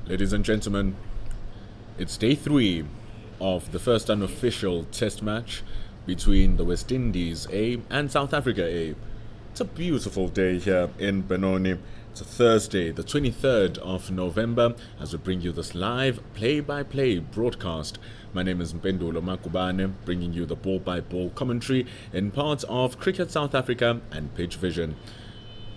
Ladies and gentlemen, it's day three of the first unofficial test match between the West Indies A and South Africa A. It's a beautiful day here in Benoni. It's a Thursday, the 23rd of November, as we bring you this live play-by-play broadcast. My name is Mpendulo Makubane, bringing you the ball-by-ball commentary in parts of Cricket South Africa and Pitch Vision.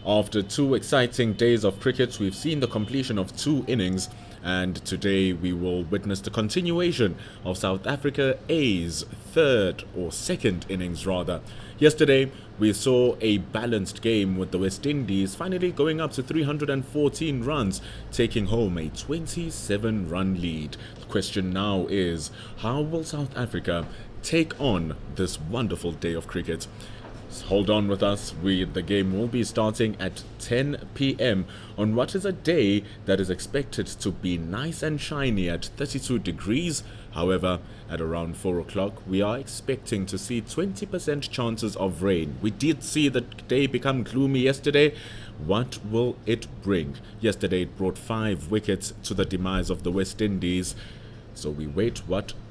After two exciting days of cricket, we've seen the completion of two innings, and today we will witness the continuation of South Africa A's third or second innings rather. Yesterday, we saw a balanced game with the West Indies finally going up to 314 runs, taking home a 27-run lead. The question now is, how will South Africa take on this wonderful day of cricket? Hold on with us. The game will be starting at 10 p.m. on what is a day that is expected to be nice and shiny at 32 degrees. However, at around 4 o'clock, we are expecting to see 20% chances of rain. We did see the day become gloomy yesterday. What will it bring? Yesterday, it brought 5 wickets to the demise of the West Indies. So we wait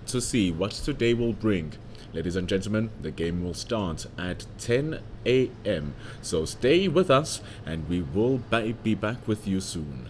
to see what today will bring. Ladies and gentlemen, the game will start at 10 a.m. So stay with us and we will be back with you soon.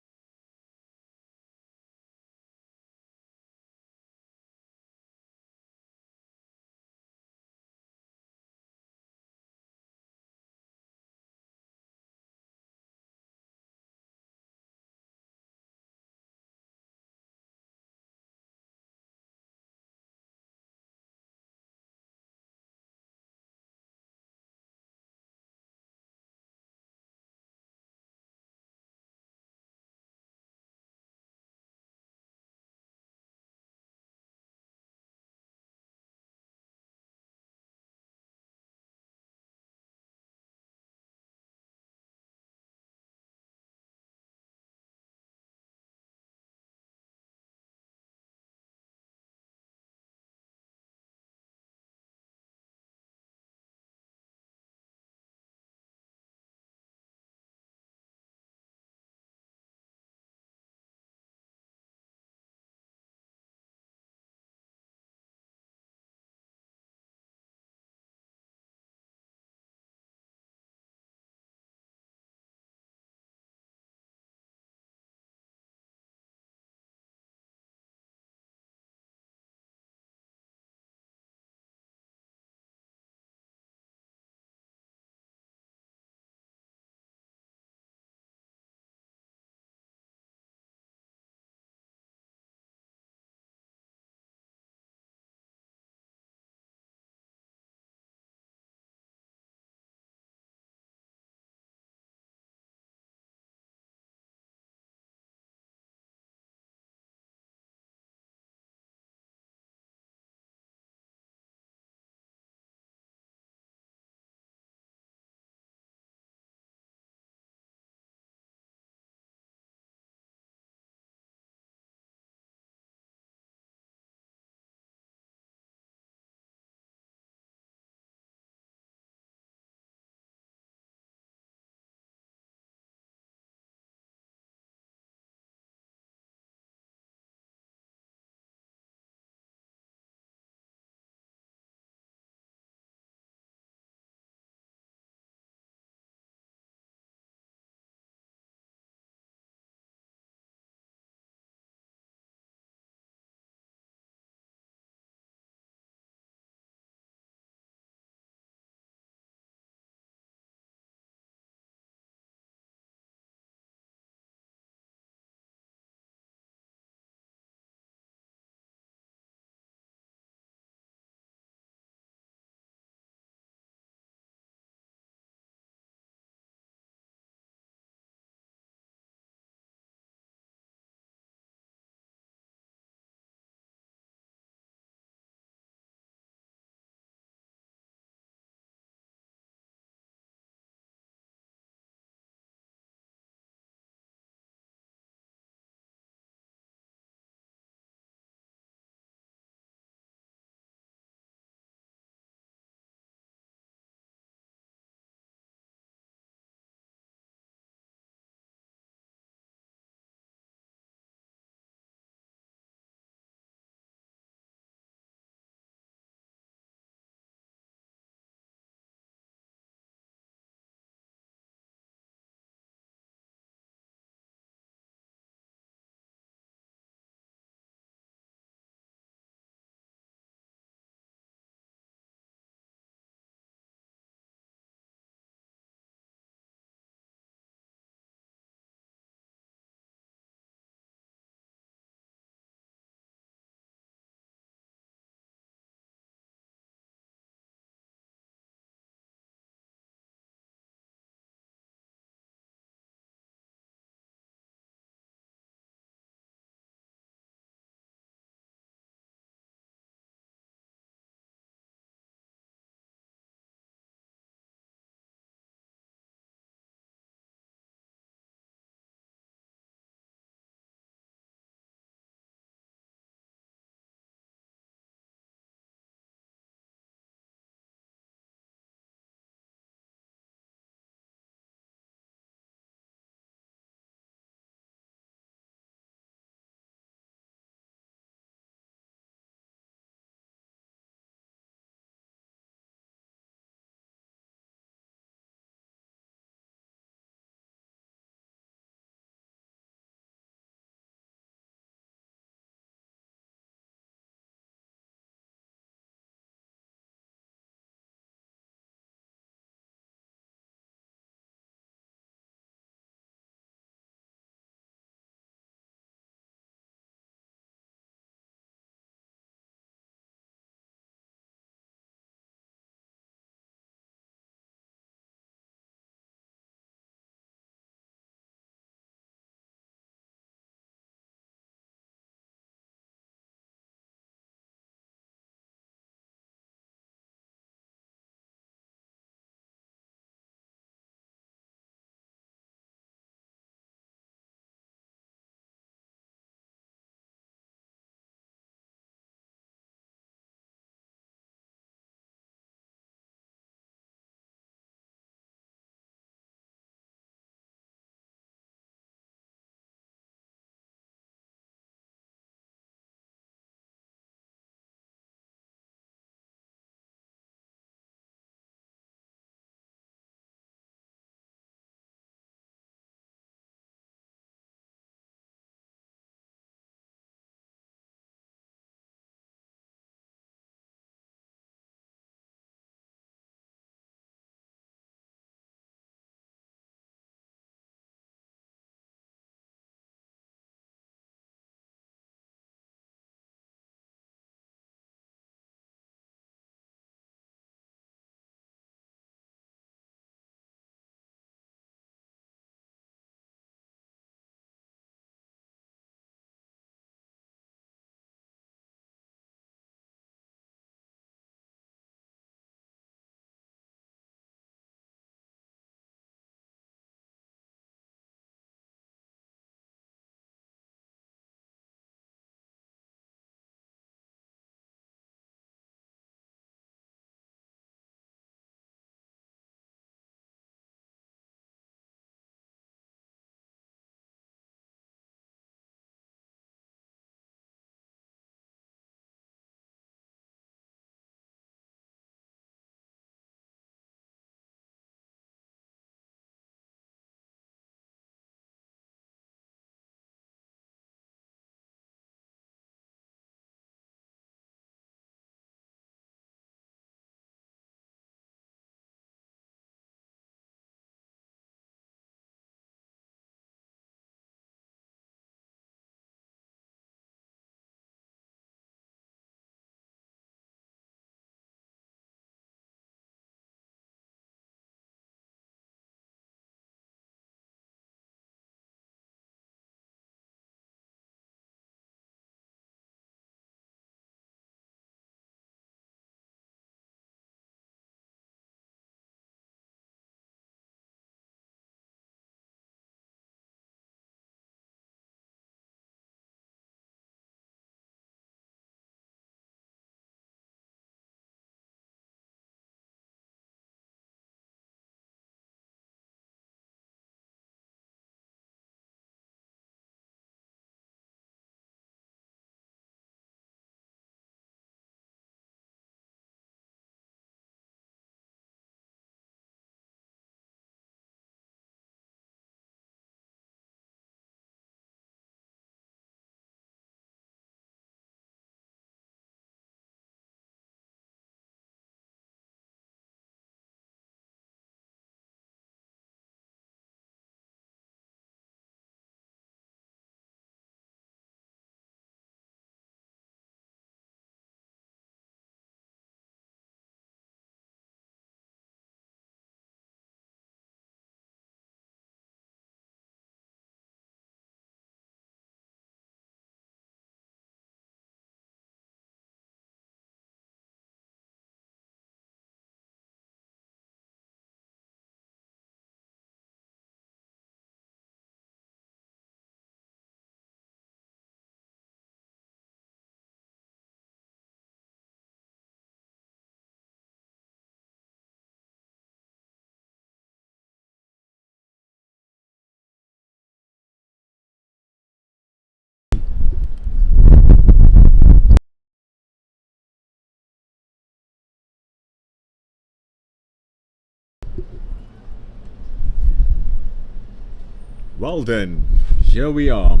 Well then, here we are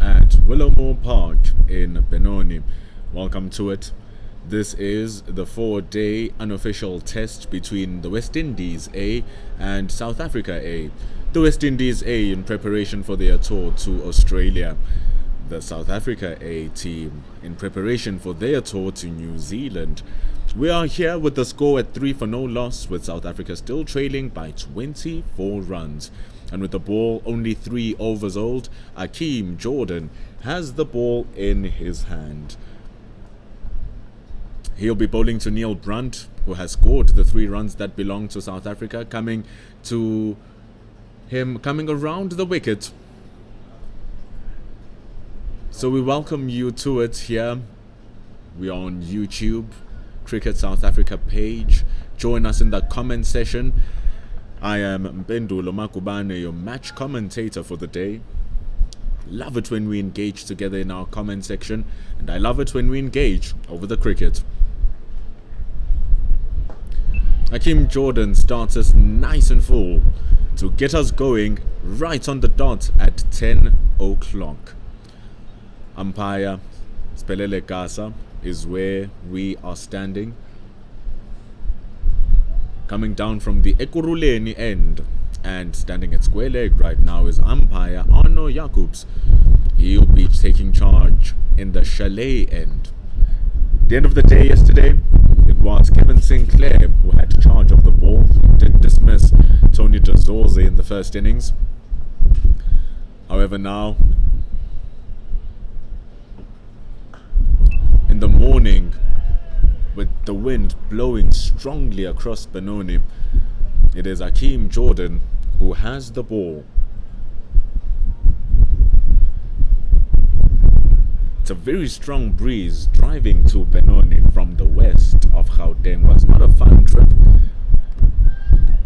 at Willowmoore Park in Benoni. Welcome to it. This is the 4-day unofficial test between the West Indies A and South Africa A. The West Indies A in preparation for their tour to Australia. The South Africa A team in preparation for their tour to New Zealand. We are here with the score at 3 for no loss, with South Africa still trailing by 24 runs. And with the ball only 3 overs old, Akeem Jordan has the ball in his hand. He'll be bowling to Neil Brunt, who has scored the 3 runs that belong to South Africa, coming around the wicket. So we welcome you to it here. We are on YouTube, Cricket South Africa page. Join us in the comment section. I am Mpendulo Makubane, your match commentator for the day. Love it when we engage together in our comment section, and I love it when we engage over the cricket. Akeem Jordan starts us nice and full to get us going right on the dot at 10 o'clock. Umpire Spelele Kasa is where we are standing. Coming down from the Ekurhuleni end and standing at square leg right now is umpire Arno Jacobs. He'll be taking charge in the chalet end. At the end of the day yesterday, it was Kevin Sinclair who had charge of the ball. He did dismiss Tony Dezorze in the first innings. However, now in the morning, with the wind blowing strongly across Benoni, it is Akeem Jordan who has the ball. It's a very strong breeze driving to Benoni from the west of Gauteng. Was not a fun trip.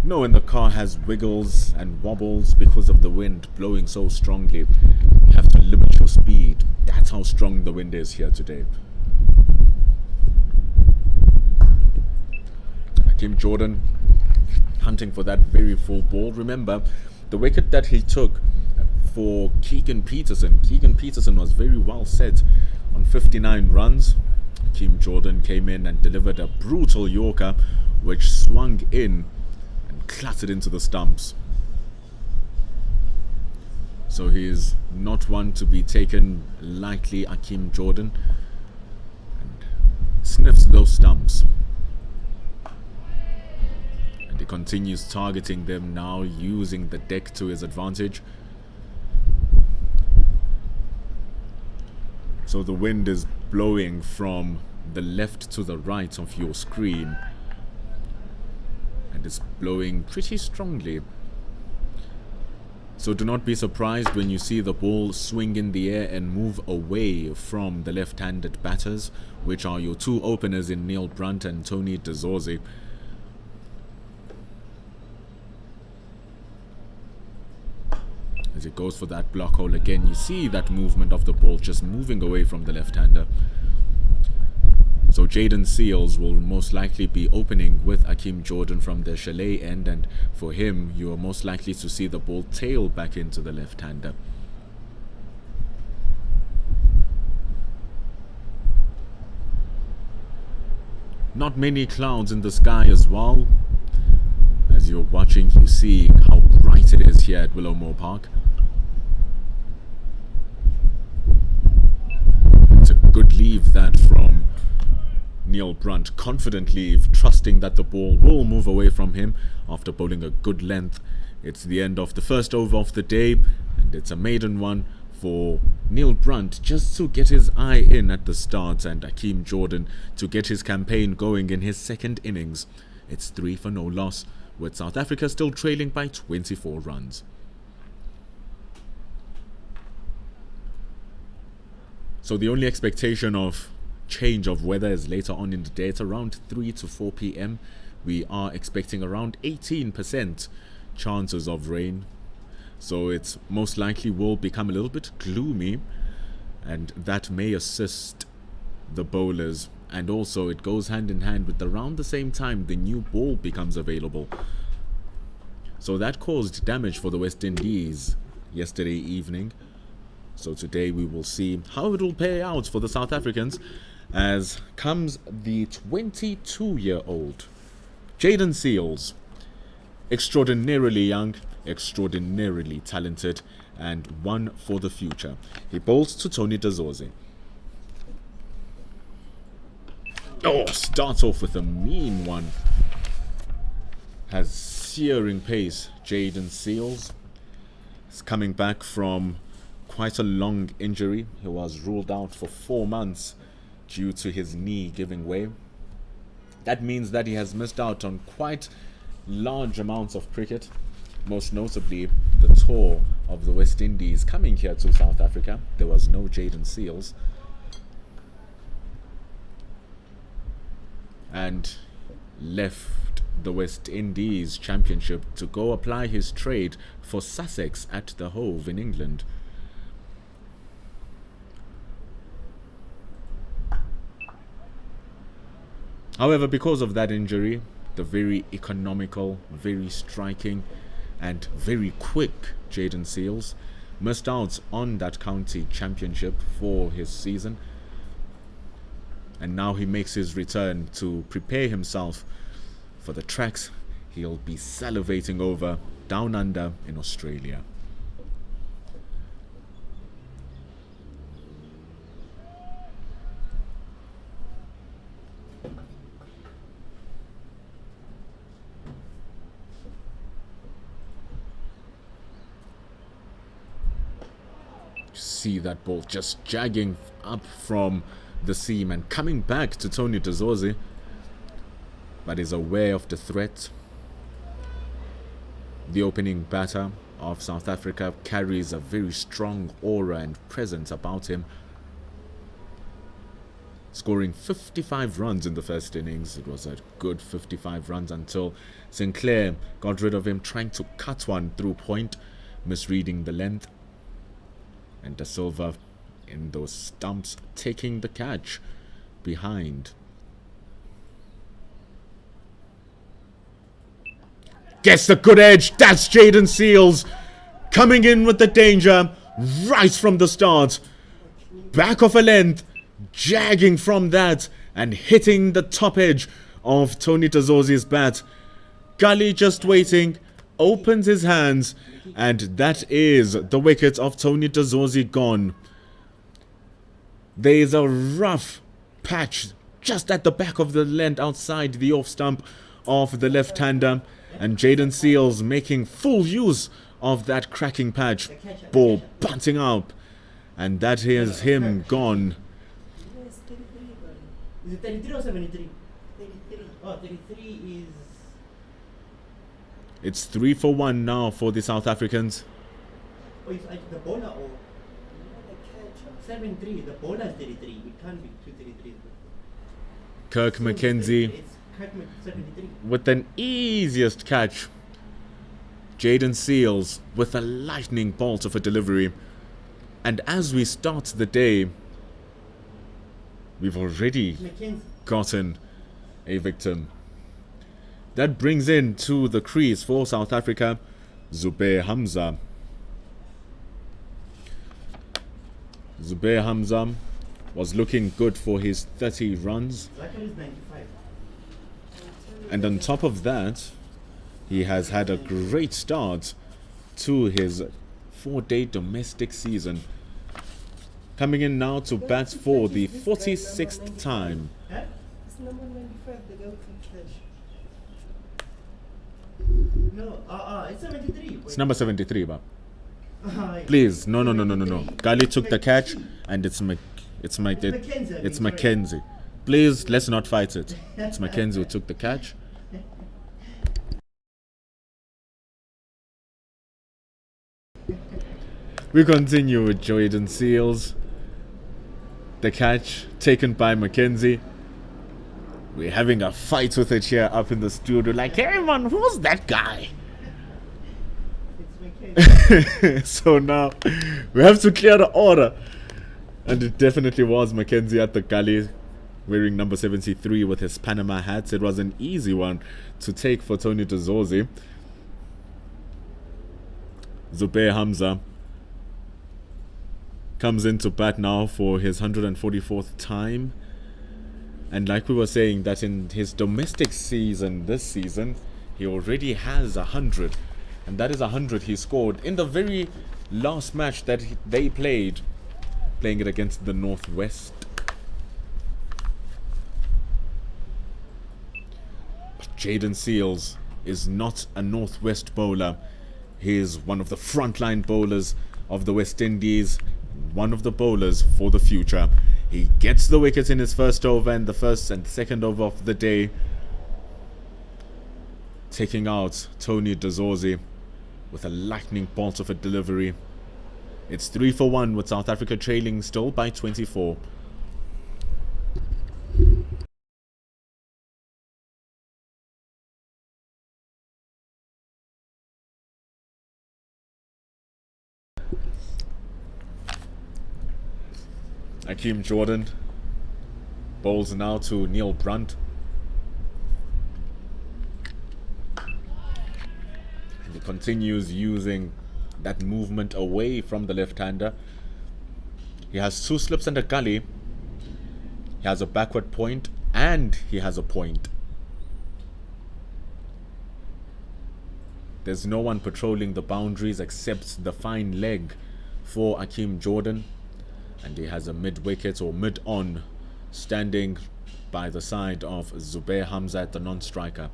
Knowing the car has wiggles and wobbles because of the wind blowing so strongly, you have to limit your speed. That's how strong the wind is here today. Akeem Jordan hunting for that very full ball. Remember, the wicket that he took for Keegan Peterson. Keegan Peterson was very well set on 59 runs. Akeem Jordan came in and delivered a brutal Yorker, which swung in and clattered into the stumps. So he is not one to be taken lightly, Akeem Jordan, and sniffs those stumps. And he continues targeting them now, using the deck to his advantage. So the wind is blowing from the left to the right of your screen, and it's blowing pretty strongly. So do not be surprised when you see the ball swing in the air and move away from the left-handed batters, which are your 2 openers in Neil Brunt and Tony Dezorze. As it goes for that block hole again, you see that movement of the ball just moving away from the left-hander. So Jaden Seals will most likely be opening with Akeem Jordan from the chalet end, and for him, you are most likely to see the ball tail back into the left-hander. Not many clouds in the sky as well. As you're watching, you see how bright it is here at Willowmoore Park. It's a good leave that from Neil Brunt. Confident leave, trusting that the ball will move away from him after bowling a good length. It's the end of the first over of the day, and it's a maiden one for Neil Brunt just to get his eye in at the start, and Akeem Jordan to get his campaign going in his second innings. It's 3 for no loss, with South Africa still trailing by 24 runs. So the only expectation of change of weather is later on in the day. It's around 3 to 4 p.m. We are expecting around 18% chances of rain. So it most likely will become a little bit gloomy, and that may assist the bowlers. And also it goes hand in hand with around the same time the new ball becomes available. So that caused damage for the West Indies yesterday evening. So today we will see how it will pay out for the South Africans as comes the 22-year-old Jaden Seals. Extraordinarily young, extraordinarily talented, and one for the future. He bowls to Tony Dazorzi. Oh, starts off with a mean one. Has searing pace, Jaden Seals. He's coming back from quite a long injury. He was ruled out for 4 months due to his knee giving way. That means that he has missed out on quite large amounts of cricket, most notably the tour of the West Indies coming here to South Africa. There was no Jaden Seals. And left the West Indies Championship to go apply his trade for Sussex at the Hove in England. However, because of that injury, the very economical, very striking, and very quick Jaden Seals missed out on that county championship for his season. And now he makes his return to prepare himself for the tracks he'll be salivating over down under in Australia. See that ball just jagging up from the seam and coming back to Tony Dazorzi, but is aware of the threat. The opening batter of South Africa carries a very strong aura and presence about him, scoring 55 runs in the first innings. It was a good 55 runs until Sinclair got rid of him trying to cut one through point, misreading the length, and Da Silva in those stumps taking the catch behind. Gets the good edge. That's Jaden Seals coming in with the danger right from the start. Back of a length, jagging from that and hitting the top edge of Tony Dazorzi's bat. Gully just waiting, opens his hands, and that is the wicket of Tony Dazorzi gone. There is a rough patch just at the back of the length outside the off stump of the left-hander, and Jaden Seals making full use of that cracking patch. Ball bunting up, and that is him gone. Is it 33 or 73? 33. Oh, 33 is... It's 3 for 1 now for the South Africans. Oh, it's the bowler or... 73. The bowler is 33. It can't be 233. Kirk McKenzie It's Kirk 73. with an easiest catch. Jaden Seals with a lightning bolt of a delivery. And as we start the day, we've already gotten a victim. That brings in to the crease for South Africa, Zubair Hamza. Zubair Hamza was looking good for his 30 runs. And on top of that, he has had a great start to his 4-day domestic season. Coming in now to bat for the 46th time. It's number 95, the girl can catch. No, it's 73. It's number 73, but please, no. Gali took the catch, and it's Mackenzie. Please, let's not fight it. It's Mackenzie who took the catch. We continue with Jaden Seals. The catch taken by Mackenzie. We're having a fight with it here up in the studio. Like, hey man, who's that guy? So now we have to clear the order. And it definitely was Mackenzie at the gully, wearing number 73 with his Panama hat. It was an easy one to take for Tony Dazorzi. Zubair Hamza comes into bat now for his 144th time. And like we were saying, that in his domestic season this season, he already has 100. And that is 100 he scored in the very last match that they played, playing it against the Northwest. But Jaden Seals is not a Northwest bowler. He is one of the frontline bowlers of the West Indies, one of the bowlers for the future. He gets the wicket in his first over and the first and second over of the day, taking out Tony DeZorzi with a lightning bolt of a delivery. It's 3 for 1 with South Africa trailing still by 24. Akeem Jordan bowls now to Neil Brunt. And he continues using that movement away from the left-hander. He has 2 slips and a gully. He has a backward point and he has a point. There's no one patrolling the boundaries except the fine leg for Akeem Jordan. And he has a mid-wicket or mid-on standing by the side of Zubair Hamza at the non-striker.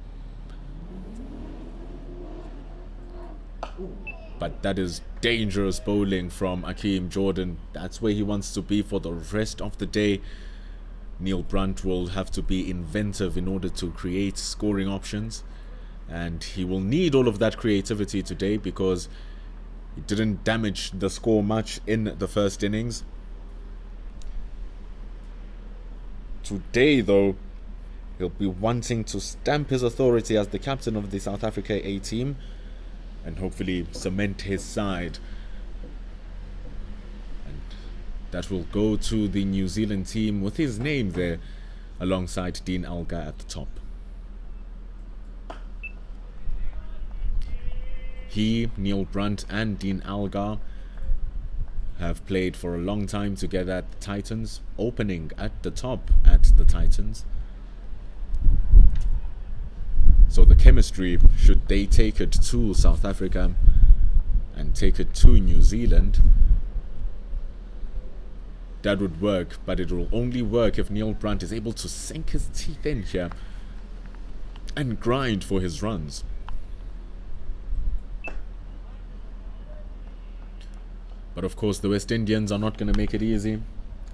But that is dangerous bowling from Akeem Jordan. That's where he wants to be for the rest of the day. Neil Brunt will have to be inventive in order to create scoring options. And he will need all of that creativity today because he didn't damage the score much in the first innings. Today, though, he'll be wanting to stamp his authority as the captain of the South Africa A team and hopefully cement his side. And that will go to the New Zealand team with his name there alongside Dean Elgar at the top. He, Neil Brunt and Dean Elgar have played for a long time together at the Titans, opening at the top at the Titans. So the chemistry, should they take it to South Africa and take it to New Zealand, that would work, but it will only work if Neil Brunt is able to sink his teeth in here and grind for his runs. But of course the West Indians are not going to make it easy,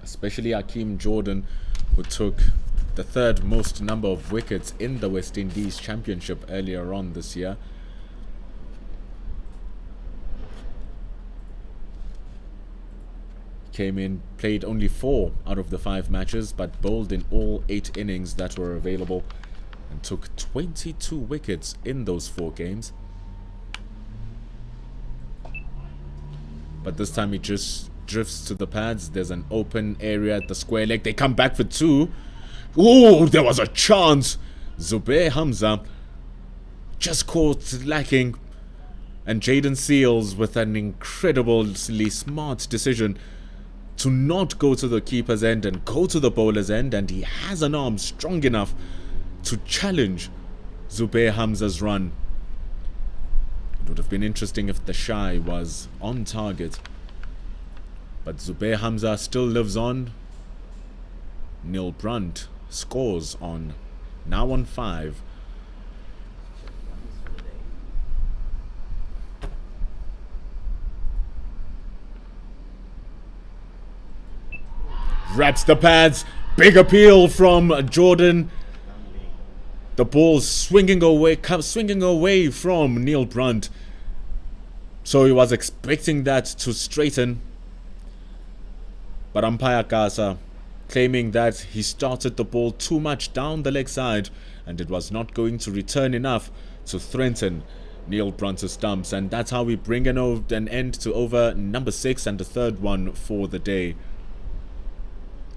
especially Akeem Jordan, who took the 3rd most number of wickets in the West Indies Championship earlier on this year. Came in, played only 4 out of the 5 matches, but bowled in all 8 innings that were available and took 22 wickets in those 4 games. But this time he just drifts to the pads. There's an open area at the square leg. They come back for 2. Oh, there was a chance. Zubair Hamza just caught lacking. And Jaden Seals with an incredibly smart decision to not go to the keeper's end and go to the bowler's end. And he has an arm strong enough to challenge Zubair Hamza's run. It would have been interesting if the shy was on target. But Zubair Hamza still lives on. Neil Brunt scores on. Now on 5. Wraps the pads. Big appeal from Jordan. The ball swinging away from Neil Brunt. So he was expecting that to straighten. But umpire Kasa claiming that he started the ball too much down the leg side and it was not going to return enough to threaten Neil Brunt's stumps. And that's how we bring an end to over number 6 and the 3rd one for the day.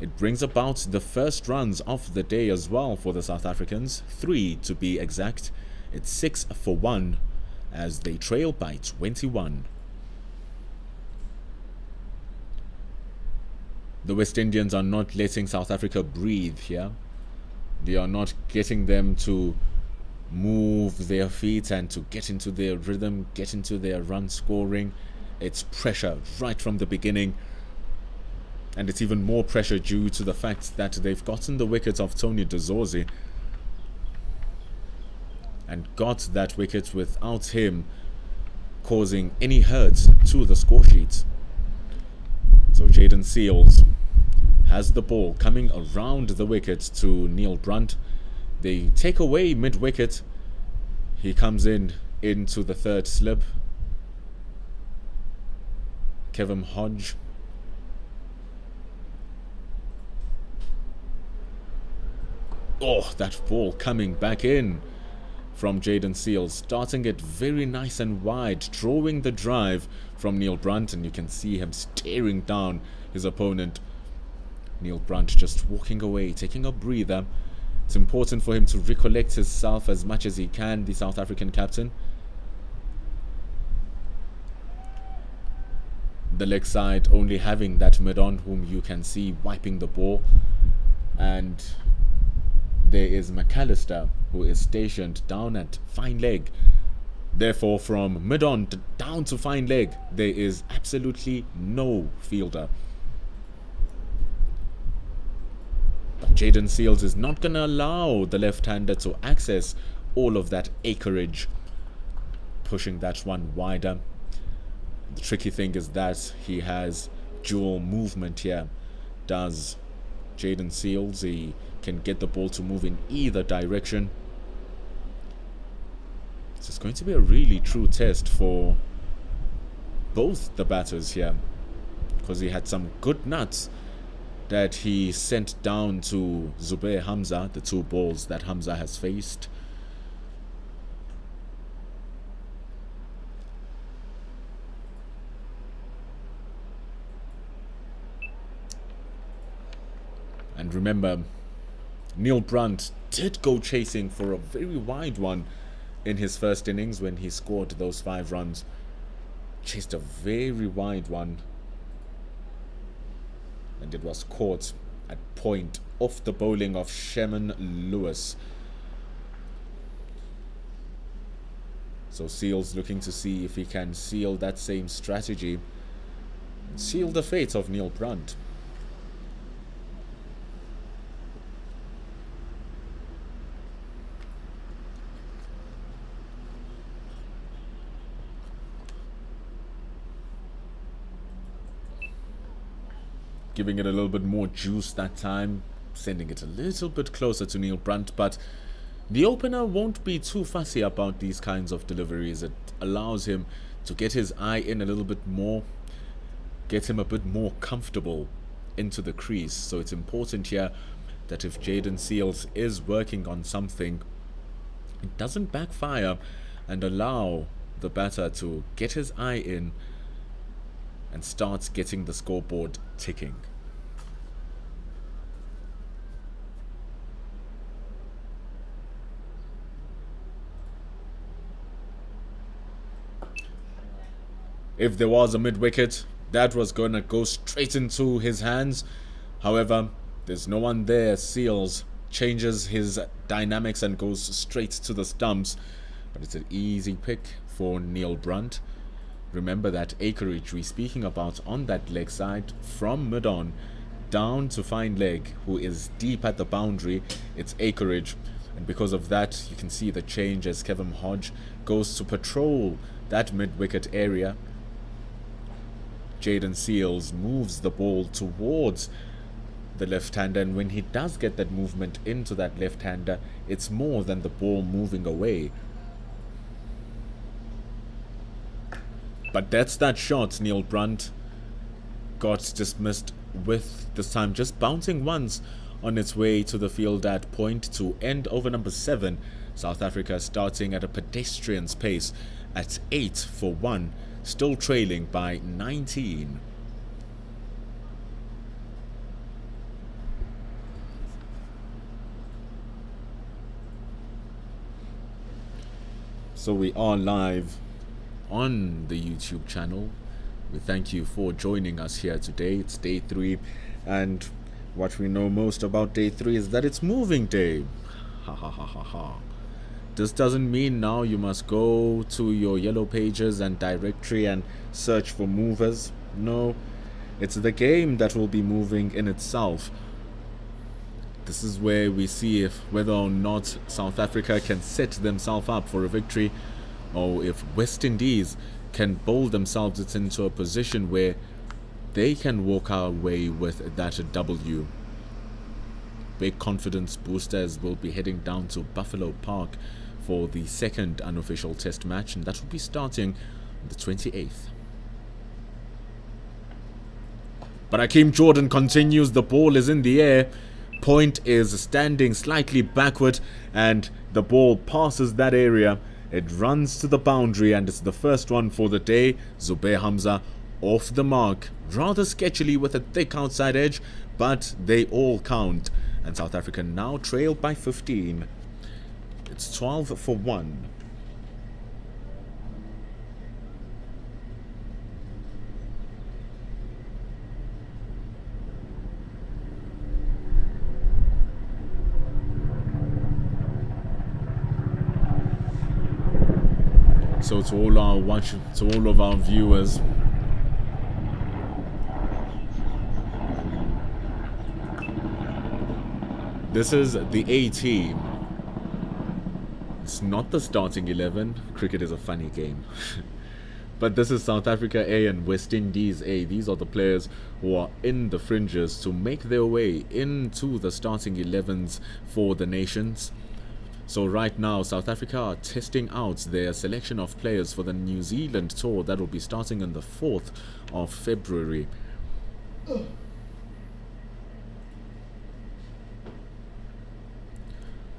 It brings about the first runs of the day as well for the South Africans, 3 to be exact. It's 6 for 1 as they trail by 21. The West Indians are not letting South Africa breathe here. They are not getting them to move their feet and to get into their rhythm, get into their run scoring. It's pressure right from the beginning. And it's even more pressure due to the fact that they've gotten the wicket of Tony Dezorzi and got that wicket without him causing any hurt to the score sheet. So Jaden Seals has the ball coming around the wicket to Neil Brunt. They take away mid-wicket. He comes into the third slip. Kevin Hodge. Oh, that ball coming back in from Jaden Seals, starting it very nice and wide, drawing the drive from Neil Brunt, and you can see him staring down his opponent. Neil Brunt just walking away, taking a breather. It's important for him to recollect himself as much as he can, the South African captain. The leg side only having that mid-on whom you can see wiping the ball, and there is McAllister who is stationed down at fine leg. Therefore, from mid-on down to fine leg, there is absolutely no fielder. But Jaden Seals is not going to allow the left-hander to access all of that acreage, pushing that one wider. The tricky thing is that he has dual movement here. Does Jaden Seals, he can get the ball to move in either direction. This is going to be a really true test for both the batters here, because he had some good nuts that he sent down to Zubair Hamza, the two balls that Hamza has faced. And remember, Neil Brunt did go chasing for a very wide one in his first innings when he scored those 5 runs. Chased a very wide one, and it was caught at point off the bowling of Sherman Lewis. So Seals looking to see if he can seal that same strategy, seal the fate of Neil Brunt. Giving it a little bit more juice that time, sending it a little bit closer to Neil Brunt, but the opener won't be too fussy about these kinds of deliveries. It allows him to get his eye in a little bit more, get him a bit more comfortable into the crease. So it's important here that if Jaden Seals is working on something, it doesn't backfire and allow the batter to get his eye in and starts getting the scoreboard ticking. If there was a mid-wicket, that was going to go straight into his hands. However, there's no one there. Seals changes his dynamics and goes straight to the stumps. But it's an easy pick for Neil Brunt. Remember that acreage we're speaking about on that leg side, from mid-on down to fine leg, who is deep at the boundary. It's acreage, and because of that you can see the change as Kevin Hodge goes to patrol that mid-wicket area. Jaden Seals moves the ball towards the left-hander, and when he does get that movement into that left-hander, it's more than the ball moving away. But that's that shot. Neil Brunt got dismissed with, this time just bouncing once on its way to the field at point to end over number 7. South Africa starting at a pedestrian's pace at 8 for 1, still trailing by 19. So we are live on the YouTube channel. We thank you for joining us here today. It's day 3, And what we know most about day 3 is that it's moving day. Ha ha ha ha ha. This doesn't mean now you must go to your yellow pages and directory and search for movers. No, it's the game that will be moving in itself. This is where we see if whether or not South Africa can set themselves up for a victory, or if West Indies can bowl themselves into a position where they can walk away with that W. Big confidence boosters will be heading down to Buffalo Park for the second unofficial test match, and that will be starting the 28th. But Hakeem Jordan continues. The ball is in the air. Point is standing slightly backward, and the ball passes that area. It runs to the boundary, and it's the first one for the day. Zubair Hamza off the mark, rather sketchily with a thick outside edge, but they all count. And South Africa now trail by 15. It's 12 for 1. So to all of our viewers, this is the A team. It's not the starting 11. Cricket is a funny game. But this is South Africa A and West Indies A. These are the players who are in the fringes to make their way into the starting 11s for the nations. So right now, South Africa are testing out their selection of players for the New Zealand tour that will be starting on the 4th of February.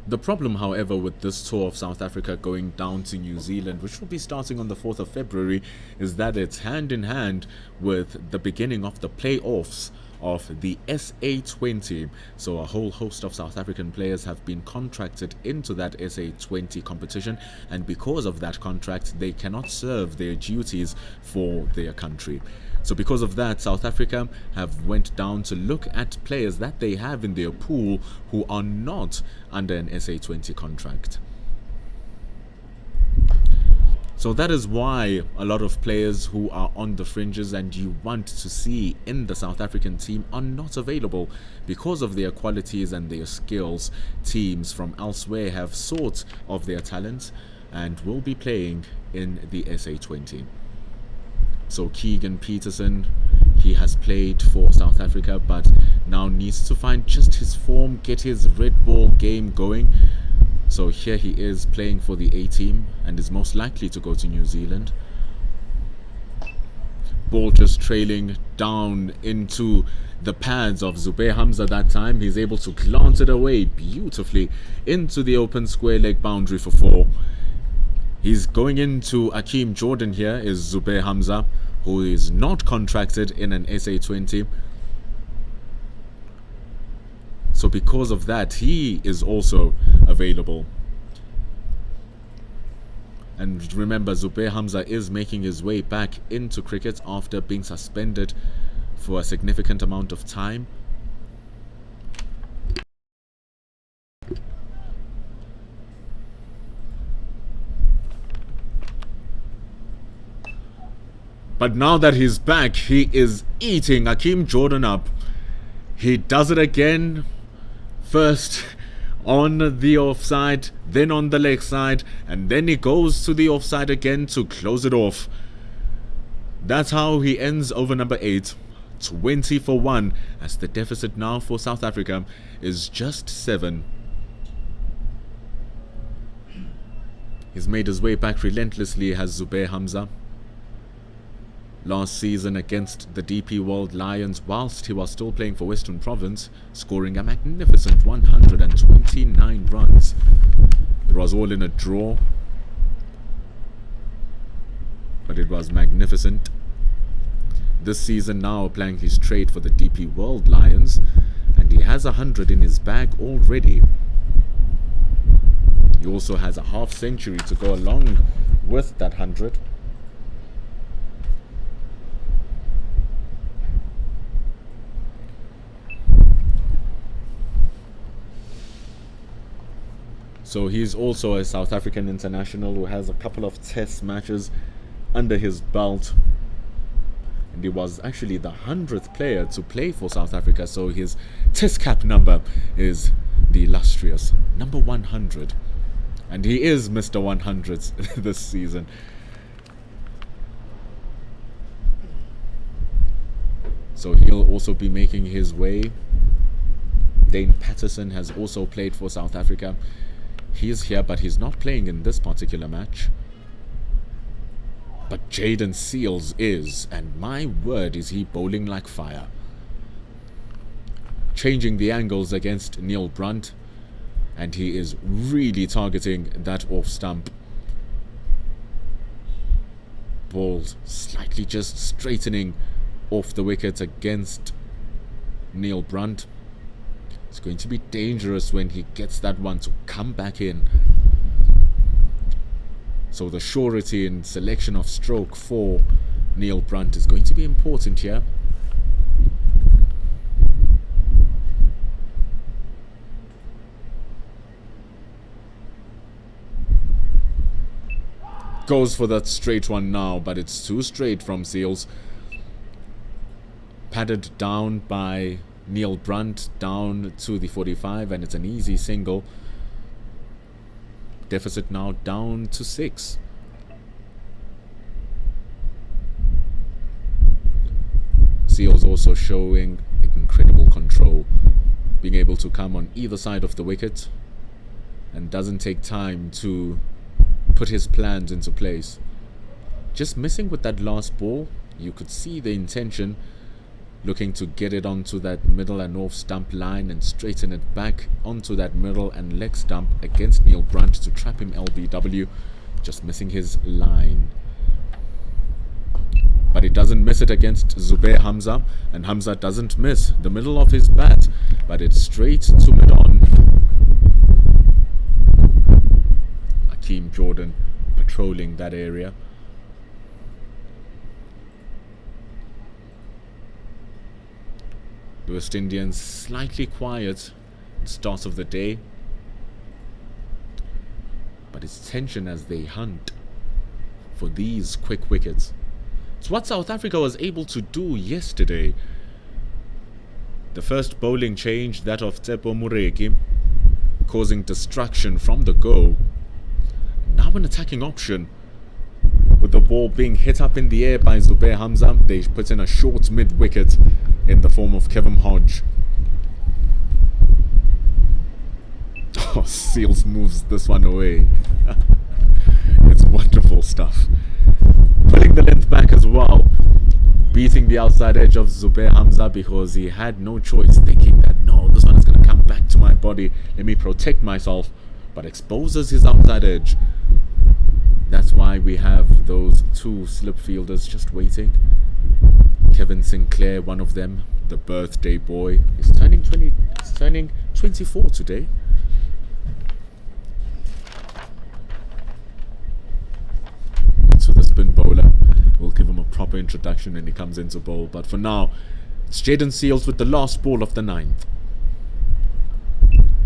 The problem, however, with this tour of South Africa going down to New Zealand, which will be starting on the 4th of February, is that it's hand in hand with the beginning of the playoffs of the SA20. So a whole host of South African players have been contracted into that SA20 competition, and because of that contract they cannot serve their duties for their country. So because of that, South Africa have went down to look at players that they have in their pool who are not under an SA20 contract. So that is why a lot of players who are on the fringes and you want to see in the South African team are not available because of their qualities and their skills. Teams from elsewhere have sought of their talents and will be playing in the SA20. So Keegan Peterson, he has played for South Africa but now needs to find just his form, get his red ball game going. So here he is playing for the A team and is most likely to go to New Zealand. Ball just trailing down into the pads of Zubair Hamza that time. He's able to glance it away beautifully into the open square leg boundary for 4. He's going into Hakeem Jordan here is Zubair Hamza, who is not contracted in an SA20. So because of that, he is also available. And remember, Zubair Hamza is making his way back into cricket after being suspended for a significant amount of time. But now that he's back, he is eating Hakeem Jordan up. He does it again. First on the offside, then on the leg side, and then he goes to the offside again to close it off. That's how he ends over number 8. 20 for 1, as the deficit now for South Africa is just 7. He's made his way back relentlessly, has Zubair Hamza. Last season against the DP World Lions, whilst he was still playing for Western Province, scoring a magnificent 129 runs. It was all in a draw, but it was magnificent. This season now playing his trade for the DP World Lions, and he has 100 in his bag already. He also has a half century to go along with that 100. So he's also a South African international who has a couple of test matches under his belt. And he was actually the 100th player to play for South Africa. So his test cap number is the illustrious number 100. And he is Mr. 100 this season. So he'll also be making his way. Dane Patterson has also played for South Africa. He's here, but he's not playing in this particular match. But Jaden Seals is, and my word is he bowling like fire. Changing the angles against Neil Brunt, and he is really targeting that off stump. Ball slightly just straightening off the wicket against Neil Brunt. It's going to be dangerous when he gets that one to come back in. So the surety and selection of stroke for Neil Brunt is going to be important here. Goes for that straight one now, but it's too straight from Seals. Padded down by Neil Brunt, down to the 45, and it's an easy single. Deficit now down to 6. Seals also showing incredible control, being able to come on either side of the wicket and doesn't take time to put his plans into place. Just missing with that last ball. You could see the intention, looking to get it onto that middle and off stump line and straighten it back onto that middle and leg stump against Neil Brunt to trap him LBW. Just missing his line. But he doesn't miss it against Zubair Hamza, and Hamza doesn't miss the middle of his bat, but it's straight to mid-on. Akeem Jordan patrolling that area. The West Indians slightly quiet at the start of the day, but it's tension as they hunt for these quick wickets. It's what South Africa was able to do yesterday. The first bowling change, that of Tsepo Mureki, causing destruction from the go. Now an attacking option, with the ball being hit up in the air by Zubair Hamza. They put in a short mid-wicket in the form of Kevin Hodge. Oh, Seals moves this one away. It's wonderful stuff. Pulling the length back as well. Beating the outside edge of Zubair Hamza because he had no choice, thinking that no, this one is going to come back to my body. Let me protect myself. But exposes his outside edge. That's why we have those two slip fielders just waiting. Kevin Sinclair, one of them, the birthday boy, is turning 24 today. So the spin bowler, we'll give him a proper introduction when he comes into bowl. But for now, it's Jaden Seals with the last ball of the 9th.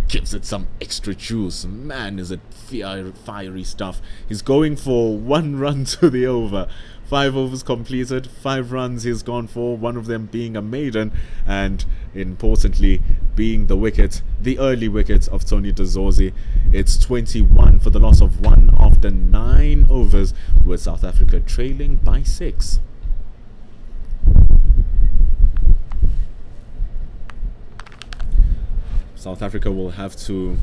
Gives it some extra juice. Man, is it fiery stuff. He's going for 1 run to the over. 5 overs completed, 5 runs he's gone for, one of them being a maiden, and importantly being the wicket, the early wicket of Tony Dezorzi. It's 21 for the loss of 1 after 9 overs, with South Africa trailing by 6. South Africa will have to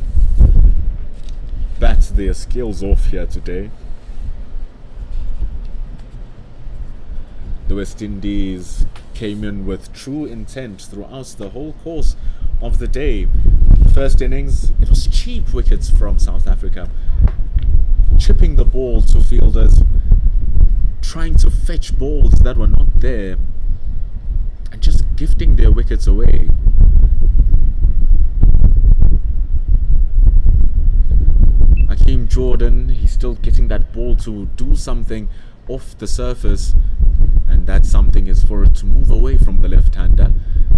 bat their skills off here today. The West Indies came in with true intent throughout the whole course of the day. First innings, it was cheap wickets from South Africa, chipping the ball to fielders, trying to fetch balls that were not there, and just gifting their wickets away. Akeem Jordan, he's still getting that ball to do something off the surface, and that something is for it to move away from the left-hander.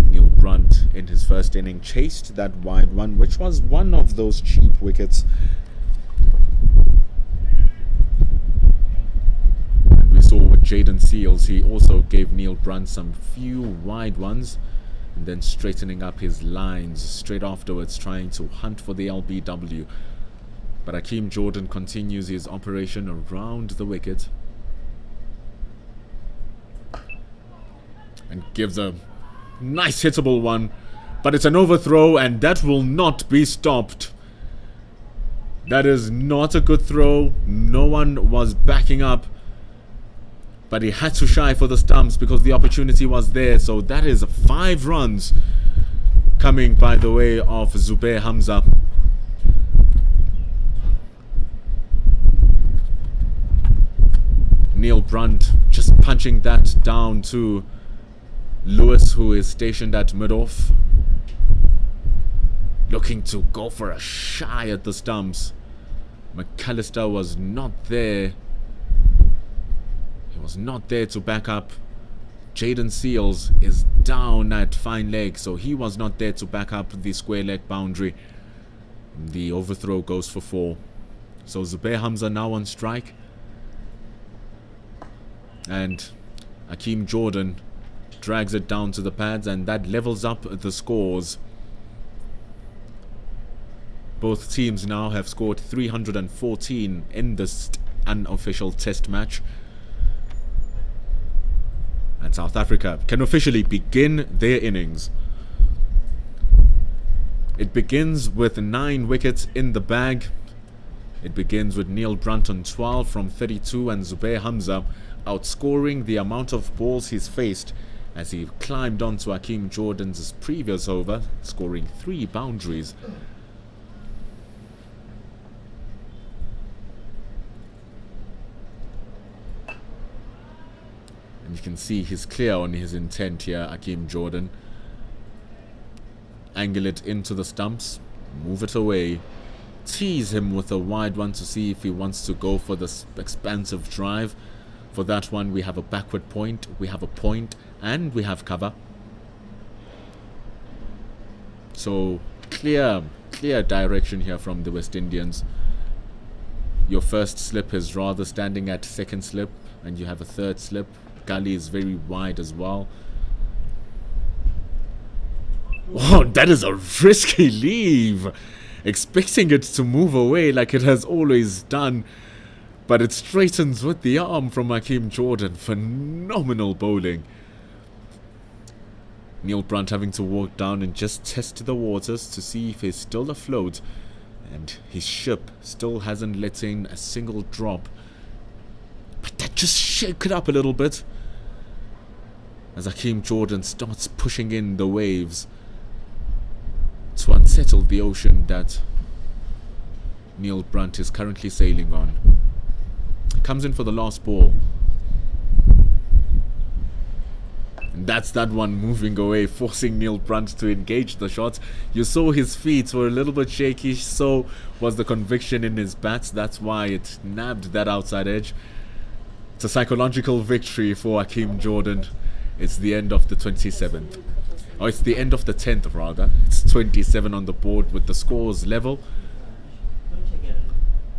Neil Brunt in his first inning chased that wide one, which was one of those cheap wickets, Jaden Seals. He also gave Neil Brunt some few wide ones, and then straightening up his lines straight afterwards, trying to hunt for the LBW. But Hakeem Jordan continues his operation around the wicket and gives a nice hittable one, but it's an overthrow, and that will not be stopped. That is not a good throw. No one was backing up, but he had to shy for the stumps because the opportunity was there. So that is 5 runs coming by the way of Zubair Hamza. Neil Brunt just punching that down to Lewis, who is stationed at mid-off, looking to go for a shy at the stumps. McAllister was not there. He was not there to back up. Jaden Seals is down at fine leg, so he was not there to back up the square leg boundary. The overthrow goes for 4. So Zubair Hamza now on strike. And Hakeem Jordan drags it down to the pads, and that levels up the scores. Both teams now have scored 314 in this unofficial test match. And South Africa can officially begin their innings. It begins with 9 wickets in the bag. It begins with Neil Brunt on 12 from 32, and Zubair Hamza outscoring the amount of balls he's faced as he climbed onto Hakeem Jordan's previous over, scoring 3 boundaries. And you can see he's clear on his intent here, Hakeem Jordan. Angle it into the stumps, move it away, tease him with a wide one to see if he wants to go for this expansive drive. For that one, we have a backward point, we have a point, and we have cover. So clear direction here from the West Indians. Your first slip is rather standing at second slip, and you have a third slip. Gully is very wide as well. Oh, that is a risky leave. Expecting it to move away like it has always done. But it straightens with the arm from Hakeem Jordan. Phenomenal bowling. Neil Brunt having to walk down and just test the waters to see if he's still afloat. And his ship still hasn't let in a single drop. But that just shook it up a little bit as Hakeem Jordan starts pushing in the waves to unsettle the ocean that Neil Brunt is currently sailing on. Comes in for the last ball. And that's that one moving away, forcing Neil Brunt to engage the shot. You saw his feet were a little bit shaky, so was the conviction in his bat. That's why it nabbed that outside edge. It's a psychological victory for Hakeem Jordan. It's the end of the 27th. Oh, it's the end of the 10th rather. It's 27 on the board with the scores level.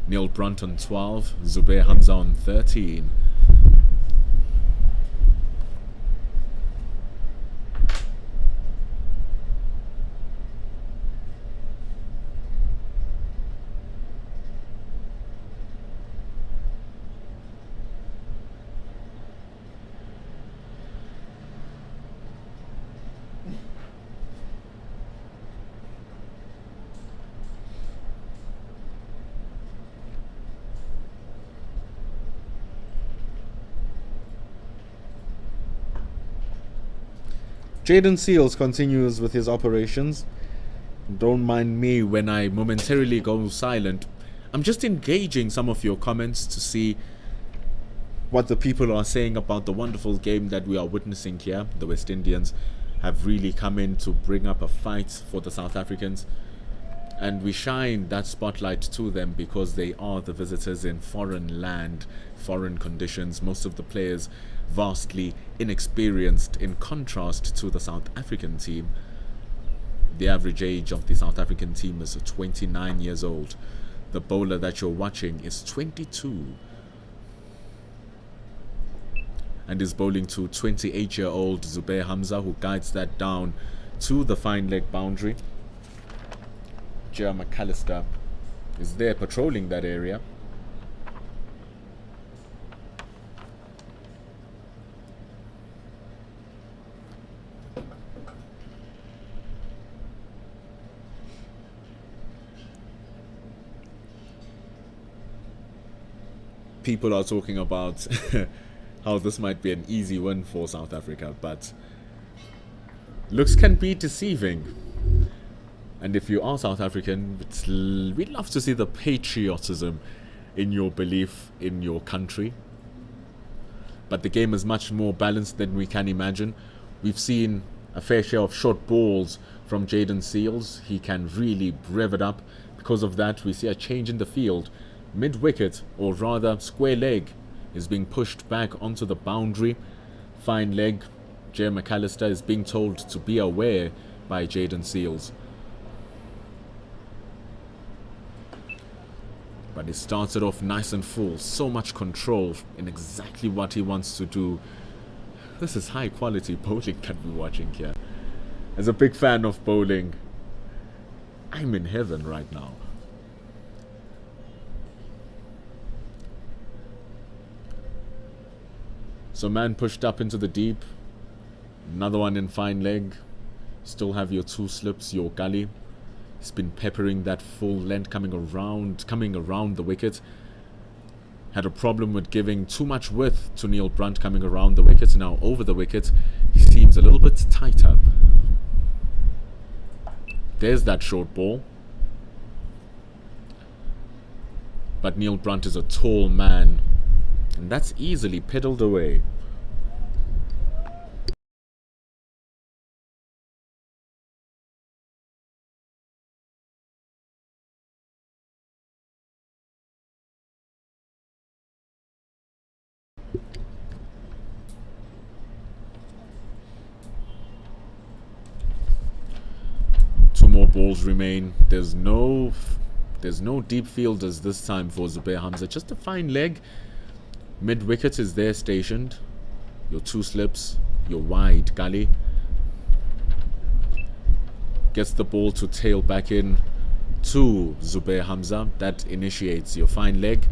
Neil Brunt on 12, Zubair Hamza on 13. Jaden Seals continues with his operations. Don't mind me when I momentarily go silent. I'm just engaging some of your comments to see what the people are saying about the wonderful game that we are witnessing here. The West Indians have really come in to bring up a fight for the South Africans. And we shine that spotlight to them because they are the visitors in foreign land, foreign conditions. Most of the players vastly inexperienced in contrast to the South African team. The average age of the South African team is 29 years old. The bowler that you're watching is 22. and is bowling to 28-year-old Zubair Hamza, who guides that down to the fine leg boundary. Jer McAllister is there patrolling that area. People are talking about how this might be an easy win for South Africa, but looks can be deceiving. And if you are South African, we'd love to see the patriotism in your belief in your country. But the game is much more balanced than we can imagine. We've seen a fair share of short balls from Jaden Seals. He can really rev it up. Because of that, we see a change in the field. Mid-wicket, or rather square leg, is being pushed back onto the boundary. Fine leg, Jer McAllister is being told to be aware by Jaden Seals. But he started off nice and full. So much control in exactly what he wants to do. This is high quality bowling that we're watching here. As a big fan of bowling, I'm in heaven right now. So man pushed up into the deep. Another one in fine leg. Still have your two slips, your gully. He's been peppering that full length coming around the wicket. Had a problem with giving too much width to Neil Brunt coming around the wicket. Now over the wicket, he seems a little bit tighter. There's that short ball. But Neil Brunt is a tall man, and that's easily pedalled away. Two more balls remain. There's no deep fielders this time for Zubair Hamza. Just a fine leg. Mid-wicket is there stationed. Your two slips, your wide gully. Gets the ball to tail back in to Zubair Hamza. That initiates your fine leg.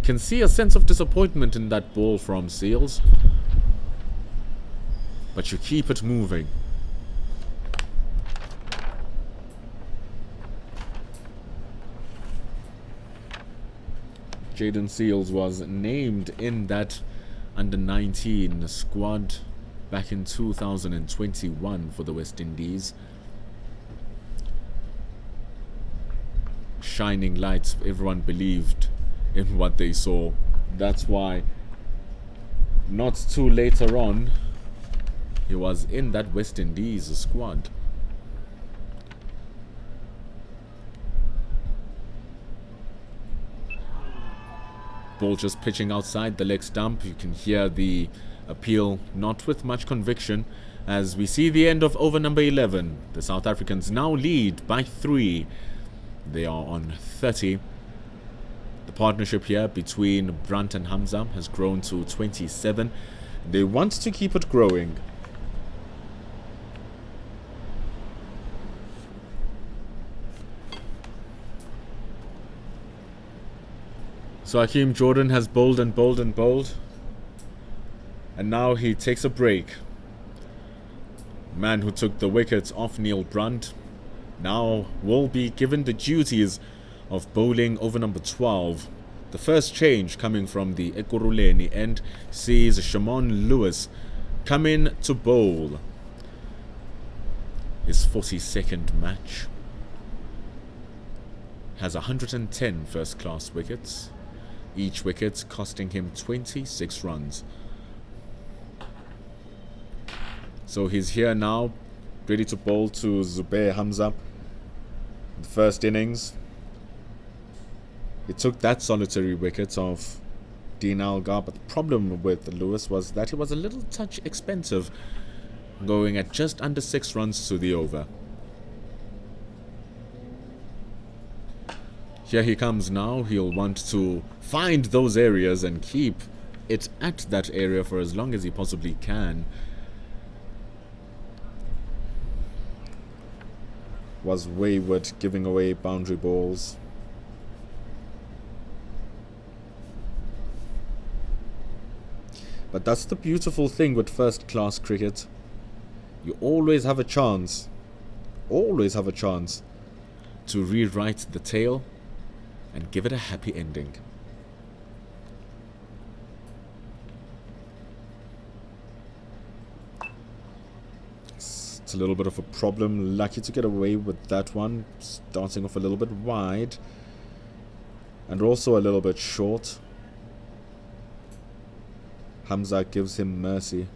Can see a sense of disappointment in that ball from Seals. But you keep it moving. Jaden Seals was named in that under-19 squad back in 2021 for the West Indies. Shining lights, everyone believed in what they saw. That's why not too later on he was in that West Indies squad. Ball just pitching outside the leg stump. You can hear the appeal, not with much conviction, as we see the end of over number 11. The South Africans now lead by 3. They are on 30. The partnership here between Brunt and Hamza has grown to 27. They want to keep it growing. So Hakeem Jordan has bowled and bowled and bowled. And now he takes a break. Man who took the wicket off Neil Brunt now will be given the duties of bowling over number 12. The first change coming from the Ekurhuleni end sees Shimon Lewis come in to bowl his 42nd match. Has 110 first-class wickets. Each wicket costing him 26 runs. So he's here now, ready to bowl to Zubair Hamza. The first innings, he took that solitary wicket of Dean Algar, but the problem with Lewis was that he was a little touch expensive, going at just under 6 runs to the over. Here he comes now. He'll want to find those areas and keep it at that area for as long as he possibly can. Was wayward, giving away boundary balls. But that's the beautiful thing with first-class cricket. You always have a chance to rewrite the tale and give it a happy ending. It's a little bit of a problem. Lucky to get away with that one. Starting off a little bit wide. And also a little bit short. Hamza gives him mercy.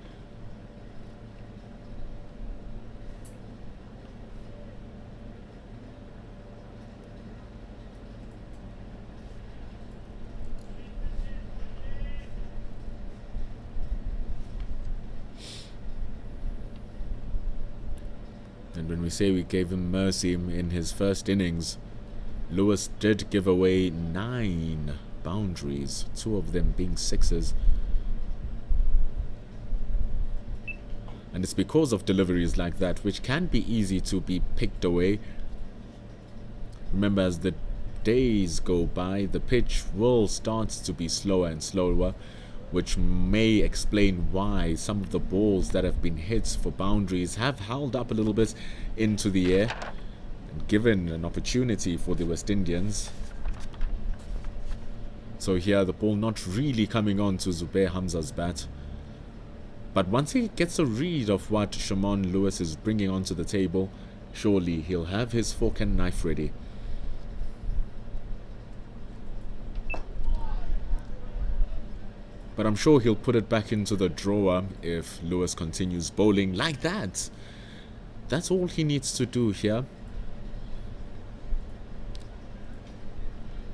And when we say we gave him mercy in his first innings, Lewis did give away 9 boundaries, 2 of them being sixes. And it's because of deliveries like that, which can be easy to be picked away. Remember, as the days go by, the pitch will start to be slower and slower, which may explain why some of the balls that have been hit for boundaries have held up a little bit into the air and given an opportunity for the West Indians. So here the ball not really coming on to Zubair Hamza's bat. But once he gets a read of what Shimon Lewis is bringing onto the table, surely he'll have his fork and knife ready. But I'm sure he'll put it back into the drawer if Lewis continues bowling like that. That's all he needs to do here.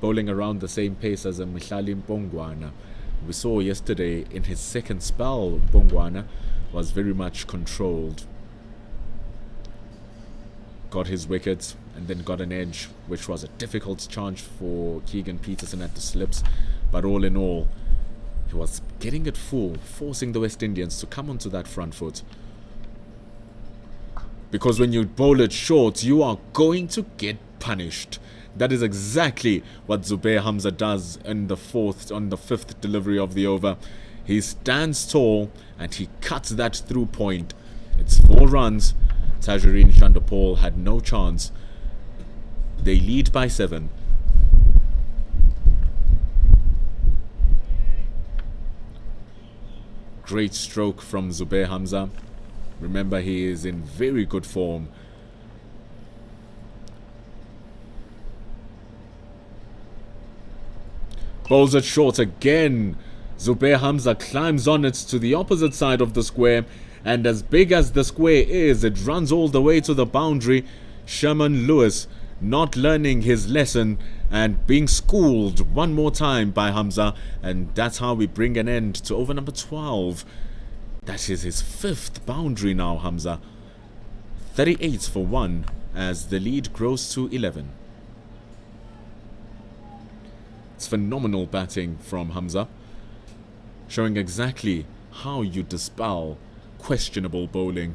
Bowling around the same pace as a Mhlali Mpongwana. We saw yesterday in his second spell, Mpongwana was very much controlled. Got his wicket and then got an edge, which was a difficult charge for Keegan Peterson at the slips. But all in all, he was getting it full, forcing the West Indians to come onto that front foot. Because when you bowl it short, you are going to get punished. That is exactly what Zubair Hamza does on the 5th delivery of the over. He stands tall and he cuts that through point. It's 4 runs. Tajureen Chandapal had no chance. They lead by 7. Great stroke from Zubair Hamza. Remember, he is in very good form. Bowls it short again. Zubair Hamza climbs on it to the opposite side of the square, and as big as the square is, it runs all the way to the boundary. Sherman Lewis not learning his lesson and being schooled one more time by Hamza, and that's how we bring an end to over number 12. That is his 5th boundary now, Hamza. 38 for 1 as the lead grows to 11. It's phenomenal batting from Hamza, showing exactly how you dispel questionable bowling.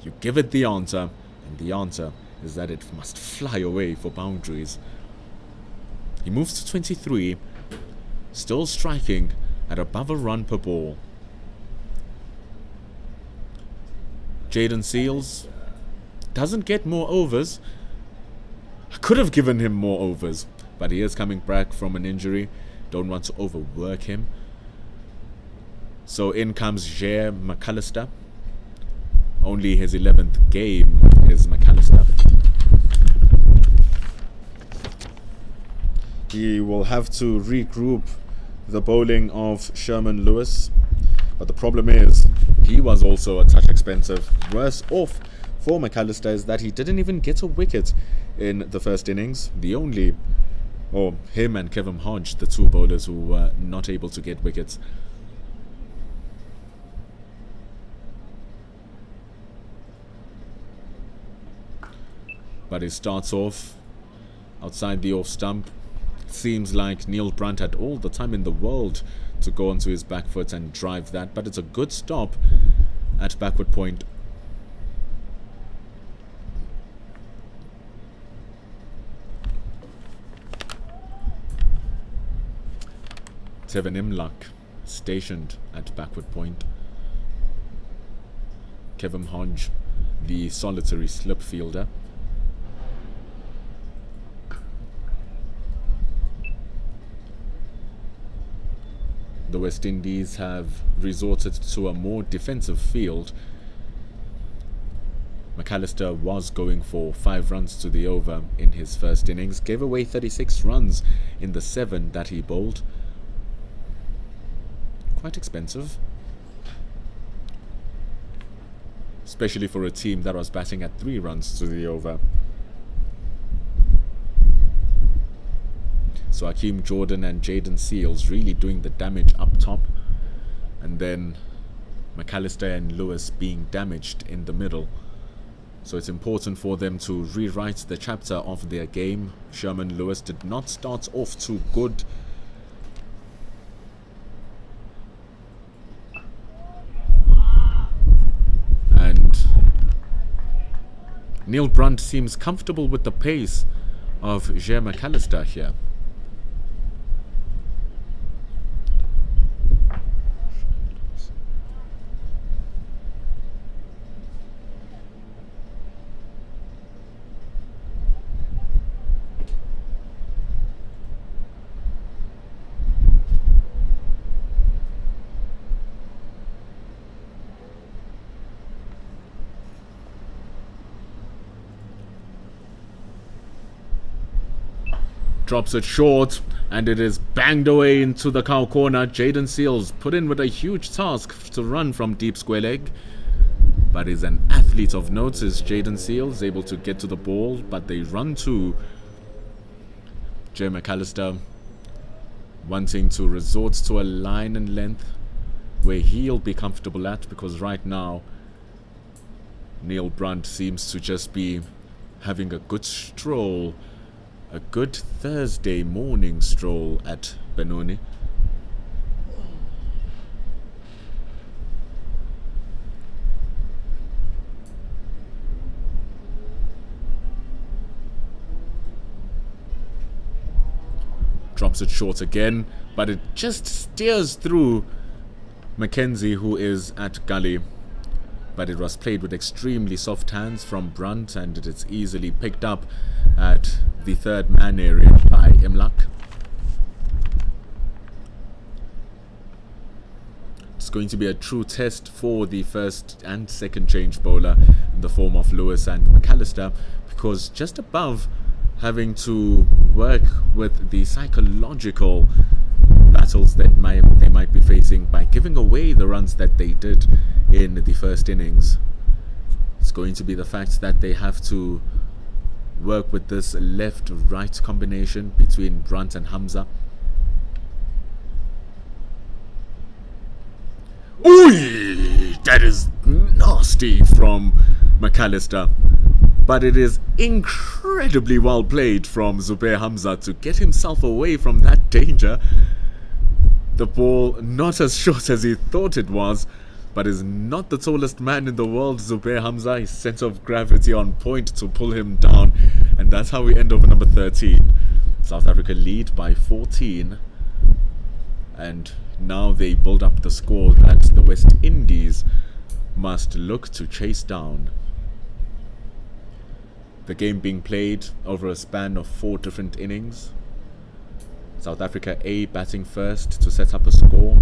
You give it the answer, and the answer is that it must fly away for boundaries. He moves to 23, still striking at above a run per ball. Jaden Seals doesn't get more overs. I could have given him more overs, but he is coming back from an injury. Don't want to overwork him. So in comes Jair McAllister. Only his 11th game is McAllister. He will have to regroup the bowling of Sherman Lewis. But the problem is, he was also a touch expensive. Worse off for McAllister is that he didn't even get a wicket in the first innings. Him and Kevin Hodge, the 2 bowlers who were not able to get wickets. But he starts off outside the off stump. It seems like Neil Brunt had all the time in the world to go onto his back foot and drive that, but it's a good stop at backward point. Tevin Imlach stationed at backward point. Kevin Hodge, the solitary slip fielder. The West Indies have resorted to a more defensive field. McAllister was going for 5 runs to the over in his first innings, gave away 36 runs in the 7 that he bowled. Quite expensive, especially for a team that was batting at 3 runs to the over. So Hakeem Jordan and Jaden Seals really doing the damage up top, and then McAllister and Lewis being damaged in the middle. So it's important for them to rewrite the chapter of their game. Sherman Lewis did not start off too good. And Neil Brunt seems comfortable with the pace of Jay McAllister here. Drops it short, and it is banged away into the cow corner. Jaden Seals put in with a huge task to run from deep square leg, but is an athlete of note. Is Jaden Seals able to get to the ball, but they run to Jay McAllister, wanting to resort to a line and length where he'll be comfortable at, because right now Neil Brunt seems to just be having a good stroll, a good Thursday morning stroll at Benoni. Drops it short again, but it just steers through Mackenzie, who is at gully. But it was played with extremely soft hands from Brunt, and it is easily picked up at the third man area by Imlach. It's going to be a true test for the first and second change bowler in the form of Lewis and McAllister, because just above having to work with the psychological battles that they might be facing by giving away the runs that they did in the first innings, it's going to be the fact that they have to work with this left-right combination between Brunt and Hamza. Ooh, that is nasty from McAllister, but it is incredibly well played from Zubair Hamza to get himself away from that danger. The ball not as short as he thought it was, but is not the tallest man in the world, Zubair Hamza. His center of gravity on point to pull him down, and that's how we end over number 13. South Africa lead by 14, and now they build up the score that the West Indies must look to chase down. The game being played over a span of 4 different innings. South Africa A batting first to set up a score.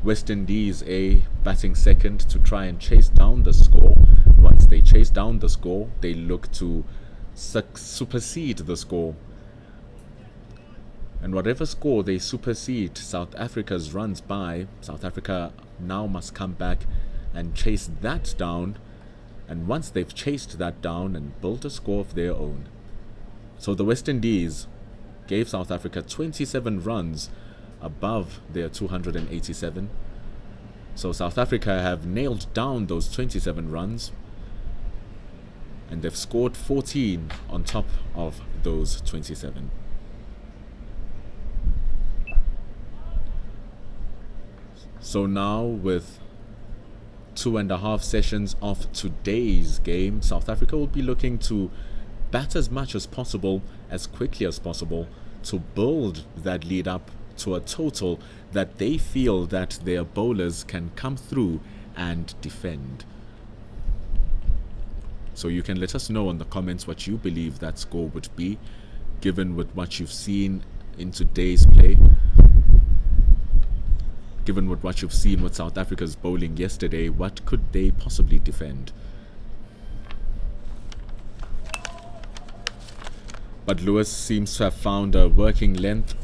West Indies A batting second to try and chase down the score. Once they chase down the score, they look to supersede the score. And whatever score they supersede South Africa's runs by, South Africa now must come back and chase that down. And once they've chased that down and built a score of their own. So the West Indies gave South Africa 27 runs above their 287. So South Africa have nailed down those 27 runs, and they've scored 14 on top of those 27. So now with 2.5 sessions of today's game, South Africa will be looking to bat as much as possible, as quickly as possible, to build that lead up to a total that they feel that their bowlers can come through and defend. So you can let us know in the comments what you believe that score would be, given with what you've seen in today's play, given with what you've seen with South Africa's bowling yesterday. What could they possibly defend? But Lewis seems to have found a working length,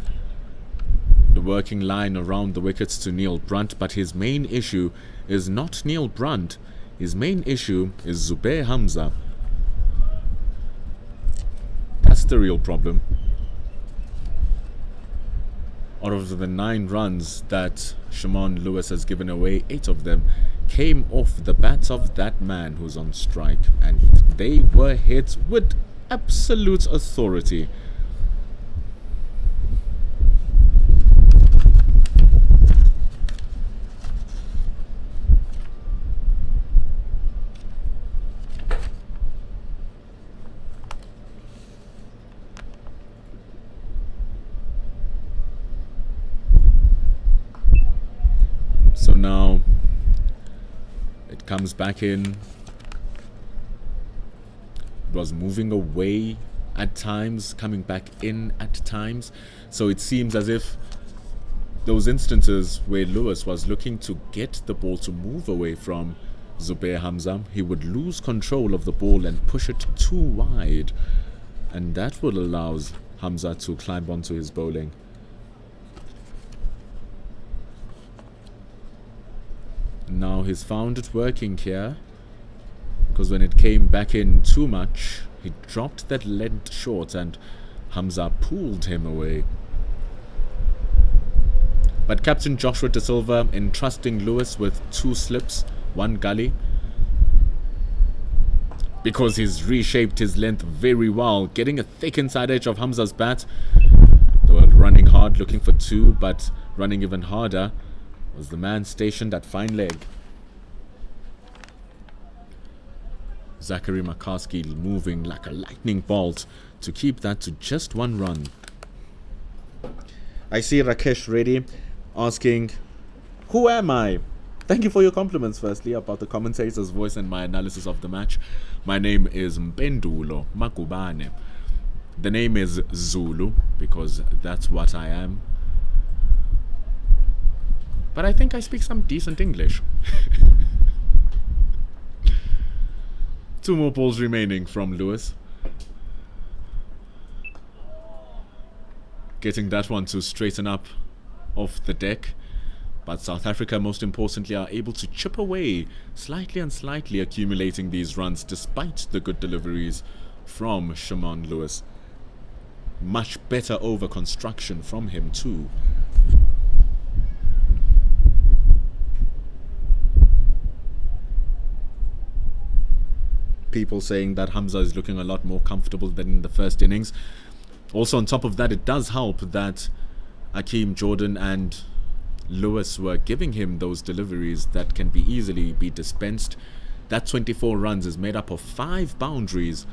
the working line around the wickets to Neil Brunt, but his main issue is not Neil Brunt. His main issue is Zubair Hamza. That's the real problem. Out of the 9 runs that Shimon Lewis has given away, 8 of them came off the bats of that man who's on strike, and they were hit with absolute authority. So now it comes back in. It was moving away at times, coming back in at times. So it seems as if those instances where Lewis was looking to get the ball to move away from Zubair Hamza, he would lose control of the ball and push it too wide. And that would allow Hamza to climb onto his bowling. Now he's found it working here, because when it came back in too much, he dropped that length short and Hamza pulled him away. But Captain Joshua De Silva entrusting Lewis with 2 slips, 1 gully, because he's reshaped his length very well, getting a thick inside edge of Hamza's bat. They were running hard looking for 2, but running even harder was the man stationed at fine leg. Zachary McCaskey moving like a lightning bolt to keep that to just 1 run. I see Rakesh Reddy asking, who am I? Thank you for your compliments, firstly, about the commentator's voice and my analysis of the match. My name is Mpendulo Makubane. The name is Zulu, because that's what I am. But I think I speak some decent English. 2 more balls remaining from Lewis. Getting that one to straighten up off the deck. But South Africa, most importantly, are able to chip away slightly and slightly, accumulating these runs despite the good deliveries from Shimon Lewis. Much better over construction from him too. People saying that Hamza is looking a lot more comfortable than in the first innings. Also, on top of that, it does help that Akeem Jordan and Lewis were giving him those deliveries that can be easily be dispensed. That 24 runs is made up of 5 boundaries,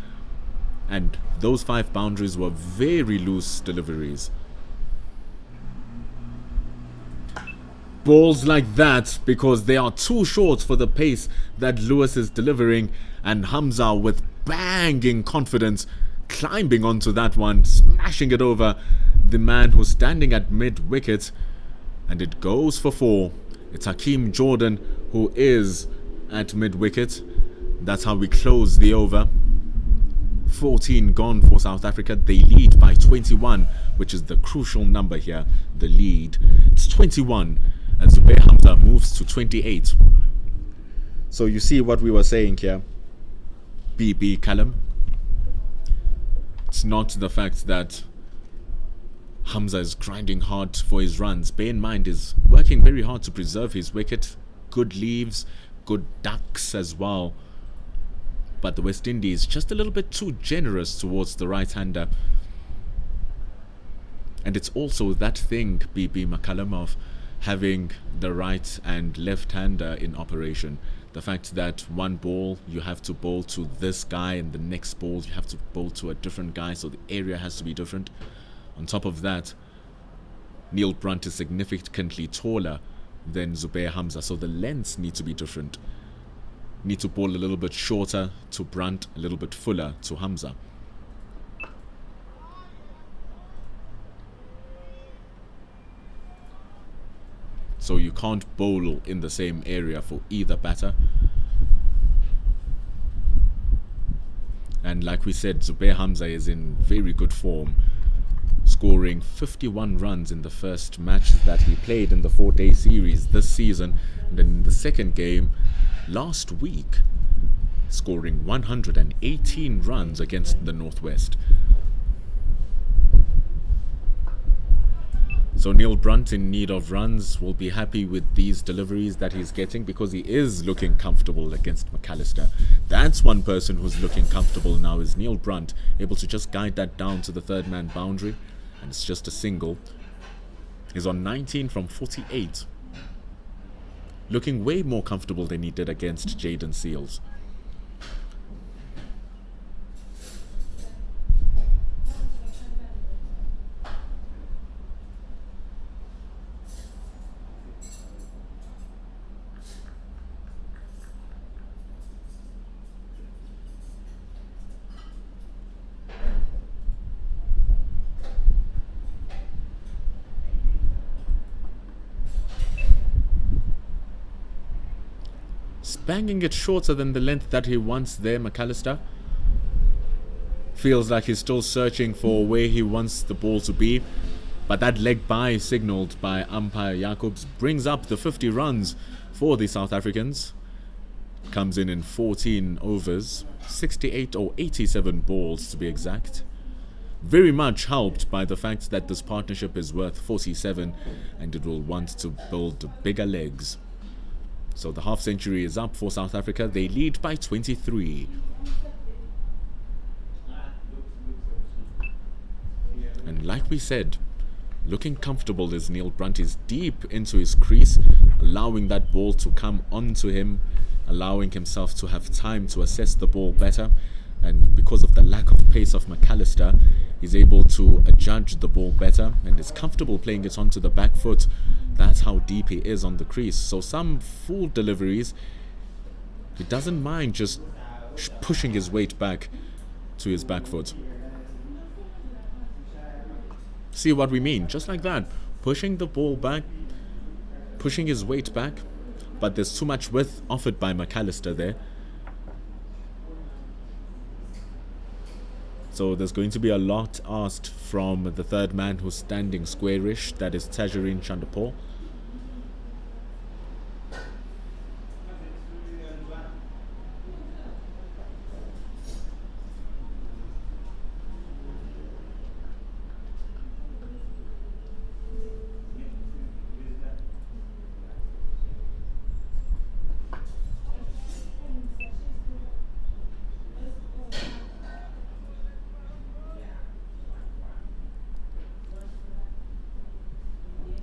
and those 5 boundaries were very loose deliveries. Balls like that, because they are too short for the pace that Lewis is delivering, and Hamza with banging confidence climbing onto that one, smashing it over the man who's standing at mid-wicket, and it goes for 4. It's Hakeem Jordan who is at mid-wicket. That's how we close the over. 14 gone for South Africa. They lead by 21, which is the crucial number here. The lead, it's 21, and Zubair Hamza moves to 28. So you see what we were saying here, BB Callum. It's not the fact that Hamza is grinding hard for his runs. Bear in mind, he's working very hard to preserve his wicket. Good leaves, good ducks as well. But the West Indies just a little bit too generous towards the right-hander. And it's also that thing, BB McCallum, of having the right and left-hander in operation. The fact that one ball you have to bowl to this guy and the next ball you have to bowl to a different guy, so the area has to be different. On top of that, Neil Brunt is significantly taller than Zubair Hamza, so the lengths need to be different. Need to bowl a little bit shorter to Brunt, a little bit fuller to Hamza. So you can't bowl in the same area for either batter. And like we said, Zubair Hamza is in very good form, scoring 51 runs in the first match that he played in the 4-day series this season. And then in the second game last week, scoring 118 runs against the Northwest. So Neil Brunt, in need of runs, will be happy with these deliveries that he's getting because he is looking comfortable against McAllister. That's one person who's looking comfortable now, is Neil Brunt, able to just guide that down to the third man boundary, and it's just a single. He's on 19 from 48. Looking way more comfortable than he did against Jaden Seals. Banging it shorter than the length that he wants there, McAllister. Feels like he's still searching for where he wants the ball to be. But that leg bye signalled by umpire Jacobs brings up the 50 runs for the South Africans. Comes in 14 overs, 68 or 87 balls to be exact. Very much helped by the fact that this partnership is worth 47 and it will want to build bigger legs. So the half century is up for South Africa. They lead by 23. And like we said, looking comfortable as Neil Brunt is deep into his crease, allowing that ball to come onto him, allowing himself to have time to assess the ball better. And because of the lack of pace of McAllister, he's able to adjudge the ball better and is comfortable playing it onto the back foot. That's how deep he is on the crease. So some full deliveries, he doesn't mind just pushing his weight back to his back foot. See what we mean? Just like that. Pushing the ball back, pushing his weight back, but there's too much width offered by McAllister there. So there's going to be a lot asked from the third man who's standing squarish, that is Tajareen Chandapal.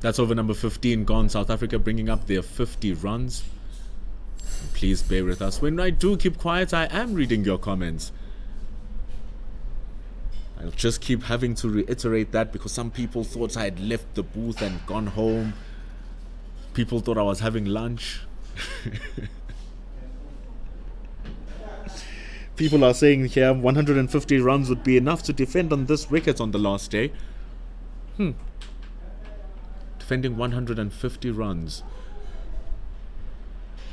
That's over number 15 gone. South Africa bringing up their 50 runs. Please bear with us. When I do keep quiet, I am reading your comments. I'll just keep having to reiterate that because some people thought I had left the booth and gone home. People thought I was having lunch. People are saying here 150 runs would be enough to defend on this wicket on the last day. Defending 150 runs.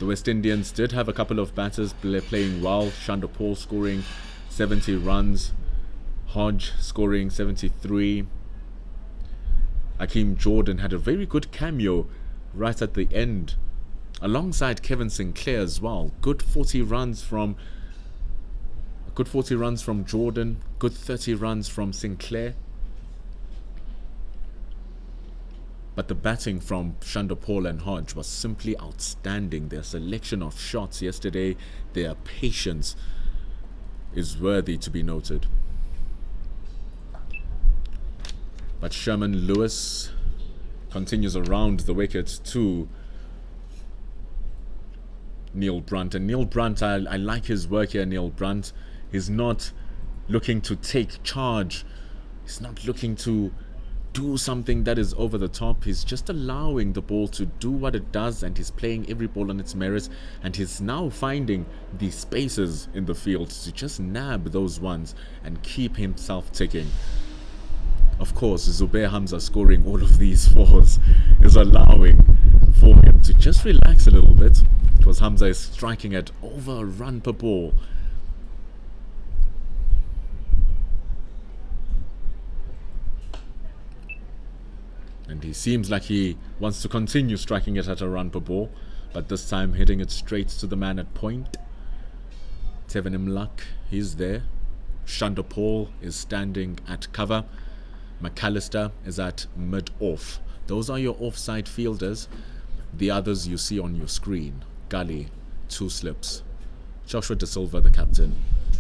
The West Indians did have a couple of batters playing well. Chandapal scoring 70 runs. Hodge scoring 73. Akeem Jordan had a very good cameo right at the end, alongside Kevin Sinclair as well. Good 40 runs from Jordan. Good 30 runs from Sinclair. But the batting from Chandapal and Hodge was simply outstanding. Their selection of shots yesterday, their patience is worthy to be noted. But Sherman Lewis continues around the wicket to Neil Brunt. And Neil Brunt, I like his work here. Neil Brunt, he's not looking to take charge. He's not looking to do something that is over the top. He's just allowing the ball to do what it does, and he's playing every ball on its merits, and he's now finding the spaces in the field to just nab those ones and keep himself ticking. Of course, Zubair Hamza scoring all of these fours is allowing for him to just relax a little bit, because Hamza is striking at over a run per ball. And he seems like he wants to continue striking it at a run per ball, but this time hitting it straight to the man at point. Tevin Imlak, he's there. Chandapal is standing at cover. McAllister is at mid-off. Those are your offside fielders. The others you see on your screen. Gully, 2 slips. Joshua De Silva, the captain,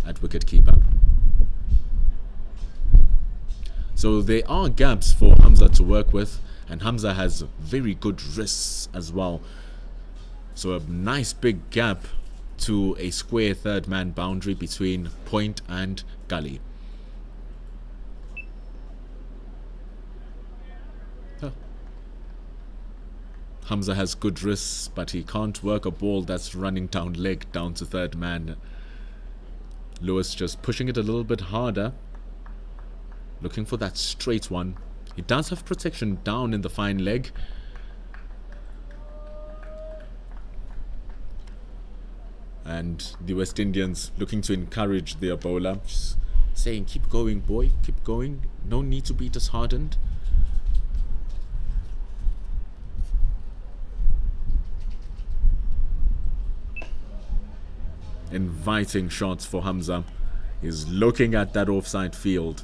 at wicket-keeper. So there are gaps for Hamza to work with, and Hamza has very good wrists as well. So a nice big gap to a square third man boundary between point and gully. Hamza has good wrists, but he can't work a ball that's running down leg down to third man. Lewis just pushing it a little bit harder, looking for that straight one. He does have protection down in the fine leg. And the West Indians looking to encourage their bowler, just saying, keep going, boy, keep going. No need to be disheartened. Inviting shots for Hamza. He's looking at that offside field.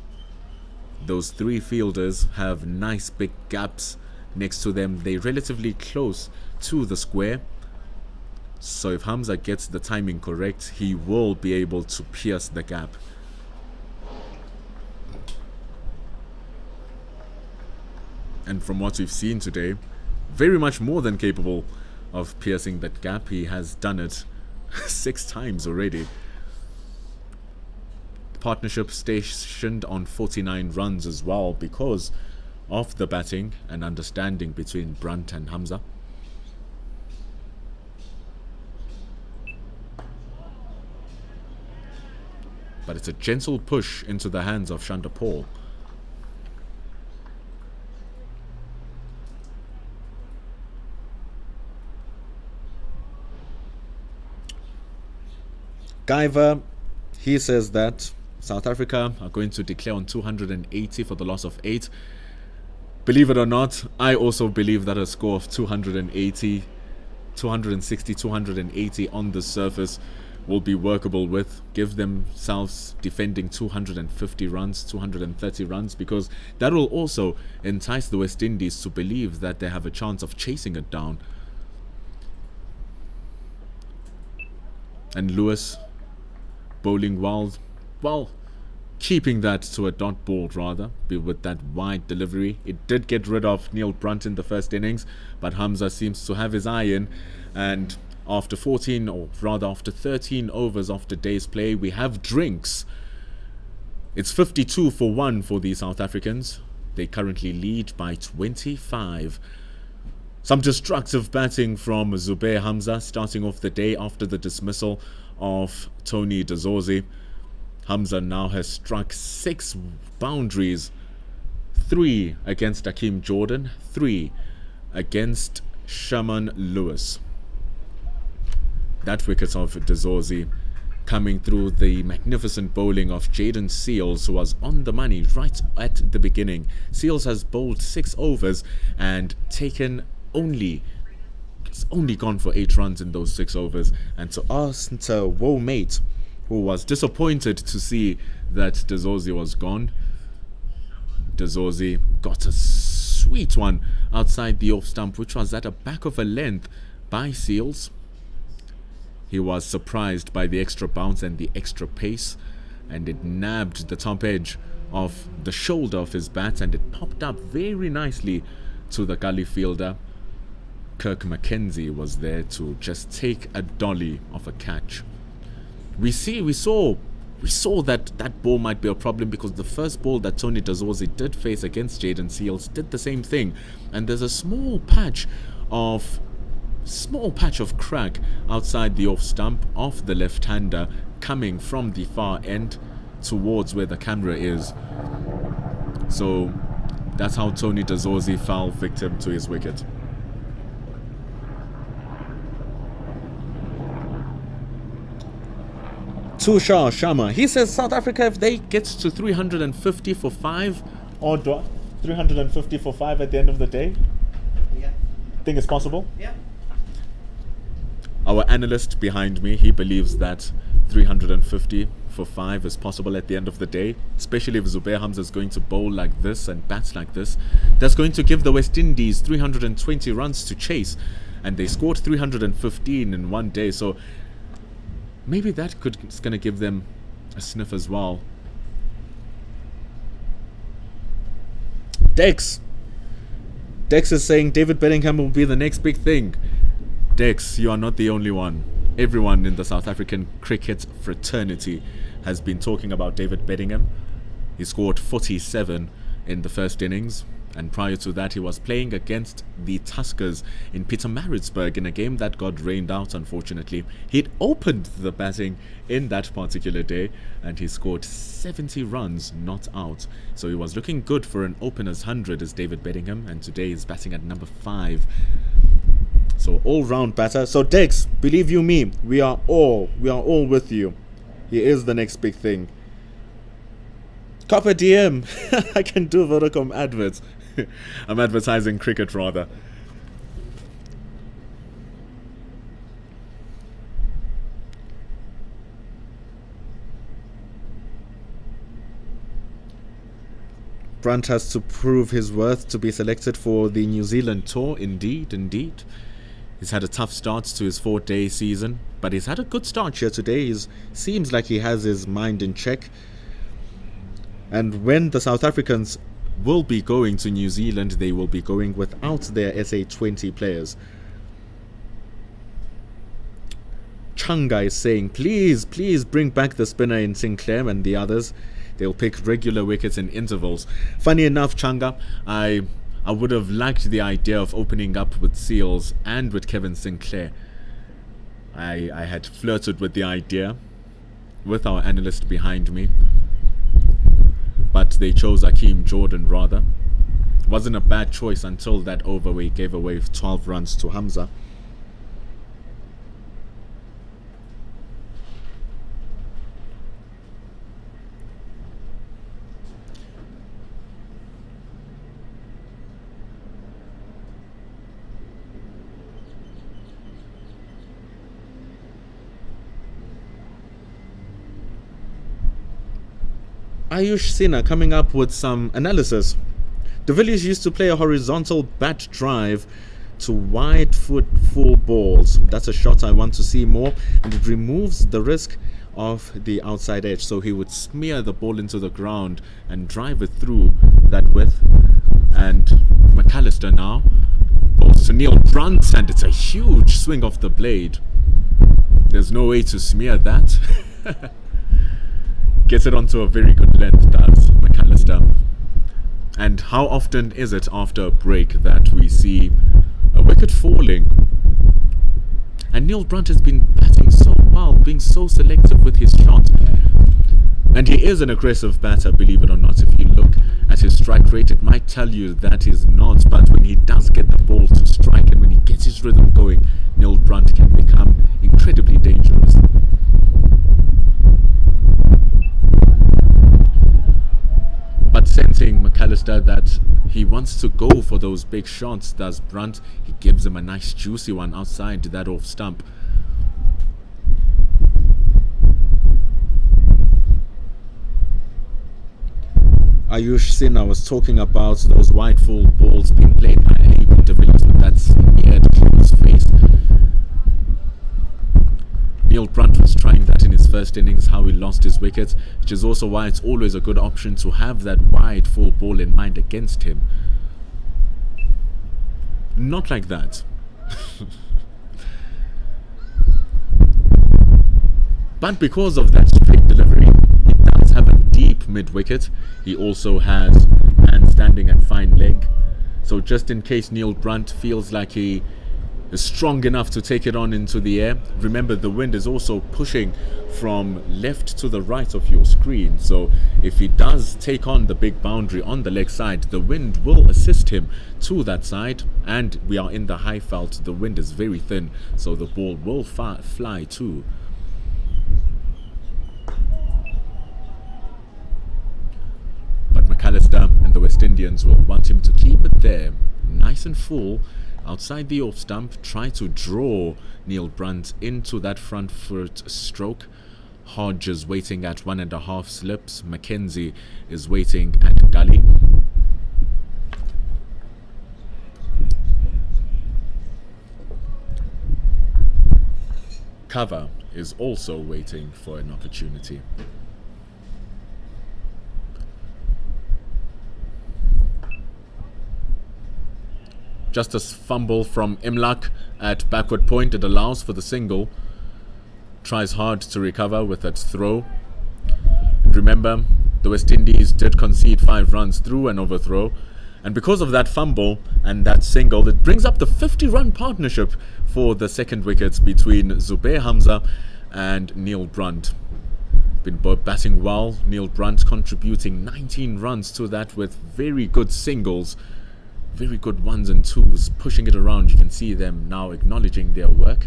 Those 3 fielders have nice big gaps next to them. They're relatively close to the square. So if Hamza gets the timing correct, he will be able to pierce the gap. And from what we've seen today, very much more than capable of piercing that gap. He has done it 6 times already. Partnership stationed on 49 runs as well because of the batting and understanding between Brunt and Hamza. But it's a gentle push into the hands of Chandapal. Guyver, he says that South Africa are going to declare on 280 for the loss of 8. Believe it or not, I also believe that a score of 280, 260, 280 on the surface will be workable with. Give themselves defending 250 runs, 230 runs, because that will also entice the West Indies to believe that they have a chance of chasing it down. And Lewis bowling well, keeping that to a dot ball rather, with that wide delivery. It did get rid of Neil Brunt in the first innings, but Hamza seems to have his eye in, and after 13 overs of today's play, we have drinks. It's 52 for 1 for the South Africans. They currently lead by 25. Some destructive batting from Zubair Hamza starting off the day after the dismissal of Tony De Zorzi. Hamza now has struck 6 boundaries, 3 against Akeem Jordan, 3 against Shaman Lewis. That wicket of De Zorzi coming through the magnificent bowling of Jaden Seales, who was on the money right at the beginning. Seales has bowled 6 overs and taken only gone for 8 runs in those 6 overs. And to Woe Mate, who was disappointed to see that De Zorzi was gone, De Zorzi got a sweet one outside the off stump, which was at a back of a length by Seales. He was surprised by the extra bounce and the extra pace, and it nabbed the top edge of the shoulder of his bat, and it popped up very nicely to the gully fielder. Kirk McKenzie was there to just take a dolly of a catch. We saw that ball might be a problem because the first ball that Tony Dazorzi did face against Jaden Seals did the same thing, and there's a small patch of crack outside the off stump of the left-hander coming from the far end towards where the camera is. So that's how Tony Dazorzi fell victim to his wicket. Tushar Sharma, he says South Africa, if they get to 350 for 5 or 350 for 5 at the end of the day, Yeah. think it's possible? Yeah. Our analyst behind me, he believes that 350 for 5 is possible at the end of the day, especially if Zubair Hamza is going to bowl like this and bat like this. That's going to give the West Indies 320 runs to chase, and they scored 315 in one day, so maybe it's going to give them a sniff as well. Dex is saying David Bellingham will be the next big thing. Dex, you are not the only one. Everyone in the South African cricket fraternity has been talking about David Bellingham. He scored 47 in the first innings, and prior to that he was playing against the Tuskers in Pietermaritzburg in a game that got rained out, unfortunately. He'd opened the batting in that particular day and he scored 70 runs not out. So he was looking good for an opener's 100 as David Bellingham, and today he's batting at number 5. So all-round batter. So Dex, believe you me, we are all with you. He is the next big thing. Copper DM. I can do Vodacom adverts. I'm advertising cricket rather. Brunt has to prove his worth to be selected for the New Zealand tour. Indeed. He's had a tough start to his 4-day season, but he's had a good start here today. He seems like he has his mind in check. And when the South Africans will be going to New Zealand, they will be going without their SA20 players. Changa is saying, please bring back the spinner in Sinclair and the others. They'll pick regular wickets in intervals. Funny enough, Changa, I would have liked the idea of opening up with Seals and with Kevin Sinclair. I had flirted with the idea with our analyst behind me, but they chose Akeem Jordan rather. Wasn't a bad choice until that over where he gave away 12 runs to Hamza. Ayush Sinha coming up with some analysis. De Villiers used to play a horizontal bat drive to wide foot full balls. That's a shot I want to see more, and it removes the risk of the outside edge. So he would smear the ball into the ground and drive it through that width. And McAllister now balls to Neil Brunt, and it's a huge swing off the blade. There's no way to smear that. Gets it onto a very good length, does McAllister. And how often is it after a break that we see a wicket falling? And Neil Brunt has been batting so well, being so selective with his shot. And he is an aggressive batter, believe it or not. If you look at his strike rate, it might tell you that he's not. But when he does get the ball to strike and when he gets his rhythm going, Neil Brunt can become incredibly dangerous. But sensing McAllister that he wants to go for those big shots, does Brunt. He gives him a nice juicy one outside that off stump. Ayush Sinha was talking about those wide full balls being played by AB de Villiers, but that's near the close face. Neil Brunt was trying that in his first innings, how he lost his wicket, which is also why it's always a good option to have that wide full ball in mind against him. Not like that. But because of that straight delivery, he does have a deep mid-wicket. He also has handstanding and fine leg. So just in case Neil Brunt feels like he is strong enough to take it on into the air, remember the wind is also pushing from left to the right of your screen. So if he does take on the big boundary on the leg side, the wind will assist him to that side. And we are in the high felt. The wind is very thin, so the ball will fly too. But McAllister and the West Indians will want him to keep it there, nice and full, outside the off stump, try to draw Neil Brunt into that front foot stroke. Hodge is waiting at 1.5 slips. Mackenzie is waiting at gully. Cover is also waiting for an opportunity. Just a fumble from Imlak at backward point. It allows for the single. Tries hard to recover with that throw. And remember, the West Indies did concede 5 runs through an overthrow. And because of that fumble and that single, it brings up the 50-run partnership for the second wickets between Zubair Hamza and Neil Brunt. Been batting well. Neil Brunt contributing 19 runs to that with very good singles. Very good 1s and 2s, pushing it around. You can see them now acknowledging their work.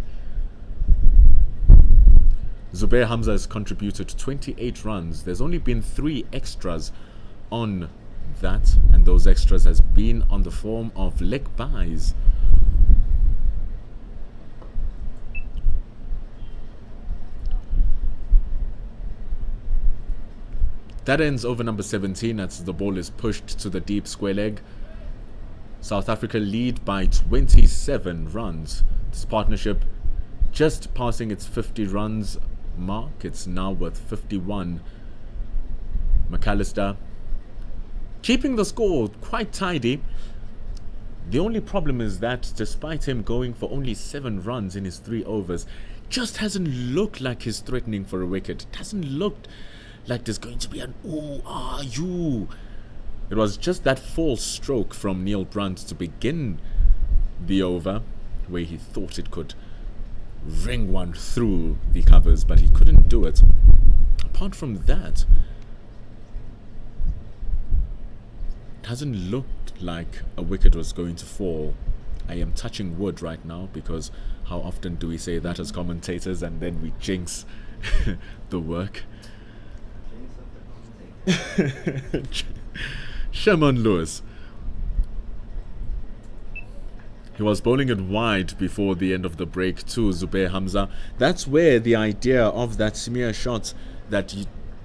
Zubair Hamza has contributed 28 runs. There's only been 3 extras on that, and those extras has been on the form of leg byes. That ends over number 17 as the ball is pushed to the deep square leg. South Africa lead by 27 runs. This partnership just passing its 50 runs mark. It's now with 51. McAllister keeping the score quite tidy. The only problem is that despite him going for only 7 runs in his 3 overs, just hasn't looked like he's threatening for a wicket. It hasn't looked like there's going to be an ooh, ah, you. It was just that false stroke from Neil Brunt to begin the over, where he thought it could ring one through the covers, but he couldn't do it. Apart from that, it hasn't looked like a wicket was going to fall. I am touching wood right now, because how often do we say that as commentators and then we jinx the work? Sherman Lewis. He was bowling it wide before the end of the break to Zubair Hamza. That's where the idea of that smear shot that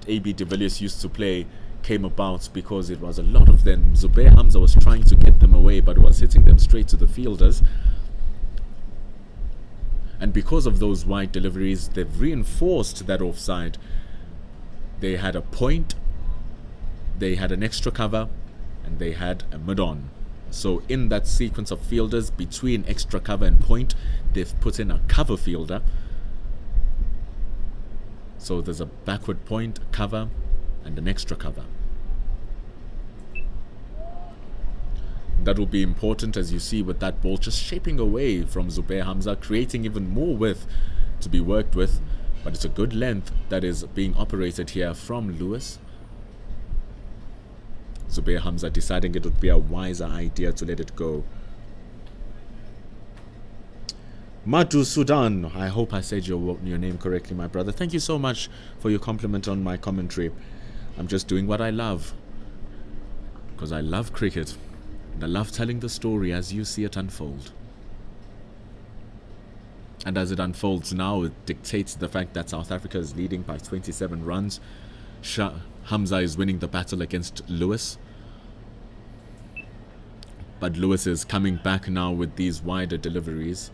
AB de Villiers used to play came about, because it was a lot of them. Zubair Hamza was trying to get them away, but was hitting them straight to the fielders. And because of those wide deliveries, they've reinforced that offside. They had a point, they had an extra cover, and they had a mid-on. So in that sequence of fielders between extra cover and point, they've put in a cover fielder. So there's a backward point, cover, and an extra cover. That will be important, as you see, with that ball just shaping away from Zubair Hamza, creating even more width to be worked with. But it's a good length that is being operated here from Lewis. Zubair Hamza deciding it would be a wiser idea to let it go. Madhu Sudan, I hope I said your name correctly, my brother. Thank you so much for your compliment on my commentary. I'm just doing what I love, because I love cricket, and I love telling the story as you see it unfold. And as it unfolds now, it dictates the fact that South Africa is leading by 27 runs. Hamza is winning the battle against Lewis. But Lewis is coming back now with these wider deliveries.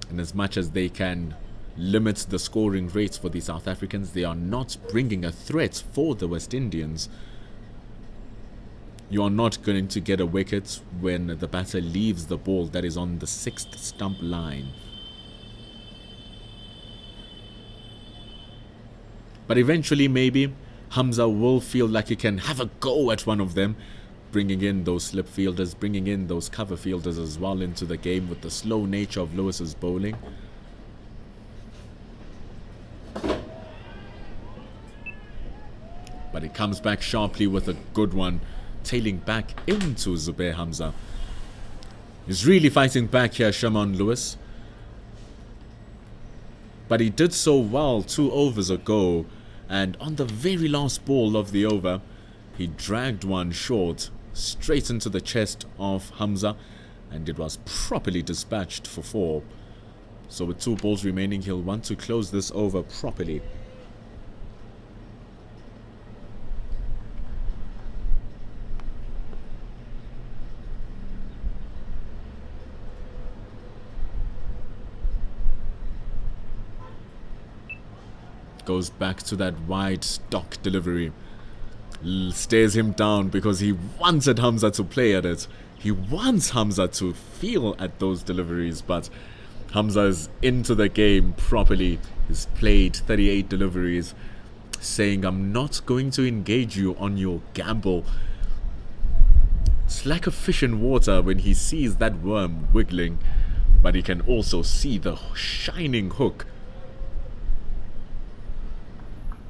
And as much as they can limit the scoring rates for the South Africans, they are not bringing a threat for the West Indians. You are not going to get a wicket when the batter leaves the ball that is on the 6th stump line. But eventually, maybe, Hamza will feel like he can have a go at one of them, bringing in those slip fielders, bringing in those cover fielders as well into the game with the slow nature of Lewis's bowling. But it comes back sharply with a good one, tailing back into Zubair Hamza. He's really fighting back here, Shimon Lewis. But he did so well 2 overs ago, and on the very last ball of the over, he dragged one short, straight into the chest of Hamza, and it was properly dispatched for 4. So with 2 balls remaining, he'll want to close this over properly. Goes back to that wide stock delivery. Stares him down because he wanted Hamza to play at it. He wants Hamza to feel at those deliveries, but Hamza is into the game properly. He's played 38 deliveries, saying, I'm not going to engage you on your gamble. It's like a fish in water when he sees that worm wiggling, but he can also see the shining hook.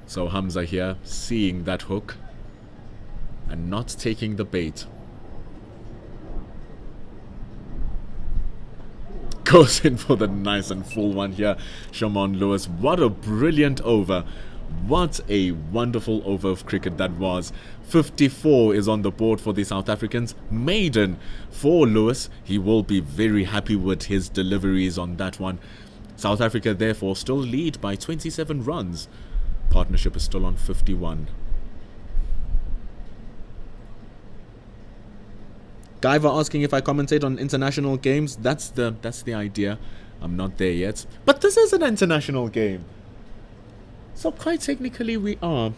So Hamza here, seeing that hook and not taking the bait. Goes in for the nice and full one here, Shimon Lewis. What a brilliant over. What a wonderful over of cricket that was. 54 is on the board for the South Africans. Maiden for Lewis. He will be very happy with his deliveries on that one. South Africa therefore still lead by 27 runs. Partnership is still on 51. Guyver asking if I commentate on international games. That's the idea. I'm not there yet. But this is an international game. So quite technically we are.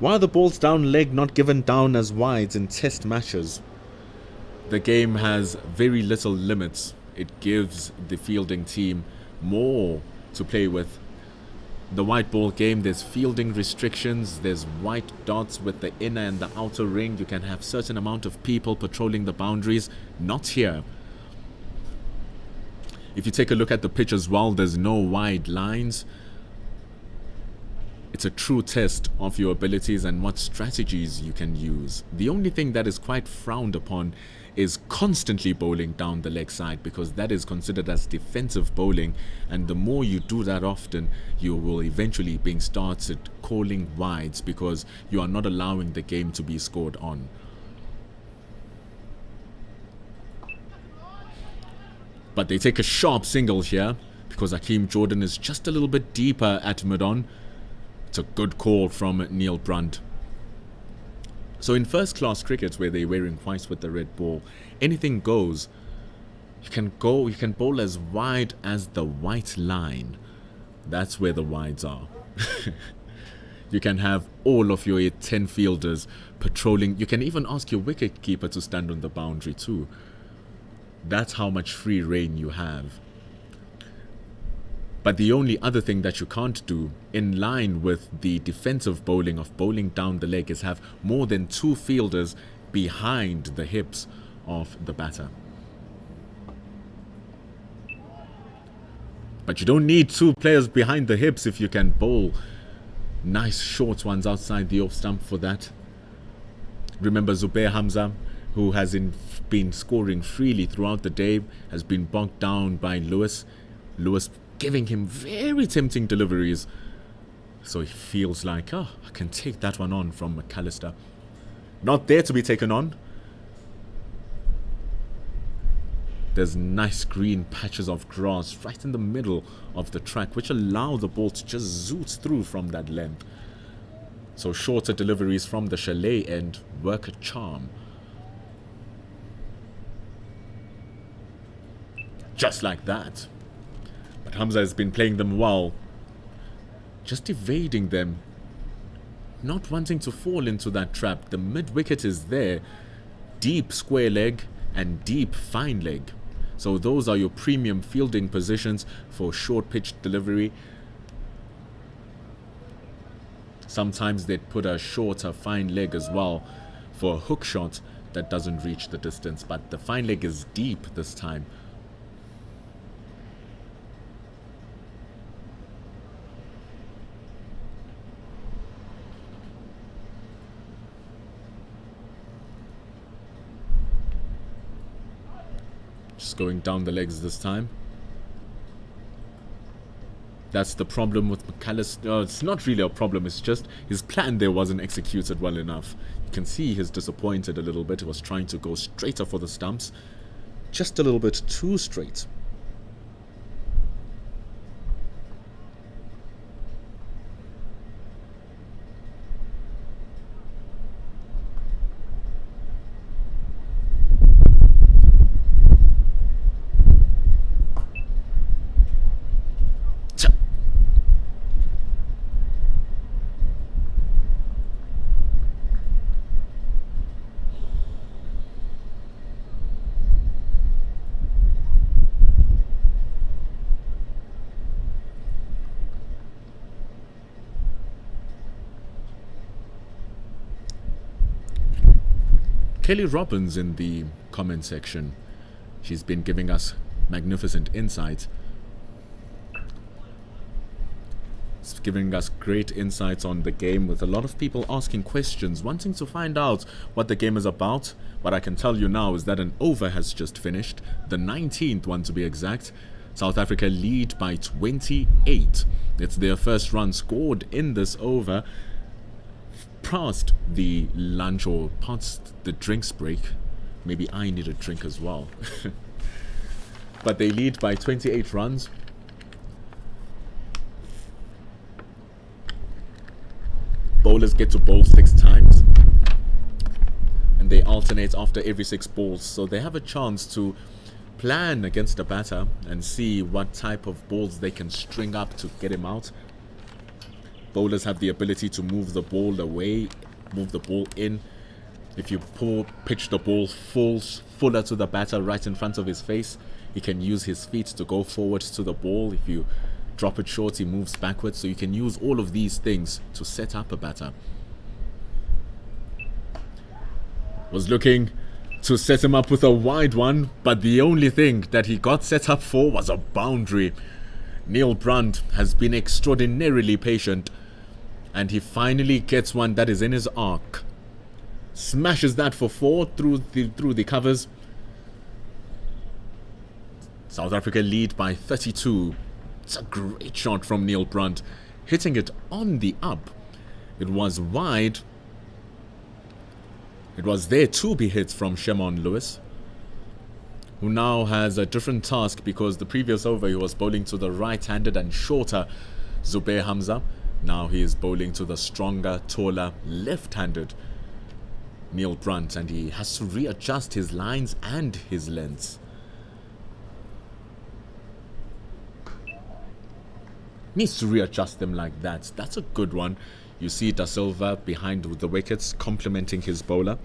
Why are the balls down leg not given down as wides in test matches? The game has very little limits. It gives the fielding team more to play with. The white ball game, there's fielding restrictions, there's white dots with the inner and the outer ring. You can have certain amount of people patrolling the boundaries. Not here. If you take a look at the pitch as well, there's no wide lines. It's a true test of your abilities and what strategies you can use. The only thing that is quite frowned upon is constantly bowling down the leg side, because that is considered as defensive bowling, and the more you do that often, you will eventually being started calling wides because you are not allowing the game to be scored on. But they take a sharp single here because Hakeem Jordan is just a little bit deeper at mid-on. It's a good call from Neil Brunt. So in first class cricket, where they're wearing white with the red ball, anything goes. You can bowl as wide as the white line. That's where the wides are. You can have all of your 10 fielders patrolling. You can even ask your wicket keeper to stand on the boundary too. That's how much free reign you have. But the only other thing that you can't do, in line with the defensive bowling of bowling down the leg, is have more than 2 fielders behind the hips of the batter. But you don't need 2 players behind the hips if you can bowl nice short ones outside the off stump for that. Remember Zubair Hamza, who has been scoring freely throughout the day, has been bogged down by Lewis. Lewis giving him very tempting deliveries. So he feels like, oh, I can take that one on from McAllister. Not there to be taken on. There's nice green patches of grass right in the middle of the track, which allow the ball to just zoot through from that length. So shorter deliveries from the chalet end work a charm. Just like that. But Hamza has been playing them well. Just evading them. not wanting to fall into that trap. The mid wicket is there, deep square leg and deep fine leg. So those are your premium fielding positions for short pitch delivery. Sometimes they'd put a shorter fine leg as well for a hook shot that doesn't reach the distance, but the fine leg is deep this time. Just going down the legs this time. That's the problem with McAllister. It's not really a problem, it's just his plan there wasn't executed well enough. You can see he's disappointed a little bit. He was trying to go straighter for the stumps. Just a little bit too straight. Kelly Robbins in the comment section. She's been giving us magnificent insight. It's giving us great insights on the game, with a lot of people asking questions, wanting to find out what the game is about. What I can tell you now is that an over has just finished, the 19th one to be exact. South Africa lead by 28. It's their first run scored in this over, past the lunch or past the drinks break. Maybe I need a drink as well. But they lead by 28 runs. Bowlers get to bowl 6 times, and they alternate after every 6 balls, so they have a chance to plan against a batter and see what type of balls they can string up to get him out. Bowlers have the ability to move the ball away, move the ball in. If you pitch the ball fuller to the batter right in front of his face, he can use his feet to go forward to the ball. If you drop it short, he moves backwards. So you can use all of these things to set up a batter. Was looking to set him up with a wide one, but the only thing that he got set up for was a boundary. Neil Brandt has been extraordinarily patient, and he finally gets one that is in his arc. Smashes that for 4 through the covers. South Africa lead by 32. It's a great shot from Neil Brandt, hitting it on the up. It was wide. It was there to be hit from Shimon Lewis, who now has a different task because the previous over he was bowling to the right-handed and shorter Zubair Hamza. Now he is bowling to the stronger, taller, left-handed Neil Brandt, and he has to readjust his lines and his lengths. Needs to readjust them like that. That's a good one. You see Da Silva behind with the wickets, complimenting his bowler.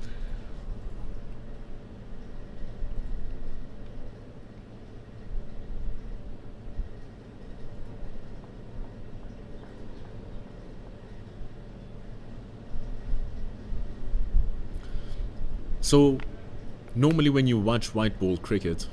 So, normally when you watch white ball cricket,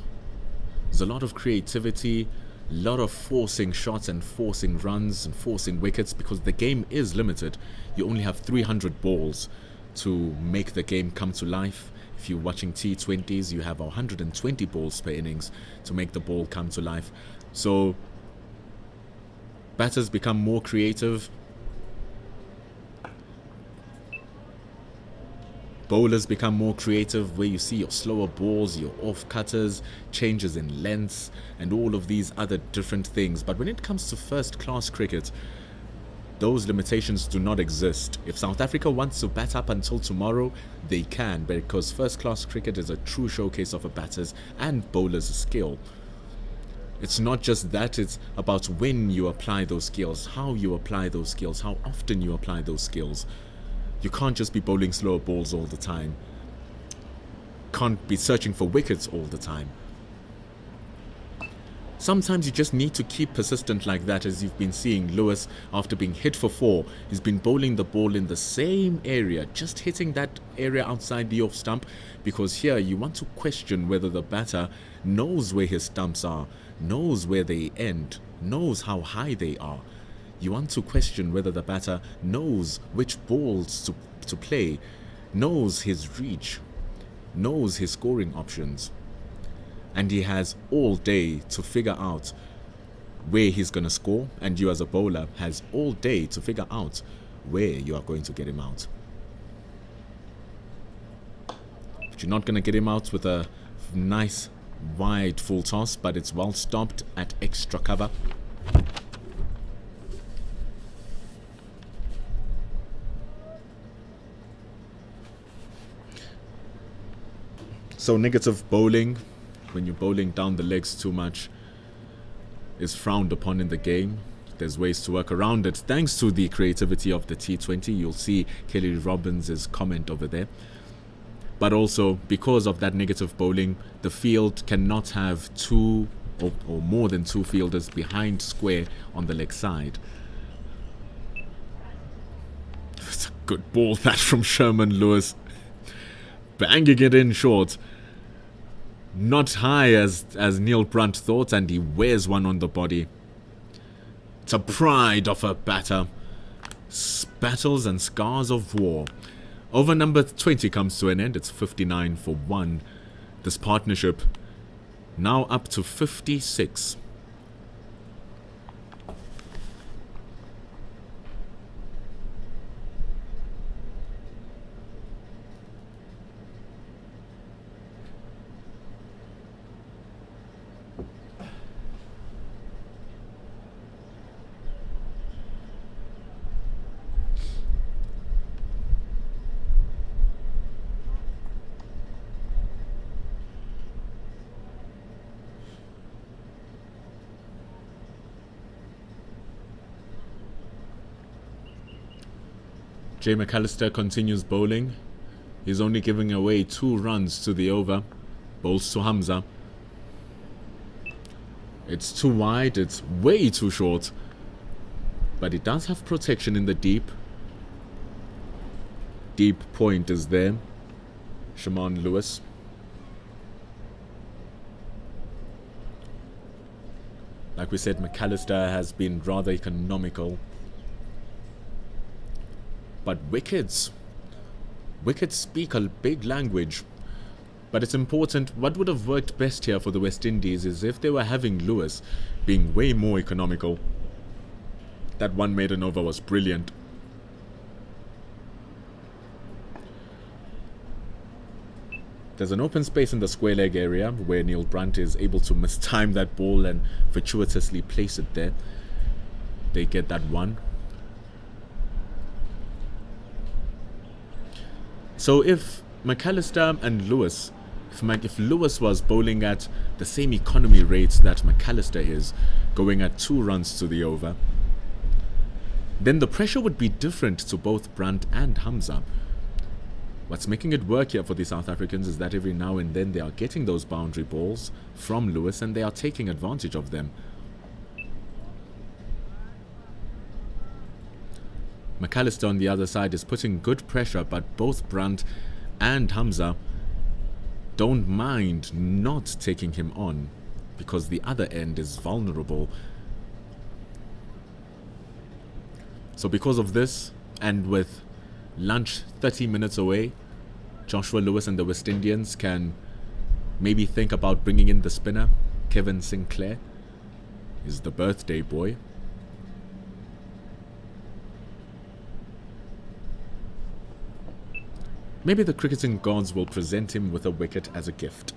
there's a lot of creativity, a lot of forcing shots and forcing runs and forcing wickets, because the game is limited. You only have 300 balls to make the game come to life. If you're watching T20s, you have 120 balls per innings to make the ball come to life. So, batters become more creative. Bowlers become more creative, where you see your slower balls, your off-cutters, changes in lengths, and all of these other different things. But when it comes to first-class cricket, those limitations do not exist. If South Africa wants to bat up until tomorrow, they can, because first-class cricket is a true showcase of a batter's and bowler's skill. It's not just that, it's about when you apply those skills, how you apply those skills, how often you apply those skills. You can't just be bowling slower balls all the time. Can't be searching for wickets all the time. Sometimes you just need to keep persistent like that, as you've been seeing Lewis, after being hit for 4, he's been bowling the ball in the same area, just hitting that area outside the off stump, because here you want to question whether the batter knows where his stumps are, knows where they end, knows how high they are. You want to question whether the batter knows which balls to play, knows his reach, knows his scoring options. And he has all day to figure out where he's going to score, and you as a bowler has all day to figure out where you are going to get him out. But you're not going to get him out with a nice wide full toss, but it's well stopped at extra cover. So negative bowling, when you're bowling down the legs too much, is frowned upon in the game. There's ways to work around it. Thanks to the creativity of the T20, you'll see Kelly Robbins' comment over there. But also, because of that negative bowling, the field cannot have 2 or more than 2 fielders behind square on the leg side. It's a good ball, that from Sherman Lewis. Banging it in short. Not high as Neil Brunt thought, and he wears one on the body. It's a pride of a batter. Battles and scars of war. Over number 20 comes to an end. It's 59 for 1. This partnership now up to 56. Jay McAllister continues bowling. He's only giving away 2 runs to the over. Bowls to Hamza. It's too wide, it's way too short. But it does have protection in the deep. Deep point is there. Sherman Lewis. Like we said, McAllister has been rather economical. But wickets speak a big language. But it's important, what would have worked best here for the West Indies is if they were having Lewis being way more economical. That 1 maiden over was brilliant. There's an open space in the square leg area where Neil Brunt is able to mistime that ball and fortuitously place it there. They get that 1. So if McAllister and Lewis, if Lewis was bowling at the same economy rates that McAllister is, going at 2 runs to the over, then the pressure would be different to both Brunt and Hamza. What's making it work here for the South Africans is that every now and then they are getting those boundary balls from Lewis and they are taking advantage of them. McAllister on the other side is putting good pressure, but both Brunt and Hamza don't mind not taking him on because the other end is vulnerable. So because of this, and with lunch 30 minutes away, Joshua Lewis and the West Indians can maybe think about bringing in the spinner. Kevin Sinclair is the birthday boy. Maybe the cricketing gods will present him with a wicket as a gift.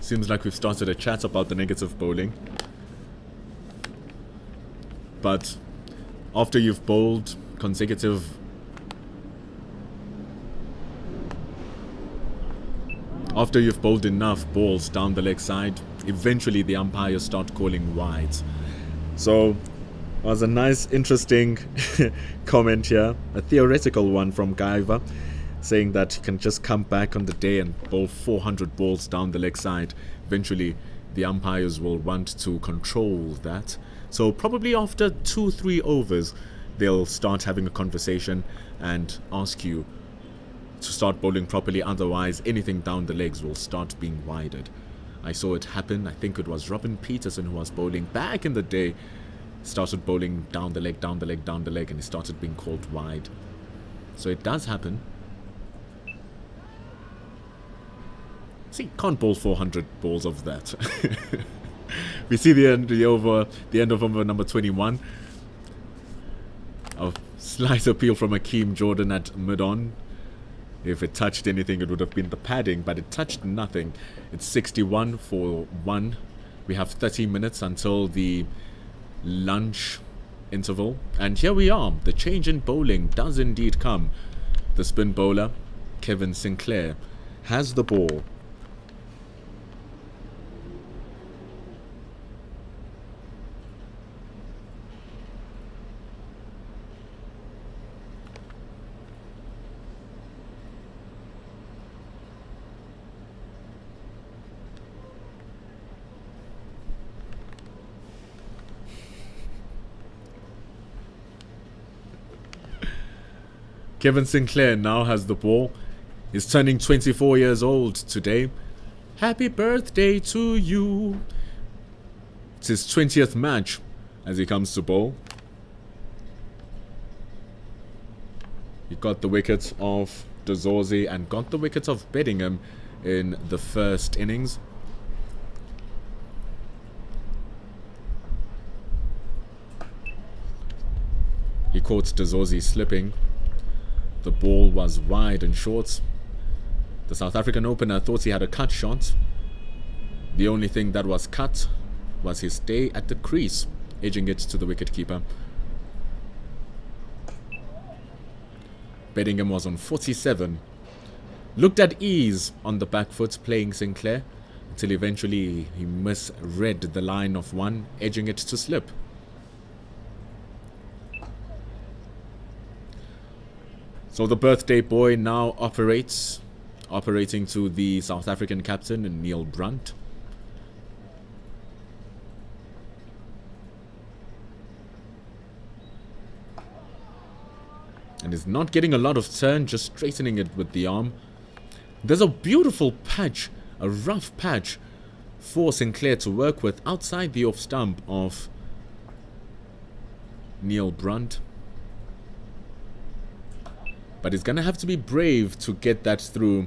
Seems like we've started a chat about the negative bowling. but after you've bowled consecutive After you've bowled enough balls down the leg side, eventually the umpires start calling wides. So, it was a nice, interesting comment here, a theoretical one from Gaiva, saying that he can just come back on the day and bowl 400 balls down the leg side. Eventually, the umpires will want to control that. So, probably after 2-3 overs, they'll start having a conversation and ask you to start bowling properly, otherwise anything down the legs will start being widened. I saw it happen. I think it was Robin Peterson who was bowling back in the day, started bowling down the leg, down the leg, down the leg, and it started being called wide. So it does happen. See, can't bowl 400 balls of that. We see the end of over number 21. A slight appeal from Akeem Jordan at mid-on. If it touched anything, it would have been the padding, but it touched nothing. It's 61 for 1. We have 30 minutes until the lunch interval. And here we are. The change in bowling does indeed come. The spin bowler, Kevin Sinclair, has the ball. Kevin Sinclair now has the ball. He's turning 24 years old today. Happy birthday to you. It's his 20th match as he comes to bowl. He got the wicket of Dazorzi and got the wicket of Beddingham in the first innings. He caught Dazorzi slipping. The ball was wide and short. The South African opener thought he had a cut shot. The only thing that was cut was his stay at the crease, edging it to the wicketkeeper. Beddingham was on 47. Looked at ease on the back foot playing Sinclair, until eventually he misread the line of one, edging it to slip. So the birthday boy now operating to the South African captain, Neil Brunt. And is not getting a lot of turn, just straightening it with the arm. There's a beautiful patch, a rough patch for Sinclair to work with outside the off stump of Neil Brunt. But he's going to have to be brave to get that through.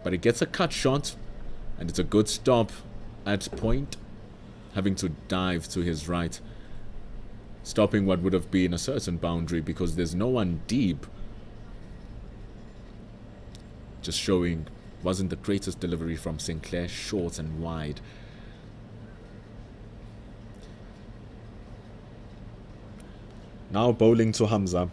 But he gets a cut shot. And it's a good stop at point. Having to dive to his right. Stopping what would have been a certain boundary because there's no one deep. Just showing wasn't the greatest delivery from Sinclair. Short and wide. Now bowling to Hamza.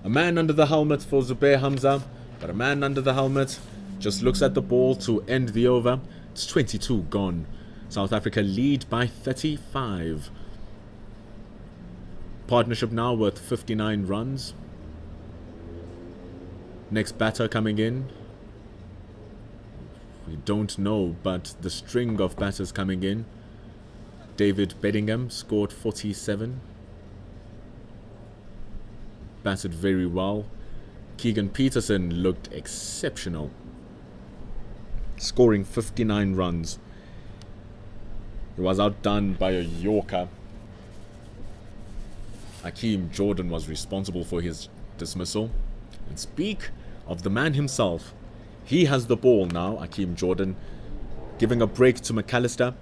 A man under the helmet for Zubair Hamza, but a man under the helmet just looks at the ball to end the over. It's 22 gone. South Africa lead by 35. Partnership now worth 59 runs. Next batter coming in. We don't know, but the string of batters coming in. David Beddingham scored 47. Batted very well. Keegan Peterson looked exceptional, scoring 59 runs. He was outdone by a Yorker. Akeem Jordan was responsible for his dismissal. And speak of the man himself, he has the ball now, Akeem Jordan, giving a break to McAllister.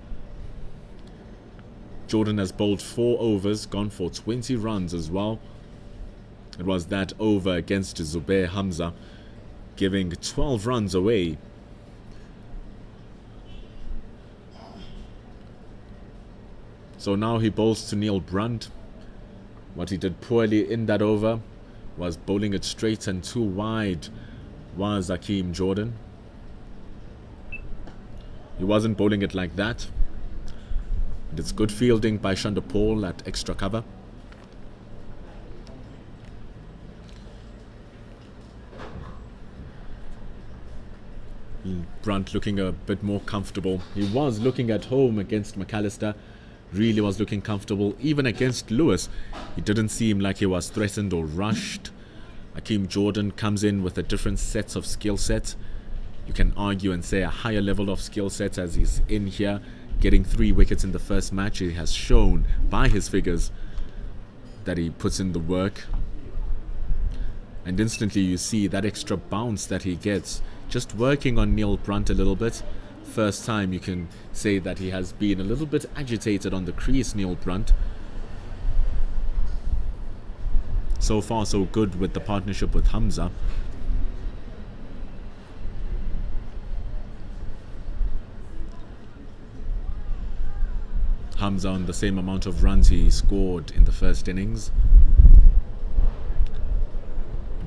Jordan has bowled 4 overs, gone for 20 runs as well. It was that over against Zubair Hamza, giving 12 runs away. So now he bowls to Neil Brunt. What he did poorly in that over was bowling it straight and too wide was Hakeem Jordan. He wasn't bowling it like that. And it's good fielding by Shander Paul at extra cover. Brunt looking a bit more comfortable. He was looking at home against McAllister. Really was looking comfortable. Even against Lewis, he didn't seem like he was threatened or rushed. Hakeem Jordan comes in with a different set of skill set. You can argue and say a higher level of skill set, as he's in here getting 3 wickets in the first match. He has shown by his figures that he puts in the work. And instantly you see that extra bounce that he gets just working on Neil Brunt a little bit. First time you can say that he has been a little bit agitated on the crease, Neil Brunt. So far so good with the partnership with Hamza. Hamza on the same amount of runs he scored in the first innings.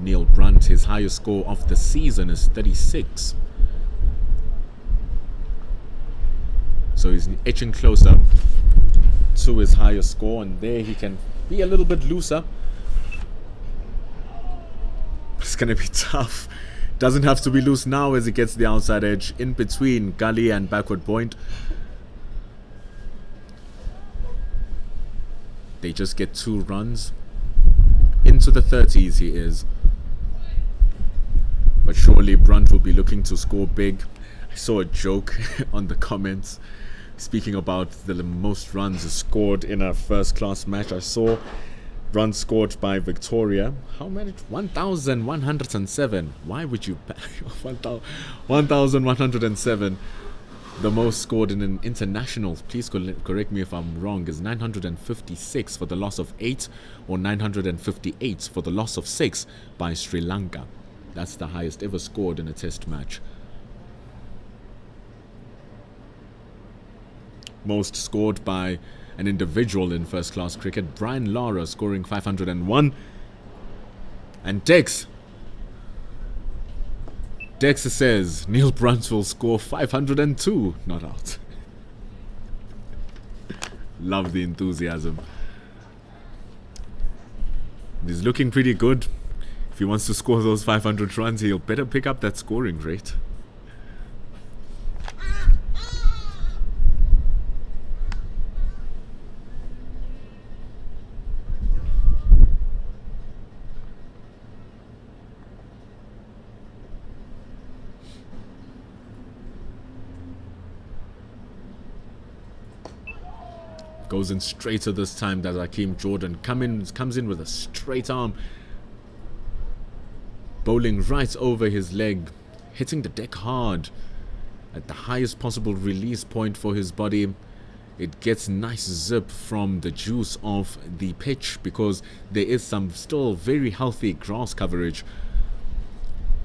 Neil Brunt, his highest score of the season is 36. So he's edging closer to his highest score, and there he can be a little bit looser. It's going to be tough. Doesn't have to be loose now as he gets the outside edge in between gully and backward point. They just get 2 runs. Into the 30s he is. But surely Brunt will be looking to score big. I saw a joke on the comments speaking about the most runs scored in a first class match. I saw runs scored by Victoria. How many? 1,107. Why would you 1,107? The most scored in an international, please correct me if I'm wrong, is 956 for the loss of 8 or 958 for the loss of 6 by Sri Lanka. That's the highest ever scored in a test match. Most scored by an individual in first class cricket, Brian Lara scoring 501. And Dex says Neil Brunt will score 502. Not out. Love the enthusiasm. He's looking pretty good. If he wants to score those 500 runs, he'll better pick up that scoring rate. Goes in straighter this time. That Hakeem Jordan comes in with a straight arm, bowling right over his leg, hitting the deck hard at the highest possible release point for his body. It gets nice zip from the juice of the pitch because there is some still very healthy grass coverage.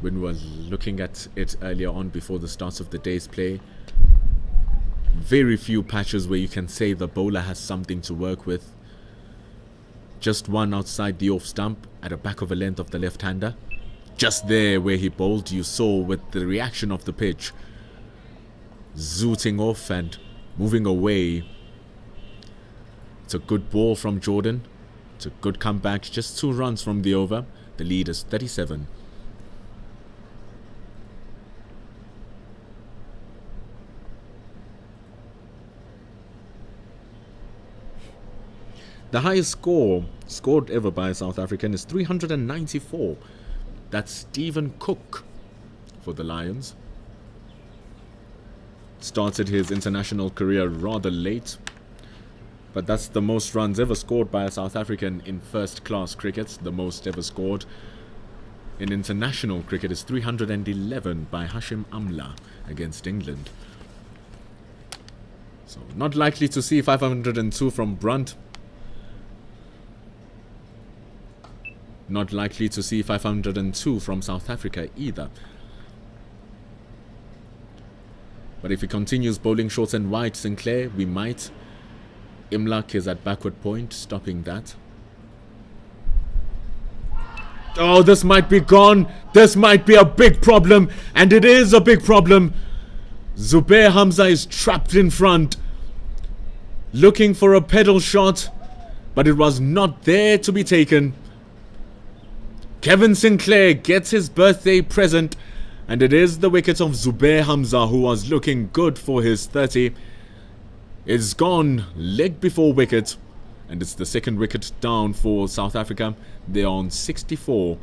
When we were looking at it earlier on before the start of the day's play, very few patches where you can say the bowler has something to work with. Just one outside the off stump at the back of a length of the left-hander. Just there where he bowled, you saw with the reaction of the pitch, zooting off and moving away. It's a good ball from Jordan. It's a good comeback. Just 2 runs from the over. The lead is 37. The highest score scored ever by a South African is 394. That's Stephen Cook for the Lions. Started his international career rather late, but that's the most runs ever scored by a South African in first class cricket. The most ever scored in international cricket is 311 by Hashim Amla against England. So not likely to see 502 from Brunt. Not likely to see 502 from South Africa either. But if he continues bowling short and wide, Sinclair, we might. Imlach is at backward point, stopping that. Oh, this might be gone. This might be a big problem. And it is a big problem. Zubair Hamza is trapped in front, looking for a pedal shot, but it was not there to be taken. Kevin Sinclair gets his birthday present, and it is the wicket of Zubair Hamza, who was looking good for his 30. It's gone leg before wicket, and it's the second wicket down for South Africa. They're on 64.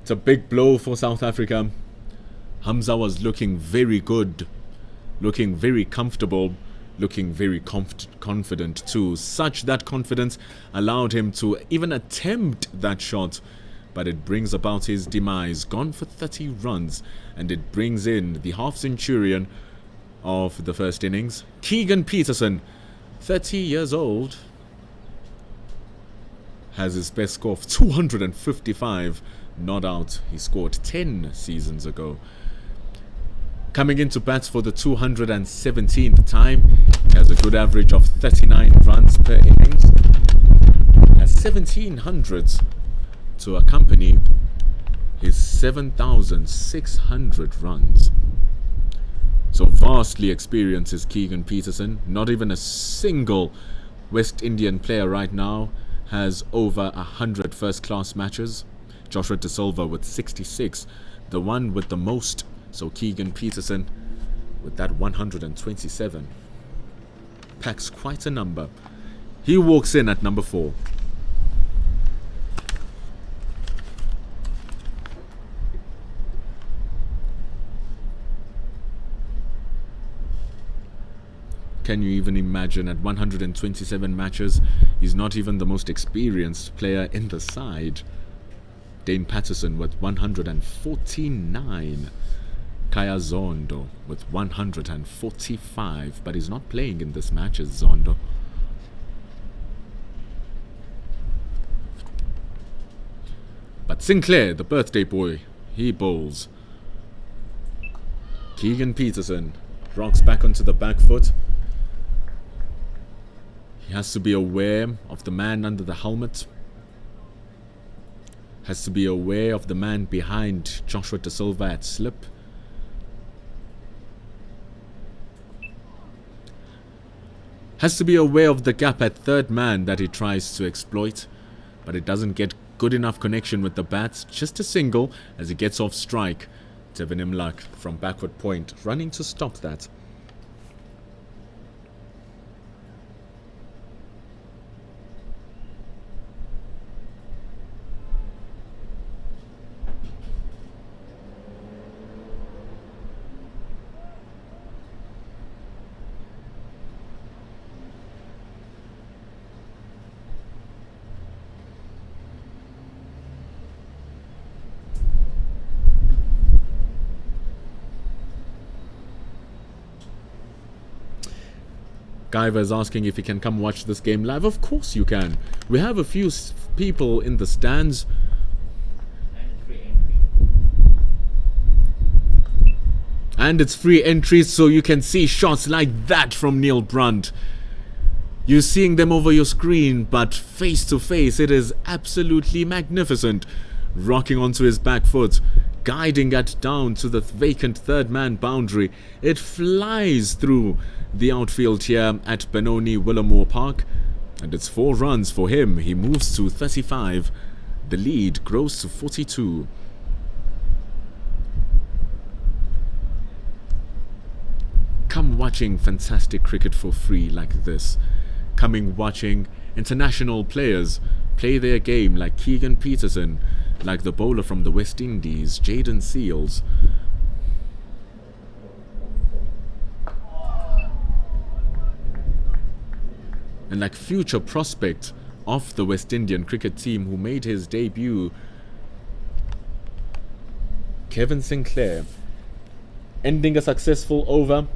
It's a big blow for South Africa. Hamza was looking very good, looking very comfortable, looking very confident too. Such that confidence allowed him to even attempt that shot, but it brings about his demise. Gone for 30 runs, and it brings in the half-centurion of the first innings. Keegan Petersen, 30 years old, has his best score of 255. Not out. He scored 10 seasons ago. Coming into bats for the 217th time, he has a good average of 39 runs per innings. Has 1700s to accompany his 7,600 runs. So vastly experienced is Keegan Petersen. Not even a single West Indian player right now has over 100 first-class matches. Joshua De Silva with 66, the one with the most. So Keegan Petersen with that 127 packs quite a number. He walks in at number 4. Can you even imagine, at 127 matches, he's not even the most experienced player in the side. Dane Patterson with 149. Kaya Zondo with 145, but he's not playing in this match as Zondo. But Sinclair, the birthday boy, he bowls. Keegan Petersen rocks back onto the back foot. He has to be aware of the man under the helmet. Has to be aware of the man behind Joshua De Silva at slip. Has to be aware of the gap at third man that he tries to exploit, but it doesn't get good enough connection with the bat. Just a single as he gets off strike. Devin Imlach from backward point running to stop that. Guyver is asking if he can come watch this game live. Of course you can. We have a few people in the stands. And it's free entry, so you can see shots like that from Neil Brunt. You're seeing them over your screen, but face to face, it is absolutely magnificent. Rocking onto his back foot, guiding it down to the vacant third man boundary. It flies through the outfield here at Benoni Willowmoore Park, and it's 4 runs for him. He moves to 35. The lead grows to 42. Come watching fantastic cricket for free like this. Coming watching international players play their game, like Keegan Petersen, like the bowler from the West Indies, Jaden Seals. And like future prospect of the West Indian cricket team who made his debut, Kevin Sinclair, ending a successful over.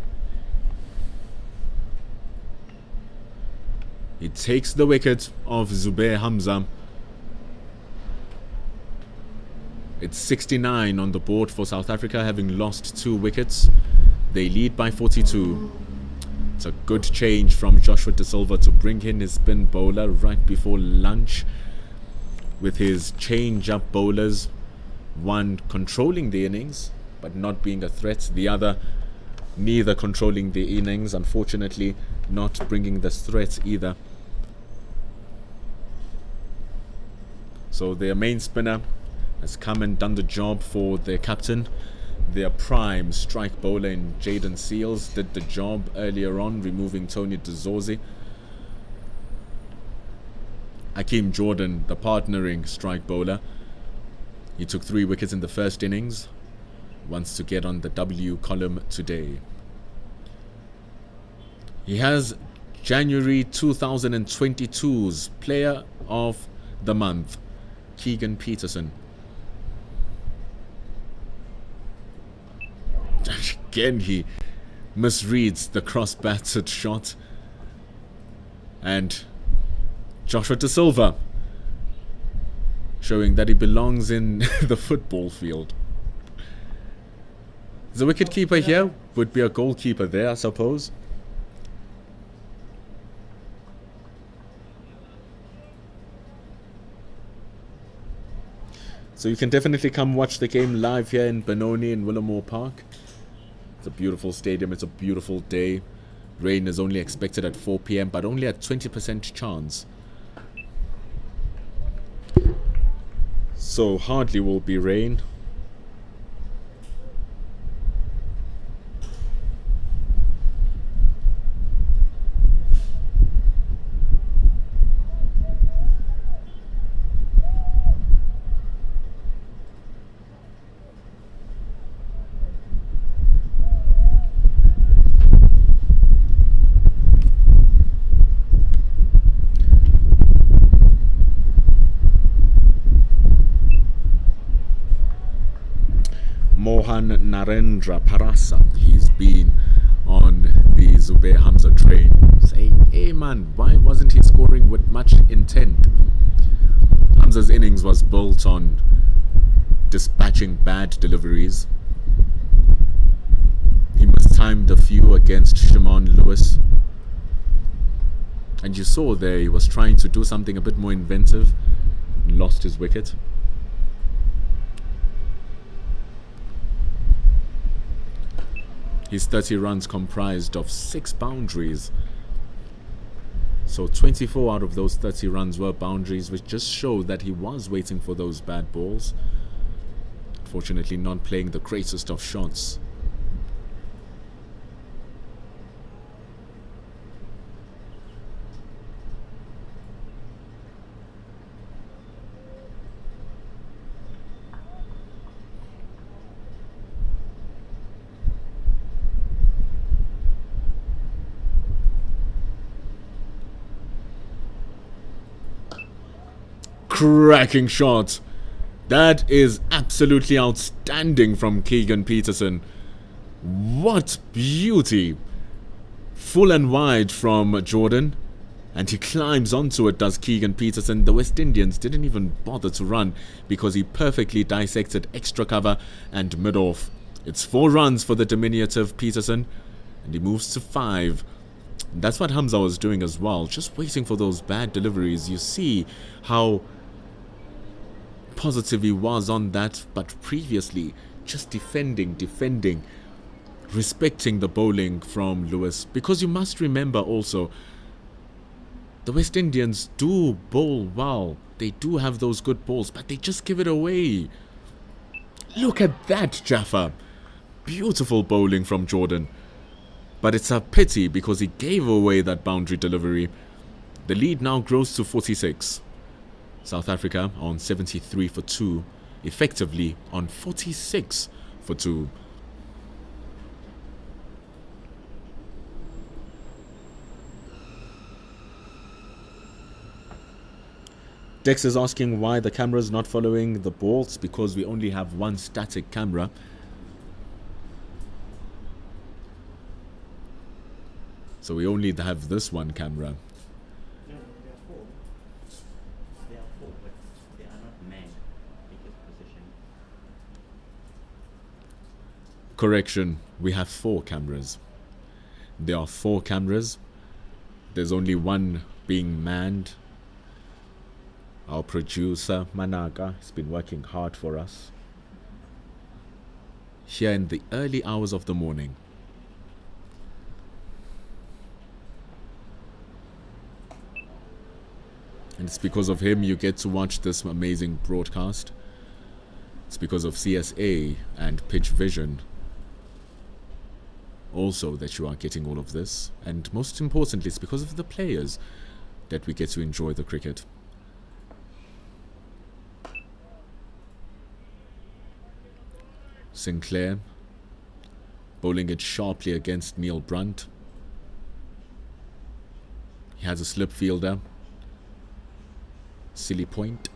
He takes the wicket of Zubair Hamza. It's 69 on the board for South Africa, having lost 2 wickets. They lead by 42. It's a good change from Joshua De Silva to bring in his spin bowler right before lunch with his change-up bowlers. One controlling the innings but not being a threat. The other neither controlling the innings, unfortunately not bringing the threat either. So their main spinner has come and done the job for their captain. Their prime strike bowler in Jaden Seals did the job earlier on, removing Tony DeZorzi. Hakeem Jordan, the partnering strike bowler, he took 3 wickets in the first innings, wants to get on the W column today. He has January 2022's Player of the Month, Keegan Peterson. Again, he misreads the cross-batted shot. And Joshua De Silva showing that he belongs in the football field. The wicket keeper here would be a goalkeeper there, I suppose. So you can definitely come watch the game live here in Benoni in Willowmoore Park. It's a beautiful stadium, it's a beautiful day. Rain is only expected at 4 p.m, but only at 20% chance. So hardly will be rain. Mohan Narendra Parasa, he's been on the Zubair Hamza train, saying, hey man, why wasn't he scoring with much intent? Hamza's innings was built on dispatching bad deliveries. He mistimed a few against Shimon Lewis. And you saw there he was trying to do something a bit more inventive, lost his wicket. His 30 runs comprised of 6 boundaries. So 24 out of those 30 runs were boundaries, which just showed that he was waiting for those bad balls. Unfortunately, not playing the greatest of shots. Cracking shot. That is absolutely outstanding from Keegan Peterson. What beauty. Full and wide from Jordan. And he climbs onto it, does Keegan Peterson. The West Indians didn't even bother to run because he perfectly dissected extra cover and mid-off. It's 4 runs for the diminutive Peterson. And he moves to 5. That's what Hamza was doing as well. Just waiting for those bad deliveries. You see how positive he was on that, but previously just defending, respecting the bowling from Lewis, because you must remember also the West Indians do bowl well. They do have those good balls, but they just give it away. Look at that, Jaffa. Beautiful bowling from Jordan, but it's a pity because he gave away that boundary delivery. The lead now grows to 46. South Africa on 73 for 2, effectively on 46 for 2. Dex is asking why the camera's not following the ball. It's because we only have one static camera. So we only have this one camera. No, there are four. There are four, but they are not manned because position. Correction, we have 4 cameras. There are 4 cameras. There's only one being manned. Our producer, Managa, has been working hard for us. Here in the early hours of the morning. And it's because of him you get to watch this amazing broadcast. It's because of CSA and Pitch Vision also that you are getting all of this. And most importantly, it's because of the players that we get to enjoy the cricket. Sinclair bowling it sharply against Neil Brunt. He has a slip fielder. Silly point.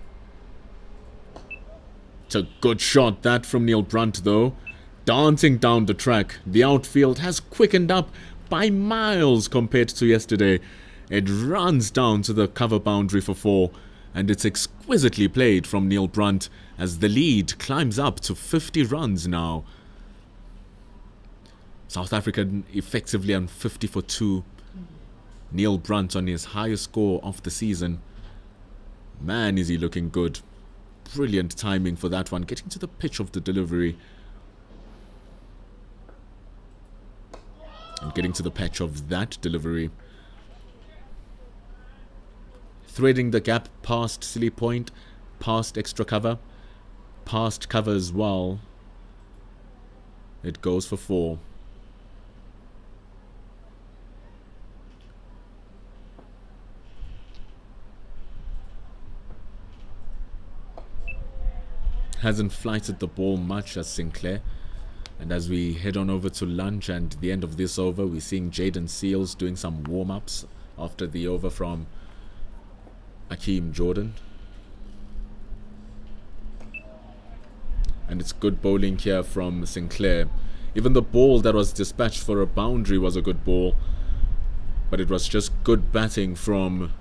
It's a good shot that from Neil Brunt though. Dancing down the track. The outfield has quickened up by miles compared to yesterday. It runs down to the cover boundary for 4. And it's exquisitely played from Neil Brunt as the lead climbs up to 50 runs now. South Africa effectively on 50 for 2. Neil Brunt on his highest score of the season. Man, is he looking good. Brilliant timing for that one. Getting to the pitch of the delivery. And getting to the pitch of that delivery. Threading the gap past silly point. Past extra cover. Past cover as well. It goes for 4. Hasn't flighted the ball much as Sinclair. And as we head on over to lunch and the end of this over, we're seeing Jaden Seals doing some warm-ups after the over from Akeem Jordan. And it's good bowling here from Sinclair. Even the ball that was dispatched for a boundary was a good ball. But it was just good batting from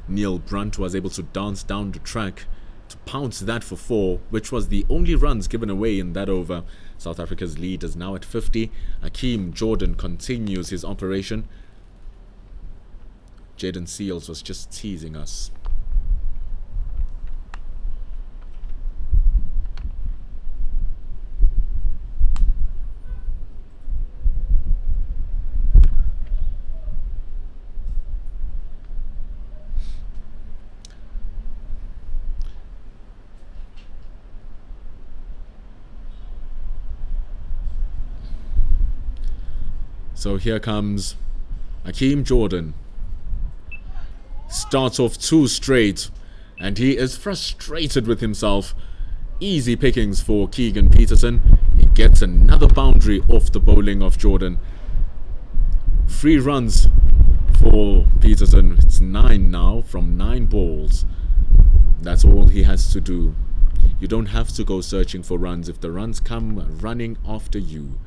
Neil Brunt, who was able to dance down the track to pounce that for 4, which was the only runs given away in that over. South Africa's lead is now at 50. Akeem Jordan continues his operation. Jaden Seals was just teasing us. So here comes Akeem Jordan. Starts off 2 straight. And he is frustrated with himself. Easy pickings for Keegan Peterson. He gets another boundary off the bowling of Jordan. 3 runs for Peterson. It's 9 now from 9 balls. That's all he has to do. You don't have to go searching for runs if the runs come running after you.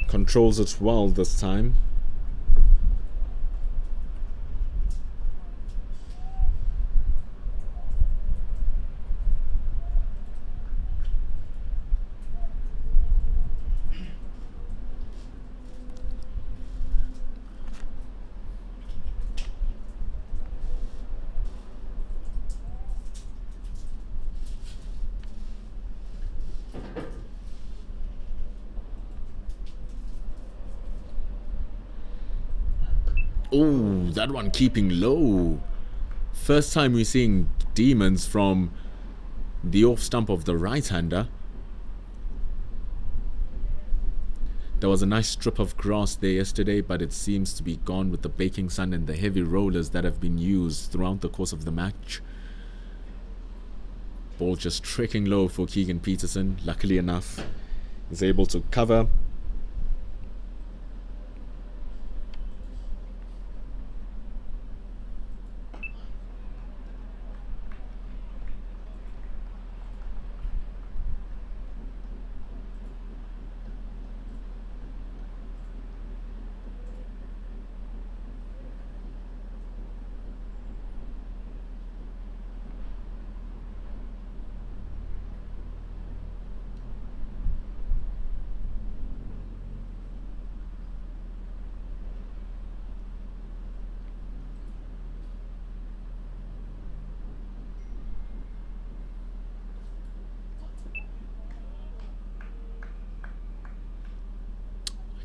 Controls it well this time. Oh, that one keeping low. First time we're seeing demons from the off stump of the right-hander. There was a nice strip of grass there yesterday, but it seems to be gone with the baking sun and the heavy rollers that have been used throughout the course of the match. Ball just trekking low for Keegan Peterson. Luckily enough, he's able to cover.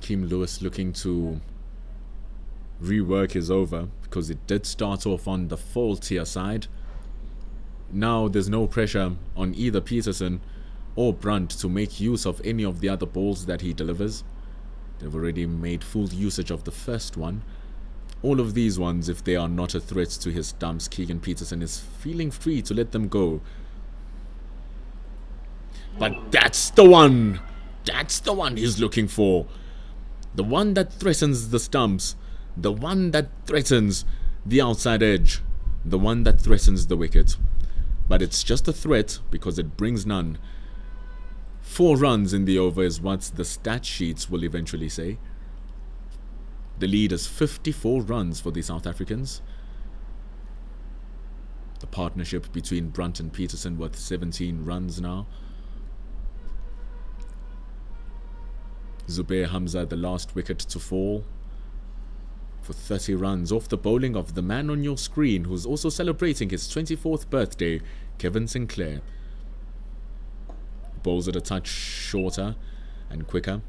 Hakeem Lewis looking to rework his over because it did start off on the faultier side. Now there's no pressure on either Peterson or Brunt to make use of any of the other balls that he delivers. They've already made full usage of the first one. All of these ones, if they are not a threat to his stumps, Keegan Peterson is feeling free to let them go. But that's the one! That's the one he's looking for. The one that threatens the stumps. The one that threatens the outside edge. The one that threatens the wicket. But it's just a threat because it brings none. 4 runs in the over is what the stat sheets will eventually say. The lead is 54 runs for the South Africans. The partnership between Brunt and Peterson worth 17 runs now. Zubair Hamza, the last wicket to fall, for 30 runs off the bowling of the man on your screen who's also celebrating his 24th birthday, Kevin Sinclair. Bowls it a touch shorter and quicker.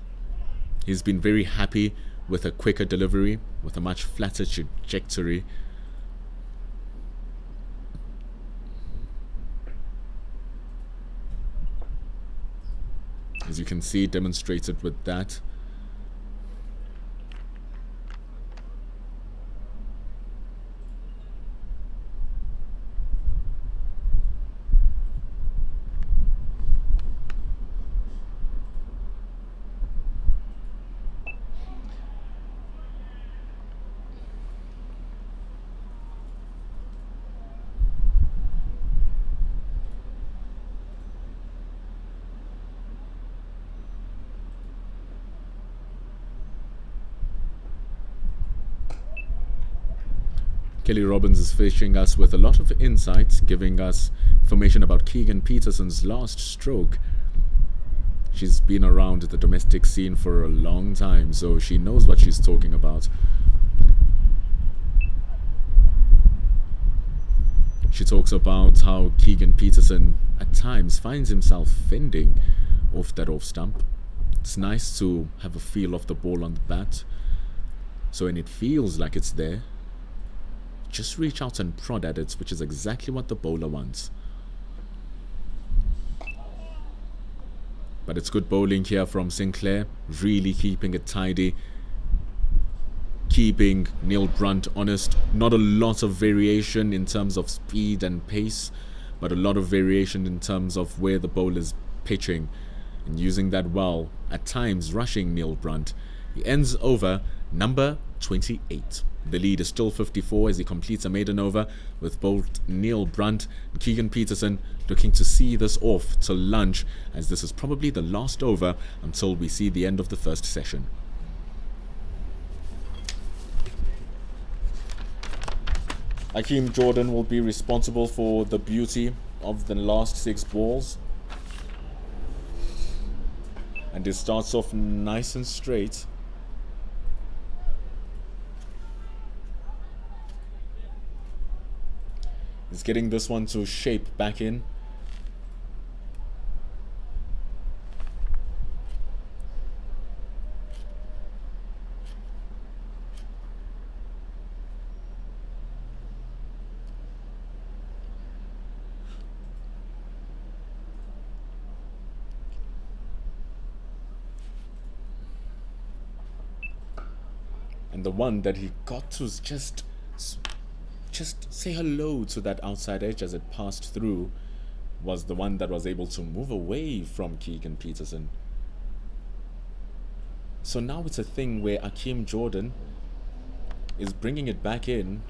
He's been very happy with a quicker delivery, with a much flatter trajectory. As you can see, demonstrated with that. Kelly Robbins is fishing us with a lot of insights, giving us information about Keegan Peterson's last stroke. She's been around the domestic scene for a long time, so she knows what she's talking about. She talks about how Keegan Peterson at times finds himself fending off that off stump. It's nice to have a feel of the ball on the bat, so when it feels like it's there, just reach out and prod at it, which is exactly what the bowler wants. But it's good bowling here from Sinclair, really keeping it tidy, keeping Neil Brunt honest. Not a lot of variation in terms of speed and pace, but a lot of variation in terms of where the bowler's pitching, and using that well, at times rushing Neil Brunt. He ends over number 28. The lead is still 54 as he completes a maiden over, with both Neil Brunt and Keegan Peterson looking to see this off till lunch, as this is probably the last over until we see the end of the first session. Hakeem Jordan will be responsible for the beauty of the last 6 balls, and it starts off nice and straight. He's getting this one to shape back in. And the one that he got to just say hello to that outside edge as it passed through was the one that was able to move away from Keegan Peterson. So now it's a thing where Akeem Jordan is bringing it back in,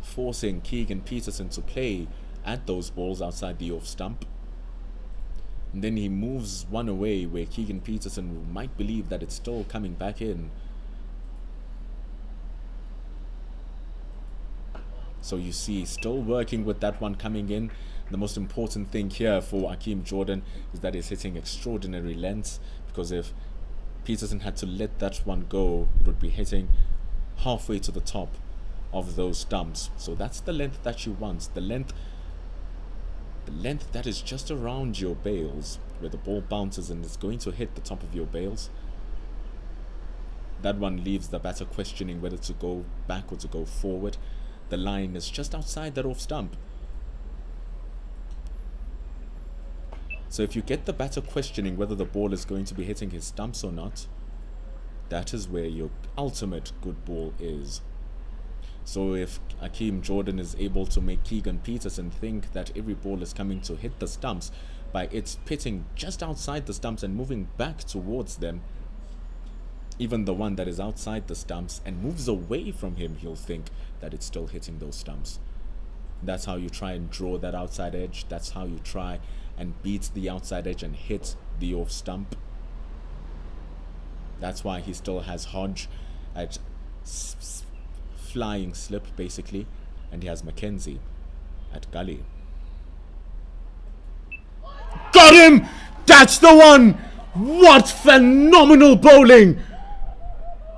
forcing Keegan Peterson to play at those balls outside the off stump. And then he moves one away where Keegan Peterson might believe that it's still coming back in. So you see, still working with that one coming in. The most important thing here for Akeem Jordan is that he's hitting extraordinary lengths, because if Peterson had to let that one go, it would be hitting halfway to the top of those stumps. So that's the length that you want. The length that is just around your bails, where the ball bounces and it's going to hit the top of your bails. That one leaves the batter questioning whether to go back or to go forward. The line is just outside that off stump. So if you get the batter questioning whether the ball is going to be hitting his stumps or not, that is where your ultimate good ball is. So if Akeem Jordan is able to make Keegan Peterson think that every ball is coming to hit the stumps by its pitting just outside the stumps and moving back towards them, even the one that is outside the stumps and moves away from him, he'll think that it's still hitting those stumps. That's how you try and draw that outside edge. That's how you try and beat the outside edge and hit the off stump. That's why he still has Hodge at flying slip, basically, and he has Mackenzie at gully. Got him! That's the one! What phenomenal bowling!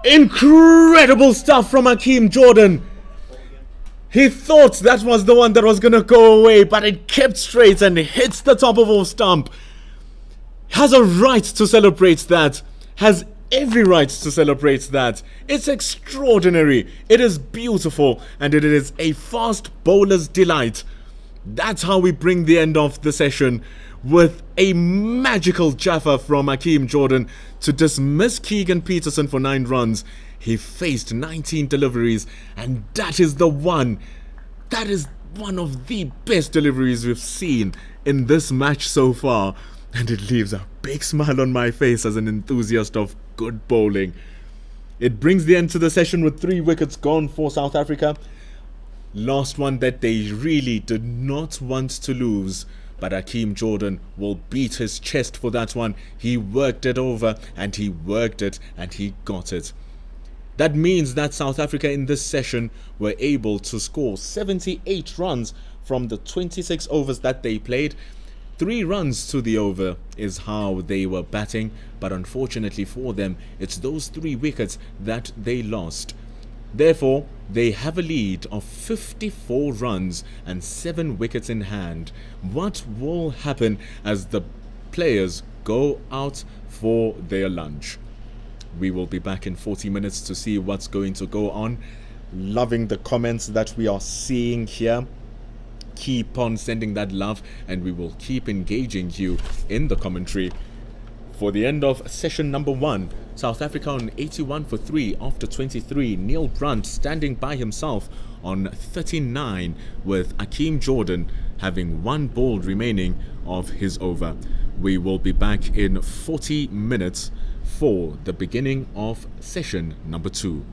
Incredible stuff from Akeem Jordan. He thought that was the one that was going to go away, but it kept straight and hits the top of off stump. Has a right to celebrate that. Has every right to celebrate that. It's extraordinary. It is beautiful, and it is a fast bowler's delight. That's how we bring the end of the session, with a magical jaffa from Akeem Jordan to dismiss Keegan Peterson for 9 runs. He faced 19 deliveries, and that is the one. That is one of the best deliveries we've seen in this match so far, and it leaves a big smile on my face as an enthusiast of good bowling. It brings the end to the session with 3 wickets gone for South Africa. Last one that they really did not want to lose, but Akeem Jordan will beat his chest for that one. He worked it over, and he worked it, and he got it. That means that South Africa in this session were able to score 78 runs from the 26 overs that they played. 3 runs to the over is how they were batting, but unfortunately for them, it's those 3 wickets that they lost. Therefore, they have a lead of 54 runs and 7 wickets in hand. What will happen as the players go out for their lunch? We will be back in 40 minutes to see what's going to go on. Loving the comments that we are seeing here. Keep on sending that love, and we will keep engaging you in the commentary. For the end of session number 1, South Africa on 81 for 3 after 23. Neil Brunt standing by himself on 39, with Akeem Jordan having 1 ball remaining of his over. We will be back in 40 minutes for the beginning of session number 2.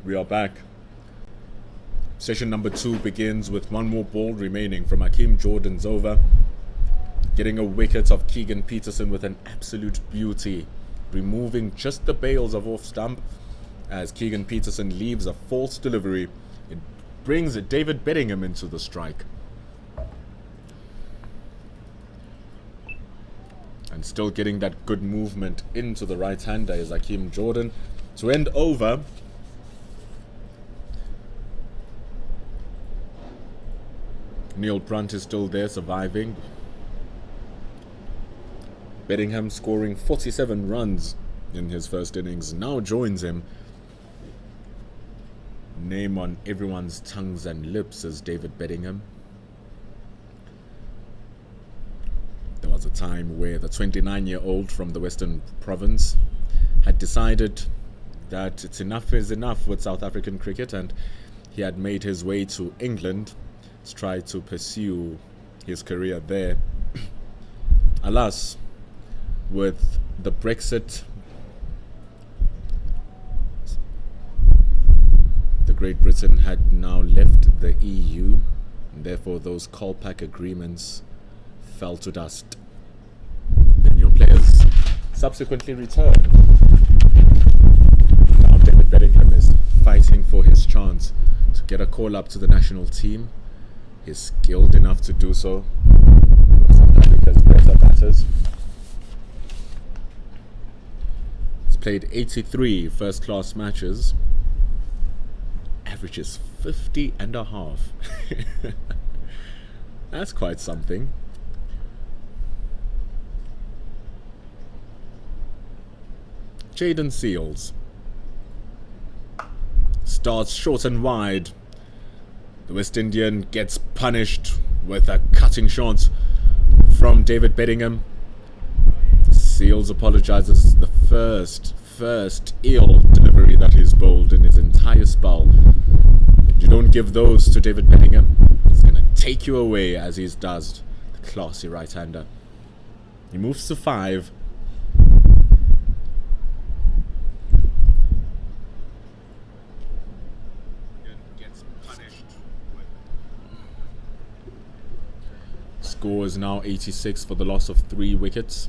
We are back. Session number 2 begins with one more ball remaining from Hakeem Jordan's over. Getting a wicket of Keegan Peterson with an absolute beauty, removing just the bails of off stump as Keegan Peterson leaves a false delivery. It brings David Bedingham into the strike. And still getting that good movement into the right-hander is Hakeem Jordan. To end over, Neil Brunt is still there, surviving. Bedingham, scoring 47 runs in his first innings, now joins him. Name on everyone's tongues and lips is David Bedingham. There was a time where the 29-year-old from the Western Province had decided that it's enough is enough with South African cricket, and he had made his way to England to try to pursue his career there. Alas, with the Brexit, the Great Britain had now left the EU, and therefore those Colpack agreements fell to dust. Then your players subsequently returned. Now David Bedingham is fighting for his chance to get a call up to the national team. He's skilled enough to do so. South Africa's better batters. He's played 83 first-class matches. Averages 50 and a half. That's quite something. Jayden Seales starts short and wide. The West Indian gets punished with a cutting shot from David Bedingham. Seales apologizes. The first ill delivery that he's bowled in his entire spell. You don't give those to David Bedingham. He's going to take you away as he does. The classy right-hander. He moves to 5. Score is now 86 for the loss of 3 wickets.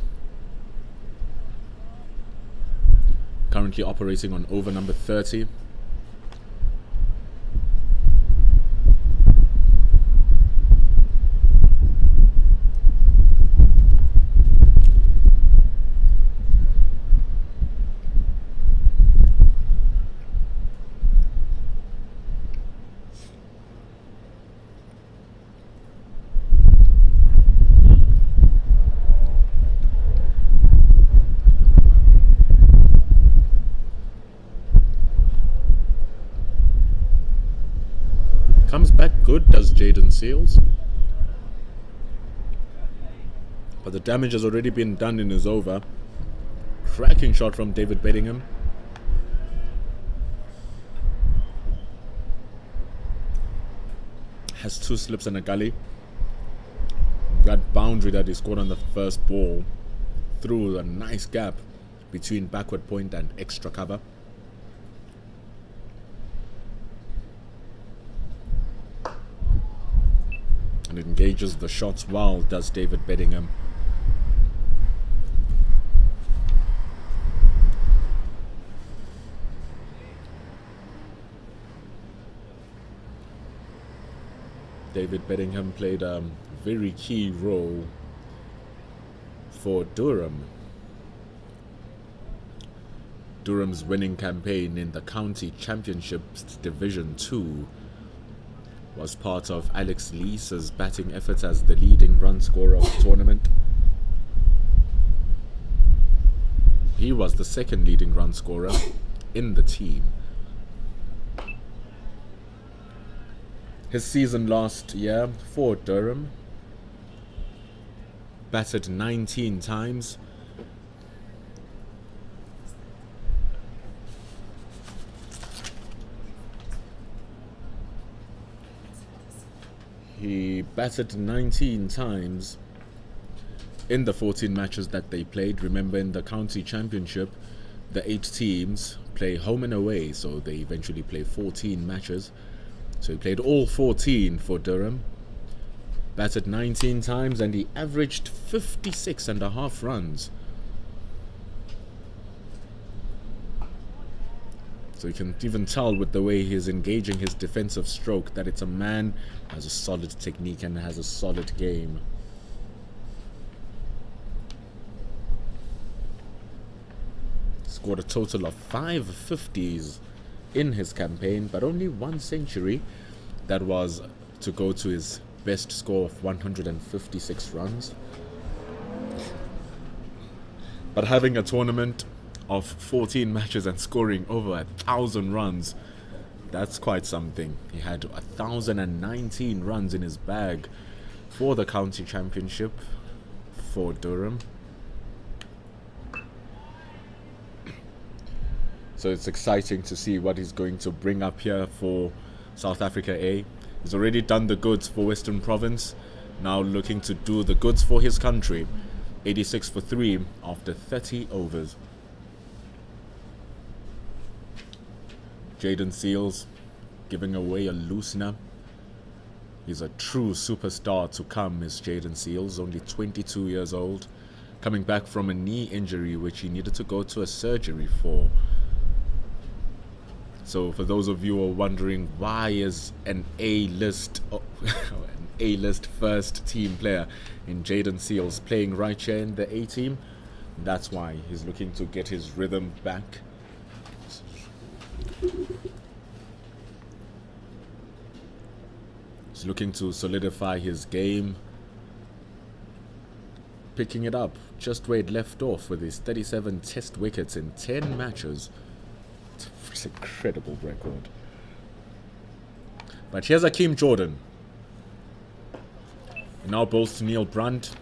Currently operating on over number 30. Comes back good, does Jayden Seales. But the damage has already been done in his over. Cracking shot from David Bedingham. Has 2 slips and a gully. That boundary that he scored on the first ball through a nice gap between backward point and extra cover. And engages the shots well, does David Bedingham. David Bedingham played a very key role for Durham. Durham's winning campaign in the County Championships Division 2 was part of Alex Leese's batting efforts as the leading run scorer of the tournament. He was the second leading run scorer in the team. His season last year for Durham, batted 19 times. He batted 19 times in the 14 matches that they played. Remember, in the county championship, the 8 teams play home and away, so they eventually play 14 matches. So he played all 14 for Durham, batted 19 times, and he averaged 56.5 runs. So you can even tell with the way he's engaging his defensive stroke that it's a man who has a solid technique and has a solid game. Scored a total of 5 50s in his campaign, but only 1 century. That was to go to his best score of 156 runs. But having a tournament of 14 matches and scoring over 1,000 runs, that's quite something. He had 1,019 runs in his bag for the county championship for Durham. So it's exciting to see what he's going to bring up here for South Africa A. He's already done the goods for Western Province, now looking to do the goods for his country. 86 for 3 after 30 overs. Jaden Seals giving away a loosener. He's a true superstar to come, is Jaden Seals, only 22 years old, coming back from a knee injury which he needed to go to a surgery for. So for those of you who are wondering why is an A-list first team player in Jaden Seals playing right here in the A team, that's why. He's looking to get his rhythm back. He's looking to solidify his game, picking it up just where it left off with his 37 test wickets in 10 matches. It's an incredible record. But here's Akeem Jordan. He now bowls to Neil Brunt.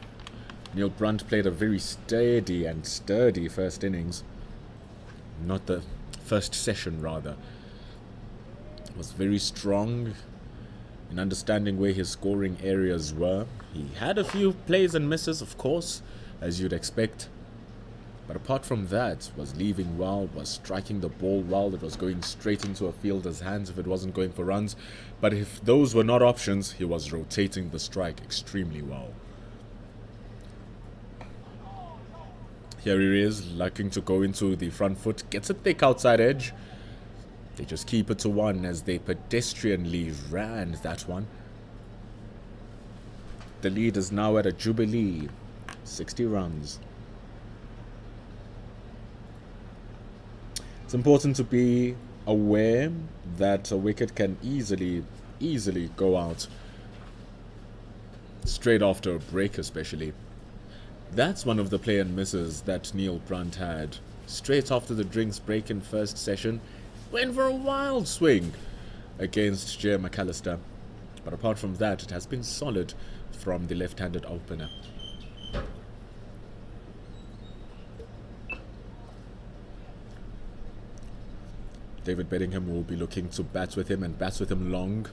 Neil Brunt played a very steady and sturdy first innings. Not the first session, rather. Was very strong in understanding where his scoring areas were. He had a few plays and misses, of course, as you'd expect. But apart from that, was leaving well, was striking the ball well. It was going straight into a fielder's hands if it wasn't going for runs. But if those were not options, he was rotating the strike extremely well. Here he is, looking to go into the front foot. Gets a thick outside edge. They just keep it to 1 as they pedestrianly ran that one. The lead is now at a jubilee. 60 runs. It's important to be aware that a wicket can easily go out straight after a break, especially. That's one of the play and misses that Neil Brunt had. Straight after the drinks break in first session, went for a wild swing against Jay McAllister. But apart from that, it has been solid from the left-handed opener. David Bedingham will be looking to bat with him and bats with him long.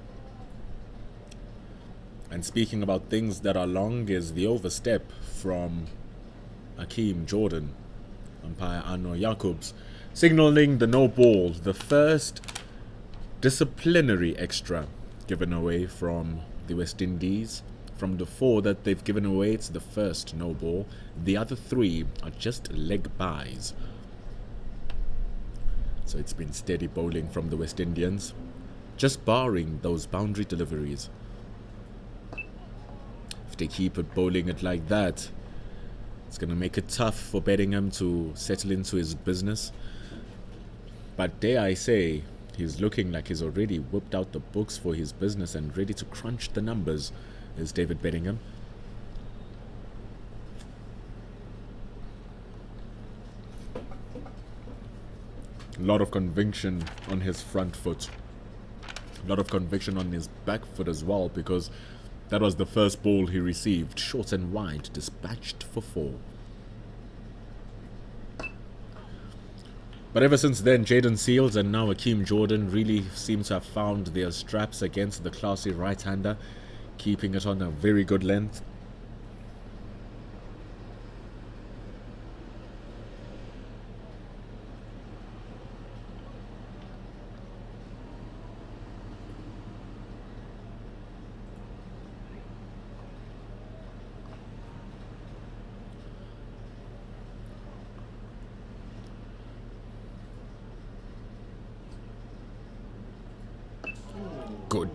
And speaking about things that are long is the overstep from Akeem Jordan. Umpire Anwar Jacobs signalling the no ball, the first disciplinary extra given away from the West Indies. From the 4 that they've given away, it's the first no ball. The other 3 are just leg byes. So it's been steady bowling from the West Indians, just barring those boundary deliveries. If they keep it bowling it like that, it's going to make it tough for Bedingham to settle into his business. But dare I say, he's looking like he's already whipped out the books for his business and ready to crunch the numbers, is David Bedingham. A lot of conviction on his front foot. A lot of conviction on his back foot as well, because that was the first ball he received. Short and wide, dispatched for 4. But ever since then, Jaden Seals and now Akeem Jordan really seem to have found their straps against the classy right-hander, keeping it on a very good length.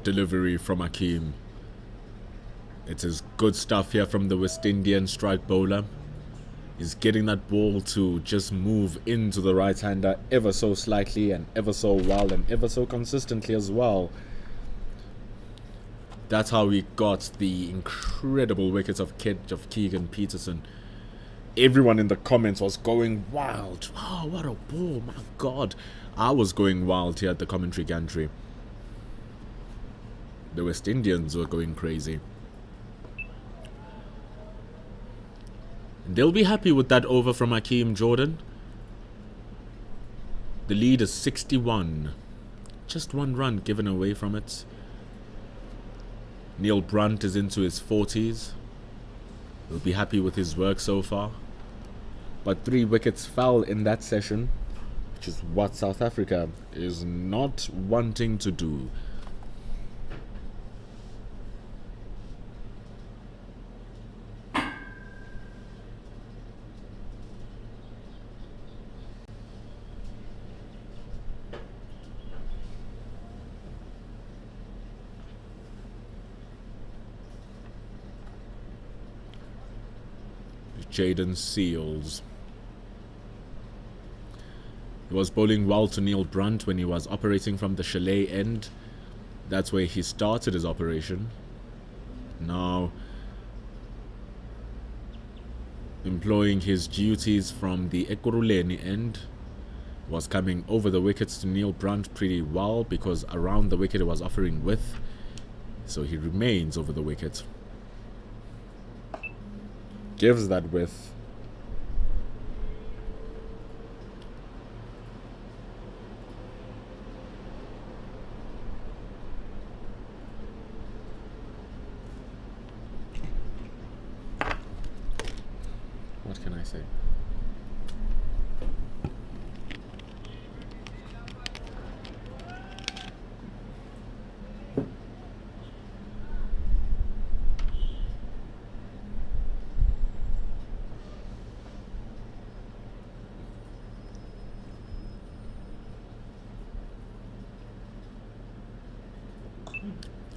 delivery from Akeem. It is good stuff here from the West Indian strike bowler. He's getting that ball to just move into the right-hander ever so slightly and ever so well and ever so consistently as well. That's how we got the incredible wickets of Keegan Peterson. Everyone in the comments was going wild. Wow, what a ball, my God. I was going wild here at the commentary gantry. The West Indians were going crazy. And they'll be happy with that over from Hakeem Jordan. The lead is 61. Just one run given away from it. Neil Brunt is into his 40s. He'll be happy with his work so far. But 3 wickets fell in that session, which is what South Africa is not wanting to do. Jaden Seals. He was bowling well to Neil Brunt when he was operating from the chalet end. That's where he started his operation. Now, employing his duties from the Ekurhuleni end, was coming over the wickets to Neil Brunt pretty well because around the wicket he was offering width. So he remains over the wicket. Gives that width. What can I say?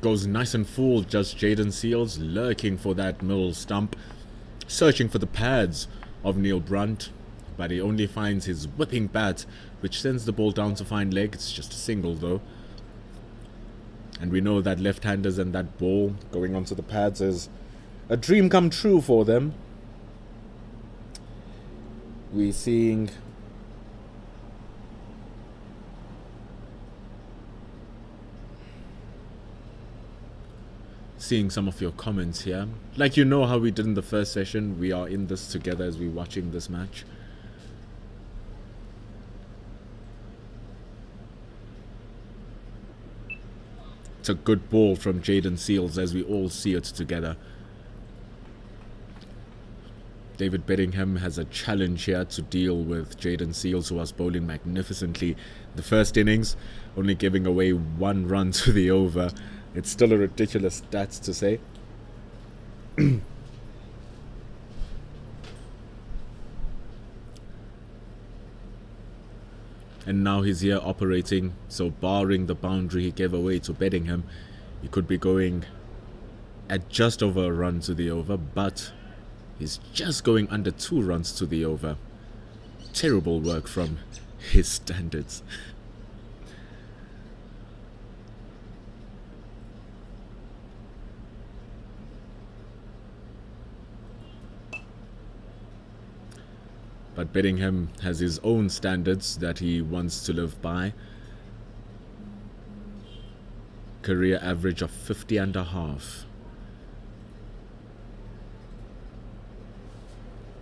Goes nice and full, just Jaden Seals lurking for that middle stump, searching for the pads of Neil Brunt, but he only finds his whipping bat, which sends the ball down to fine leg. It's just a single though. And we know that left-handers and that ball going onto the pads is a dream come true for them. We're seeing some of your comments here. Like, you know how we did in the first session, we are in this together as we're watching this match. It's a good ball from Jaden Seals as we all see it together. David Bedingham has a challenge here to deal with Jaden Seals, who was bowling magnificently the first innings, only giving away 1 run to the over. It's still a ridiculous stat to say. And now he's here operating, so barring the boundary he gave away to Bedingham, he could be going at just over a run to the over, but he's just going under 2 runs to the over. Terrible work from his standards. But Bedingham has his own standards that he wants to live by. Career average of 50.5.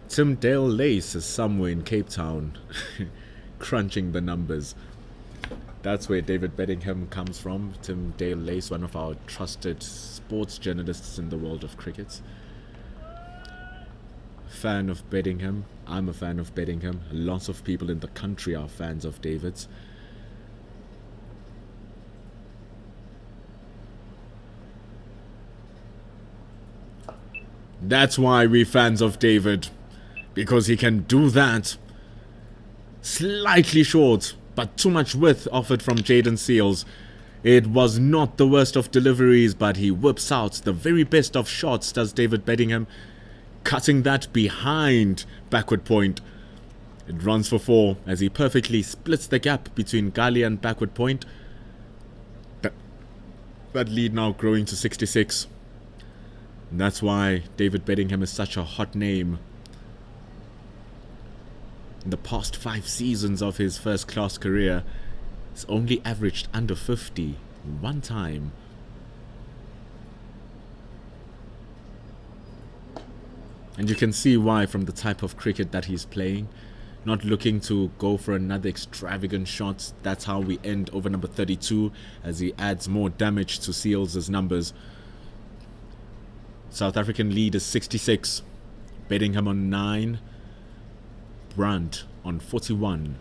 Tim Dale Lace is somewhere in Cape Town, crunching the numbers. That's where David Bedingham comes from. Tim Dale Lace, one of our trusted sports journalists in the world of cricket. Fan of Bedingham. I'm a fan of Bedingham. Lots of people in the country are fans of David's. That's why we're fans of David, because he can do that. Slightly short, but too much width offered from Jaden Seals. It was not the worst of deliveries, but he whips out the very best of shots, does David Bedingham, cutting that behind backward point. It runs for 4 as he perfectly splits the gap between Gali and backward point. That lead now growing to 66. And that's why David Bedingham is such a hot name. In the past 5 seasons of his first-class career, he's only averaged under 50 one time. And you can see why from the type of cricket that he's playing. Not looking to go for another extravagant shot. That's how we end over number 32 as he adds more damage to Seals' numbers. South African lead is 66. Bedingham on 9. Brandt on 41.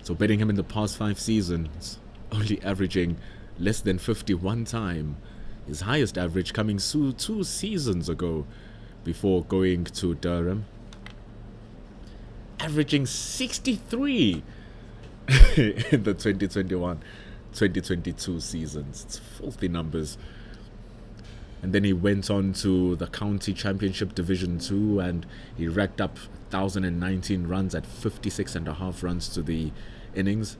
So Bedingham in the past 5 seasons only averaging less than 50 one time. His highest average coming 2 seasons ago before going to Durham. Averaging 63 in the 2021-2022 seasons. It's filthy numbers. And then he went on to the County Championship Division 2 and he racked up 1,019 runs at 56.5 runs to the innings.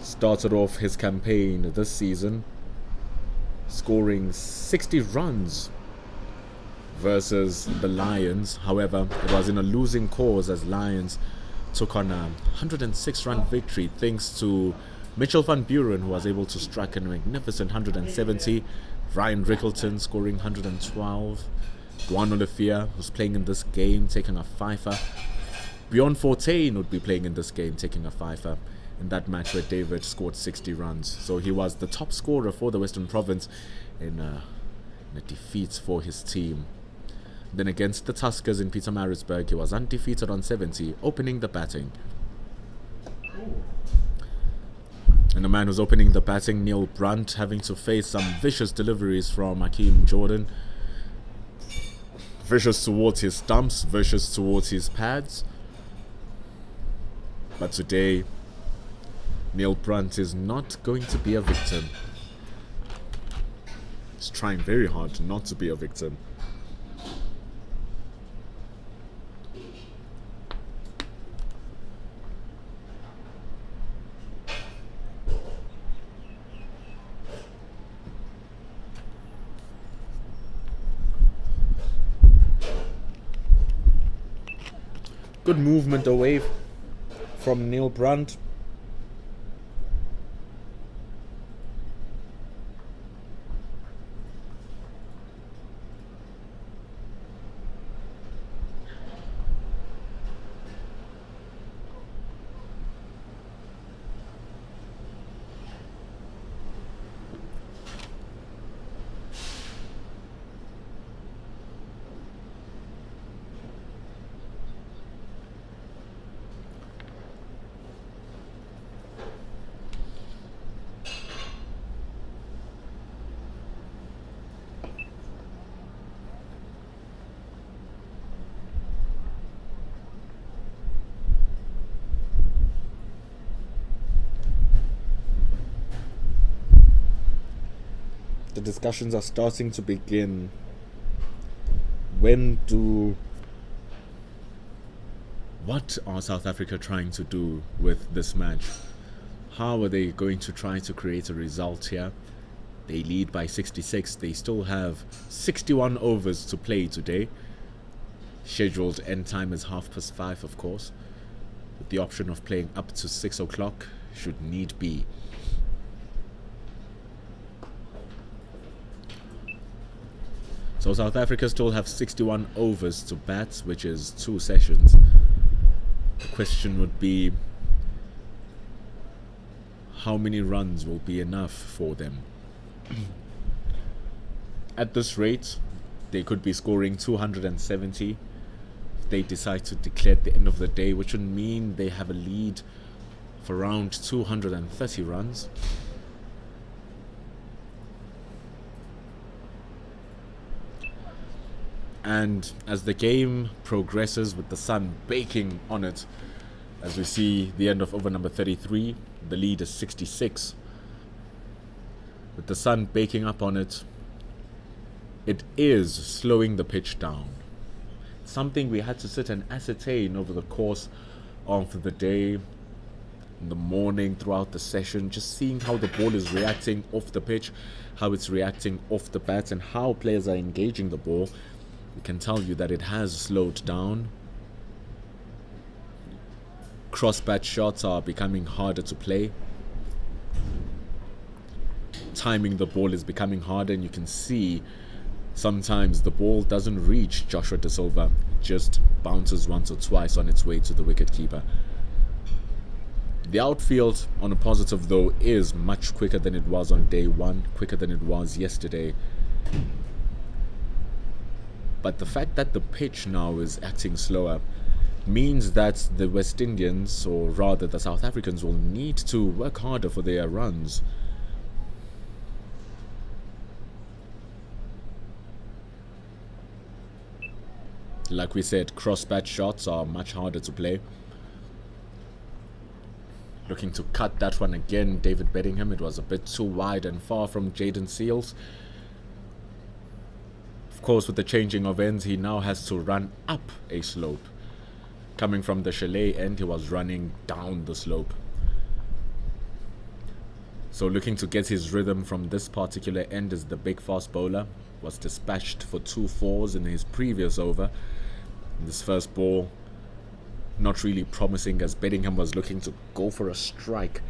Started off his campaign this season scoring 60 runs versus the Lions. However, it was in a losing cause as Lions took on a 106-run victory thanks to Mitchell van Buren, who was able to strike a magnificent 170. Ryan Rickleton scoring 112. Duan Olivia, who's playing in this game, taking a fifer. Bjorn Fortuin would be playing in this game, taking a fifer in that match where David scored 60 runs. So he was the top scorer for the Western Province in a defeat for his team. Then against the Tuskers in Pietermaritzburg, he was undefeated on 70, opening the batting. And the man who's opening the batting, Neil Brandt, having to face some vicious deliveries from Hakeem Jordan. Vicious towards his stumps, vicious towards his pads. But today, Neil Brandt is not going to be a victim. He's trying very hard not to be a victim. Good movement away from Neil Brandt. The discussions are starting to begin. What are South Africa trying to do with this match? How are they going to try to create a result here? They lead by 66. They still have 61 overs to play today. Scheduled end time is 5:30, of course, with the option of playing up to 6 o'clock should need be. So South Africa still have 61 overs to bat, which is 2 sessions. The question would be, how many runs will be enough for them? At this rate, they could be scoring 270 if they decide to declare at the end of the day, which would mean they have a lead of around 230 runs. And as the game progresses with the sun baking on it, as we see the end of over number 33, the lead is 66. With the sun baking up on it, it is slowing the pitch down. Something we had to sit and ascertain over the course of the day, in the morning, throughout the session, just seeing how the ball is reacting off the pitch, how it's reacting off the bat, and how players are engaging the ball. We can tell you that it has slowed down. Cross-bat shots are becoming harder to play. Timing the ball is becoming harder, and you can see sometimes the ball doesn't reach Joshua Da Silva, it just bounces once or twice on its way to the wicketkeeper. The outfield, on a positive though, is much quicker than it was on day one, quicker than it was yesterday. But the fact that the pitch now is acting slower means that the West Indians, or rather the South Africans, will need to work harder for their runs. Like we said, cross-bat shots are much harder to play. Looking to cut that one again, David Bedingham. It was a bit too wide and far from Jaden Seals. Of course, with the changing of ends, he now has to run up a slope. Coming from the chalet end, he was running down the slope. So looking to get his rhythm from this particular end is the big fast bowler. Was dispatched for 2 fours in his previous over. This first ball, not really promising, as Bedingham was looking to go for a strike.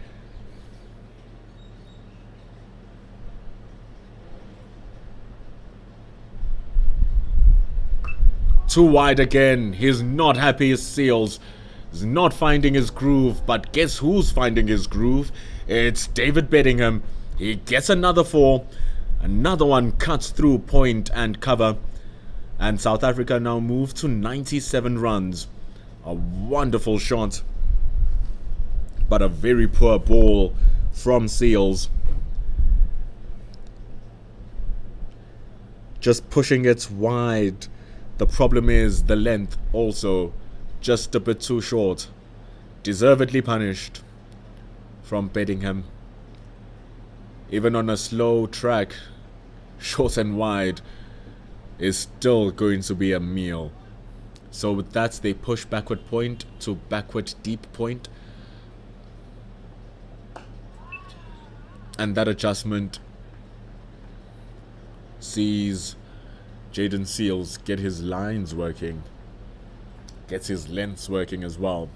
Too wide again. He's not happy as Seals. He's not finding his groove. But guess who's finding his groove? It's David Bedingham. He gets another 4. Another one cuts through point and cover. And South Africa now move to 97 runs. A wonderful shot. But a very poor ball from Seals. Just pushing it wide. The problem is the length also just a bit too short. Deservedly punished from Bedingham. Even on a slow track, short and wide is still going to be a meal. So with that, they push backward point to backward deep point. And that adjustment sees Jaden Seals get his lines working, gets his lengths working as well.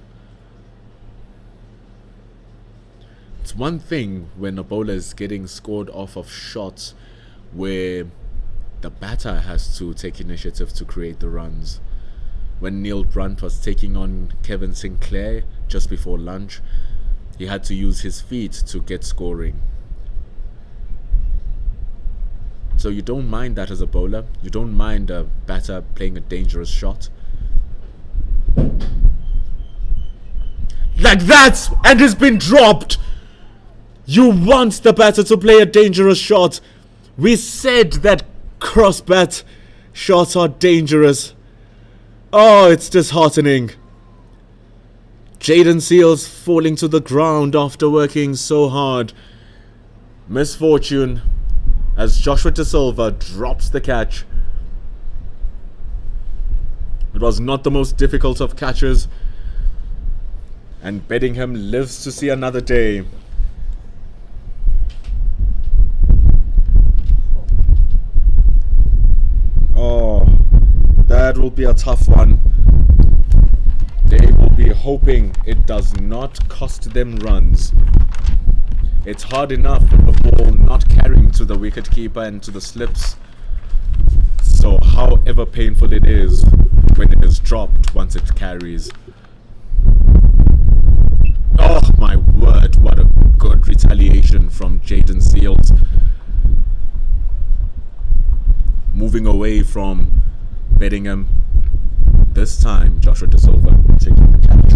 It's one thing when a bowler is getting scored off of shots where the batter has to take initiative to create the runs. When Neil Brunt was taking on Kevin Sinclair just before lunch, he had to use his feet to get scoring. So you don't mind that as a bowler. You don't mind a batter playing a dangerous shot. Like that! And it's been dropped! You want the batter to play a dangerous shot. We said that cross-bat shots are dangerous. Oh, it's disheartening. Jaden Seals falling to the ground after working so hard. Misfortune as Joshua Da Silva drops the catch. It was not the most difficult of catches. And Bedingham lives to see another day. Oh, that will be a tough one. They will be hoping it does not cost them runs. It's hard enough with the ball not carrying to the wicketkeeper and to the slips. So however painful it is when it is dropped once it carries. Oh my word, what a good retaliation from Jaden Seals. Moving away from Bedingham. This time Joshua Da Silva taking the catch.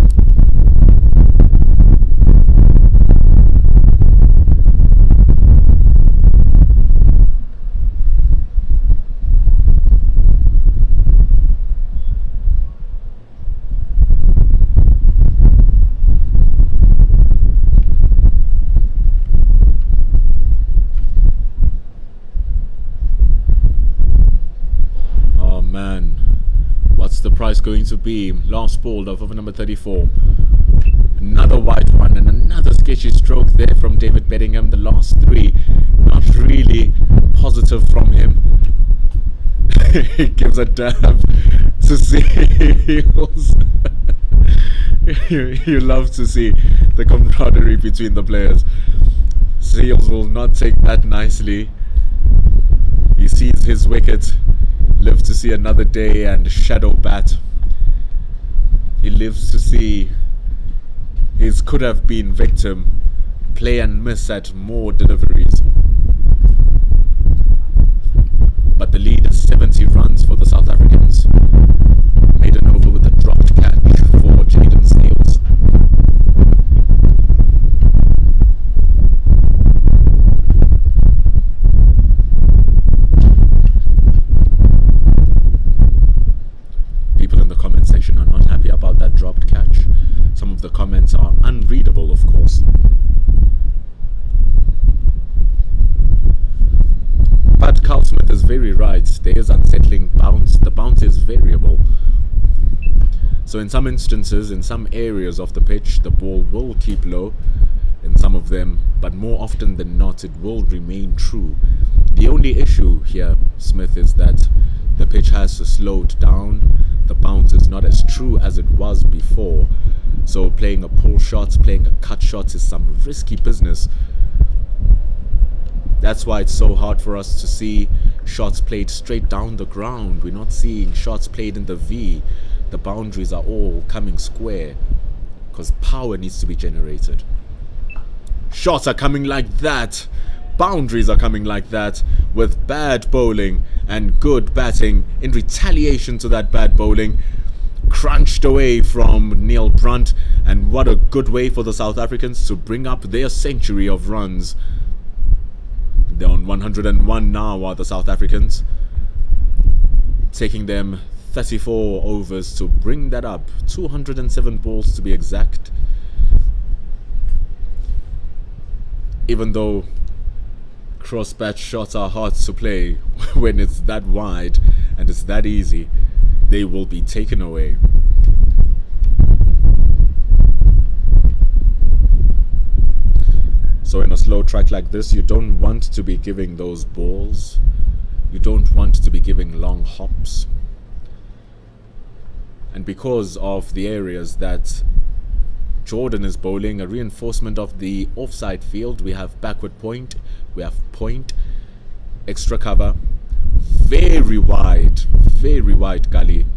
man. What's the price going to be? Last ball of over number 34. Another wide one and another sketchy stroke there from David Bedingham. The last three, not really positive from him. He gives a dab to Seals. You love to see the camaraderie between the players. Seals will not take that nicely. He sees his wicket, lives to see another day and shadow bat. He lives to see his could have been victim play and miss at more deliveries. But the lead is 70 runs for the South Africans. Maiden over with a dropped catch for Jaden Seals. People in the comment section are not happy about that dropped catch. Some of the comments are unreadable, of course. But Carl Smith is very right. There is unsettling bounce. The bounce is variable. So in some instances, in some areas of the pitch, the ball will keep low in some of them, but more often than not, it will remain true. The only issue here, Smith, is that the pitch has slowed down. The bounce is not as true as it was before. So playing a pull shot, playing a cut shot is some risky business. That's why it's so hard for us to see shots played straight down the ground. We're not seeing shots played in the V. The boundaries are all coming square because power needs to be generated. Shots are coming like that. Boundaries are coming like that, with bad bowling and good batting in retaliation to that bad bowling. Crunched away from Neil Brunt, and what a good way for the South Africans to bring up their century of runs. They're on 101 now, are the South Africans. Taking them 34 overs to bring that up. 207 balls to be exact. Even though cross-batch shots are hard to play when it's that wide and it's that easy, they will be taken away. So in a slow track like this, you don't want to be giving those balls. You don't want to be giving long hops. And because of the areas that Jordan is bowling, a reinforcement of the offside field, we have backward point, we have point, extra cover, very wide gully.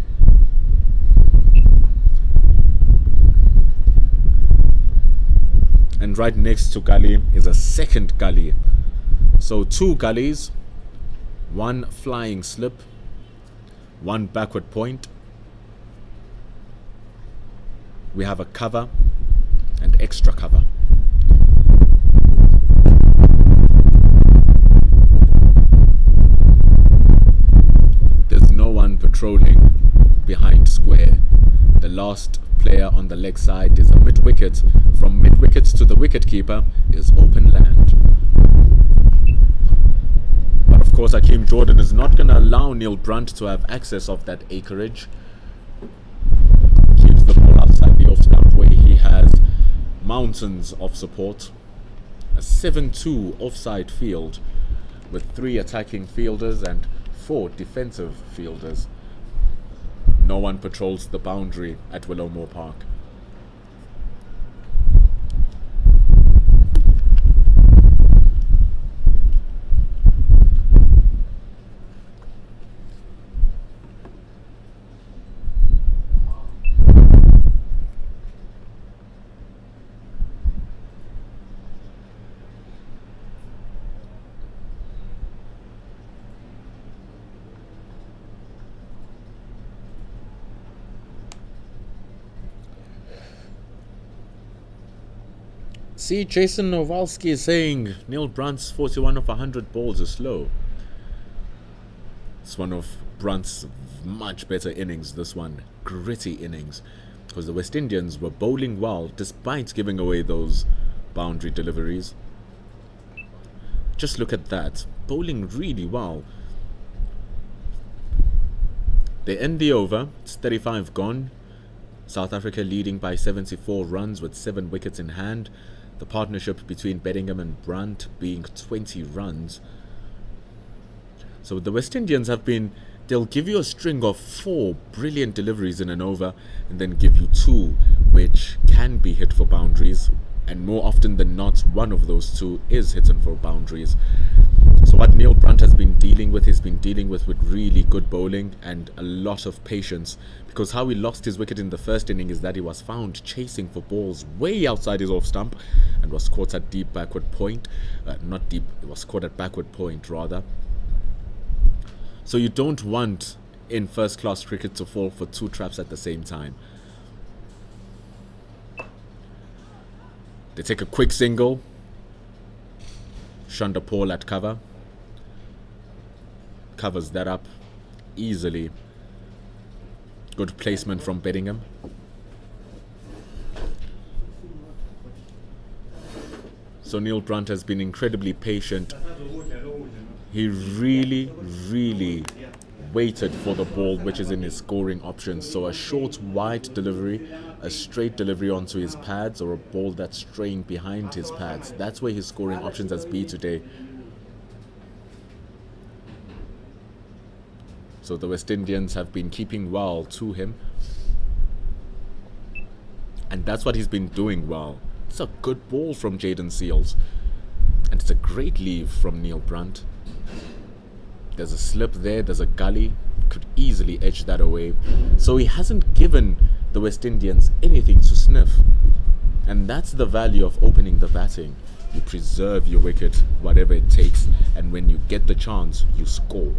And right next to gully is a second gully. So two gullies, one flying slip, one backward point. We have a cover and extra cover. There's no one patrolling behind square. The last player on the leg side is a mid-wicket. From mid-wicket to the wicket-keeper is open land. But of course, Hakeem Jordan is not going to allow Neil Brunt to have access of that acreage. Keeps the ball outside the off-stump where he has mountains of support. A 7-2 offside field with 3 attacking fielders and 4 defensive fielders. No one patrols the boundary at Willowmoore Park. See, Jason Nowalski is saying Neil Brunt's 41 of 100 balls is slow. It's one of Brunt's much better innings, this one. Gritty innings. Because the West Indians were bowling well despite giving away those boundary deliveries. Just look at that. Bowling really well. They end the over. It's 35 gone. South Africa leading by 74 runs with 7 wickets in hand. The partnership between Bedingham and Brunt being 20 runs. So the West Indians they'll give you a string of 4 brilliant deliveries in an over and then give you 2 which can be hit for boundaries. And more often than not, one of those 2 is hidden for boundaries. So what Neil Brunt has been dealing with, he's been dealing with really good bowling and a lot of patience. Because how he lost his wicket in the first inning is that he was found chasing for balls way outside his off stump and was caught at deep backward point. Not deep, it was caught at backward point rather. So you don't want in first class cricket to fall for 2 traps at the same time. They take a quick single. Shunda Paul at cover. Covers that up easily. Good placement from Bedingham. So Neil Brunt has been incredibly patient. He really waited for the ball which is in his scoring options. So a short wide delivery, a straight delivery onto his pads, or a ball that's straying behind his pads. That's where his scoring options has been today. So the West Indians have been keeping well to him. And that's what he's been doing well. It's a good ball from Jaden Seals. And it's a great leave from Neil Brunt. There's a slip there, there's a gully. Could easily edge that away. So he hasn't given the West Indians anything to sniff. And that's the value of opening the batting. You preserve your wicket, whatever it takes. And when you get the chance, you score.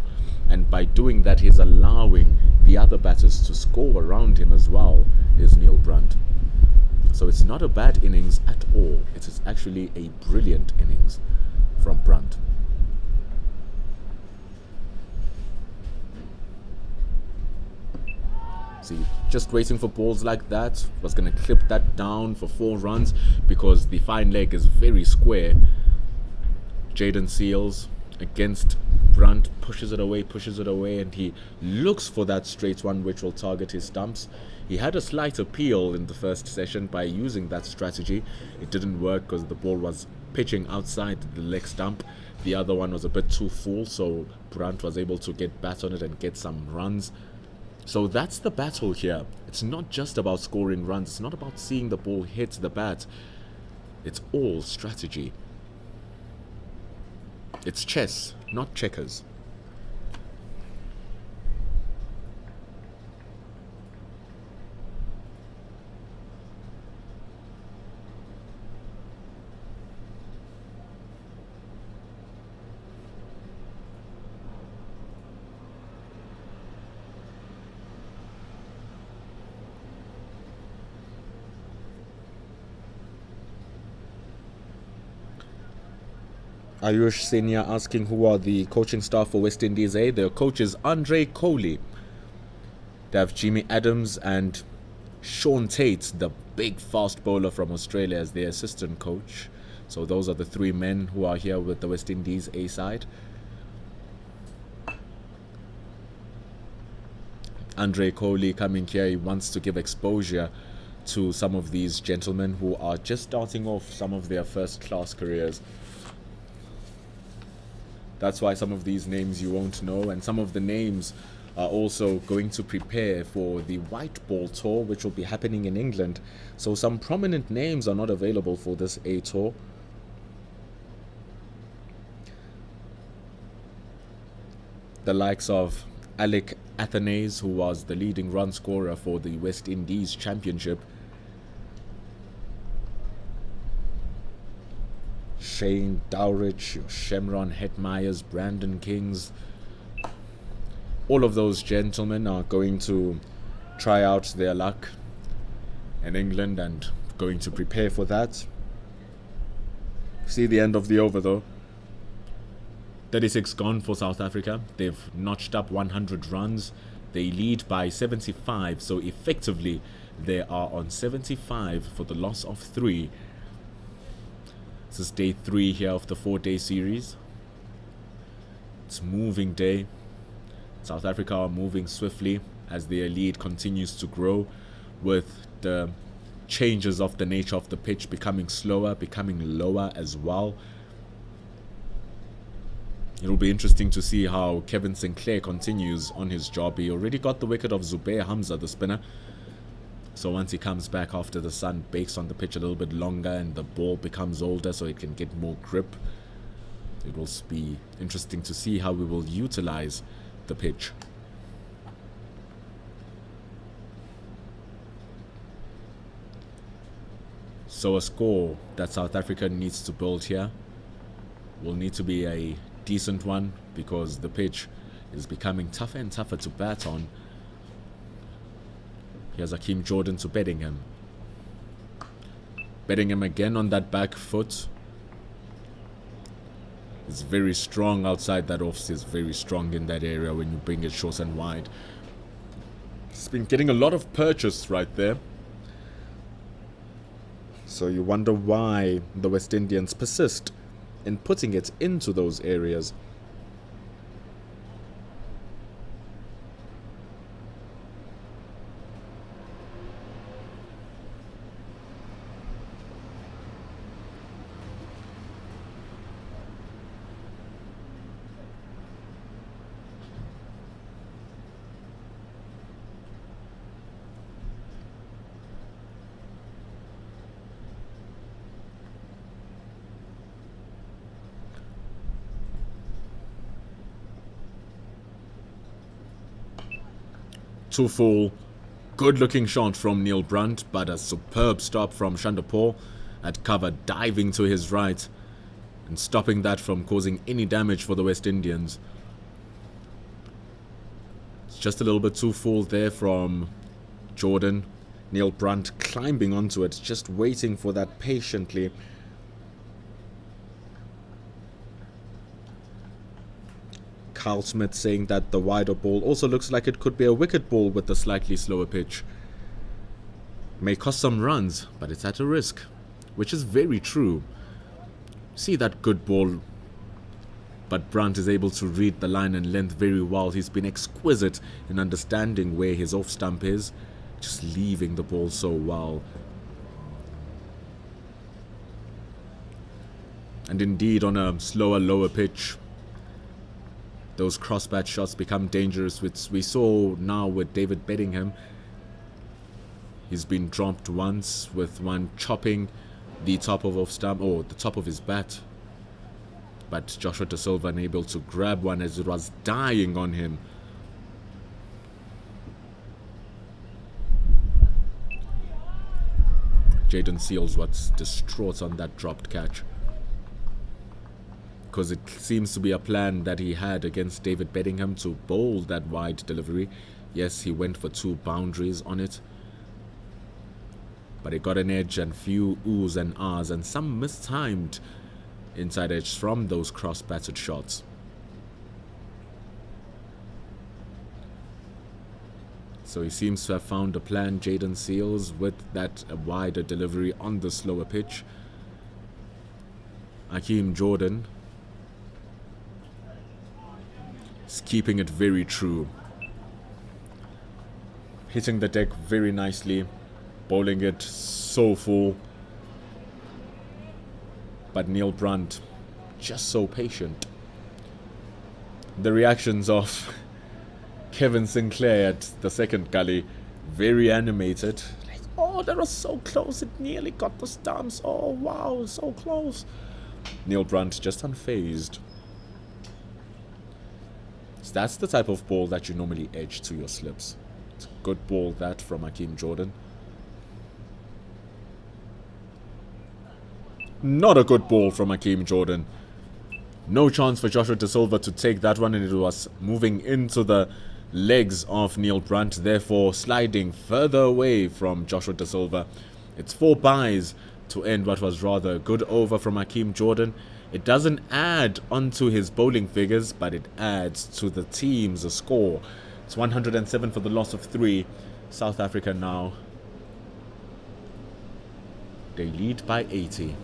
And by doing that, he's allowing the other batters to score around him as well, is Neil Brunt. So it's not a bad innings at all. It is actually a brilliant innings from Brunt. See, just waiting for balls like that. Was going to clip that down for 4 runs because the fine leg is very square. Jaden Seals against Brunt pushes it away, and he looks for that straight one which will target his stumps. He had a slight appeal in the first session by using that strategy. It didn't work because the ball was pitching outside the leg stump. The other one was a bit too full, so Brunt was able to get bat on it and get some runs. So that's the battle here. It's not just about scoring runs. It's not about seeing the ball hit the bat. It's all strategy. It's chess, not checkers. Ayush Senior asking who are the coaching staff for West Indies A. Their coach is Andre Kohli. They have Jimmy Adams and Sean Tate, the big fast bowler from Australia, as their assistant coach. So those are the 3 men who are here with the West Indies A side. Andre Kohli coming here, he wants to give exposure to some of these gentlemen who are just starting off some of their first class careers. That's why some of these names you won't know, and some of the names are also going to prepare for the White Ball Tour, which will be happening in England. So some prominent names are not available for this A Tour. The likes of Alec Athanaze, who was the leading run scorer for the West Indies Championship. Shane Dowrich, Shemron Hetmeyers, Brandon Kings. All of those gentlemen are going to try out their luck in England and going to prepare for that. See the end of the over though. 36 gone for South Africa. They've notched up 100 runs. They lead by 75, so effectively they are on 75 for the loss of 3. This is day 3 here of the 4-day series. It's moving day. South Africa are moving swiftly as their lead continues to grow, with the changes of the nature of the pitch becoming slower, becoming lower as well. It'll be interesting to see how Kevin Sinclair continues on his job. He already got the wicket of Zubair Hamza, the spinner. So once he comes back after the sun bakes on the pitch a little bit longer and the ball becomes older so it can get more grip, it will be interesting to see how we will utilize the pitch. So a score that South Africa needs to build here will need to be a decent one, because the pitch is becoming tougher and tougher to bat on. Here's Hakeem Jordan to Bedingham. Bedingham again on that back foot. It's very strong outside that off. Is very strong in that area when you bring it short and wide. It's been getting a lot of purchase right there. So you wonder why the West Indians persist in putting it into those areas. Too full. Good looking shot from Neil Brunt, but a superb stop from Chanderpaul at cover, diving to his right and stopping that from causing any damage for the West Indians. It's just a little bit too full there from Jordan. Neil Brunt climbing onto it, just waiting for that patiently. Carl Smith saying that the wider ball also looks like it could be a wicket ball with a slightly slower pitch. May cost some runs, but it's at a risk, which is very true. See that good ball, but Brunt is able to read the line and length very well. He's been exquisite in understanding where his off stump is, just leaving the ball so well. And indeed, on a slower, lower pitch, those cross-bat shots become dangerous, which we saw now with David Bedingham. He's been dropped once with one chopping the top of off stump, or the top of his bat. But Joshua Da Silva unable to grab one as it was dying on him. Jayden Seales was distraught on that dropped catch, because it seems to be a plan that he had against David Bedingham to bowl that wide delivery. Yes, he went for 2 boundaries on it, but it got an edge and few oohs and ahs and some mistimed inside edge from those cross-batted shots. So he seems to have found a plan, Jayden Seales, with that wider delivery on the slower pitch. Hakeem Jordan is keeping it very true. Hitting the deck very nicely, bowling it so full. But Neil Brunt, just so patient. The reactions of Kevin Sinclair at the second gully, very animated. Like, oh, that was so close, it nearly got the stumps. Oh, wow, so close. Neil Brunt just unfazed. So that's the type of ball that you normally edge to your slips. It's a good ball, that, from Hakeem Jordan. Not a good ball from Hakeem Jordan. No chance for Joshua Da Silva to take that one, and it was moving into the legs of Neil Brunt, therefore sliding further away from Joshua Da Silva. It's 4 byes to end what was rather a good over from Hakeem Jordan. It doesn't add onto his bowling figures, but it adds to the team's score. It's 107 for the loss of 3. South Africa now, they lead by 80.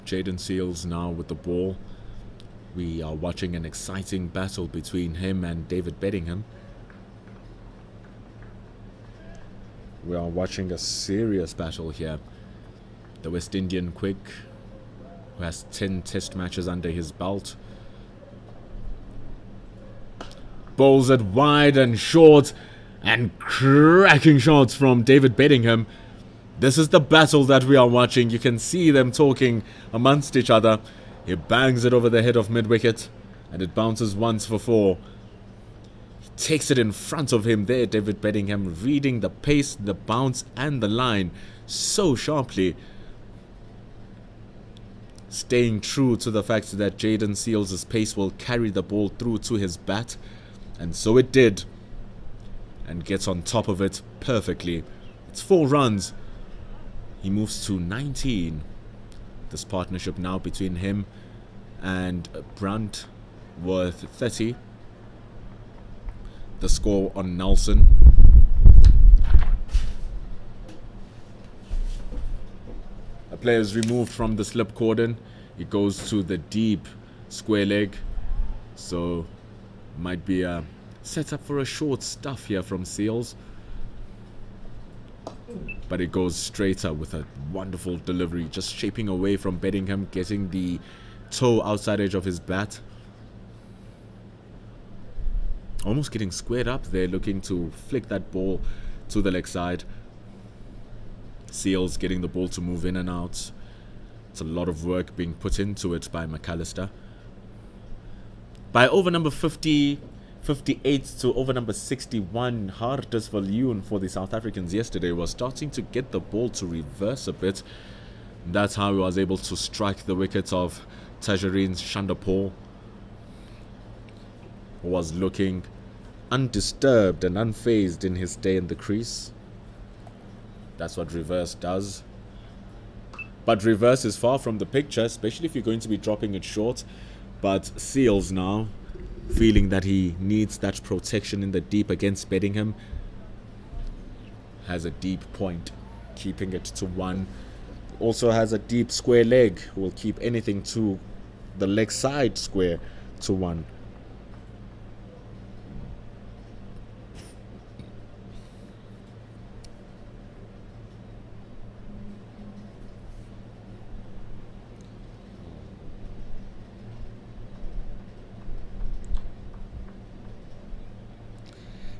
Jaden Seals now with the ball. We are watching an exciting battle between him and David Bedingham. We are watching a serious battle here. The West Indian quick, who has 10 test matches under his belt, bowls it wide and short, and cracking shots from David Bedingham. This is the battle that we are watching. You can see them talking amongst each other. He bangs it over the head of mid-wicket, and it bounces once for 4. He takes it in front of him there, David Bedingham, reading the pace, the bounce, and the line so sharply. Staying true to the fact that Jaden Seals' pace will carry the ball through to his bat. And so it did. And gets on top of it perfectly. It's 4 runs. He moves to 19. This partnership now between him and Brunt worth 30. The score on Nelson. A player is removed from the slip cordon. He goes to the deep square leg. So might be a setup for a short stuff here from Seals. But it goes straighter with a wonderful delivery, just shaping away from Bedingham, getting the toe outside edge of his bat. Almost getting squared up there, looking to flick that ball to the leg side. Seals getting the ball to move in and out. It's a lot of work being put into it by McAllister. By over number 58 to over number 61, Hartus Viljoen for the South Africans yesterday was starting to get the ball to reverse a bit. That's how he was able to strike the wicket of Tajareen Shandapal, who was looking undisturbed and unfazed in his stay in the crease. That's what reverse does. But reverse is far from the picture, especially if you're going to be dropping it short. But Seals now, feeling that he needs that protection in the deep against Bedingham, has a deep point, keeping it to 1. Also has a deep square leg, who will keep anything to the leg side square to 1.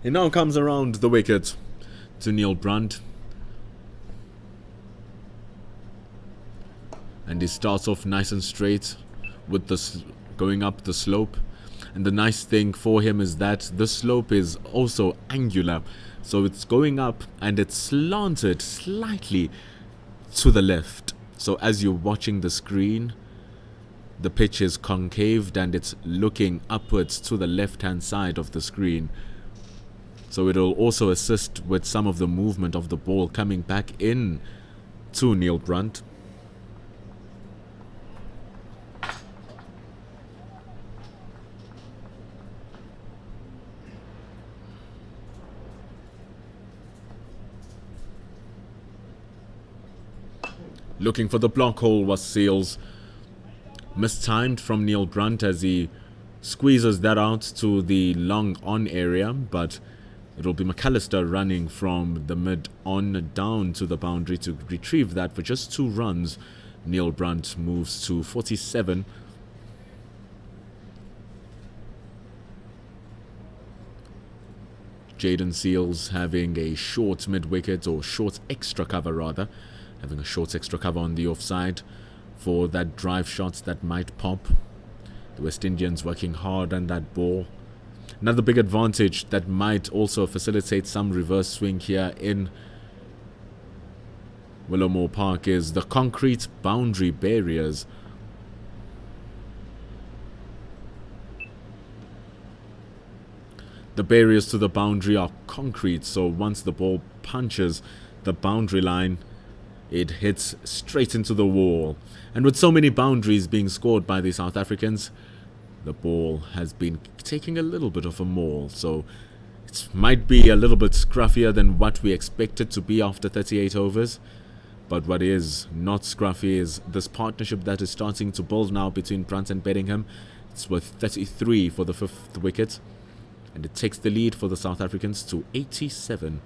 He now comes around the wicket to Neil Brunt. And he starts off nice and straight with the going up the slope. And the nice thing for him is that the slope is also angular. So it's going up and it's slanted slightly to the left. So as you're watching the screen, the pitch is concaved and it's looking upwards to the left-hand side of the screen. So it'll also assist with some of the movement of the ball coming back in to Neil Brunt. Looking for the block hole was Seals. Mistimed from Neil Brunt as he squeezes that out to the long on area, but it'll be McAllister running from the mid on down to the boundary to retrieve that for just 2 runs. Neil Brunt moves to 47. Jaden Seals having a short mid-wicket, or short extra cover rather. Having a short extra cover on the offside for that drive shot that might pop. The West Indians working hard on that ball. Another big advantage that might also facilitate some reverse swing here in Willowmoore Park is the concrete boundary barriers. The barriers to the boundary are concrete, so once the ball punches the boundary line, it hits straight into the wall. And with so many boundaries being scored by the South Africans, the ball has been taking a little bit of a maul, so it might be a little bit scruffier than what we expected to be after 38 overs. But what is not scruffy is this partnership that is starting to build now between Brunt and Bedingham. It's worth 33 for the 5th wicket, and it takes the lead for the South Africans to 87.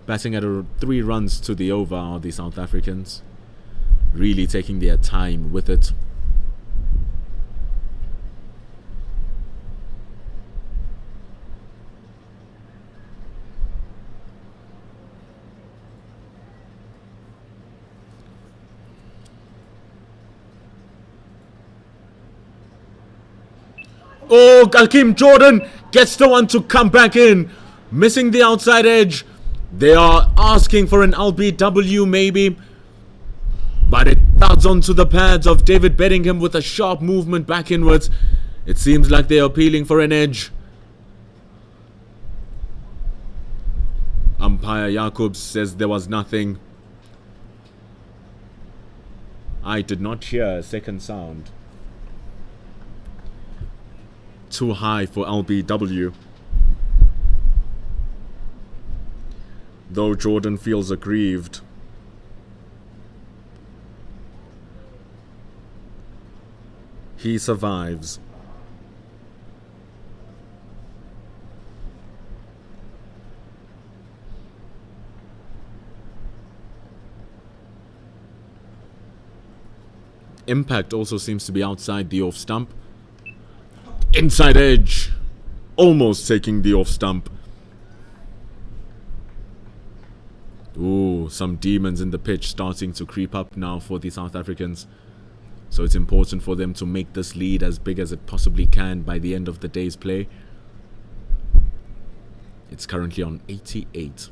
Batting at 3 runs to the over are the South Africans, really taking their time with it. Oh, Hakeem Jordan gets the one to come back in, missing the outside edge. They are asking for an LBW maybe, but it thuds onto the pads of David Bedingham with a sharp movement back inwards. It seems like they are appealing for an edge. Umpire Jacobs says there was nothing. I did not hear a second sound. Too high for LBW. Though Jordan feels aggrieved. He survives. Impact also seems to be outside the off stump. Inside edge, almost taking the off stump. Ooh, some demons in the pitch starting to creep up now for the South Africans. So it's important for them to make this lead as big as it possibly can by the end of the day's play. It's currently on 88.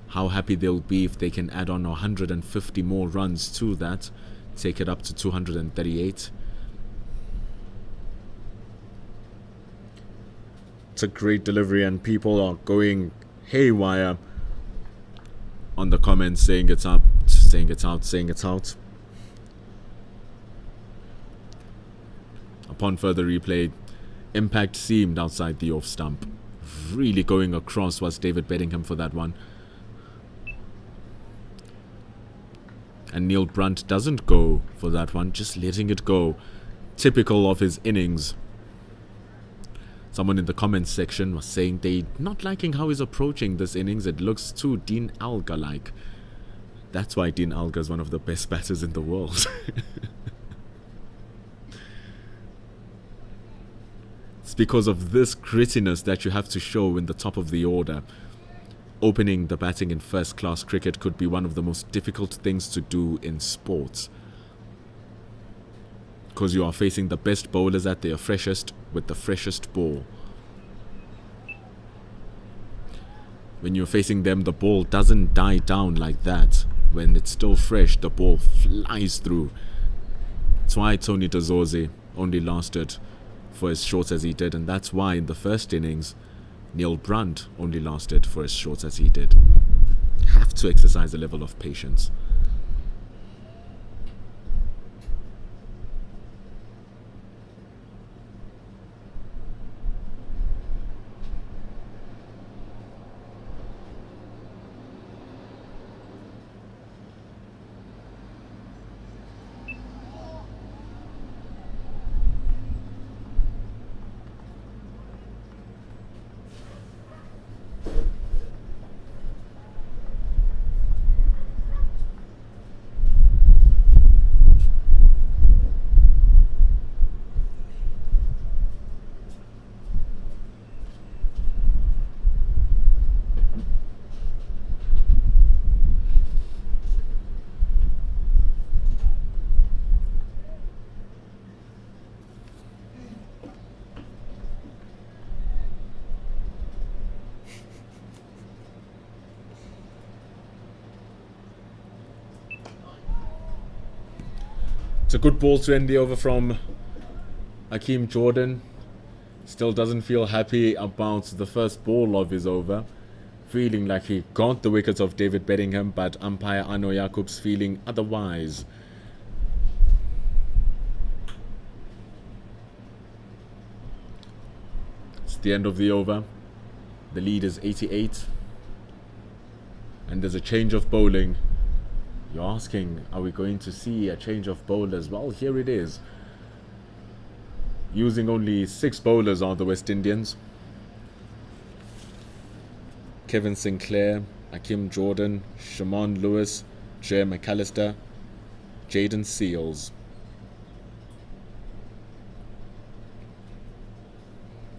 How happy they'll be if they can add on 150 more runs to that, take it up to 238. It's a great delivery and people are going haywire on the comments, saying it's up, saying it's out, saying it's out. Upon further replay, impact seemed outside the off stump. Really going across was David Bedingham for that one. And Neil Brunt doesn't go for that one, just letting it go. Typical of his innings. Someone in the comments section was saying they not liking how he's approaching this innings. It looks too Dean Alga-like. That's why Dean Alga is one of the best batters in the world. It's because of this grittiness that you have to show in the top of the order. Opening the batting in first-class cricket could be one of the most difficult things to do in sports. Because you are facing the best bowlers at their freshest with the freshest ball. When you're facing them, the ball doesn't die down like that. When it's still fresh, the ball flies through. That's why Tony Dazorze only lasted for as short as he did, and that's why in the first innings, Neil Brunt only lasted for as short as he did. Have to exercise a level of patience. It's a good ball to end the over from Hakeem Jordan. Still doesn't feel happy about the first ball of his over. Feeling like he got the wickets of David Bedingham, but umpire Arno Jacobs feeling otherwise. It's the end of the over. The lead is 88. And there's a change of bowling. You're asking, are we going to see a change of bowlers? Well, here it is. Using only 6 bowlers are the West Indians. Kevin Sinclair, Akim Jordan, Shimon Lewis, Jay McAllister, Jaden Seals.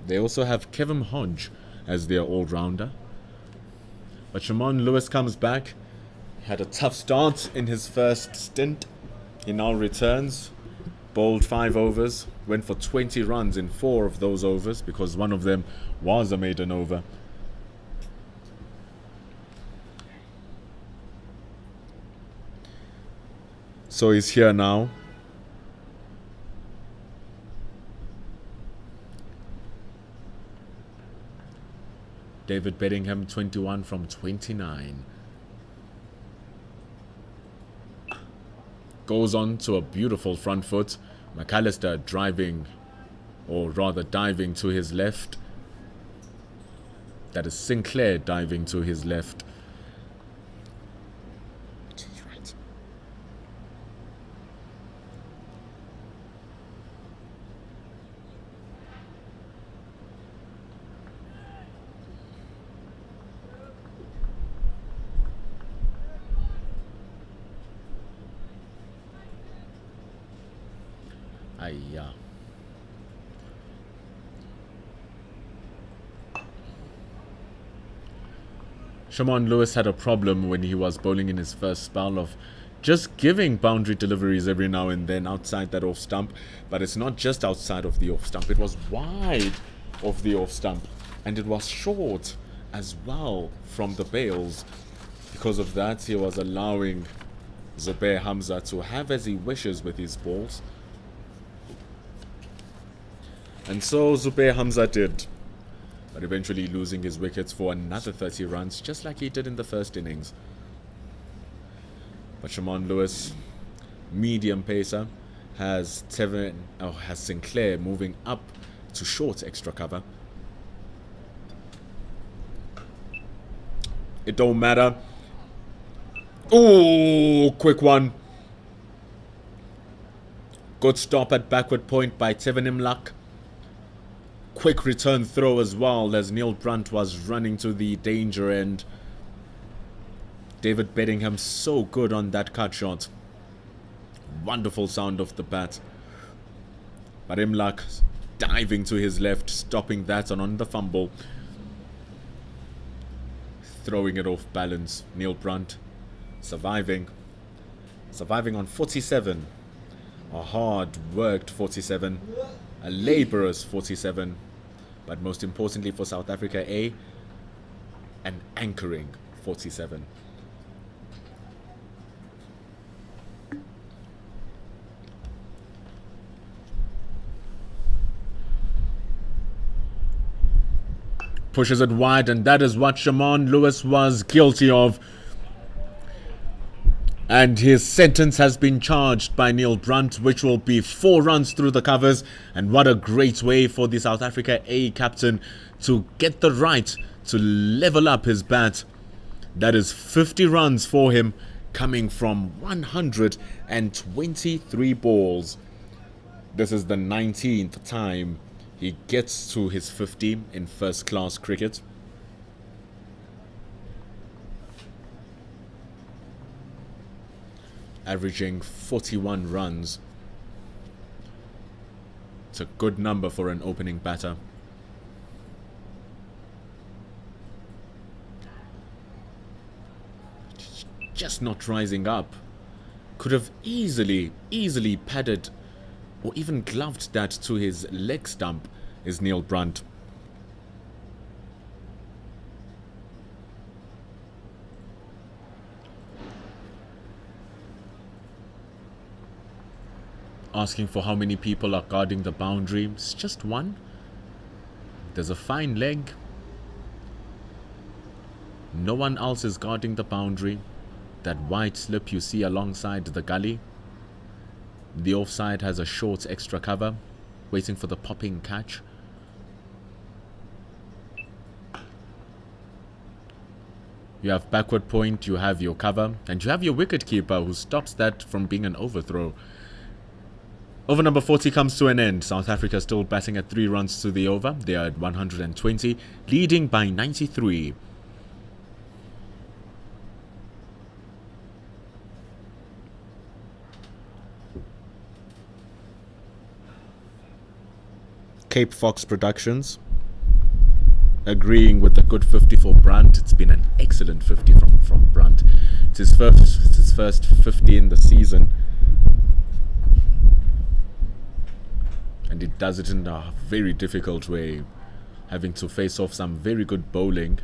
They also have Kevin Hodge as their all-rounder. But Shimon Lewis comes back. He had a tough start in his first stint. He now returns, bowled 5 overs, went for 20 runs in 4 of those overs because one of them was a maiden over. So he's here now. David Bedingham, 21 from 29. Goes on to a beautiful front foot. McAllister driving, or rather diving to his left. That is Sinclair diving to his left. Right. Aiyah. Shimon Lewis had a problem when he was bowling in his first spell of just giving boundary deliveries every now and then outside that off stump. But it's not just outside of the off stump, it was wide of the off stump. And it was short as well from the bails. Because of that, he was allowing Zubair Hamza to have as he wishes with his balls. And so Zubair Hamza did, but eventually losing his wickets for another 30 runs, just like he did in the first innings. But Shimon Lewis, medium pacer, has Sinclair moving up to short extra cover. It don't matter. Oh, quick one. Good stop at backward point by Tevin Imlak. Quick return throw as well as Neil Brunt was running to the danger end. David Bedingham so good on that cut shot. Wonderful sound of the bat. But Imlak diving to his left, stopping that on the fumble. Throwing it off balance. Neil Brunt surviving. Surviving on 47. A hard worked 47. A labourous 47. But most importantly for South Africa, an anchoring 47. Pushes it wide, and that is what Shimon Lewis was guilty of. And his sentence has been charged by Neil Brunt, which will be 4 runs through the covers. And what a great way for the South Africa A captain to get the right to level up his bat. That is 50 runs for him, coming from 123 balls. This is the 19th time he gets to his 50 in first class cricket. Averaging 41 runs. It's a good number for an opening batter. Just not rising up. Could have easily padded or even gloved that to his leg stump is Neil Brunt. Asking for how many people are guarding the boundary. It's just one. There's a fine leg. No one else is guarding the boundary. That white slip you see alongside the gully. The offside has a short extra cover, waiting for the popping catch. You have backward point, you have your cover, and you have your wicket keeper who stops that from being an overthrow. Over number 40 comes to an end. South Africa still batting at 3 runs to the over. They are at 120, leading by 93. Cape Fox Productions agreeing with the good 50 for Brunt. It's been an excellent 50 from Brunt. It's his first 50 in the season, and he does it in a very difficult way, having to face off some very good bowling.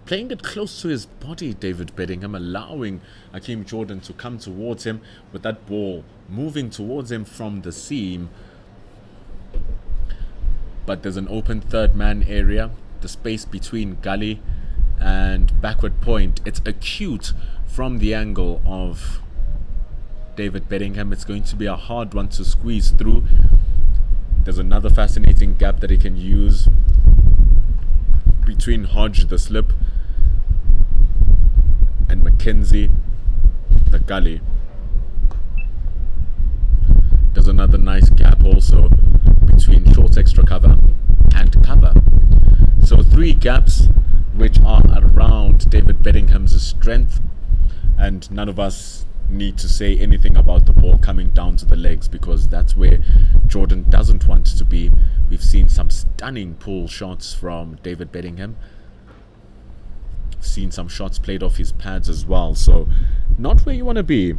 Playing it close to his body, David Bedingham, allowing Hakeem Jordan to come towards him with that ball moving towards him from the seam. But there's an open third man area, the space between gully and backward point. It's acute from the angle of David Bedingham. It's going to be a hard one to squeeze through. There's another fascinating gap that he can use between Hodge, the slip, and Mackenzie, the gully. There's another nice gap also between short extra cover and cover. So 3 gaps which are around David Bedingham's strength, and none of us need to say anything about the ball coming down to the legs, because that's where Jordan doesn't want to be. We've seen some stunning pull shots from David Bedingham. Seen some shots played off his pads as well, so not where you want to be.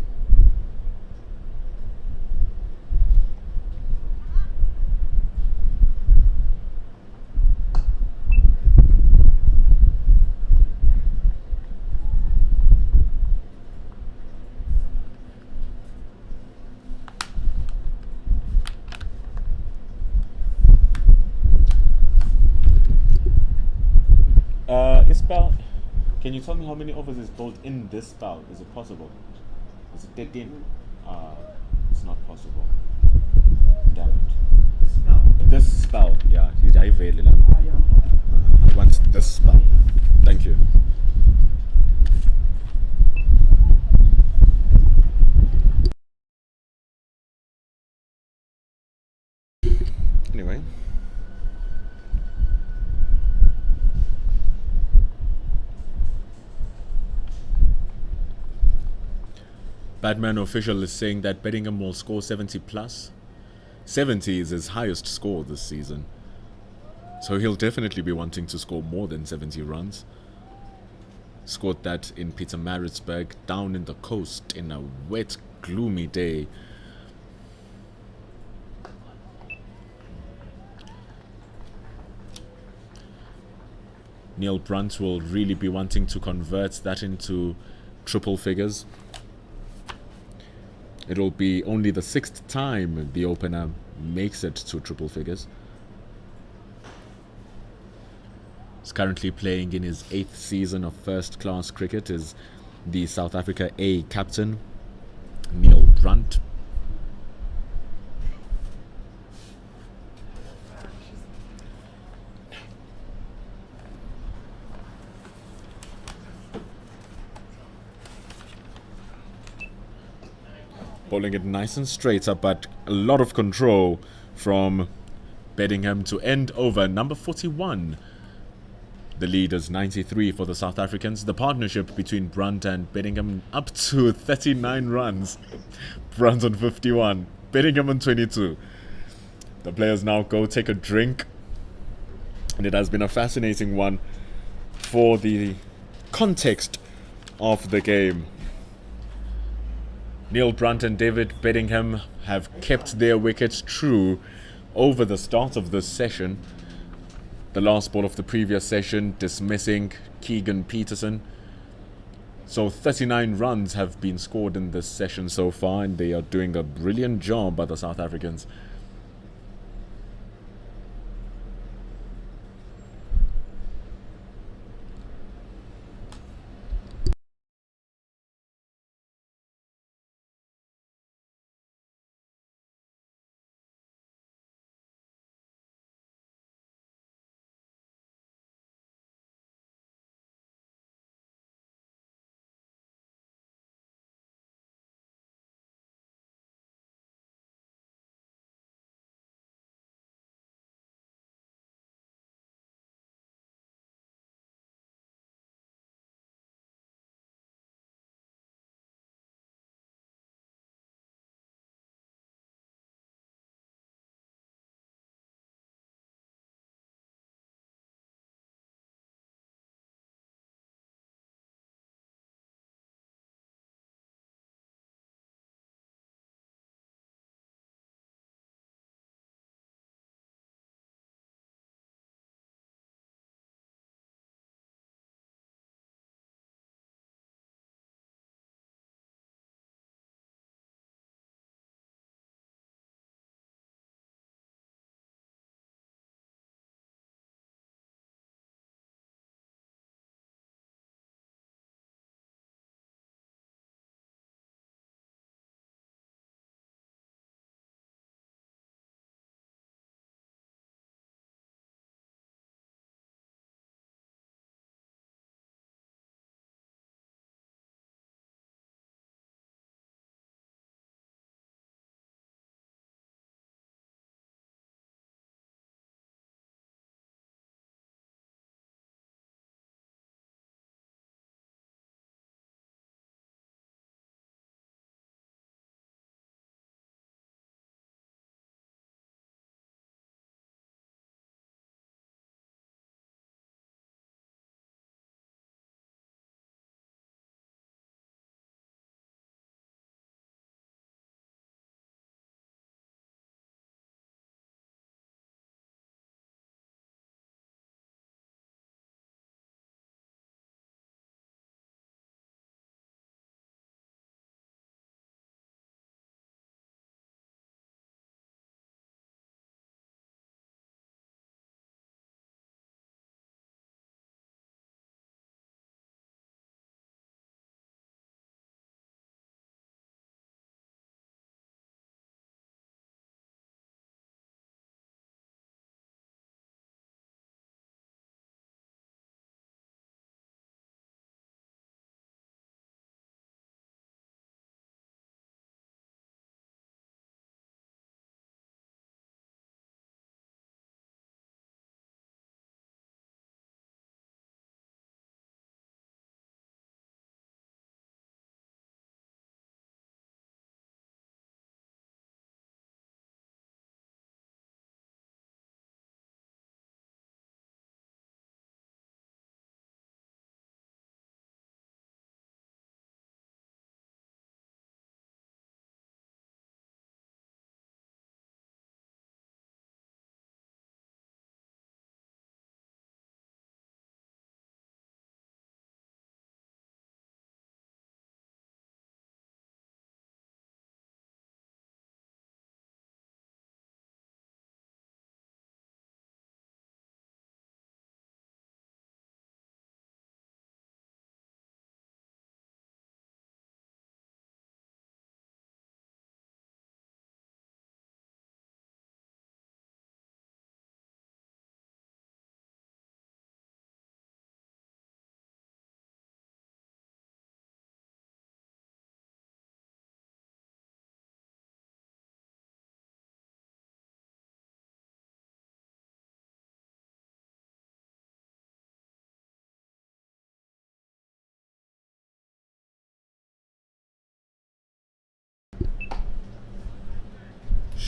Isbal, can you tell me how many overs is bowled in this spell? Is it possible? Is it 13? It's not possible. Damn it. This spell, yeah. I want this spell. Thank you. Anyway. Batman official is saying that Bedingham will score 70 plus. 70 is his highest score this season. So he'll definitely be wanting to score more than 70 runs. Scored that in Pietermaritzburg, down in the coast, in a wet, gloomy day. Neil Brunt will really be wanting to convert that into triple figures. It'll be only the 6th time the opener makes it to triple figures. He's currently playing in his 8th season of first-class cricket, is the South Africa A captain, Neil Brunt. Bowling it nice and straight up, but a lot of control from Bedingham to end over number 41. The lead is 93 for the South Africans. The partnership between Brunt and Bedingham up to 39 runs. Brunt on 51, Bedingham on 22. The players now go take a drink, and it has been a fascinating one for the context of the game. Neil Brunt and David Bedingham have kept their wickets true over the start of this session. The last ball of the previous session dismissing Keegan Peterson. So 39 runs have been scored in this session so far, and they are doing a brilliant job by the South Africans.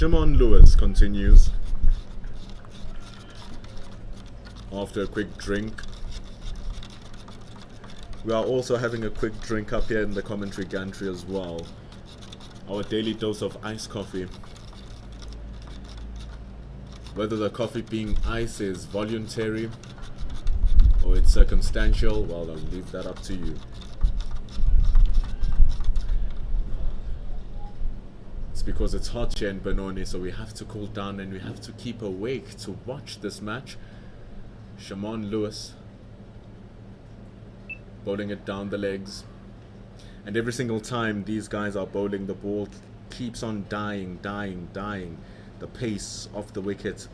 Shimon Lewis continues after a quick drink. We are also having a quick drink up here in the commentary gantry as well. Our daily dose of iced coffee. Whether the coffee being ice is voluntary or it's circumstantial, well, I'll leave that up to you. It's because it's hot here in Benoni, so we have to cool down and we have to keep awake to watch this match. Shimon Lewis bowling it down the legs. And every single time these guys are bowling, the ball keeps on dying. The pace of the wicket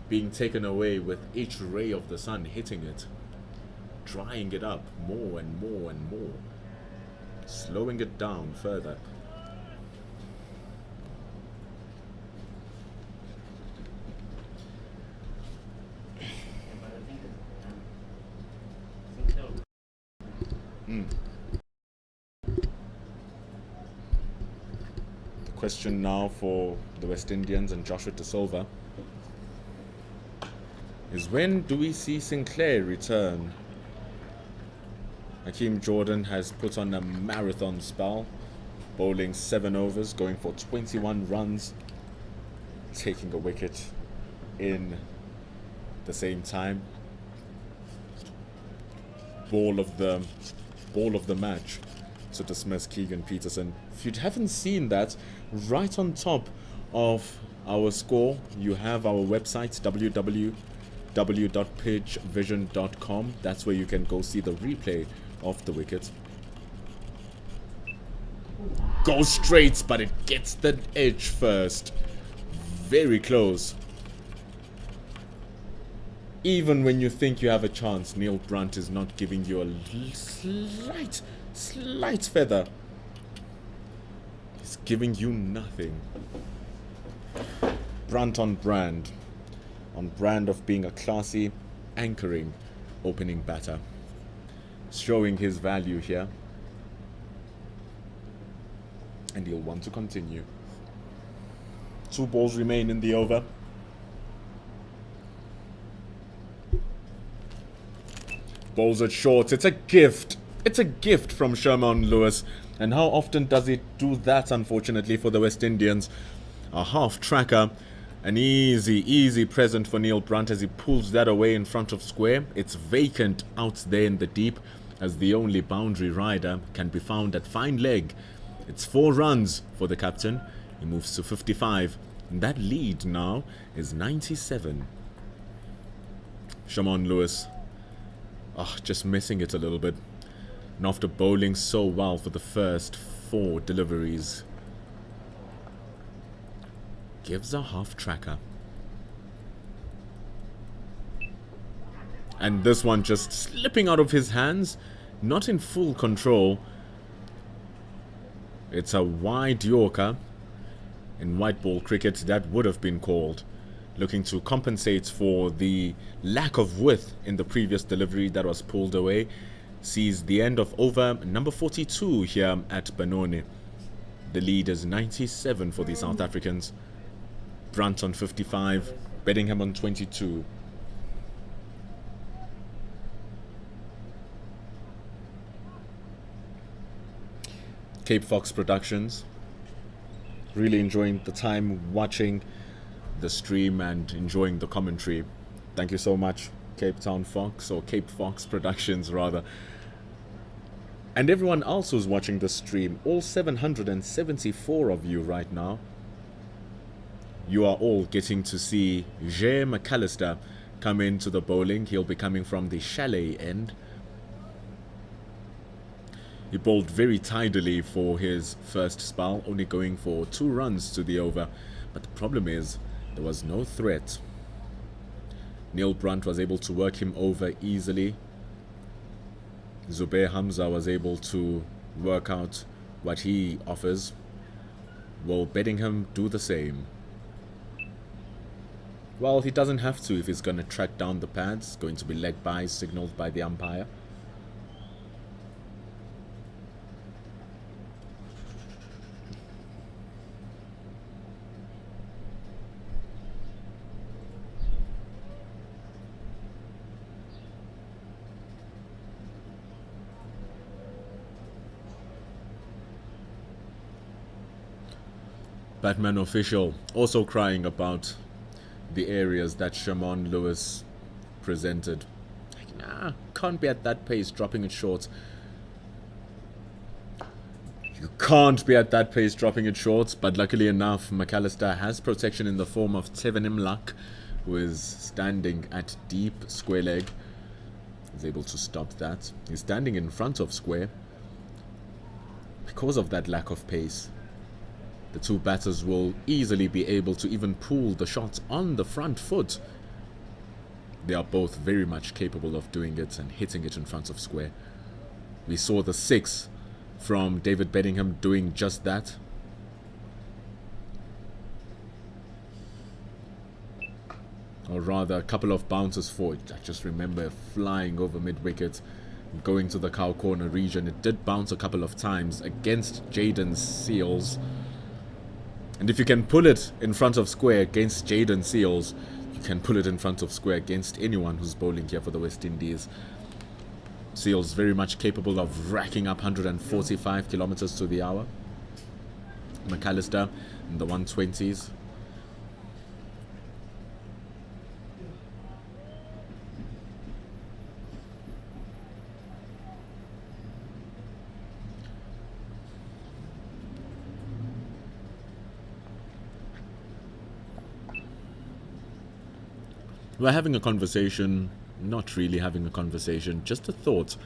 being taken away with each ray of the sun hitting it, drying it up more and more and more, slowing it down further. But I think Sinclair The question now for the West Indians and Joshua De Silva is, when do we see Sinclair return? Hakeem Jordan has put on a marathon spell, bowling 7 overs, going for 21 runs, taking a wicket in the same time. Ball of the match to dismiss Keegan Peterson. If you haven't seen that, right on top of our score, you have our website, www.pitchvision.com. That's where you can go see the replay of the wicket. Goes straight, but it gets the edge first. Very close. Even when you think you have a chance, Neil Brunt is not giving you a slight feather. He's giving you nothing. Brunt on brand of being a classy, anchoring opening batter. Showing his value here. And he'll want to continue. 2 balls remain in the over. Bowls it short. It's a gift. It's a gift from Shimon Lewis. And how often does he do that, unfortunately, for the West Indians? A half tracker. An easy present for Neil Brunt as he pulls that away in front of square. It's vacant out there in the deep, as the only boundary rider can be found at fine leg. It's 4 runs for the captain. He moves to 55. And that lead now is 97. Shimon Lewis. Just missing it a little bit. And after bowling so well for the first 4 deliveries, gives a half tracker. And this one just slipping out of his hands, not in full control. It's a wide Yorker. In white ball cricket, that would have been called. Looking to compensate for the lack of width in the previous delivery that was pulled away. Sees the end of over number 42 here at Benoni. The lead is 97 for the South Africans. Brunt on 55, Bedingham on 22. Cape Fox Productions. Really enjoying the time watching the stream and enjoying the commentary. Thank you so much, Cape Town Fox, or Cape Fox Productions rather. And everyone else who's watching the stream, all 774 of you right now. You are all getting to see Jay McAllister come into the bowling. He'll be coming from the chalet end. He bowled very tidily for his first spell, only going for 2 runs to the over. But the problem is, there was no threat. Neil Brunt was able to work him over easily. Zubair Hamza was able to work out what he offers. Will Bedingham do the same? Well, he doesn't have to if he's going to track down the pads. Going to be leg byes signalled by the umpire. Batman official also crying about the areas that Shamon Lewis presented. Like, nah, can't be at that pace, dropping it short. You can't be at that pace, dropping it short, but luckily enough, McAllister has protection in the form of Tevin Imlak, who is standing at deep square leg. He's able to stop that. He's standing in front of square. Because of that lack of pace, the two batters will easily be able to even pull the shots on the front foot. They are both very much capable of doing it and hitting it in front of square. We saw the 6 from David Bedingham doing just that. Or rather, a couple of bounces for it. I just remember flying over mid-wicket, going to the cow corner region. It did bounce a couple of times against Jaden Seals. And if you can pull it in front of square against Jaden Seals, you can pull it in front of square against anyone who's bowling here for the West Indies. Seals very much capable of racking up 145 kilometers to the hour. McAllister in the 120s. We're having a conversation, not really having a conversation, just a thought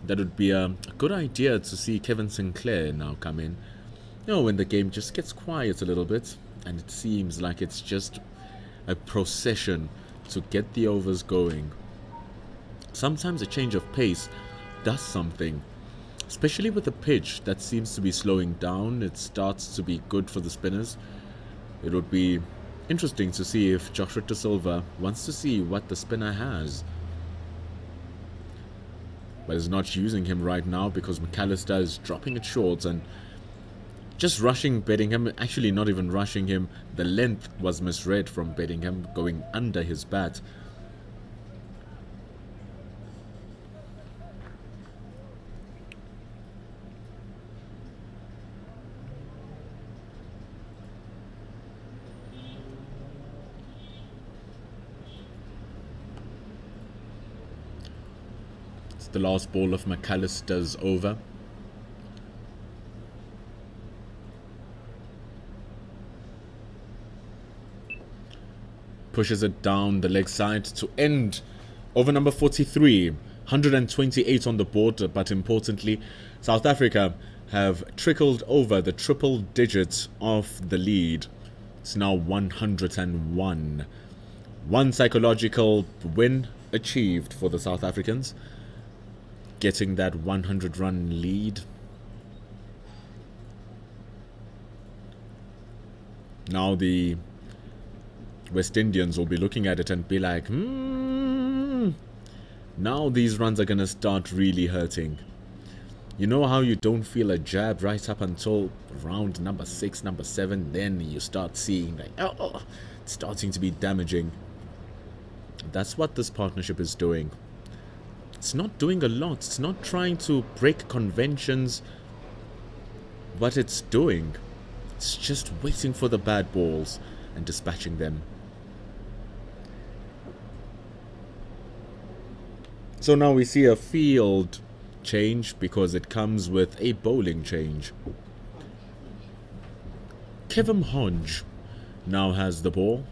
that would be a good idea to see Kevin Sinclair now come in. You know, when the game just gets quiet a little bit and it seems like it's just a procession to get the overs going. Sometimes a change of pace does something, especially with the pitch that seems to be slowing down. It starts to be good for the spinners. It would be interesting to see if Joshua De Silva wants to see what the spinner has, but is not using him right now because McAllister is dropping it short and just rushing Bedingham. Actually, not even rushing him. The length was misread from Bedingham, going under his bat. The last ball of McAllister's over. Pushes it down the leg side to end over number 43. 128 on the board, but importantly, South Africa have trickled over the triple digits of the lead. It's now 101. One psychological win achieved for the South Africans, getting that 100-run lead. Now the West Indians will be looking at it and be like, now these runs are going to start really hurting. You know how you don't feel a jab right up until round number 6, number 7, then you start seeing like, oh, it's starting to be damaging. That's what this partnership is doing. It's not doing a lot. It's not trying to break conventions. What it's doing, it's just waiting for the bad balls and dispatching them. So now we see a field change because it comes with a bowling change. Kevin Hodge now has the ball.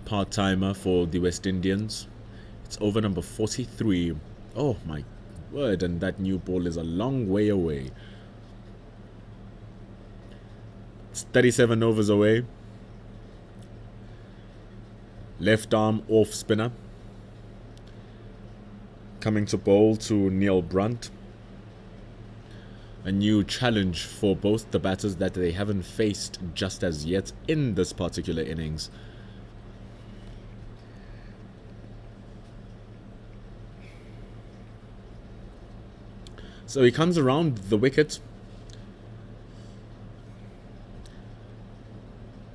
Part-timer for the West Indians. It's over number 43. Oh my word, and that new ball is a long way away. It's 37 overs away. Left arm off spinner. Coming to bowl to Neil Brunt. A new challenge for both the batters that they haven't faced just as yet in this particular innings. So he comes around the wicket.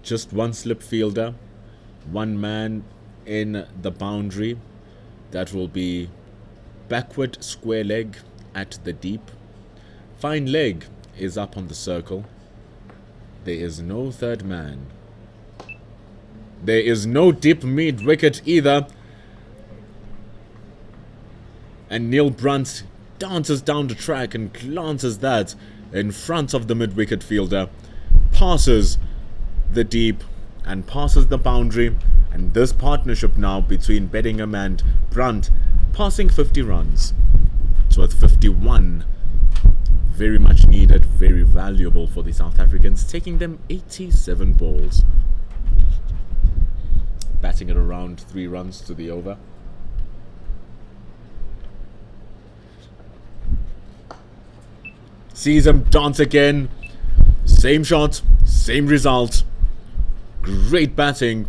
Just one slip fielder. One man in the boundary. That will be backward square leg at the deep. Fine leg is up on the circle. There is no third man. There is no deep mid-wicket either. And Neil Brunt dances down the track and glances that in front of the mid-wicket fielder. Passes the deep and passes the boundary. And this partnership now between Bedingham and Brunt passing 50 runs. It's worth 51. Very much needed, very valuable for the South Africans, taking them 87 balls. Batting at around 3 runs to the over. Sees him dance again. Same shot, same result. Great batting.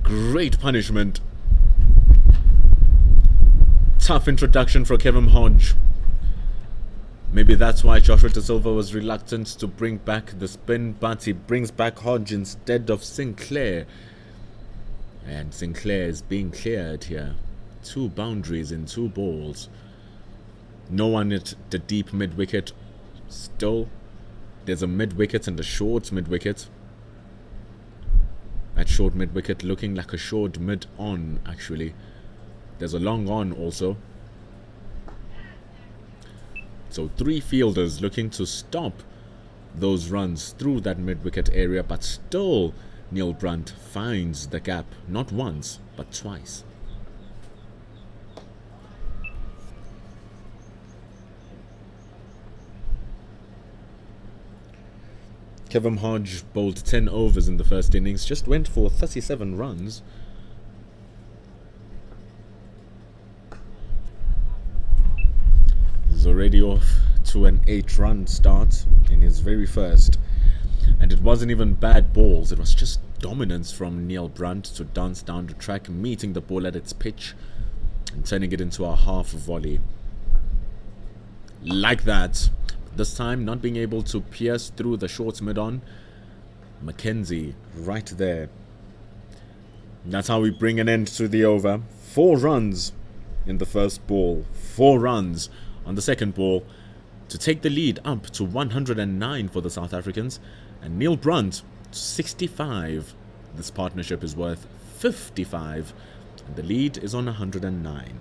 Great punishment. Tough introduction for Kevin Hodge. Maybe that's why Joshua De Silva was reluctant to bring back the spin, but he brings back Hodge instead of Sinclair. And Sinclair is being cleared here. 2 boundaries in 2 balls. No one at the deep mid-wicket. Still, there's a mid-wicket and a short mid-wicket. That short mid-wicket looking like a short mid-on, actually. There's a long on also. So 3 fielders looking to stop those runs through that mid-wicket area, but still Neil Brunt finds the gap, not once, but twice. Kevin Hodge bowled 10 overs in the first innings, just went for 37 runs. He's already off to an 8-run start in his very first. And it wasn't even bad balls, it was just dominance from Neil Brunt to dance down the track, meeting the ball at its pitch and turning it into a half volley. Like that. This time not being able to pierce through the short mid-on. Mackenzie right there. That's how we bring an end to the over. 4 runs in the first ball. 4 runs on the second ball to take the lead up to 109 for the South Africans. And Neil Brunt, 65. This partnership is worth 55. And the lead is on 109.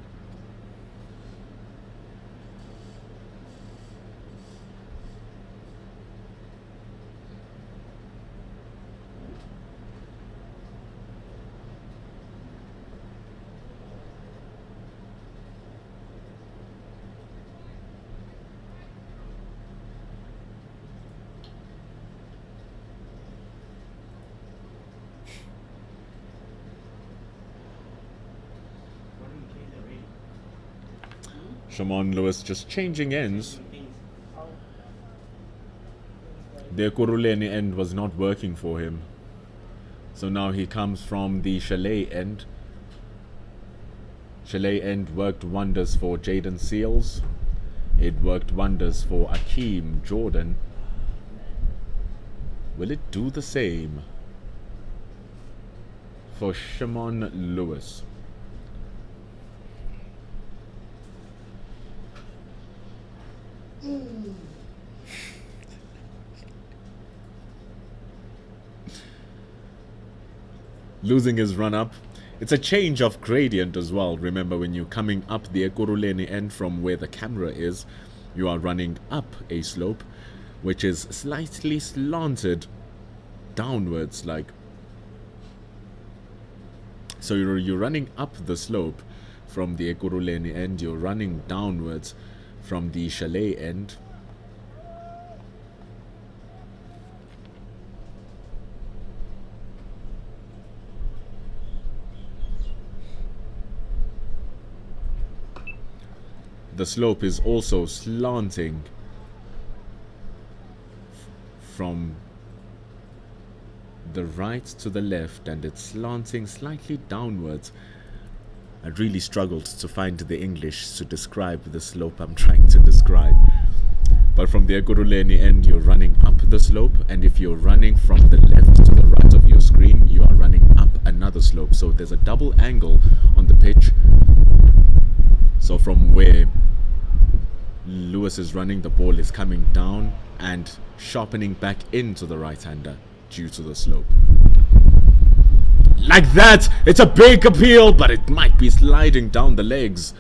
Shimon Lewis just changing ends. The Kuruleni end was not working for him. So now he comes from the Chalet end. Chalet end worked wonders for Jaden Seals. It worked wonders for Akeem Jordan. Will it do the same for Shimon Lewis? Losing his run-up. It's a change of gradient as well. Remember, when you're coming up the Ekurhuleni end from where the camera is, you are running up a slope, which is slightly slanted downwards, like. So you're running up the slope from the Ekurhuleni end, you're running downwards from the Chalet end. The slope is also slanting from the right to the left, and it's slanting slightly downwards. I really struggled to find the English to describe the slope I'm trying to describe. But from the Ekurhuleni end, you're running up the slope, and if you're running from the left to the right of your screen, you are running up another slope. So there's a double angle on the pitch. So from where Lewis is running, the ball is coming down and sharpening back into the right-hander due to the slope. Like that! It's a big appeal, but it might be sliding down the legs.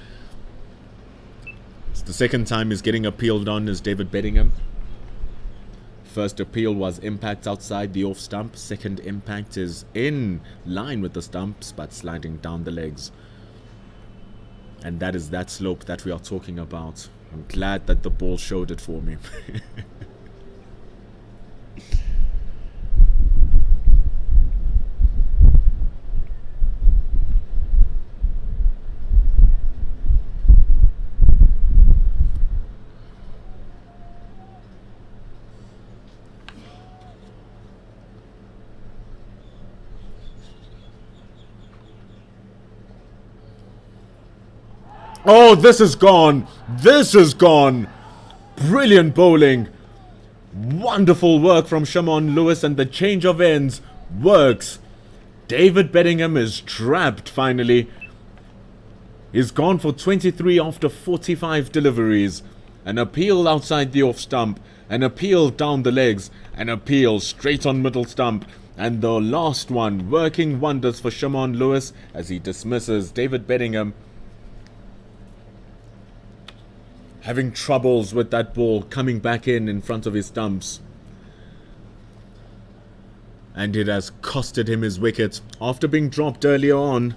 It's the second time he's getting appealed on is David Bedingham. First appeal was impact outside the off stump. Second impact is in line with the stumps, but sliding down the legs. And that is that slope that we are talking about. I'm glad that the ball showed it for me. Oh, this is gone. This is gone. Brilliant bowling. Wonderful work from Shimon Lewis, and the change of ends works. David Bedingham is trapped finally. He's gone for 23 after 45 deliveries. An appeal outside the off stump. An appeal down the legs. An appeal straight on middle stump. And the last one working wonders for Shimon Lewis as he dismisses David Bedingham. Having troubles with that ball coming back in front of his stumps. And it has costed him his wicket. After being dropped earlier on,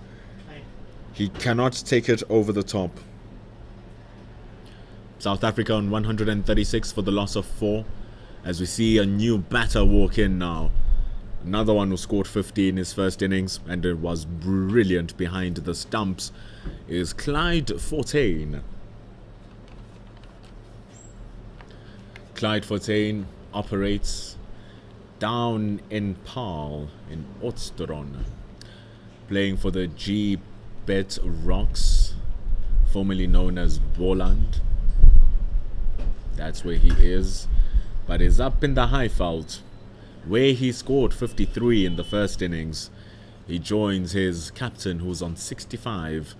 he cannot take it over the top. South Africa on 136 for the loss of 4. As we see a new batter walk in now. Another one who scored 50 in his first innings, and it was brilliant behind the stumps, is Clyde Fortain. Clyde Fortain operates down in Paarl in Oudtshoorn, playing for the G-Bet Rocks, formerly known as Boland. That's where he is, but is up in the Highveld, where he scored 53 in the first innings. He joins his captain, who's on 65.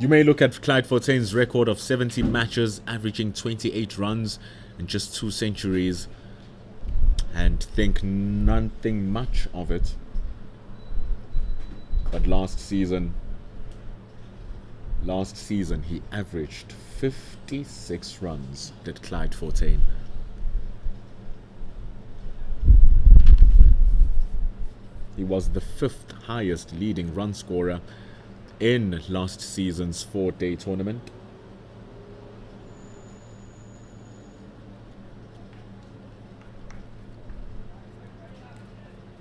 You may look at Clyde Fortain's record of 70 matches, averaging 28 runs and just 2 centuries, and think nothing much of it. But last season he averaged 56 runs, did Clyde Fortain. He was the 5th highest leading run scorer in last season's 4-day tournament.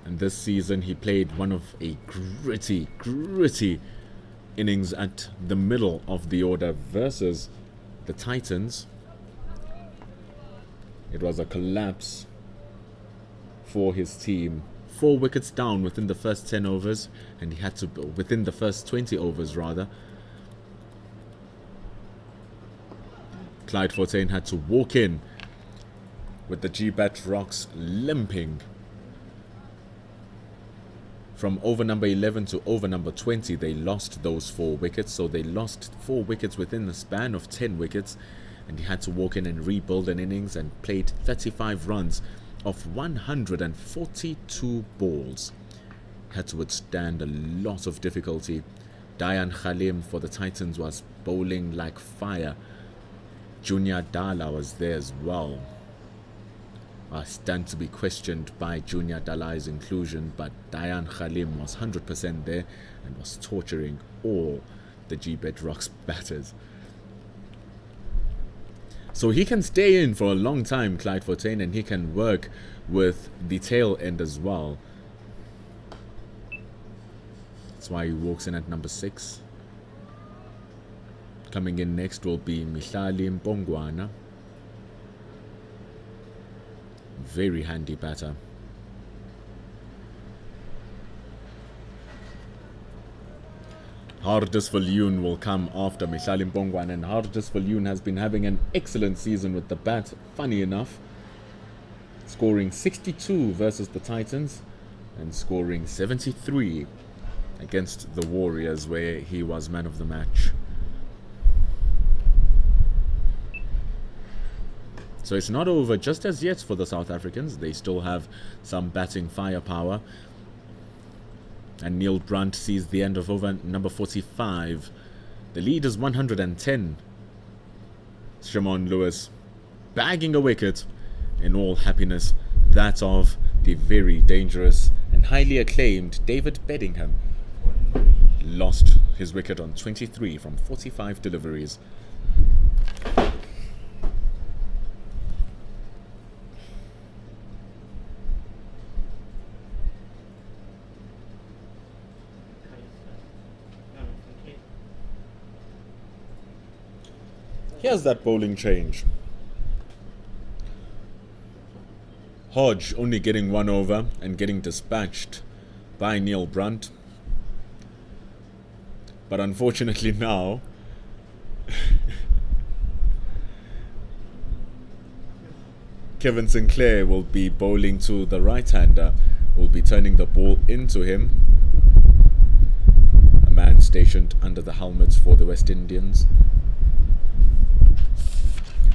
And this season he played one of a gritty innings at the middle of the order versus the Titans. It was a collapse for his team. 4 wickets down within the first 10 overs, and he had to, within the first 20 overs rather. Clyde Fortain had to walk in with the G-Bet Rocks limping. From over number 11 to over number 20, they lost those 4 wickets. So they lost 4 wickets within the span of 10 wickets, and he had to walk in and rebuild an innings and played 35 runs of 142 balls. Had to withstand a lot of difficulty. Dayan Khalim for the Titans was bowling like fire. Junior Dala was there as well. I stand to be questioned by Junior Dala's inclusion, but Dayan Khalim was 100% there and was torturing all the G-Bet Rocks batters. So he can stay in for a long time, Clyde Fortain, and he can work with the tail end as well. That's why he walks in at number 6. Coming in next will be Mihlali Mpongwana. Very handy batter. Hardus Viljoen will come after Mihlali Mpongwana, and Hardus Viljoen has been having an excellent season with the bat, funny enough. Scoring 62 versus the Titans and scoring 73 against the Warriors, where he was man of the match. So it's not over just as yet for the South Africans. They still have some batting firepower. And Neil Brunt sees the end of over number 45. The lead is 110. Shimon Lewis bagging a wicket in all happiness. That of the very dangerous and highly acclaimed David Bedingham. Lost his wicket on 23 from 45 deliveries. Here's that bowling change. Hodge only getting one over and getting dispatched by Neil Brunt. But unfortunately now, Kevin Sinclair will be bowling to the right-hander, will be turning the ball into him. A man stationed under the helmets for the West Indians.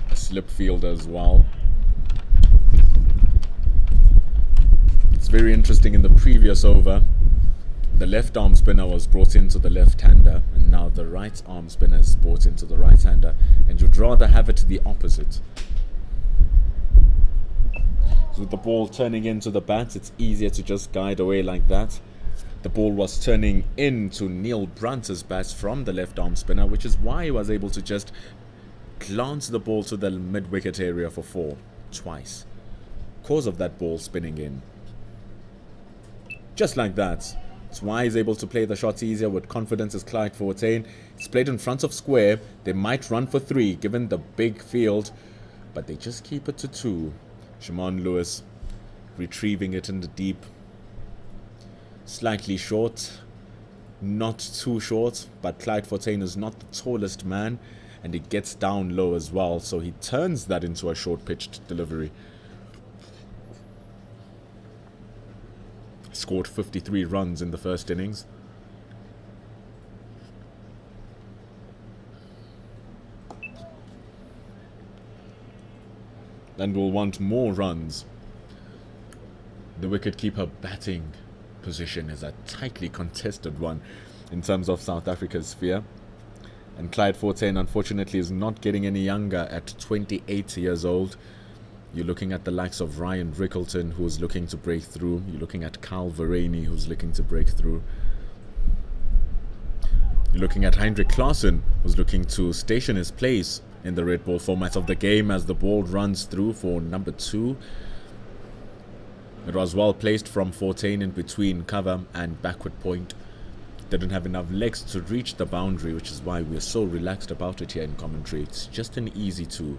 A slip fielder as well. It's very interesting, in the previous over, the left arm spinner was brought into the left-hander, and now the right arm spinner is brought into the right-hander, and you'd rather have it the opposite. So with the ball turning into the bat, it's easier to just guide away like that. The ball was turning into Neil Brunt's bat from the left arm spinner, which is why he was able to just glance the ball to the mid-wicket area for 4 twice, cause of that ball spinning in. Just like that. That's why he's able to play the shots easier with confidence as Clyde Fortain. It's played in front of square. They might run for 3 given the big field, but they just keep it to 2. Shimon Lewis retrieving it in the deep. Slightly short. Not too short, but Clyde Fortain is not the tallest man, and he gets down low as well, so he turns that into a short-pitched delivery. Scored 53 runs in the first innings. And will want more runs. The wicketkeeper batting position is a tightly contested one in terms of South Africa's sphere. And Clyde Fortain, unfortunately, is not getting any younger at 28 years old. You're looking at the likes of Ryan Rickleton, who's looking to break through. You're looking at Carl Verreynne, who's looking to break through. You're looking at Heinrich Klaasen, who's looking to station his place in the red ball format of the game as the ball runs through for number 2. It was well placed from Fortain in between cover and backward point. Didn't have enough legs to reach the boundary, which is why we're so relaxed about it here in commentary. It's just an easy 2.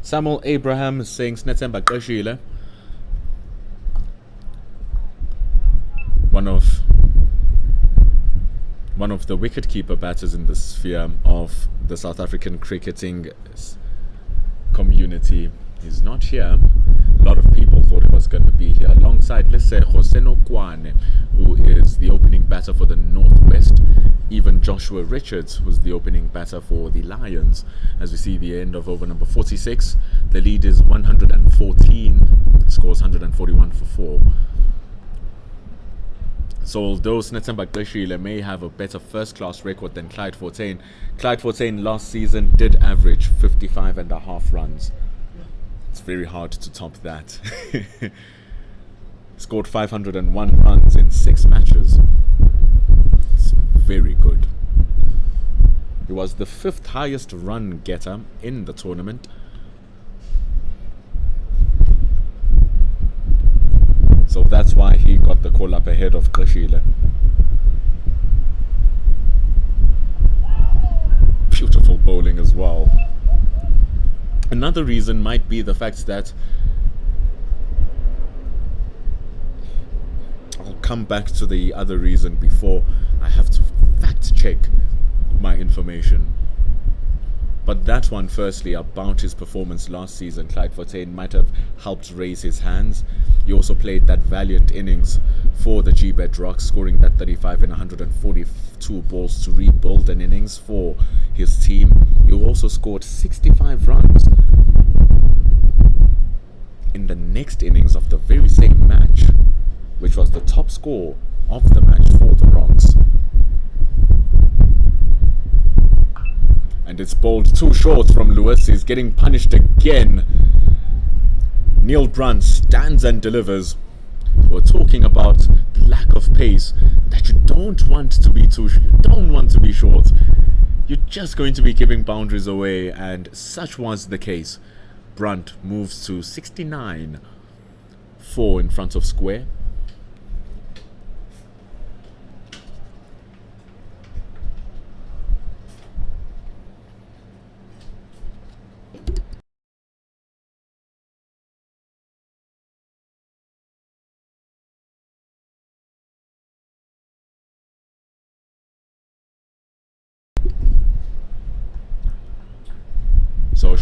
Samuel Abraham is saying Snetemba Qeshile. One of the wicketkeeper batters in the sphere of the South African cricketing community is not here. A lot of people thought he was going to be here, alongside Lesego Senokwane, who is the opening batter for the Northwest. Even Joshua Richards, who's the opening batter for the Lions. As we see the end of over number 46, the lead is 114, scores 141 for 4. So although Snetemba Qeshile may have a better first-class record than Clyde Fortain, Clyde Fortain last season did average 55.5 runs. It's very hard to top that. Scored 501 runs in 6 matches. It's very good. He was the 5th highest run getter in the tournament. So that's why he got the call up ahead of Qeshile. Beautiful bowling as well. Another reason might be the fact that come back to the other reason before I have to fact check my information. But that one, firstly, about his performance last season, Clyde Fontaine might have helped raise his hands. He also played that valiant innings for the G-Bet Rocks, scoring that 35 in 142 balls to rebuild an innings for his team. He also scored 65 runs in the next innings of the very same match, which was the top score of the match for the Rocks. And it's bowled too short from Lewis. He's getting punished again. Neil Brunt stands and delivers. We're talking about the lack of pace, that you don't want to be short. You're just going to be giving boundaries away, and such was the case. Brunt moves to 69, 4 in front of square. So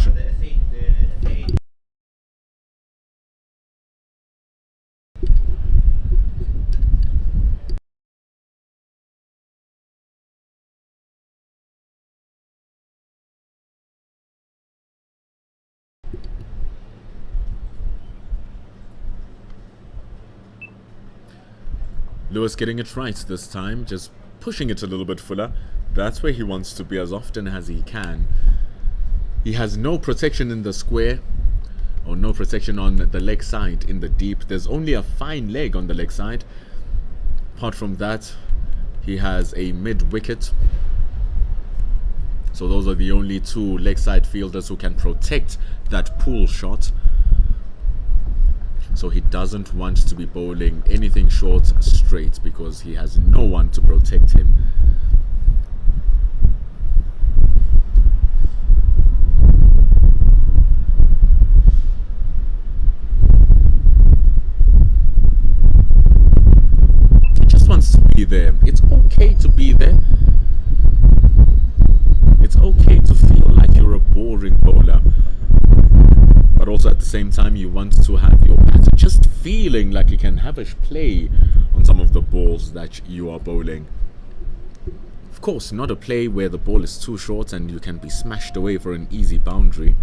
Lewis getting it right this time, just pushing it a little bit fuller. That's where he wants to be as often as he can. He has no protection in the square, or no protection on the leg side in the deep. There's only a fine leg on the leg side. Apart from that, he has a mid wicket. So those are the only two leg side fielders who can protect that pull shot. So he doesn't want to be bowling anything short straight because he has no one to protect him. He just wants to be there. It's okay to be there. It's okay to feel like you're a boring bowler. But also at the same time, you want to have your batter just feeling like you can have a play on some of the balls that you are bowling. Of course, not a play where the ball is too short and you can be smashed away for an easy boundary.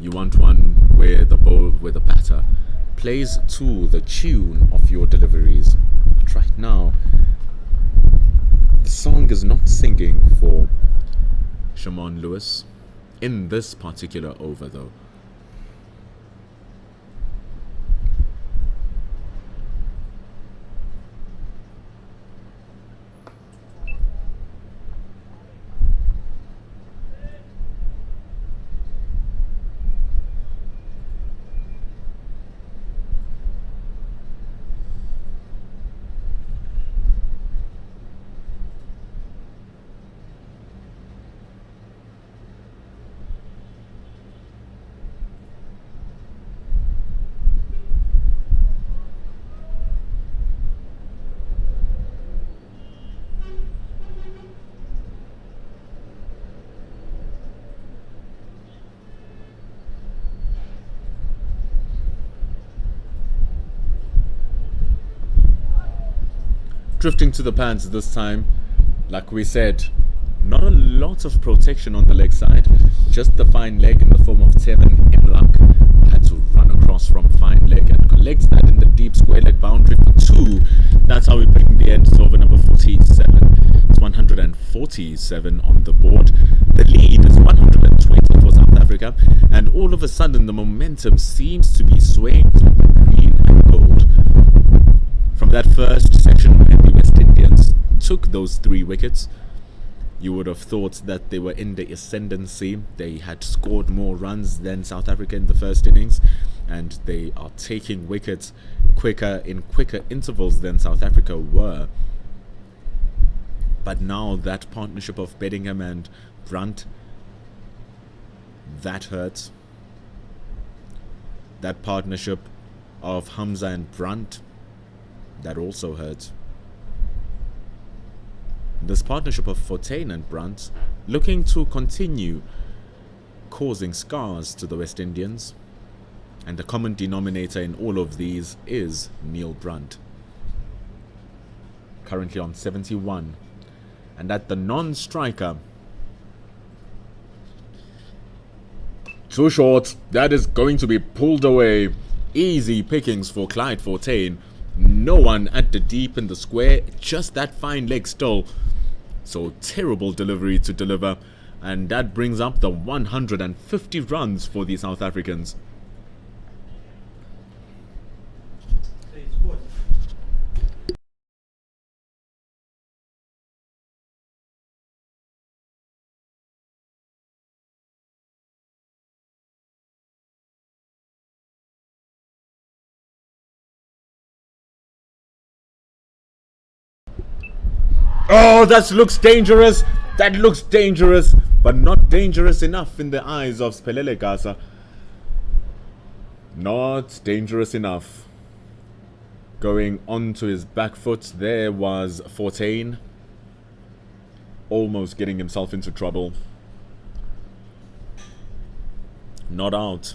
You want one where the batter plays to the tune of your deliveries. But right now, the song is not singing for Shimon Lewis in this particular over though. Drifting to the pads this time, like we said, not a lot of protection on the leg side, just the fine leg in the form of Tevin Imlak. Had to run across from fine leg and collect that in the deep square leg boundary for 2. That's how we bring the end to over number 47. It's 147 on the board. The lead is 120 for South Africa, and all of a sudden the momentum seems to be swaying to green and gold. From that first section when the West Indians took those 3 wickets, you would have thought that they were in the ascendancy. They had scored more runs than South Africa in the first innings, and they are taking wickets quicker intervals than South Africa were. But now that partnership of Bedingham and Brunt, that hurts. That partnership of Hamza and Brunt That also hurt. This partnership of Fortuyn and Brunt looking to continue causing scars to the West Indians, and the common denominator in all of these is Neil Brunt, currently on 71, and at the non-striker, too short. That is going to be pulled away. Easy pickings for Clyde Fortuyn. No one at the deep in the square, just that fine leg still. So terrible delivery to deliver, and that brings up the 150 runs for the South Africans. So he scored. Oh, that looks dangerous. That looks dangerous, but not dangerous enough in the eyes of Spelele Gasa. Not dangerous enough. Going onto his back foot, there was Fortuyn, almost getting himself into trouble. Not out.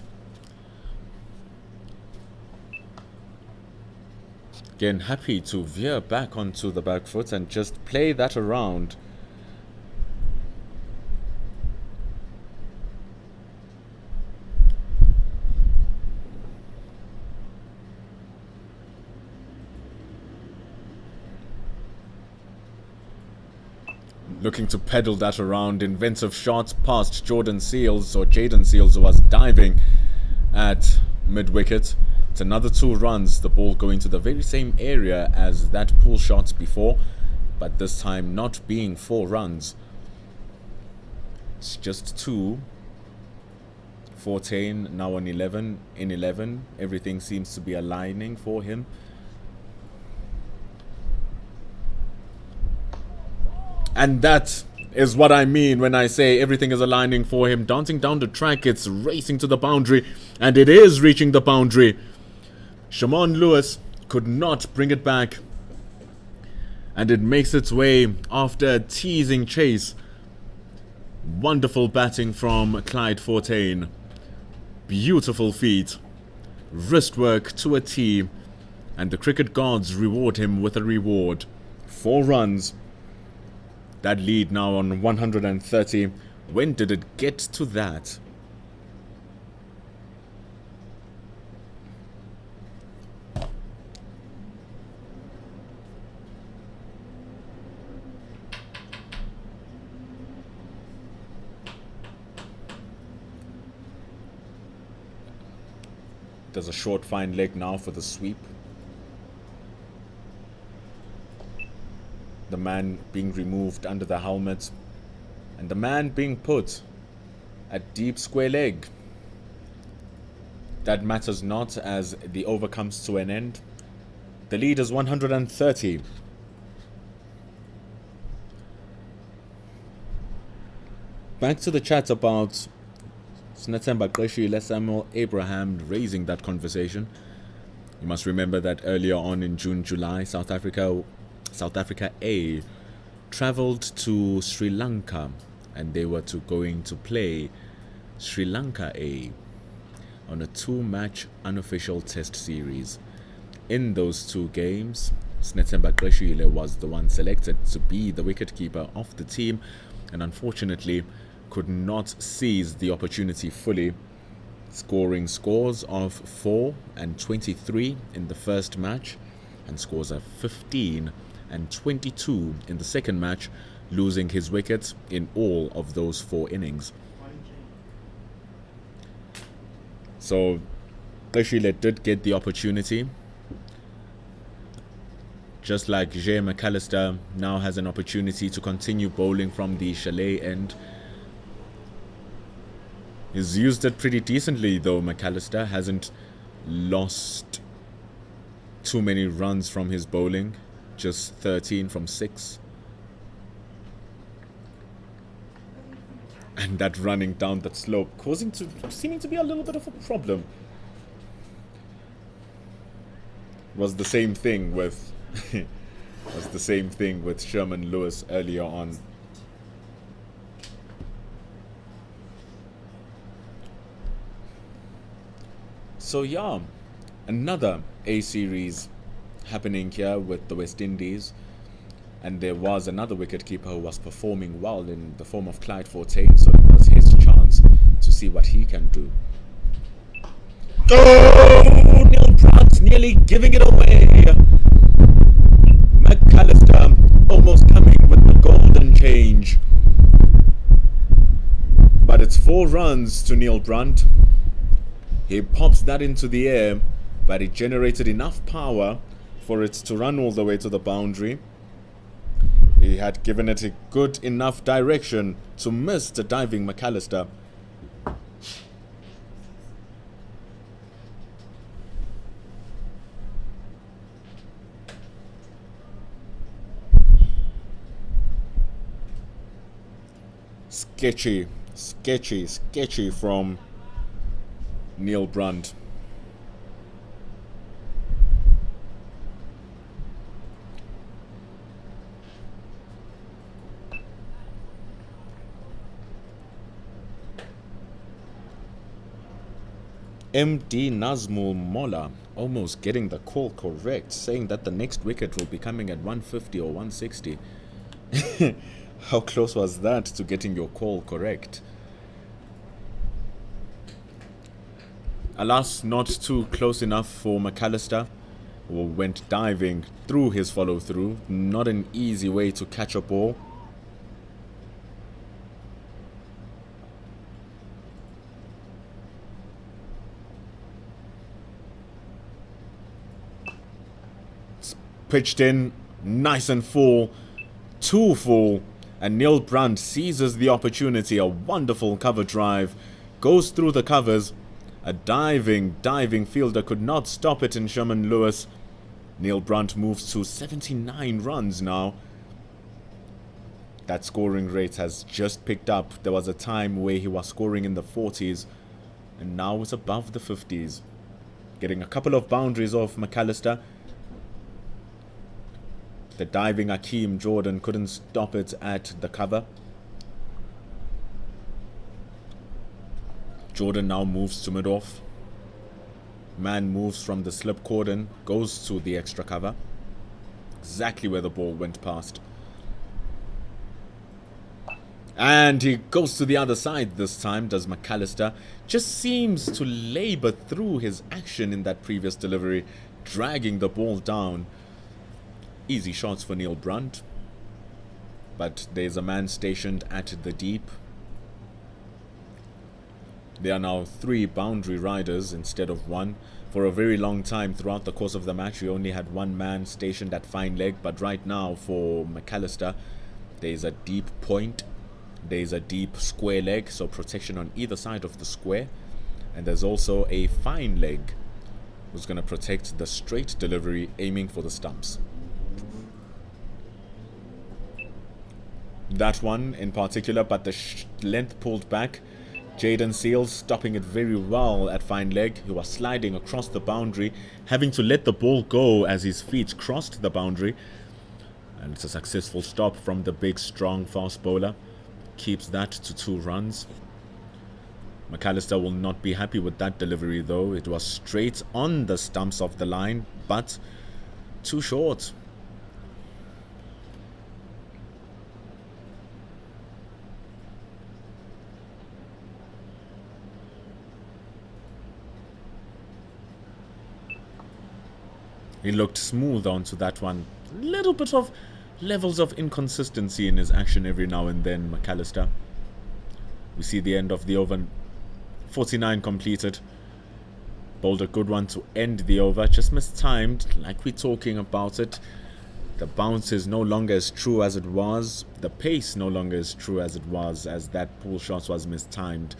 Again, happy to veer back onto the back foot and just play that around. Looking to pedal that around. Inventive shot past Jordan Seals, or Jaden Seals, who was diving at mid-wicket. It's another 2 runs, the ball going to the very same area as that pull shot before, but this time not being 4 runs. It's just 2. Fortuyn now on 11. In 11, everything seems to be aligning for him. And that is what I mean when I say everything is aligning for him. Dancing down the track, it's racing to the boundary, and it is reaching the boundary. Shimon Lewis could not bring it back, and it makes its way after a teasing chase. Wonderful batting from Clyde Fortuyn. Beautiful feet, wrist work to a T, and the cricket gods reward him with a reward. 4 runs. That lead now on 130. When did it get to that? There's a short fine leg now for the sweep. The man being removed under the helmet, and the man being put at deep square leg. That matters not as the over comes to an end. The lead is 130. Back to the chat about Snatemba Qeshile, Samuel Abraham raising that conversation. You must remember that earlier on in June, July, South Africa A travelled to Sri Lanka, and they were going to play Sri Lanka A on a 2-match unofficial test series. In those 2 games, Snatemba Qeshile was the one selected to be the wicketkeeper of the team, and unfortunately could not seize the opportunity fully, scoring scores of 4 and 23 in the first match, and scores of 15 and 22 in the second match, losing his wicket in all of those 4 innings. So Qeshile did get the opportunity, just like Jay McAllister now has an opportunity to continue bowling from the chalet end. He's used it pretty decently though. McAllister hasn't lost too many runs from his bowling, just 13 from 6. And that running down that slope seeming to be a little bit of a problem. was the same thing with was the same thing with Sherman Lewis earlier on. So yeah, another A series happening here with the West Indies, and there was another wicketkeeper who was performing well in the form of Clyde Fortain, so it was his chance to see what he can do. Oh, Neil Brown's nearly giving it away. McAllister almost coming with the golden change. But it's 4 runs to Neil Brunt. He pops that into the air, but it generated enough power for it to run all the way to the boundary. He had given it a good enough direction to miss the diving McAllister. Sketchy from Neil Brunt. MD Nazmul Mola almost getting the call correct, saying that the next wicket will be coming at 150 or 160. How close was that to getting your call correct? Alas, not too close enough for McAllister, who went diving through his follow-through. Not an easy way to catch a ball. Pitched in, nice and full, too full, and Neil Brunt seizes the opportunity. A wonderful cover drive, goes through the covers. A diving fielder could not stop it in Sherman Lewis. Neil Brunt moves to 79 runs now. That scoring rate has just picked up. There was a time where he was scoring in the 40s, and now it's above the 50s. Getting a couple of boundaries off McAllister. The diving Akeem Jordan couldn't stop it at the cover. Jordan now moves to mid-off. Man moves from the slip cordon, goes to the extra cover. Exactly where the ball went past. And he goes to the other side this time, does McAllister. Just seems to labor through his action in that previous delivery, dragging the ball down. Easy shots for Neil Brunt. But there's a man stationed at the deep. There are now 3 boundary riders instead of 1. For a very long time throughout the course of the match, we only had 1 man stationed at fine leg. But right now for McAllister, there's a deep point. There's a deep square leg, so protection on either side of the square. And there's also a fine leg who's going to protect the straight delivery, aiming for the stumps. That one in particular, but the length pulled back. Jaden Seals stopping it very well at fine leg. He was sliding across the boundary, having to let the ball go as his feet crossed the boundary. And it's a successful stop from the big, strong fast bowler. Keeps that to 2 runs. McAllister will not be happy with that delivery though. It was straight on the stumps of the line, but too short. He looked smooth onto that one. Little bit of levels of inconsistency in his action every now and then, McAllister. We see the end of the over. 49 completed. Bowled a good one to end the over. Just mistimed, like we're talking about it. The bounce is no longer as true as it was. The pace no longer as true as it was, as that pull shot was mistimed.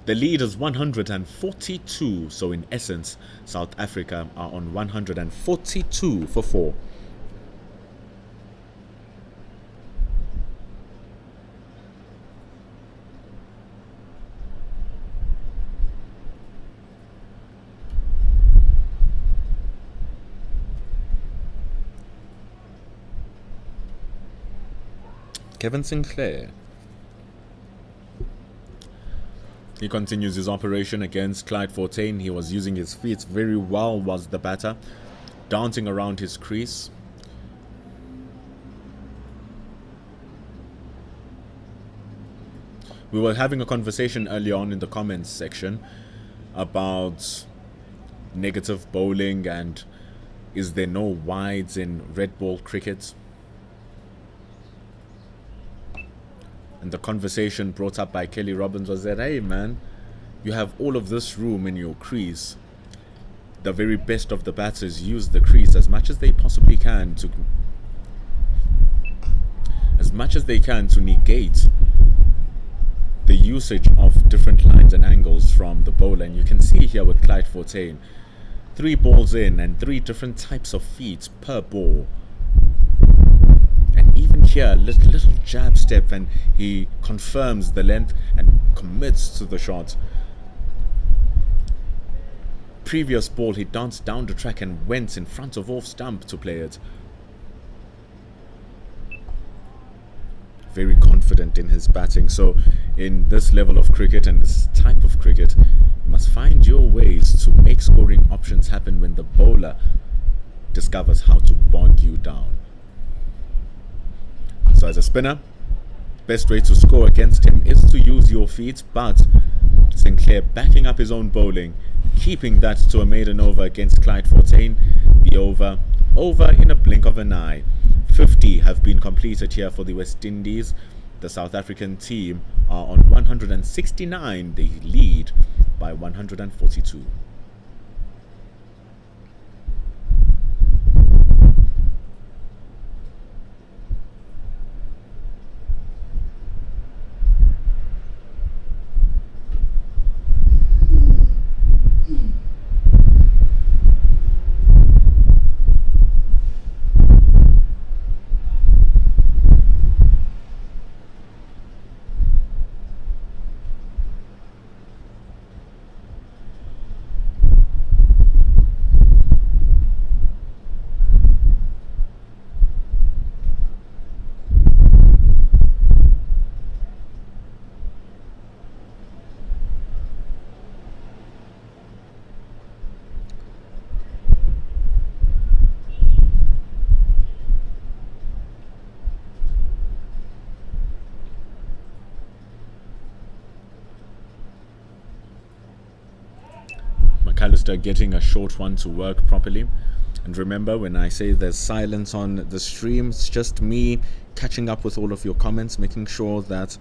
The lead is 142, so in essence, South Africa are on 142 for 4. Kevin Sinclair. He continues his operation against Clyde Fontaine. He was using his feet very well, was the batter, dancing around his crease. We were having a conversation earlier on in the comments section about negative bowling and is there no wides in red ball cricket? And the conversation brought up by Kelly Robbins was that, hey man, you have all of this room in your crease. The very best of the batters use the crease as much as they possibly can to negate the usage of different lines and angles from the bowler. And you can see here with Clyde Fontaine, 3 balls in and 3 different types of feet per ball. And even here, little jab step, and he confirms the length and commits to the shot. Previous ball, he danced down the track and went in front of off stump to play it. Very confident in his batting. So in this level of cricket and this type of cricket, you must find your ways to make scoring options happen when the bowler discovers how to bog you down. So as a spinner, best way to score against him is to use your feet, but Sinclair backing up his own bowling, keeping that to a maiden over against Clyde Fontaine. The over in a blink of an eye. 50 have been completed here for the West Indies. The South African team are on 169. They lead by 142. McAllister getting a short one to work properly. And remember, when I say there's silence on the stream, it's just me catching up with all of your comments, making sure that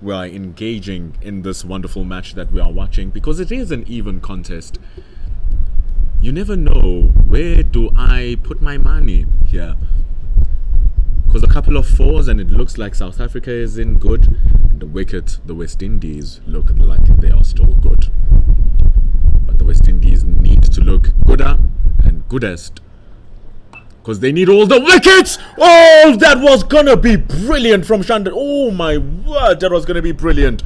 we are engaging in this wonderful match that we are watching, because it is an even contest. You never know, where do I put my money here? Because a couple of 4s and it looks like South Africa is in good, and the wicket, the West Indies, look like they are still good. But the West Indies need to look gooder and goodest, because they need all the wickets. Oh, that was gonna be brilliant from Shandon. Oh my word, that was gonna be brilliant.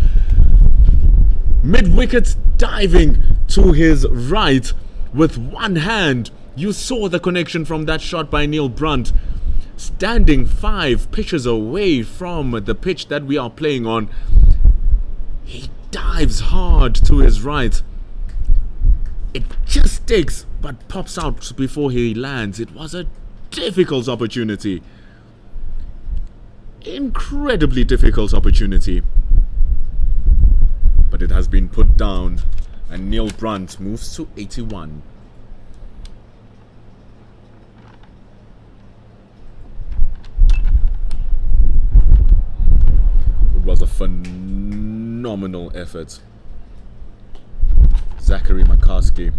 Mid-wicket diving to his right with one hand. You saw the connection from that shot by Neil Brunt, standing 5 pitches away from the pitch that we are playing on. He dives hard to his right. It just sticks but pops out before he lands. It was a difficult opportunity. Incredibly difficult opportunity. But it has been put down, and Neil Brunt moves to 81. It was a phenomenal effort. Zachary McCaskey.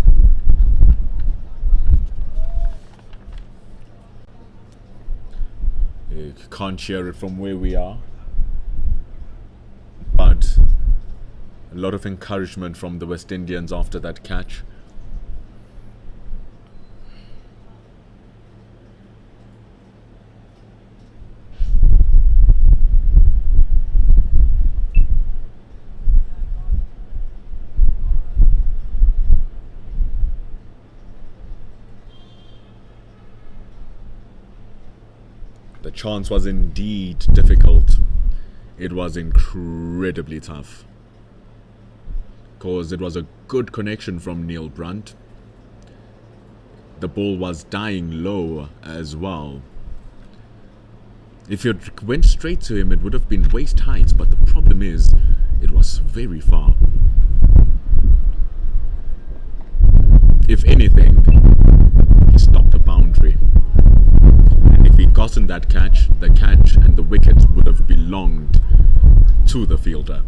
You can't hear it from where we are, but a lot of encouragement from the West Indians after that catch. The The chance was indeed difficult. It was incredibly tough. Because it was a good connection from Neil Brunt. The ball was dying low as well. If it went straight to him, it would have been waist height, but the problem is, it was very far. If anything, he stopped a boundary. And if he'd gotten that catch, the catch and the wicket would have belonged to the fielder.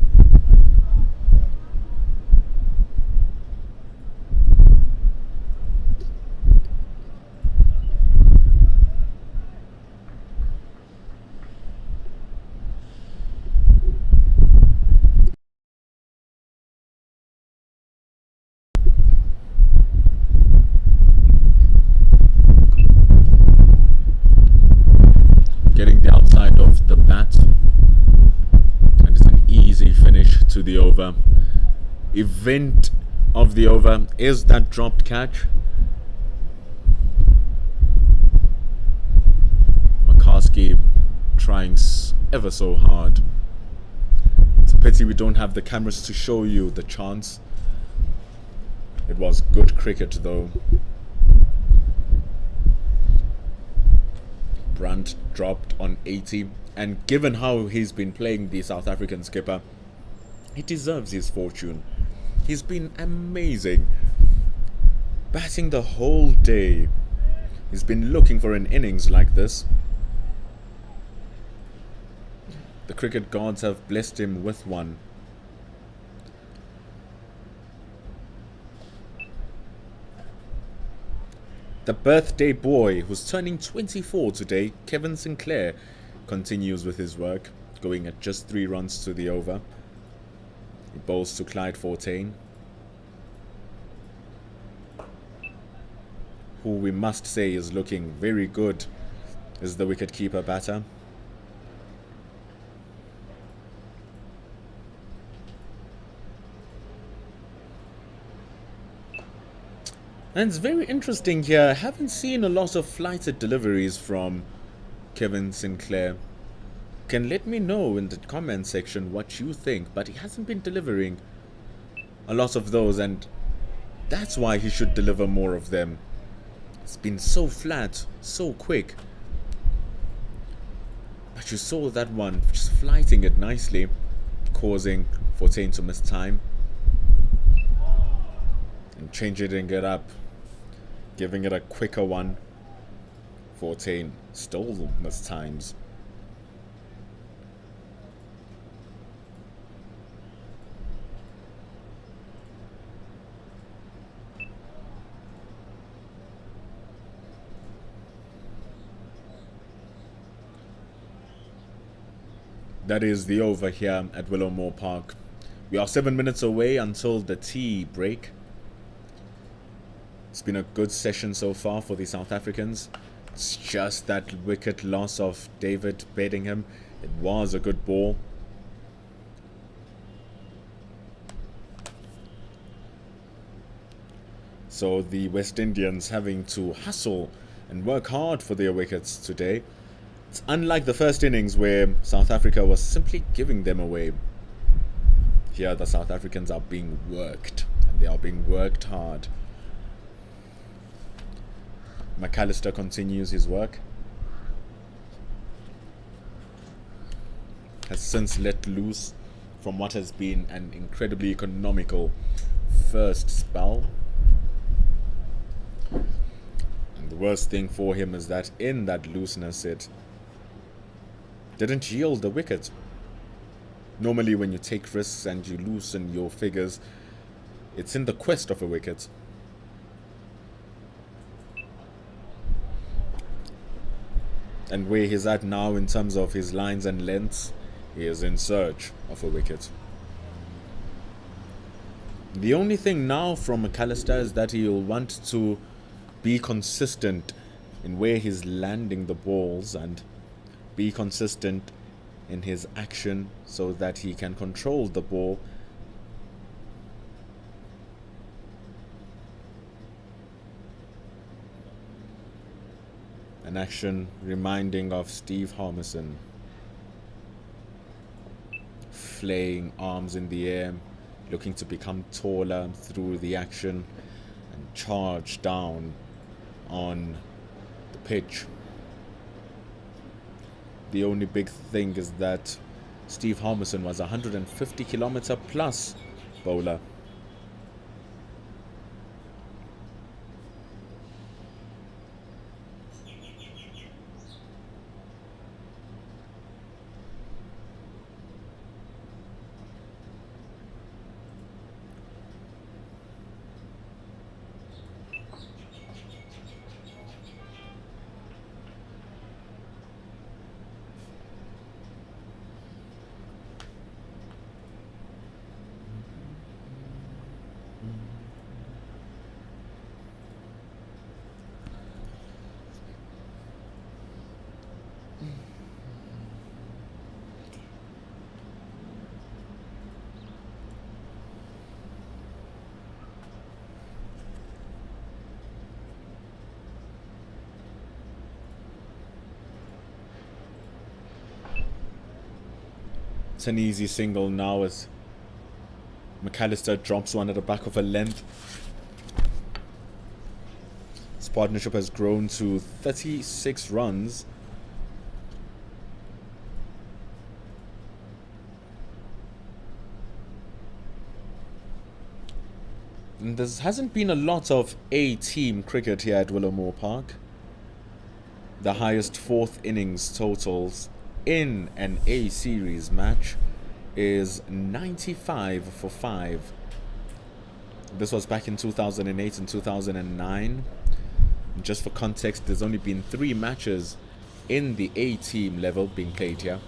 Getting the outside of the bat, and it's an easy finish to the over. Event of the over is that dropped catch. McCaskey trying ever so hard. It's a pity we don't have the cameras to show you the chance. It was good cricket though. Brunt dropped on 80, and given how he's been playing the South African skipper, he deserves his fortune. He's been amazing, batting the whole day. He's been looking for an innings like this. The cricket gods have blessed him with one. The birthday boy, who's turning 24 today, Kevin Sinclair, continues with his work, going at just 3 runs to the over. He bowls to Clyde Fortain, who we must say is looking very good as the wicket-keeper batter. And it's very interesting here. I haven't seen a lot of flighted deliveries from Kevin Sinclair. Can let me know in the comment section what you think, but he hasn't been delivering a lot of those, and that's why he should deliver more of them. It's been so flat, so quick. But you saw that one, just flighting it nicely, causing Fortain to miss time. And changing it up, giving it a quicker one. Fortain stole missed times. That is the over here at Willowmoore Park. We are 7 minutes away until the tea break. It's been a good session so far for the South Africans. It's just that wicket loss of David Bedingham. It was a good ball. So the West Indians having to hustle and work hard for their wickets today. It's unlike the first innings where South Africa was simply giving them away. Here the South Africans are being worked, and they are being worked hard. McAllister continues his work. Has since let loose from what has been an incredibly economical first spell. And the worst thing for him is that in that looseness it didn't yield the wicket. Normally when you take risks and you loosen your figures, it's in the quest of a wicket. And where he's at now in terms of his lines and lengths, he is in search of a wicket. The only thing now from McAllister is that he'll want to be consistent in where he's landing the balls and be consistent in his action so that he can control the ball An action reminding of Steve Harmison. Flaying arms in the air, looking to become taller through the action and charge down on the pitch. The only big thing is that Steve Harmison was a 150-kilometer plus bowler. It's an easy single now as McAllister drops one at the back of a length. His partnership has grown to 36 runs. And there hasn't been a lot of A-team cricket here at Willowmoore Park. The highest fourth innings totals in an A-series match is 95 for 5. This was back in 2008 and 2009. Just for context, there's only been 3 matches in the A-team level being played here.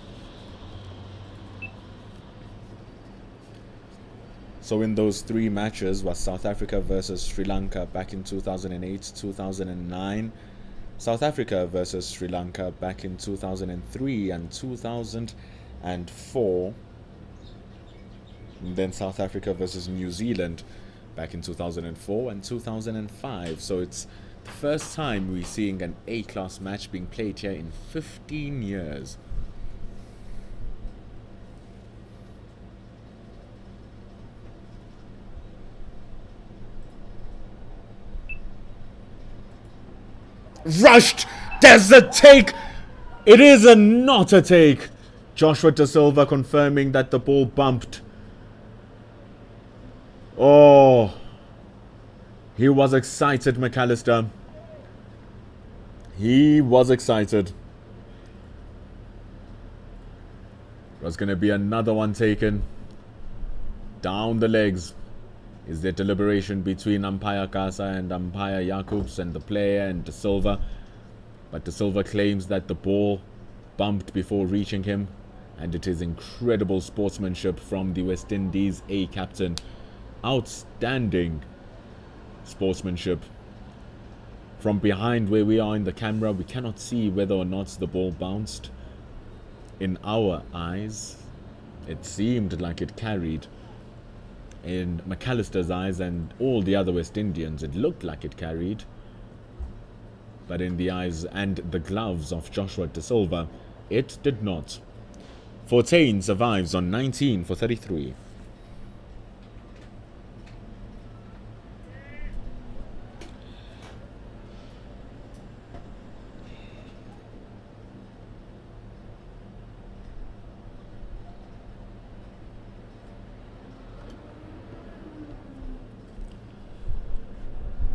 So in those 3 matches was South Africa versus Sri Lanka back in 2008, 2009. South Africa versus Sri Lanka back in 2003 and 2004. And then South Africa versus New Zealand back in 2004 and 2005. So it's the first time we're seeing an A-class match being played here in 15 years. Rushed! There's a take! It is a not a take! Joshua Da Silva confirming that the ball bumped. Oh. He was excited, McAllister. He was excited. There's going to be another one taken. Down the legs. Is there deliberation between umpire Casa and umpire Jacobs and the player and Da Silva? But Da Silva claims that the ball bumped before reaching him, and it is incredible sportsmanship from the West Indies A captain. Outstanding sportsmanship. From behind where we are in the camera, we cannot see whether or not the ball bounced. In our eyes, it seemed like it carried. In McAllister's eyes and all the other West Indians, it looked like it carried. But in the eyes and the gloves of Joshua Da Silva, it did not. Fortain survives on 19 for 33.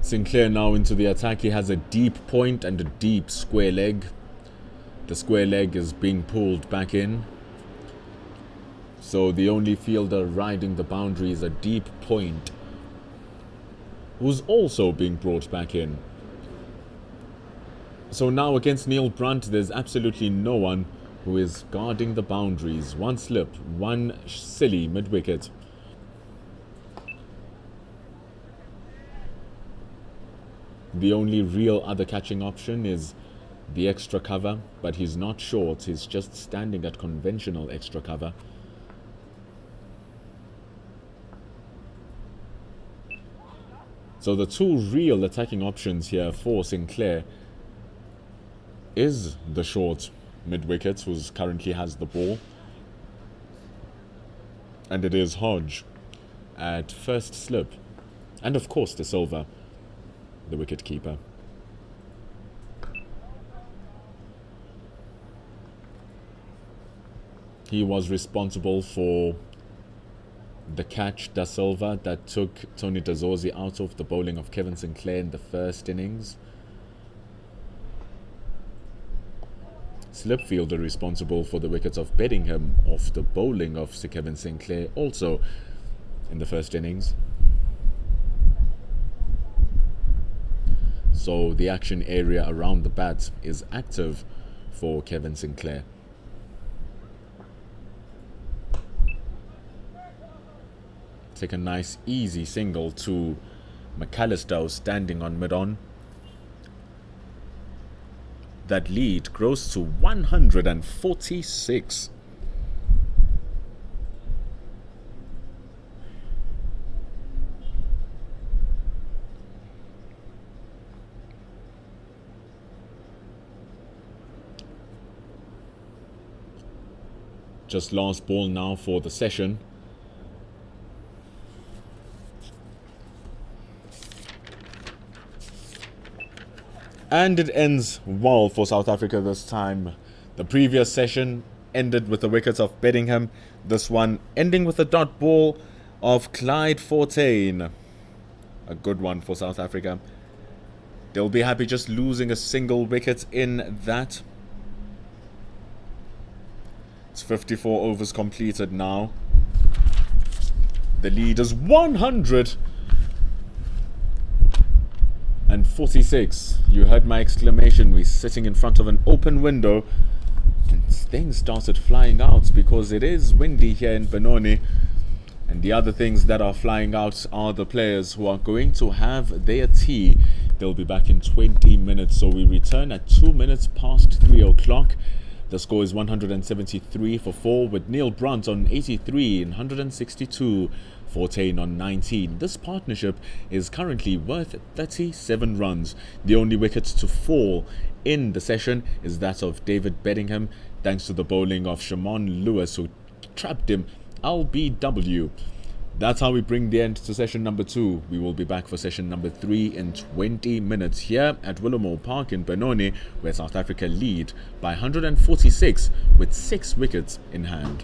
Sinclair now into the attack. He has a deep point and a deep square leg. The square leg is being pulled back in. So the only fielder riding the boundary is a deep point, who's also being brought back in. So now against Neil Brunt, there's absolutely no one who is guarding the boundaries. One slip, one silly mid-wicket. The only real other catching option is the extra cover, but he's not short, he's just standing at conventional extra cover. So the two real attacking options here for Sinclair is the short mid-wicket who currently has the ball. And it is Hodge at first slip. And of course De Silva, the wicket keeper. He was responsible for the catch, Da Silva, that took Tony Dazorzi out of the bowling of Kevin Sinclair in the first innings. Slipfielder responsible for the wickets of Bedingham off the bowling of Sir Kevin Sinclair, also in the first innings. So the action area around the bat is active for Kevin Sinclair. Take a nice easy single to McAllister standing on mid-on. That lead grows to 146. Just last ball now for the session. And it ends well for South Africa this time. The previous session ended with the wickets of Bedingham. This one ending with a dot ball of Clyde Fortain. A good one for South Africa. They'll be happy just losing a single wicket in that. It's 54 overs completed now. The lead is 146. You heard my exclamation. We're sitting in front of an open window and things started flying out because it is windy here in Benoni. And the other things that are flying out are the players who are going to have their tea. They'll be back in 20 minutes. So we return at 2 minutes past 3 o'clock. The score is 173 for 4 with Neil Brunt on 83 and 162. Fortain on 19. This partnership is currently worth 37 runs. The only wicket to fall in the session is that of David Bedingham, thanks to the bowling of Shimon Lewis, who trapped him LBW. That's how we bring the end to session number 2. We will be back for session number 3 in 20 minutes here at Willowmoore Park in Benoni, where South Africa lead by 146 with 6 wickets in hand.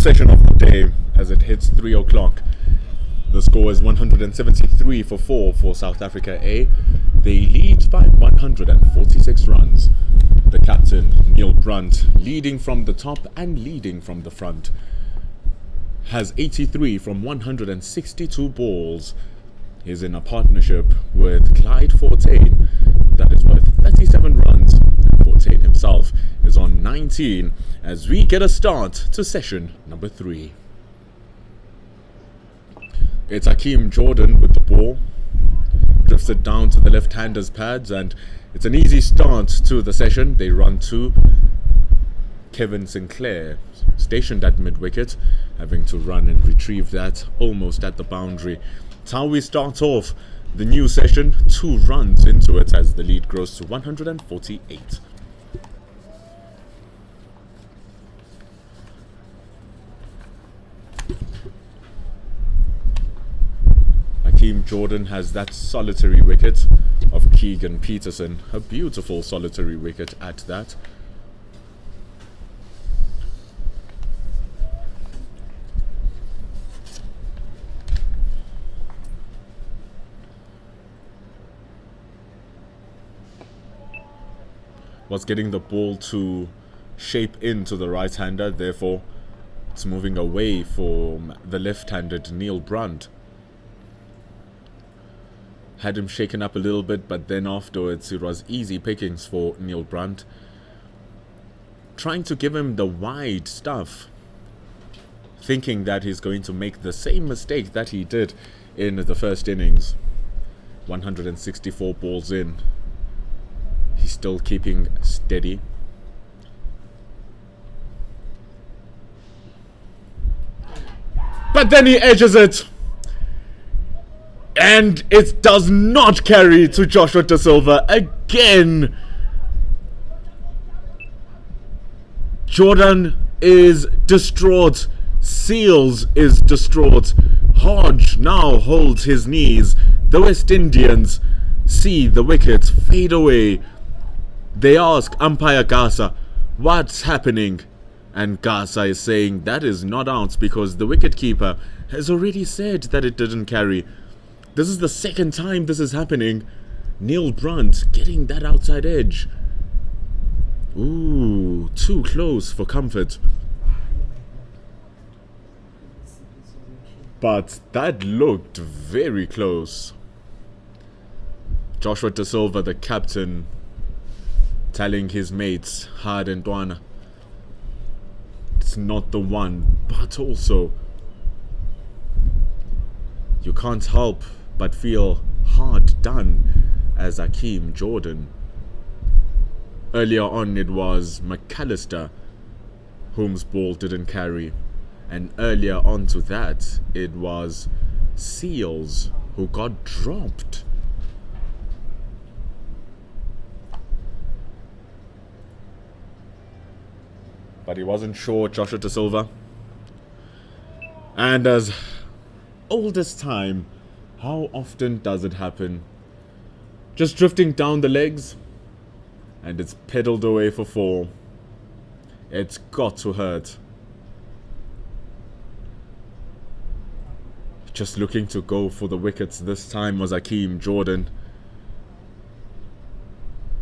session of the day as it hits 3 o'clock. The score is 173 for 4 for South Africa A. They lead by 146 runs. The captain, Neil Brunt, leading from the top and leading from the front, has 83 from 162 balls. He's in a partnership with Clyde Fortain that is worth 37 runs. Fortain himself is on 19 as we get a start to session number 3. It's Hakeem Jordan with the ball. Drifts it down to the left-hander's pads, and it's an easy start to the session. They run to Kevin Sinclair, stationed at mid-wicket, having to run and retrieve that almost at the boundary. It's how we start off the new session. 2 runs into it as the lead grows to 148. Hakeem Jordan has that solitary wicket of Keegan Peterson. A beautiful solitary wicket at that. Was getting the ball to shape into the right-hander, therefore it's moving away from the left-handed Neil Brunt. Had him shaken up a little bit, but then afterwards it was easy pickings for Neil Brunt. Trying to give him the wide stuff, thinking that he's going to make the same mistake that he did in the first innings. 164 balls in. He's still keeping steady. But then he edges it. And it does not carry to Joshua Da Silva again. Jordan is distraught. Seals is distraught. Hodge now holds his knees. The West Indians see the wickets fade away. They ask umpire Gasa, what's happening? And Gasa is saying that is not out because the wicketkeeper has already said that it didn't carry. This is the second time this is happening. Neil Brunt getting that outside edge. Ooh, too close for comfort. But that looked very close. Joshua Da Silva, the captain, telling his mates, Hard and Dwana, it's not the one, but also you can't help but feel hard done as Hakeem Jordan. Earlier on it was McAllister whom's ball didn't carry, and earlier on to that it was Seals who got dropped. But he wasn't sure, Joshua Da Silva. And as old as time, how often does it happen? Just drifting down the legs, and it's pedaled away for 4. It's got to hurt. Just looking to go for the wickets this time was Hakeem Jordan.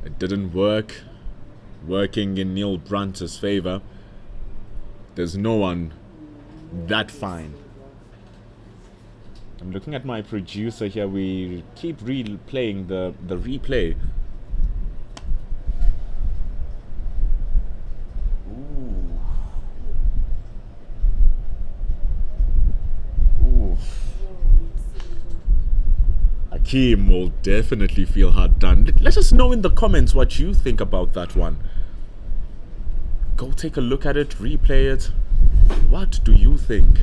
It didn't work. Working in Neil Brunt's favour. There's no one that fine. I'm looking at my producer here. We keep replaying the replay. Ooh. Ooh. Hakeem will definitely feel hard done. Let us know in the comments what you think about that one. Go take a look at it, replay it. What do you think?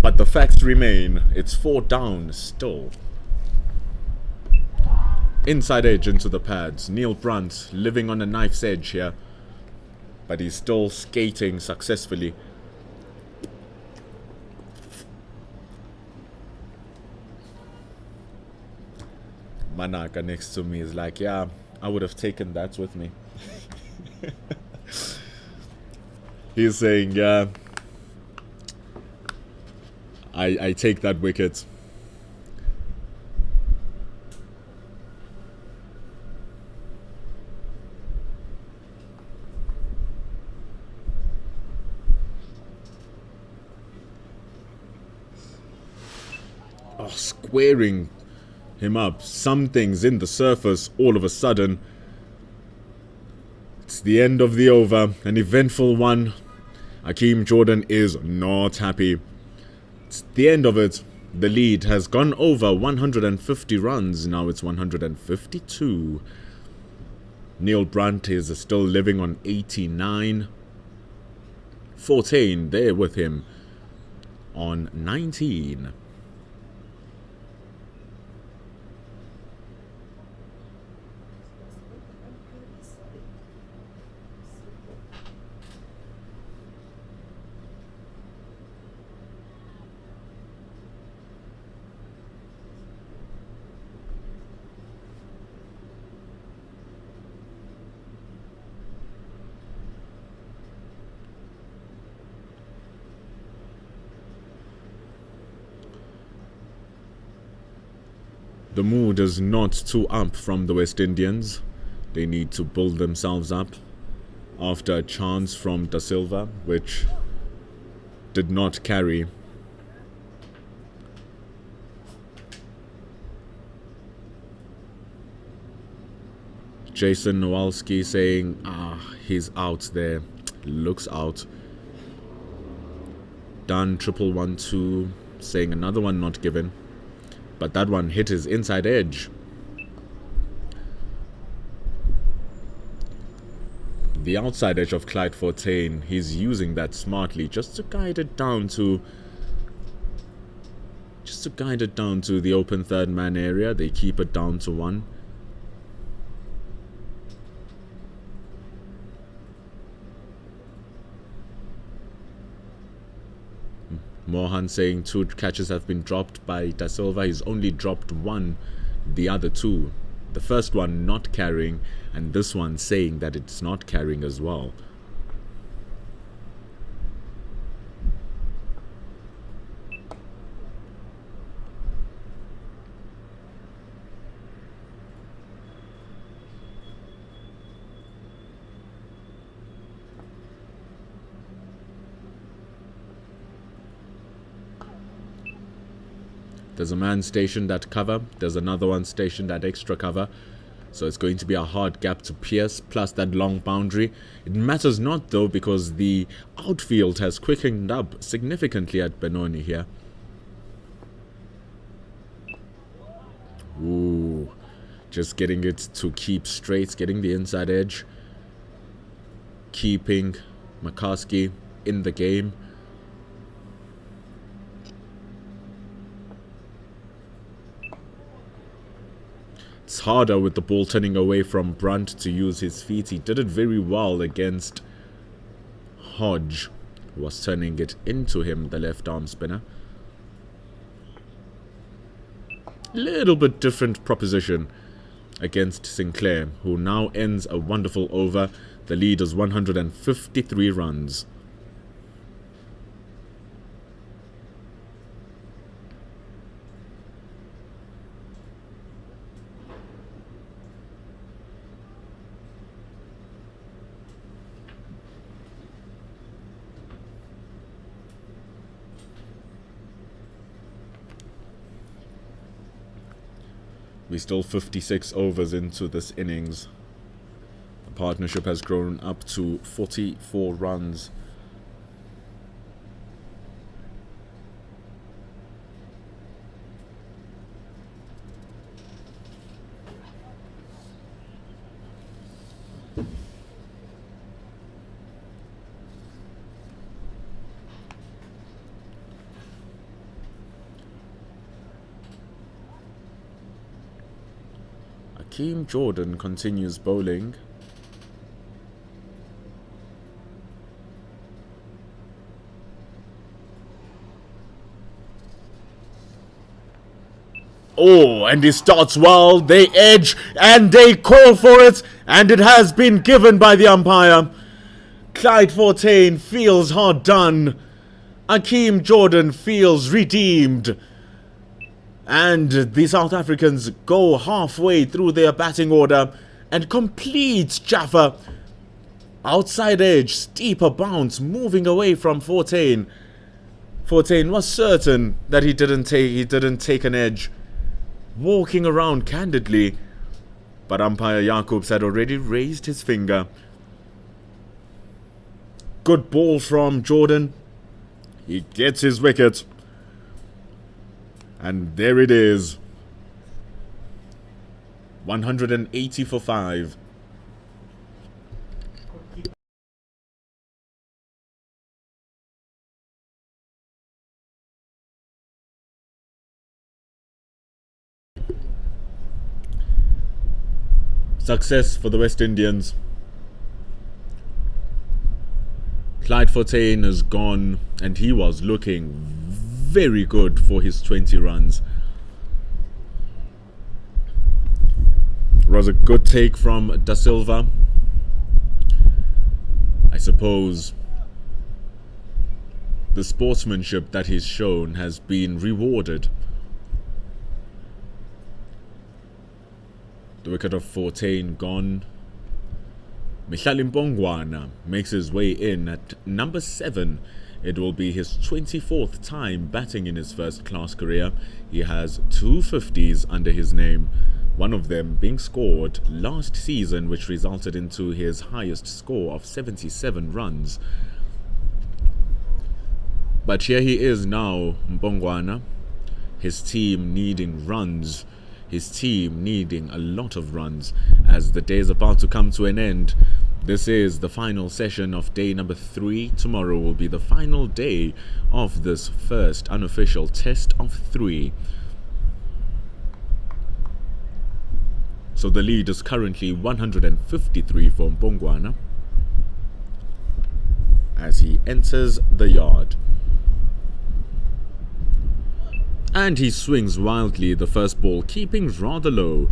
But the facts remain. It's 4 down still. Inside edge into the pads. Neil Brunt living on a knife's edge here. But he's still skating successfully. Manaka next to me is like, yeah, I would have taken that with me. He's saying, yeah, I take that wicket. Oh, squaring him up. Something's in the surface all of a sudden. It's the end of the over, an eventful one. Hakeem Jordan is not happy. It's the end of it. The lead has gone over 150 runs. Now it's 152. Neil Brunt is still living on 89. Fortain there with him on 19. The mood is not too up from the West Indians. They need to build themselves up after a chance from Da Silva, which did not carry. Jason Nowalski saying, he's out there. Looks out. Dan 1112 saying another one not given. But that one hit his inside edge. The outside edge of Clyde Fortain, he's using that smartly just to guide it down to the open third man area. They keep it down to 1. Mohan saying 2 catches have been dropped by Da Silva. He's only dropped 1, the other 2. The first one not carrying, and this one saying that it's not carrying as well. There's a man stationed at cover. There's another one stationed at extra cover. So it's going to be a hard gap to pierce, plus that long boundary. It matters not, though, because the outfield has quickened up significantly at Benoni here. Ooh. Just getting it to keep straight, getting the inside edge. Keeping McCaskey in the game. It's harder with the ball turning away from Brunt to use his feet. He did it very well against Hodge, who was turning it into him, the left arm spinner. Little bit different proposition against Sinclair, who now ends a wonderful over. The lead is 153 runs. We're still 56 overs into this innings. The partnership has grown up to 44 runs. Hakeem Jordan continues bowling. Oh, and he starts well. They edge and they call for it, and it has been given by the umpire. Clyde Fontaine feels hard done. Akeem Jordan feels redeemed. And the South Africans go halfway through their batting order and complete Jaffa. Outside edge, steeper bounce, moving away from Fontaine. Fontaine was certain that he didn't take an edge, walking around candidly. But umpire Jacobs had already raised his finger. Good ball from Jordan. He gets his wicket. And there it is. 180 for 5. Success for the West Indians. Clyde Fontaine is gone, and he was looking very good for his 20 runs. It was a good take from Da Silva. I suppose the sportsmanship that he's shown has been rewarded. The wicket of Fontaine gone. Mihlali Mpongwana makes his way in at number 7. It will be his 24th time batting in his first-class career. He has 2 50s under his name, one of them being scored last season, which resulted into his highest score of 77 runs. But here he is now, Mpongwana, his team needing runs. His team needing a lot of runs as the day is about to come to an end. This is the final session of day number 3. Tomorrow will be the final day of this first unofficial test of 3. So the lead is currently 153 for Mpongwana as he enters the yard. And he swings wildly, the first ball keeping rather low.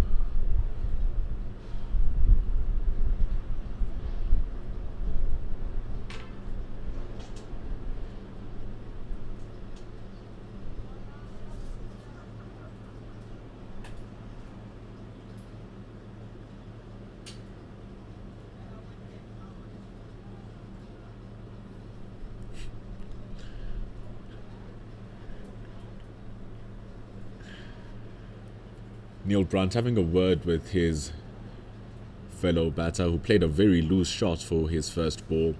Neil Brandt having a word with his fellow batter who played a very loose shot for his first ball.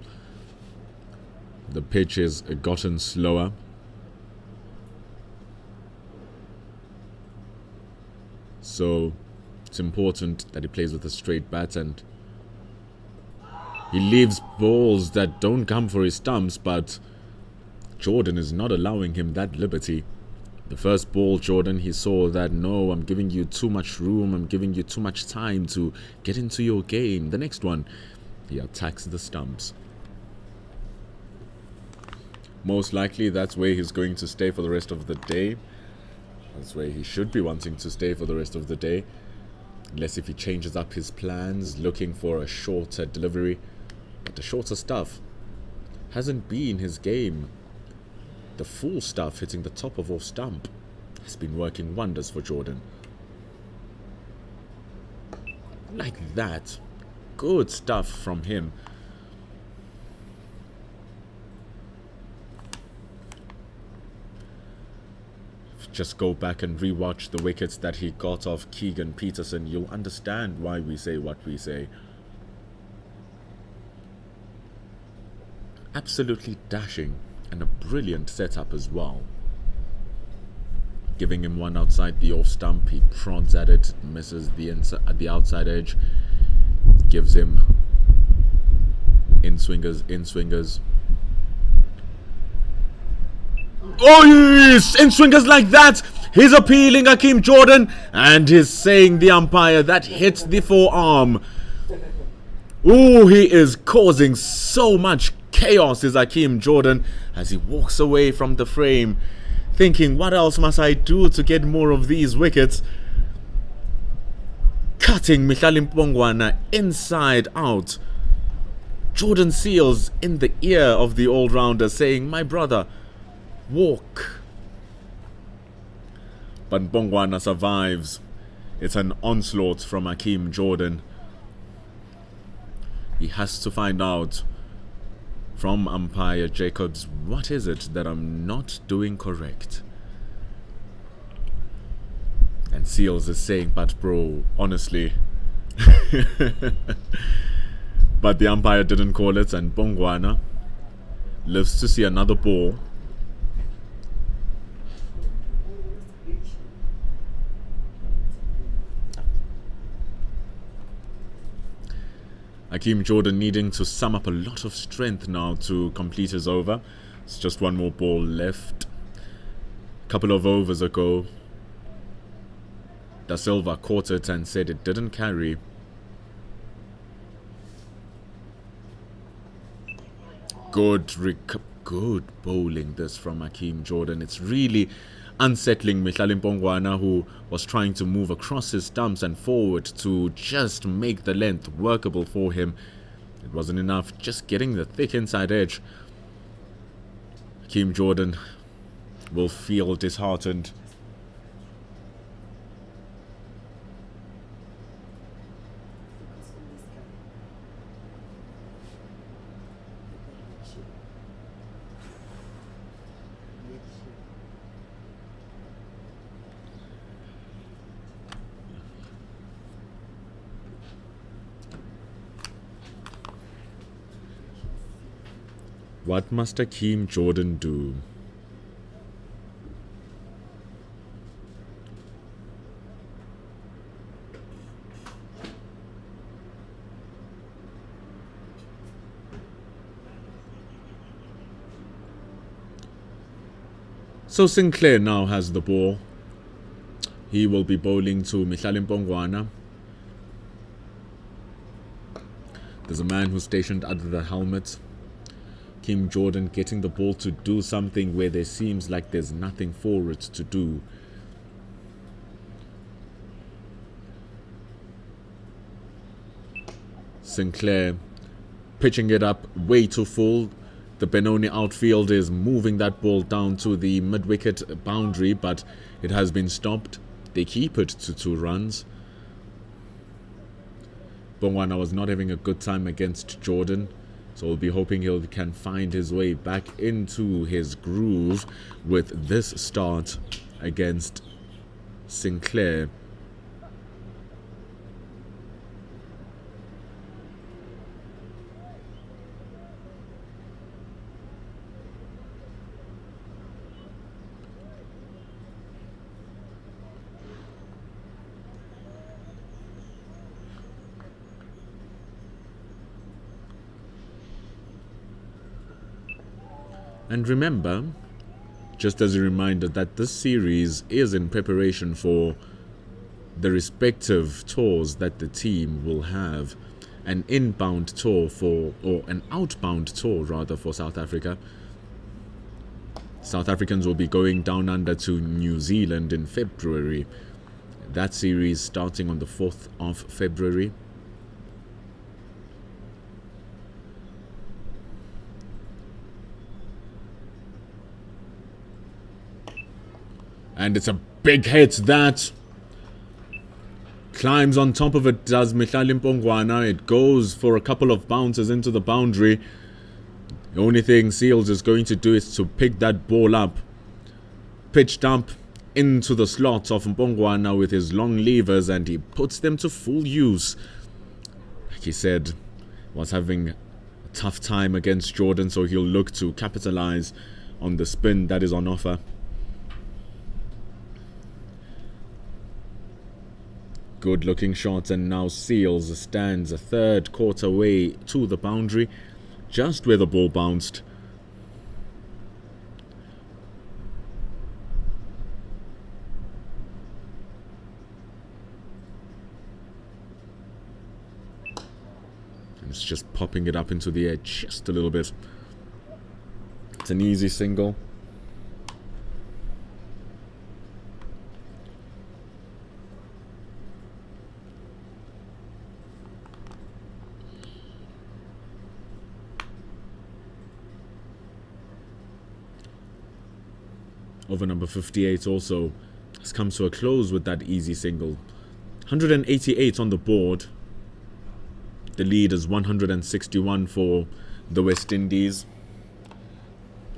The pitch has gotten slower. So it's important that he plays with a straight bat, and he leaves balls that don't come for his stumps, but Jordan is not allowing him that liberty. The first ball, Jordan, he saw that, no, I'm giving you too much room, I'm giving you too much time to get into your game. The next one, he attacks the stumps. Most likely that's where he's going to stay for the rest of the day. That's where he should be wanting to stay for the rest of the day. Unless if he changes up his plans, looking for a shorter delivery. But the shorter stuff hasn't been his game. The full stuff hitting the top of off stump has been working wonders for Jordan. Like that. Good stuff from him. Just go back and rewatch the wickets that he got off Keegan Peterson. You'll understand why we say what we say. Absolutely dashing. And a brilliant setup as well. Giving him one outside the off stump. He prods at it, misses the outside edge. Gives him in swingers. Oh yes! In swingers like that! He's appealing Akeem Jordan, and he's saying the umpire that hits the forearm. Oh, he is causing so much chaos, is Akeem Jordan, as he walks away from the frame, thinking, what else must I do to get more of these wickets? Cutting Mihlali Mpongwana inside out. Jordan Seals in the ear of the all-rounder saying, "My brother, walk." But Mbongwana survives. It's an onslaught from Hakeem Jordan. He has to find out from umpire Jacobs, what is it that I'm not doing correct? And Seals is saying, "But bro, honestly." But the umpire didn't call it, and Mbongwana lives to see another ball. Hakeem Jordan needing to sum up a lot of strength now to complete his over. It's just one more ball left. A couple of overs ago, Da Silva caught it and said it didn't carry. Good bowling this from Hakeem Jordan. It's really unsettling Mihlali Mbongwana, who was trying to move across his stumps and forward to just make the length workable for him. It wasn't enough, just getting the thick inside edge. Hakeem Jordan will feel disheartened. What must Hakeem Jordan do? So Sinclair now has the ball. He will be bowling to Mihlali Mbongwana. There's a man who's stationed under the helmet. Hakeem Jordan getting the ball to do something where there seems like there's nothing for it to do. Sinclair pitching it up way too full. The Benoni outfield is moving that ball down to the mid-wicket boundary, but it has been stopped. They keep it to 2 runs. Mbongwana was not having a good time against Jordan, so we'll be hoping he can find his way back into his groove with this start against Sinclair. And remember, just as a reminder, that this series is in preparation for the respective tours that the team will have. An inbound tour or an outbound tour rather, for South Africa. South Africans will be going down under to New Zealand in February. That series starting on the 4th of February. And it's a big hit that climbs on top of it, does Mihlali Mbongwana. It goes for a couple of bounces into the boundary. The only thing Seals is going to do is to pick that ball up, pitched up into the slot of Mbongwana with his long levers, and he puts them to full use. Like he said, was having a tough time against Jordan, so he'll look to capitalize on the spin that is on offer. Good looking shot, and now Seals stands a third quarter way to the boundary, just where the ball bounced. And it's just popping it up into the air just a little bit. It's an easy single. over number 58 also has come to a close with that easy single. 188 on the board. The lead is 161 for the West Indies,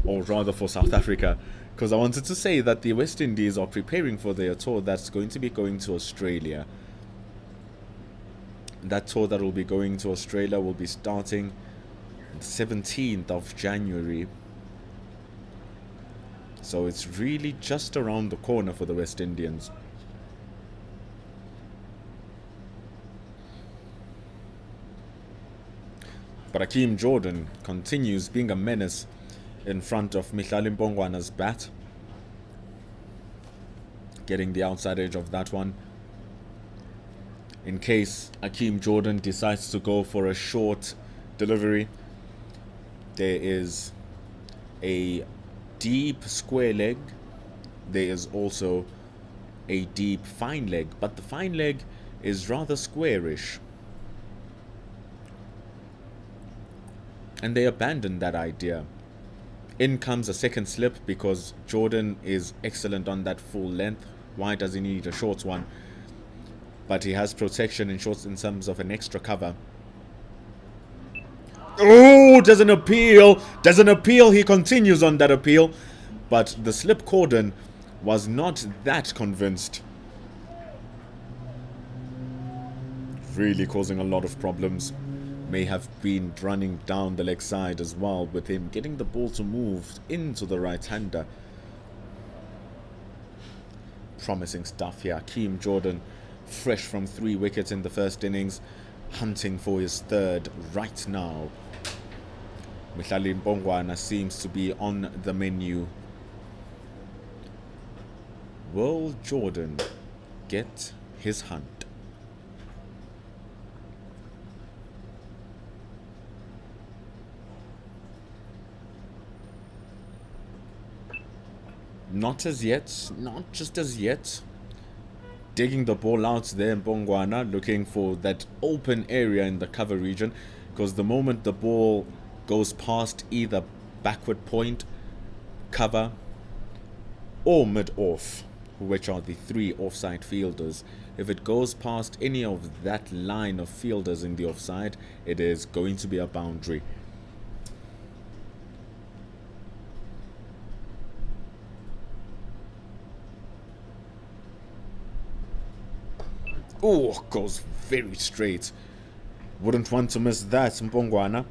or rather for South Africa, because I wanted to say that the West Indies are preparing for their tour that's going to be going to Australia. That tour that will be going to Australia will be starting the 17th of January. So it's really just around the corner for the West Indians. But Hakeem Jordan continues being a menace in front of Mihlali Mpongwana's bat. Getting the outside edge of that one. In case Hakeem Jordan decides to go for a short delivery, there is a deep square leg. There is also a deep fine leg, but the fine leg is rather squarish. And they abandoned that idea. In comes a second slip because Jordan is excellent on that full length. Why does he need a short one? But he has protection in shorts in terms of an extra cover. Oh, there's an appeal. There's an appeal. He continues on that appeal. But the slip cordon was not that convinced. Really causing a lot of problems. May have been running down the leg side as well, with him getting the ball to move into the right-hander. Promising stuff here. Hakeem Jordan, fresh from 3 wickets in the first innings, hunting for his third right now. Mihlali Mpongwana seems to be on the menu. Will Jordan get his hunt? Not as yet, not just as yet. Digging the ball out there, Mpongwana, looking for that open area in the cover region, because the moment the ball goes past either backward point, cover, or mid-off, which are the 3 offside fielders, if it goes past any of that line of fielders in the offside, it is going to be a boundary. Oh, goes very straight. Wouldn't want to miss that, Mpongwana.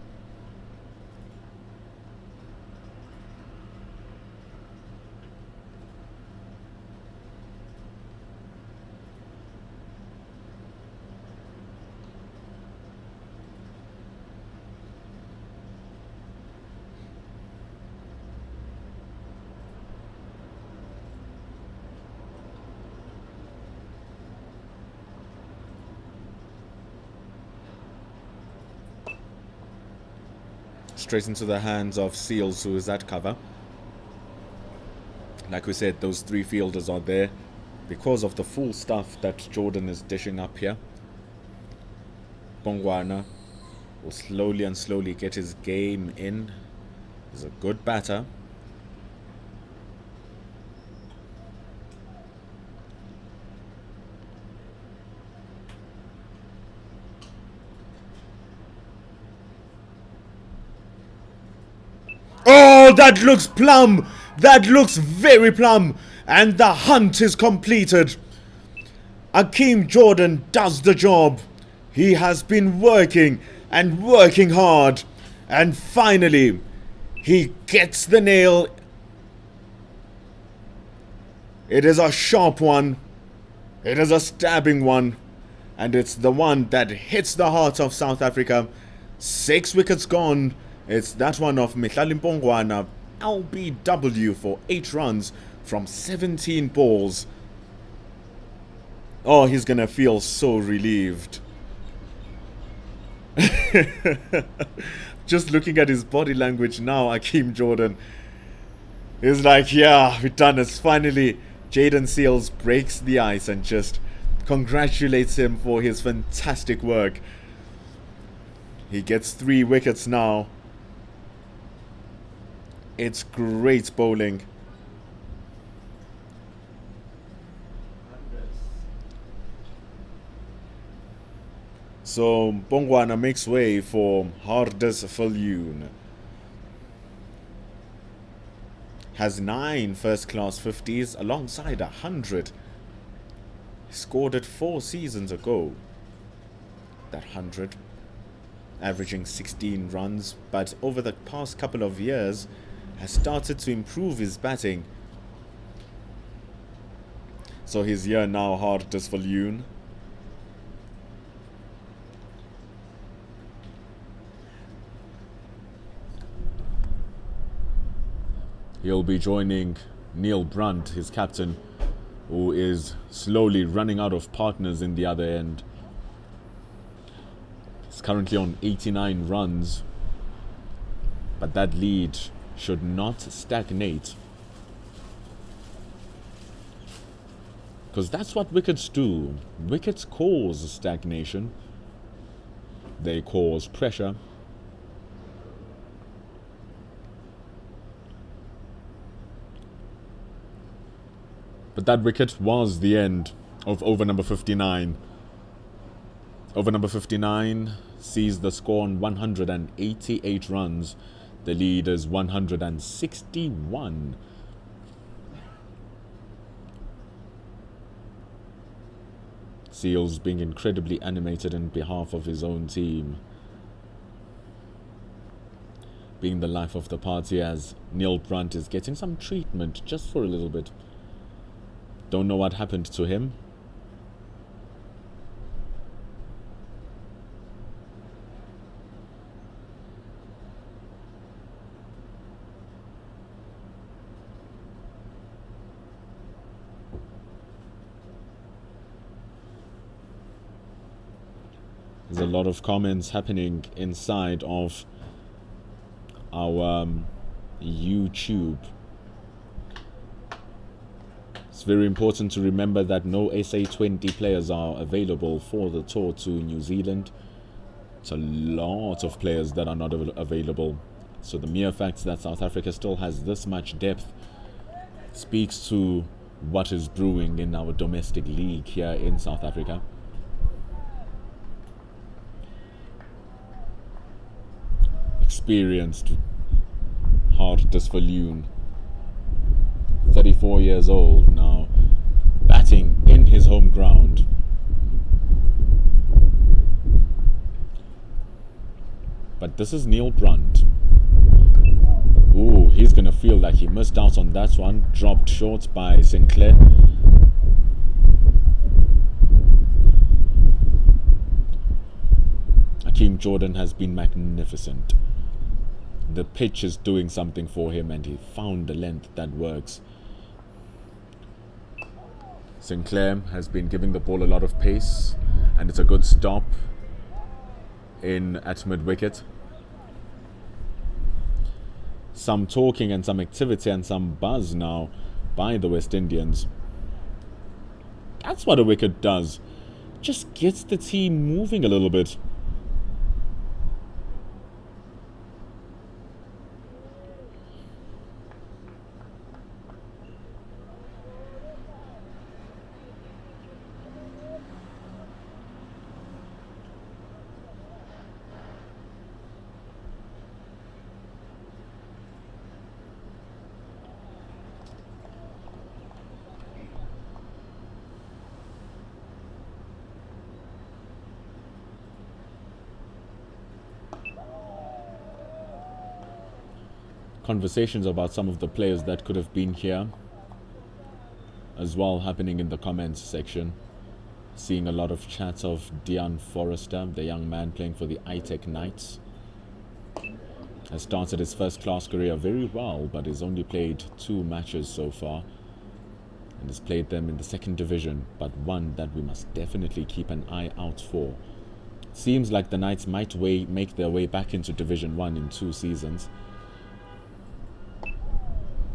Straight into the hands of Seals, who is at cover. Like we said, those 3 fielders are there because of the full stuff that Jordan is dishing up here. Mpongwana will slowly and slowly get his game in. He's a good batter. Oh, that looks plumb. That looks very plumb. And the hunt is completed. Hakeem Jordan does the job. He has been working and working hard. And finally, he gets the nail. It is a sharp one. It is a stabbing one. And it's the one that hits the heart of South Africa. 6 wickets gone. It's that one of Mihlali Mpongwana, LBW for 8 runs from 17 balls. Oh, he's gonna feel so relieved. Just looking at his body language now, Hakeem Jordan is like, yeah, we've done it. Finally, Jaden Seals breaks the ice and just congratulates him for his fantastic work. He gets 3 wickets now. It's great bowling. So Bongwana makes way for Hardes Viljoen. Has 9 first-class 50s alongside 100. Scored it 4 seasons ago. That 100. Averaging 16 runs, but over the past couple of years has started to improve his batting. So he's here now, Hardes Viljoen. He'll be joining Neil Brunt, his captain, who is slowly running out of partners in the other end. He's currently on 89 runs, but that lead should not stagnate. Because that's what wickets do. Wickets cause stagnation. They cause pressure. But that wicket was the end of over number 59. Over number 59 sees the score on 188 runs. The lead is 161. Seals being incredibly animated in behalf of his own team. Being the life of the party as Neil Brunt is getting some treatment just for a little bit. Don't know what happened to him. There's a lot of comments happening inside of our YouTube. It's very important to remember that no SA20 players are available for the tour to New Zealand. It's a lot of players that are not available. So the mere fact that South Africa still has this much depth speaks to what is brewing in our domestic league here in South Africa. Experienced Hardes Viljoen, 34 years old now, batting in his home ground. But this is Neil Brunt. Ooh, he's gonna feel like he missed out on that one. Dropped short by Sinclair. Akeem Jordan has been magnificent. The pitch is doing something for him and he found the length that works. Sinclair has been giving the ball a lot of pace and it's a good stop in at mid-wicket. Some talking and some activity and some buzz now by the West Indians. That's what a wicket does. Just gets the team moving a little bit. Conversations about some of the players that could have been here as well happening in the comments section. Seeing a lot of chats of Dean Forrester, the young man playing for the ITEC Knights. Has started his first class career very well, but has only played 2 matches so far and has played them in the 2nd division, but one that we must definitely keep an eye out for. Seems like the Knights might make their way back into Division 1 in 2 seasons.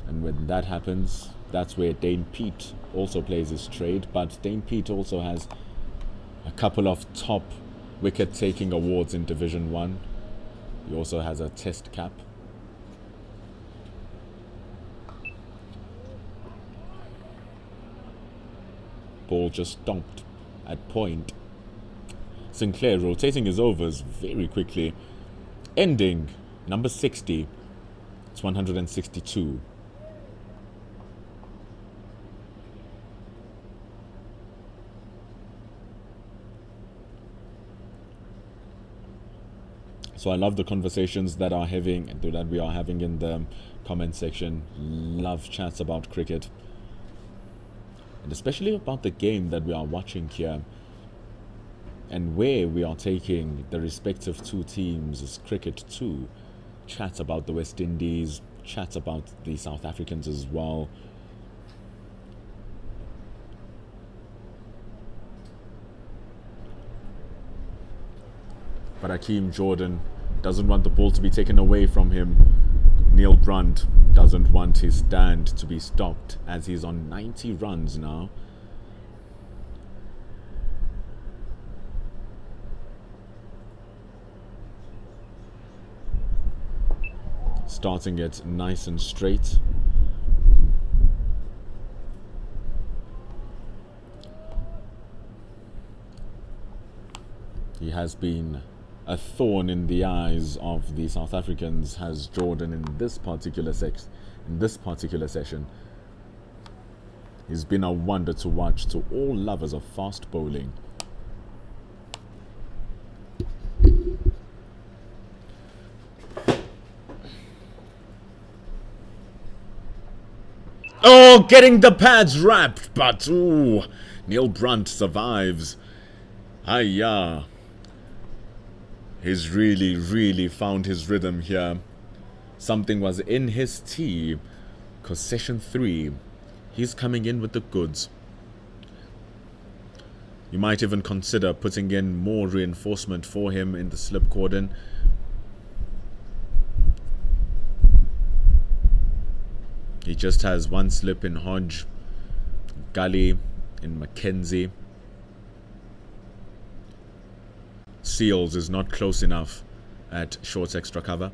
And when that happens, that's where Dane Pete also plays his trade. But Dane Pete also has a couple of top wicket-taking awards in Division 1. He also has a test cap. Ball just stomped at point. Sinclair rotating his overs very quickly, ending number 60. It's 162. So I love the conversations that we are having in the comment section. Love chats about cricket, and especially about the game that we are watching here, and where we are taking the respective two teams' cricket to. Chats about the West Indies, chats about the South Africans as well. But Hakeem Jordan doesn't want the ball to be taken away from him. Neil Brunt doesn't want his stand to be stopped, as he's on 90 runs now. Starting it nice and straight. He has been a thorn in the eyes of the South Africans, has Jordan, in this particular session. He's been a wonder to watch to all lovers of fast bowling. Oh, getting the pads wrapped, but ooh, Neil Brunt survives. Hiya. He's really found his rhythm here. Something was in his tea, because session 3, he's coming in with the goods. You might even consider putting in more reinforcement for him in the slip cordon. He just has one slip in Hodge, Gully, in Mackenzie. Seals is not close enough at short extra cover.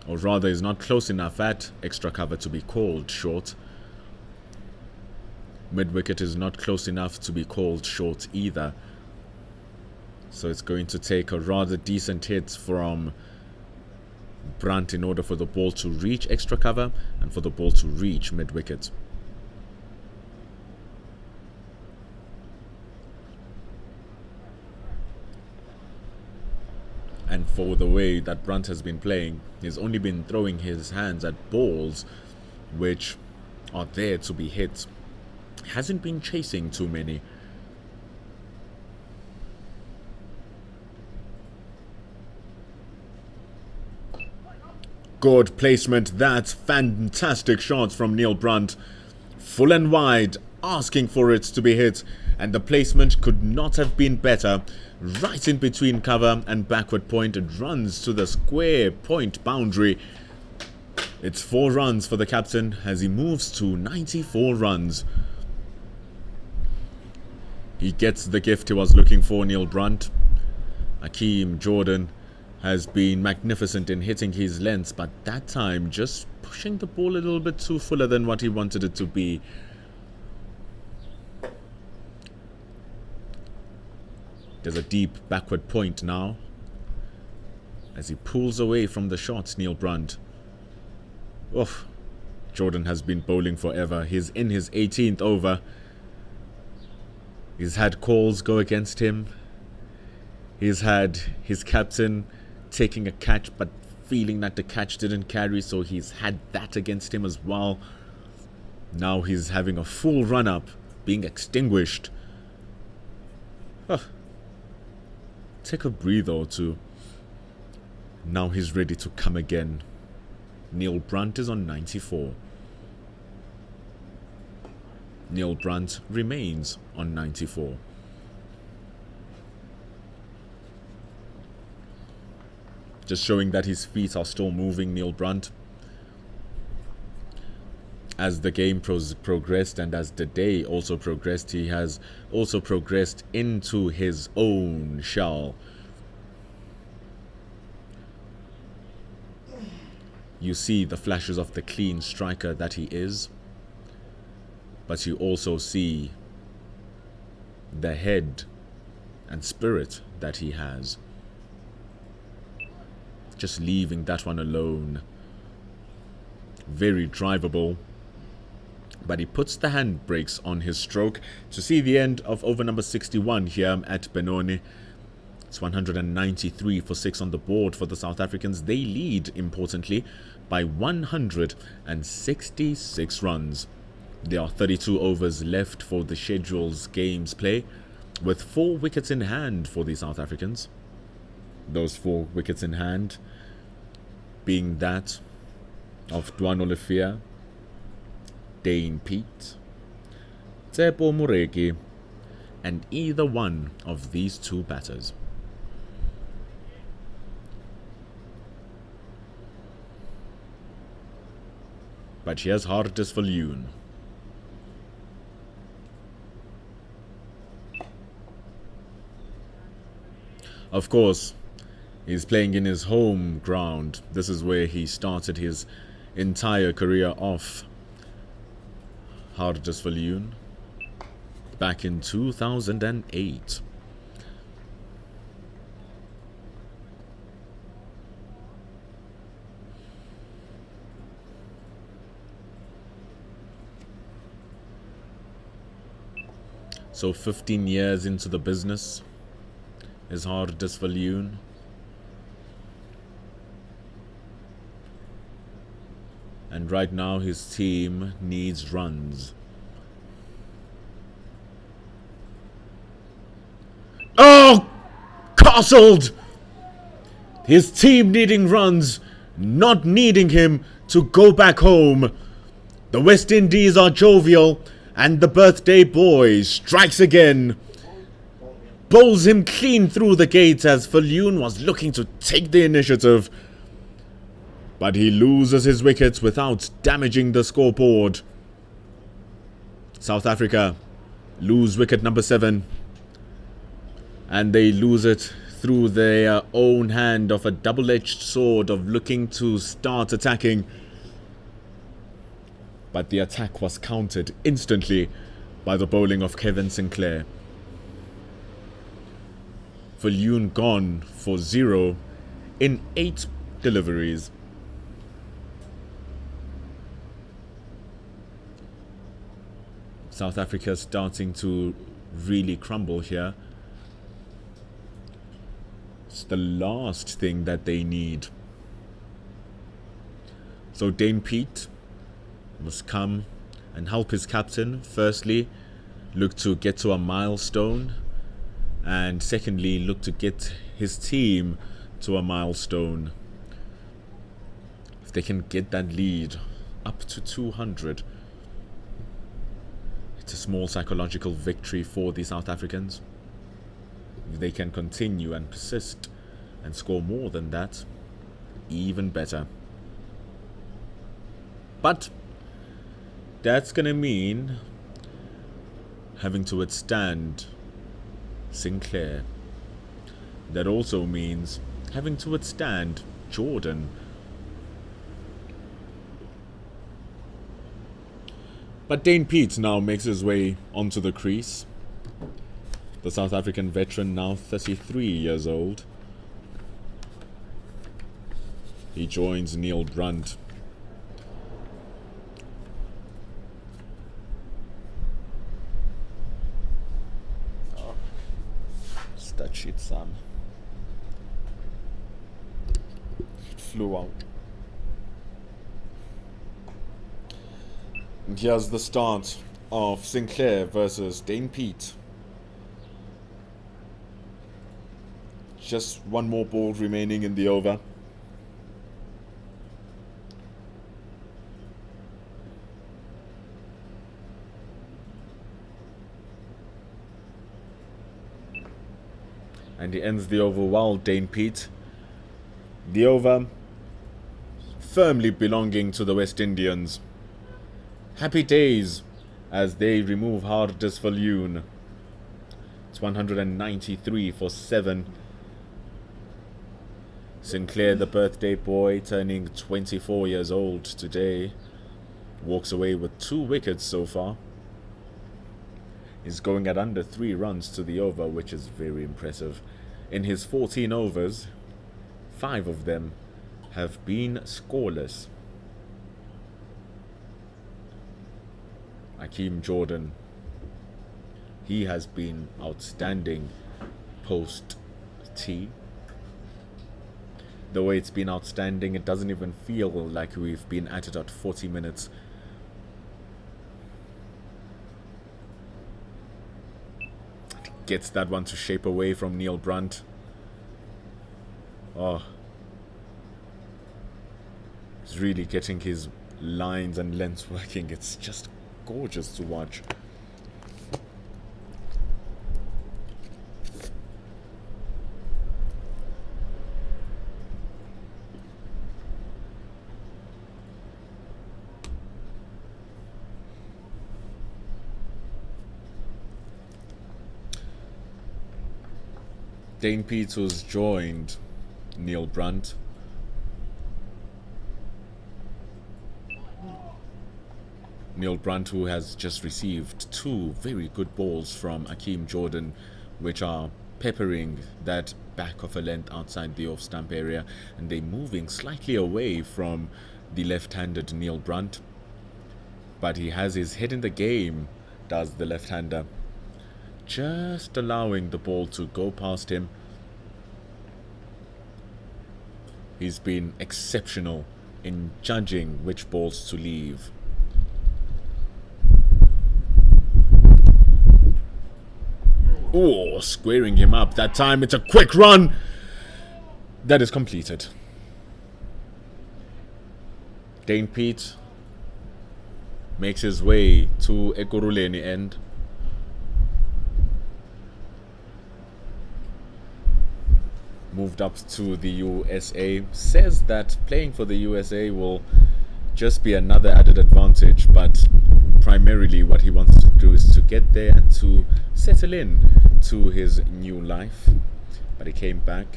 Or rather, is not close enough at extra cover to be called short. Mid-wicket is not close enough to be called short either. So it's going to take a rather decent hit from Brunt in order for the ball to reach extra cover and for the ball to reach mid-wicket. And for the way that Brunt has been playing, he's only been throwing his hands at balls which are there to be hit. Hasn't been chasing too many. Good placement. That's fantastic shots from Neil Brunt. Full and wide, asking for it to be hit. And the placement could not have been better. Right in between cover and backward point. It runs to the square point boundary. It's 4 runs for the captain as he moves to 94 runs. He gets the gift he was looking for, Neil Brunt. Hakeem Jordan has been magnificent in hitting his lengths, but that time just pushing the ball a little bit too fuller than what he wanted it to be. There's a deep backward point now as he pulls away from the shots, Neil Brunt. Oof. Jordan has been bowling forever. He's in his 18th over. He's had calls go against him. He's had his captain taking a catch but feeling that the catch didn't carry, so he's had that against him as well. Now he's having a full run-up, being extinguished. Take a breather or two. Now he's ready to come again. Neil Brunt is on 94. Neil Brunt remains on 94. Just showing that his feet are still moving, Neil Brunt. As the game progressed and as the day also progressed, he has also progressed into his own shell. You see the flashes of the clean striker that he is, but you also see the head and spirit that he has. Just leaving that one alone. Very drivable. But he puts the handbrakes on his stroke to see the end of over number 61 here at Benoni. It's 193 for 6 on the board for the South Africans. They lead, importantly, by 166 runs. There are 32 overs left for the schedule's games play, with 4 wickets in hand for the South Africans. Those 4 wickets in hand being that of Duan Olifia, Dane Pete, Tsepo Moreki, and either one of these 2 batters. But here's Hardus Viljoen. Of course, he's playing in his home ground. This is where he started his entire career off. Hardus Viljoen, back in 2008. So 15 years into the business is Hardus Viljoen. And right now his team needs runs. Oh! Castled! His team needing runs, not needing him to go back home. The West Indies are jovial, and the birthday boy strikes again. Bowls him clean through the gates as Viljoen was looking to take the initiative. But he loses his wickets without damaging the scoreboard. South Africa lose wicket number 7. And they lose it through their own hand of a double-edged sword of looking to start attacking. But the attack was countered instantly by the bowling of Kevin Sinclair. Viljoen gone for 0 in 8 deliveries. South Africa starting to really crumble here. It's the last thing that they need. So Dane Pete must come and help his captain. Firstly, look to get to a milestone. And secondly, look to get his team to a milestone. If they can get that lead up to 200, it's a small psychological victory for the South Africans. If they can continue and persist and score more than that, even better. But that's going to mean having to withstand Sinclair. That also means having to withstand Jordan. But Dane Pete now makes his way onto the crease. The South African veteran, now 33 years old. He joins Neil Brunt. Oh, that shit, Sam. It flew out. And here's the start of Sinclair versus Dane Pete. Just one more ball remaining in the over. And he ends the over well, Dane Pete. The over firmly belonging to the West Indians. Happy days as they remove Hardus Viljoen. It's 193 for 7. Sinclair, the birthday boy, turning 24 years old today, walks away with 2 wickets so far. is going at under 3 runs to the over, which is very impressive. In his 14 overs, 5 of them have been scoreless. Hakeem Jordan, he has been outstanding post tee. The way it's been outstanding, it doesn't even feel like we've been at it at 40 minutes. Gets that one to shape away from Neil Brunt. Oh, he's really getting his lines and lengths working. It's just gorgeous to watch. Dane Peters joined Neil Brunt. Neil Brunt, who has just received 2 very good balls from Hakeem Jordan, which are peppering that back of a length outside the off-stump area, and they're moving slightly away from the left-handed Neil Brunt. But he has his head in the game, does the left-hander. Just allowing the ball to go past him. He's been exceptional in judging which balls to leave. Oh, squaring him up. That time it's a quick run. That is completed. Dane Pete makes his way to Ekurhuleni end. Moved up to the USA. Says that playing for the USA will just be another added advantage, but primarily what he wants to do is to get there and to settle in to his new life. But he came back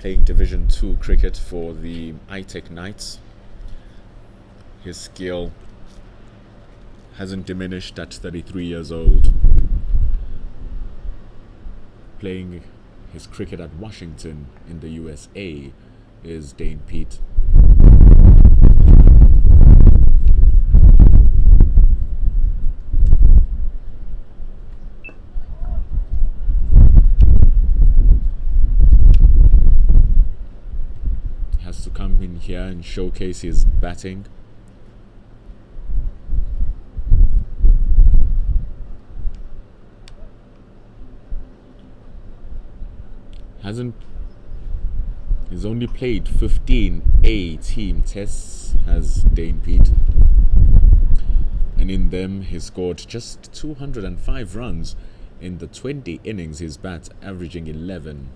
playing Division 2 cricket for the ITEC Knights. His skill hasn't diminished at 33 years old. Playing his cricket at Washington in the USA is Dane Pete. Has to come in here and showcase his batting. He's only played 15 A-team tests, has Dane Pete. And in them, he scored just 205 runs in the 20 innings he's bat, averaging 11.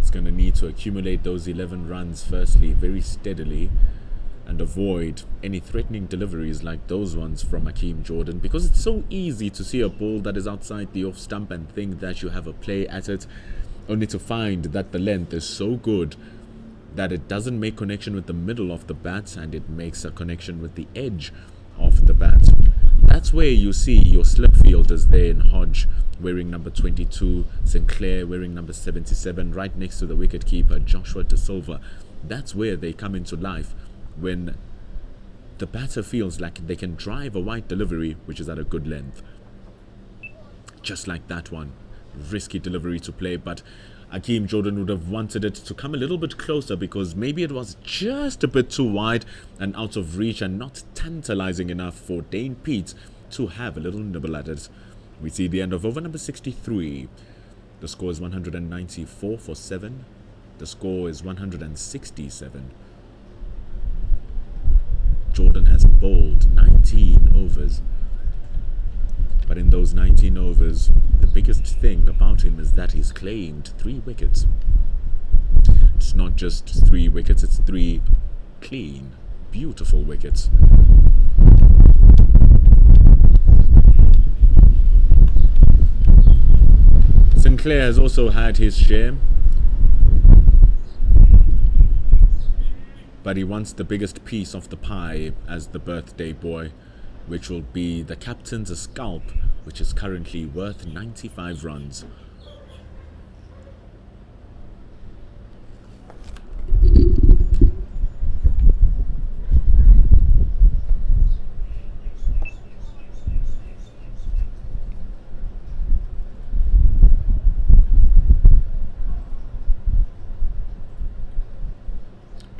He's going to need to accumulate those 11 runs firstly, very steadily, and avoid any threatening deliveries like those ones from Hakeem Jordan, because it's so easy to see a ball that is outside the off stump and think that you have a play at it, only to find that the length is so good that it doesn't make connection with the middle of the bat and it makes a connection with the edge of the bat. That's where you see your slip fielders there in Hodge wearing number 22, Sinclair wearing number 77, right next to the wicket keeper Joshua De Silva. That's where they come into life, when the batter feels like they can drive a wide delivery which is at a good length. Just like that one. Risky delivery to play, but Hakeem Jordan would have wanted it to come a little bit closer because maybe it was just a bit too wide and out of reach and not tantalizing enough for Dane Pete to have a little nibble at it. We see the end of over number 63. The score is 194 for 7. The score is 167. Jordan has bowled 19 overs. But in those 19 overs, the biggest thing about him is that he's claimed 3 wickets. It's not just 3 wickets, it's 3 clean, beautiful wickets. Sinclair has also had his share. but he wants the biggest piece of the pie as the birthday boy, which will be the captain's scalp, which is currently worth 95 runs.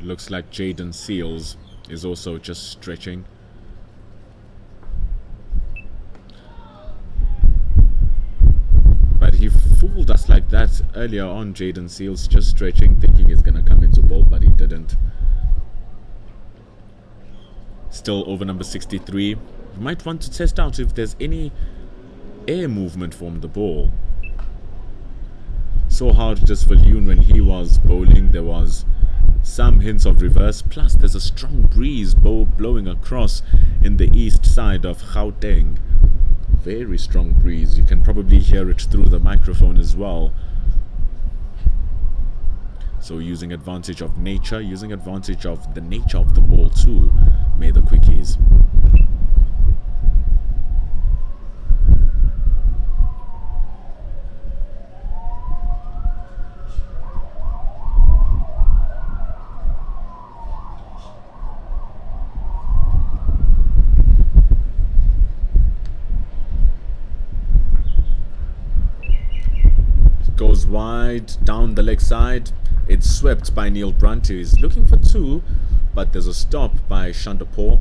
Looks like Jaden Seals is also just stretching. But he fooled us like that earlier on, Jaden Seals, just stretching, thinking he's gonna come into bowl, but he didn't. Still over number 63. You might want to test out if there's any air movement from the ball. So hard just for Leon when he was bowling, there was some hints of reverse, plus there's a strong breeze blowing across in the east side of Gauteng. Very strong breeze. You can probably hear it through the microphone as well. So using advantage of nature, using advantage of the nature of the ball too, may the quickies. Goes wide down the leg side. It's swept by Neil Brunt. He's looking for two, but there's a stop by Shandapur.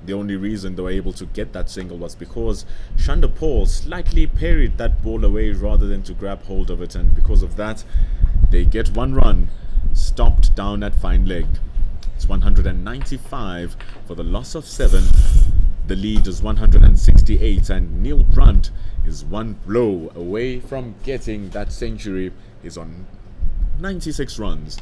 The only reason they were able to get that single was because Shandapur slightly parried that ball away rather than to grab hold of it, and because of that they get one run, stopped down at fine leg. It's 195 for the loss of 7. The lead is 168, and Neil Brunt is one blow away from getting that century. He's on 96 runs.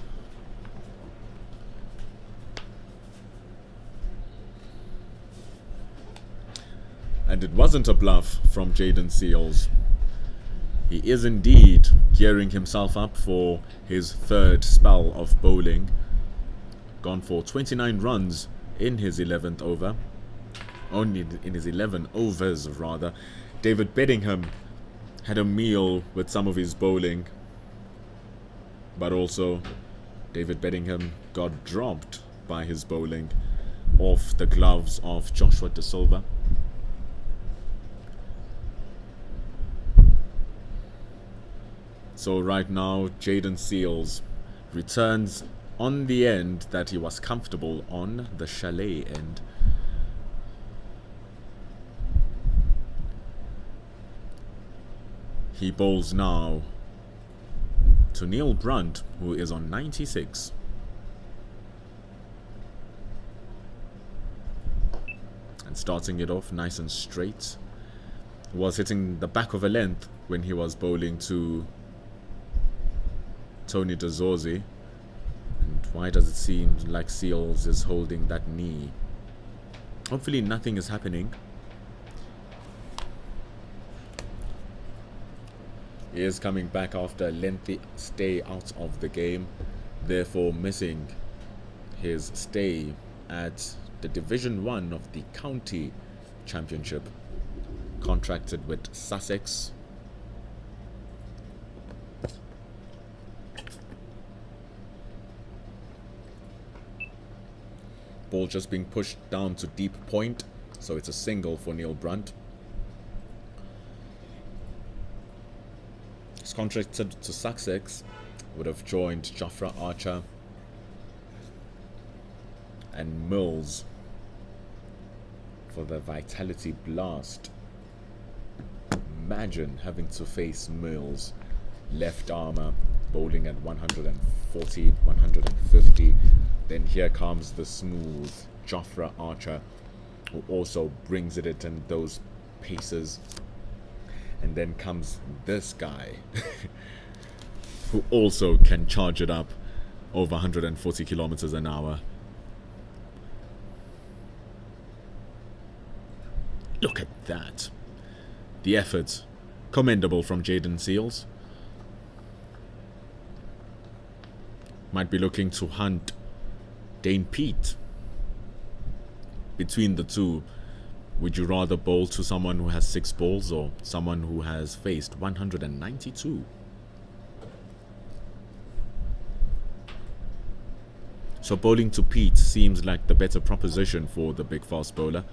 And it wasn't a bluff from Jaden Seals. He is indeed gearing himself up for his third spell of bowling. Gone for 29 runs in his 11th over. Only in his 11 overs rather. David Beddingham had a meal with some of his bowling, but also David Beddingham got dropped by his bowling off the gloves of Joshua De Silva. So right now Jaden Seals returns on the end that he was comfortable on, the chalet end. He bowls now to Neil Brunt, who is on 96. And starting it off nice and straight. Was hitting the back of a length when he was bowling to Tony Dezorzi. And why does it seem like Seals is holding that knee? Hopefully nothing is happening. He is coming back after a lengthy stay out of the game, therefore missing his stay at the Division 1 of the County Championship. Contracted with Sussex. Ball just being pushed down to deep point, so it's a single for Neil Brunt. Contracted to Sussex, would have joined Jafra Archer and Mills for the Vitality Blast. Imagine having to face Mills, left armour, bowling at 140, 150. Then here comes the smooth Jafra Archer, who also brings it in those paces. And then comes this guy who also can charge it up over 140 kilometers an hour. Look at that. The effort, commendable from Jaden Seals. Might be looking to hunt Dane Pete. Between the two, would you rather bowl to someone who has 6 balls or someone who has faced 192? So bowling to Pete seems like the better proposition for the big fast bowler.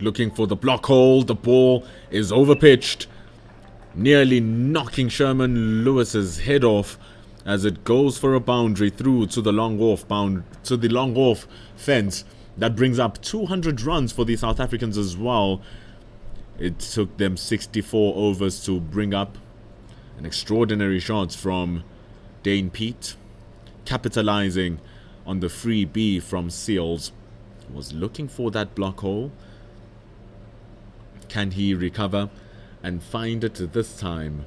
Looking for the block hole. The ball is overpitched, nearly knocking Sherman Lewis's head off as it goes for a boundary through to the long off fence. That brings up 200 runs for the South Africans as well. It took them 64 overs to bring up an extraordinary shot from Dane Pete, capitalizing on the free B from Seals. Was looking for that block hole. Can he recover and find it this time?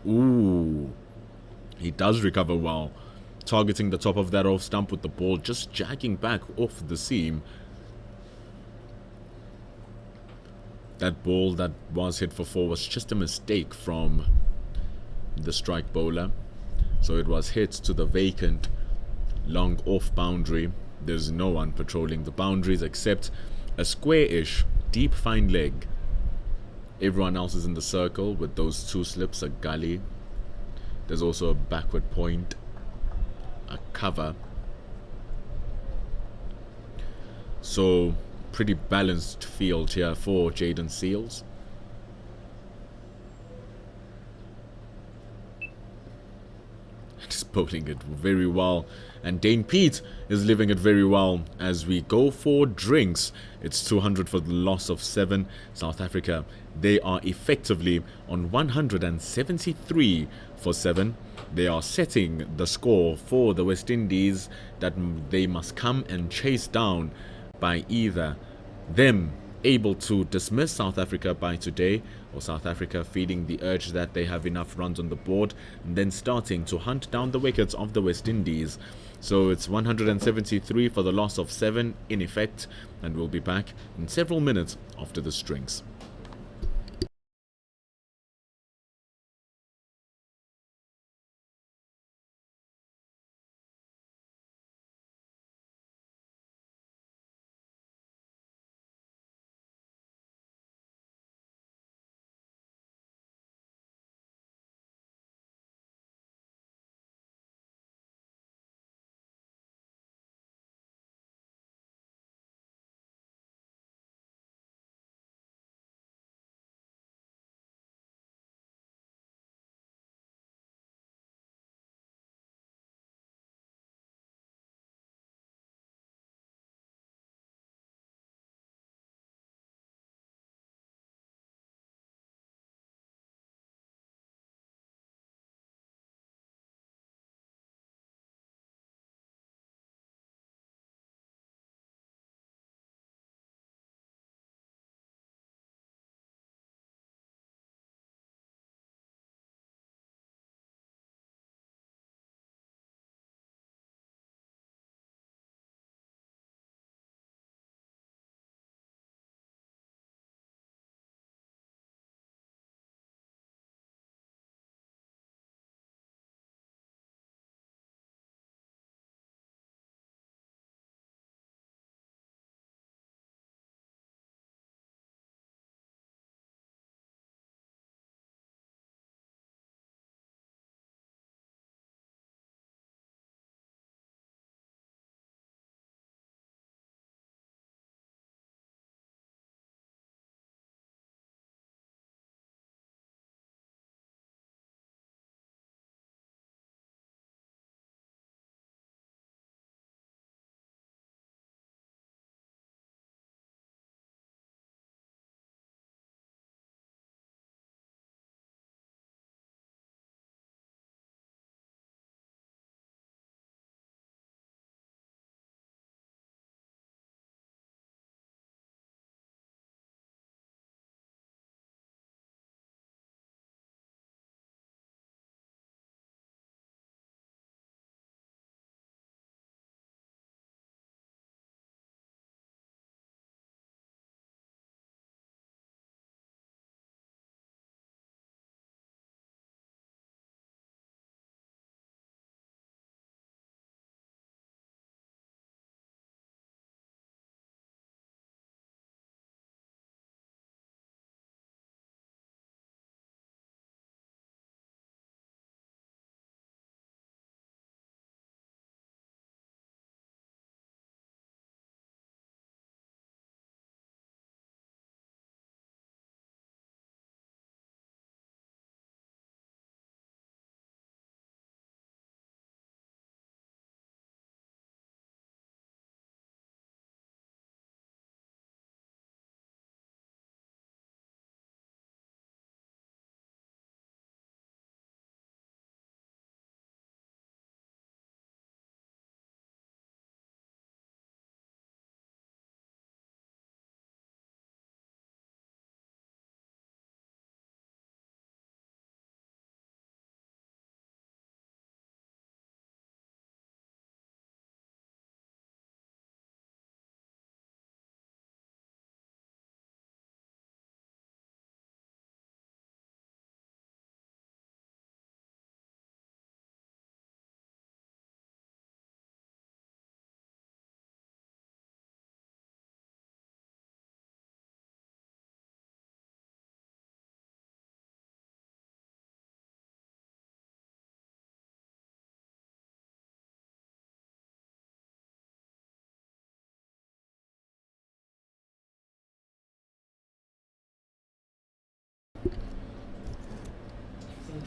Ooh, he does recover well, targeting the top of that off stump with the ball just jacking back off the seam. That ball that was hit for 4 was just a mistake from the strike bowler. So it was hit to the vacant long off boundary. There's no one patrolling the boundaries except a square-ish deep fine leg. Everyone else is in the circle with those 2 slips, a gully. There's also a backward point, a cover. So pretty balanced field here for Jaden Seals. Just bowling it very well, and Dane Pete is living it very well as we go for drinks. It's 200 for the loss of 7. South Africa, they are effectively on 173 for 7. They are setting the score for the West Indies that they must come and chase down by either them able to dismiss South Africa by today, or South Africa feeling the urge that they have enough runs on the board and then starting to hunt down the wickets of the West Indies. So it's 173 for the loss of 7 in effect, and we'll be back in several minutes after the strings.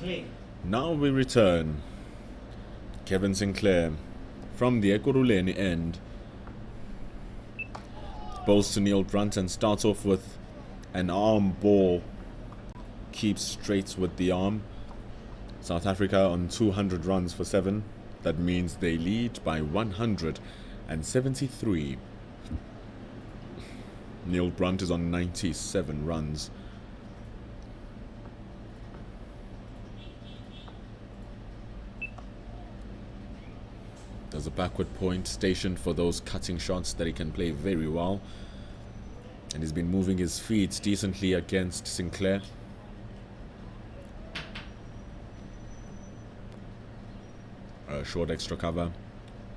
Sinclair. Now we return. Kevin Sinclair from the Ekurhuleni end bowls to Neil Brunt and starts off with an arm ball. Keeps straight with the arm. South Africa on 200 runs for 7. That means they lead by 173. Neil Brunt is on 97 runs. There's a backward point stationed for those cutting shots that he can play very well. And he's been moving his feet decently against Sinclair. Short extra cover,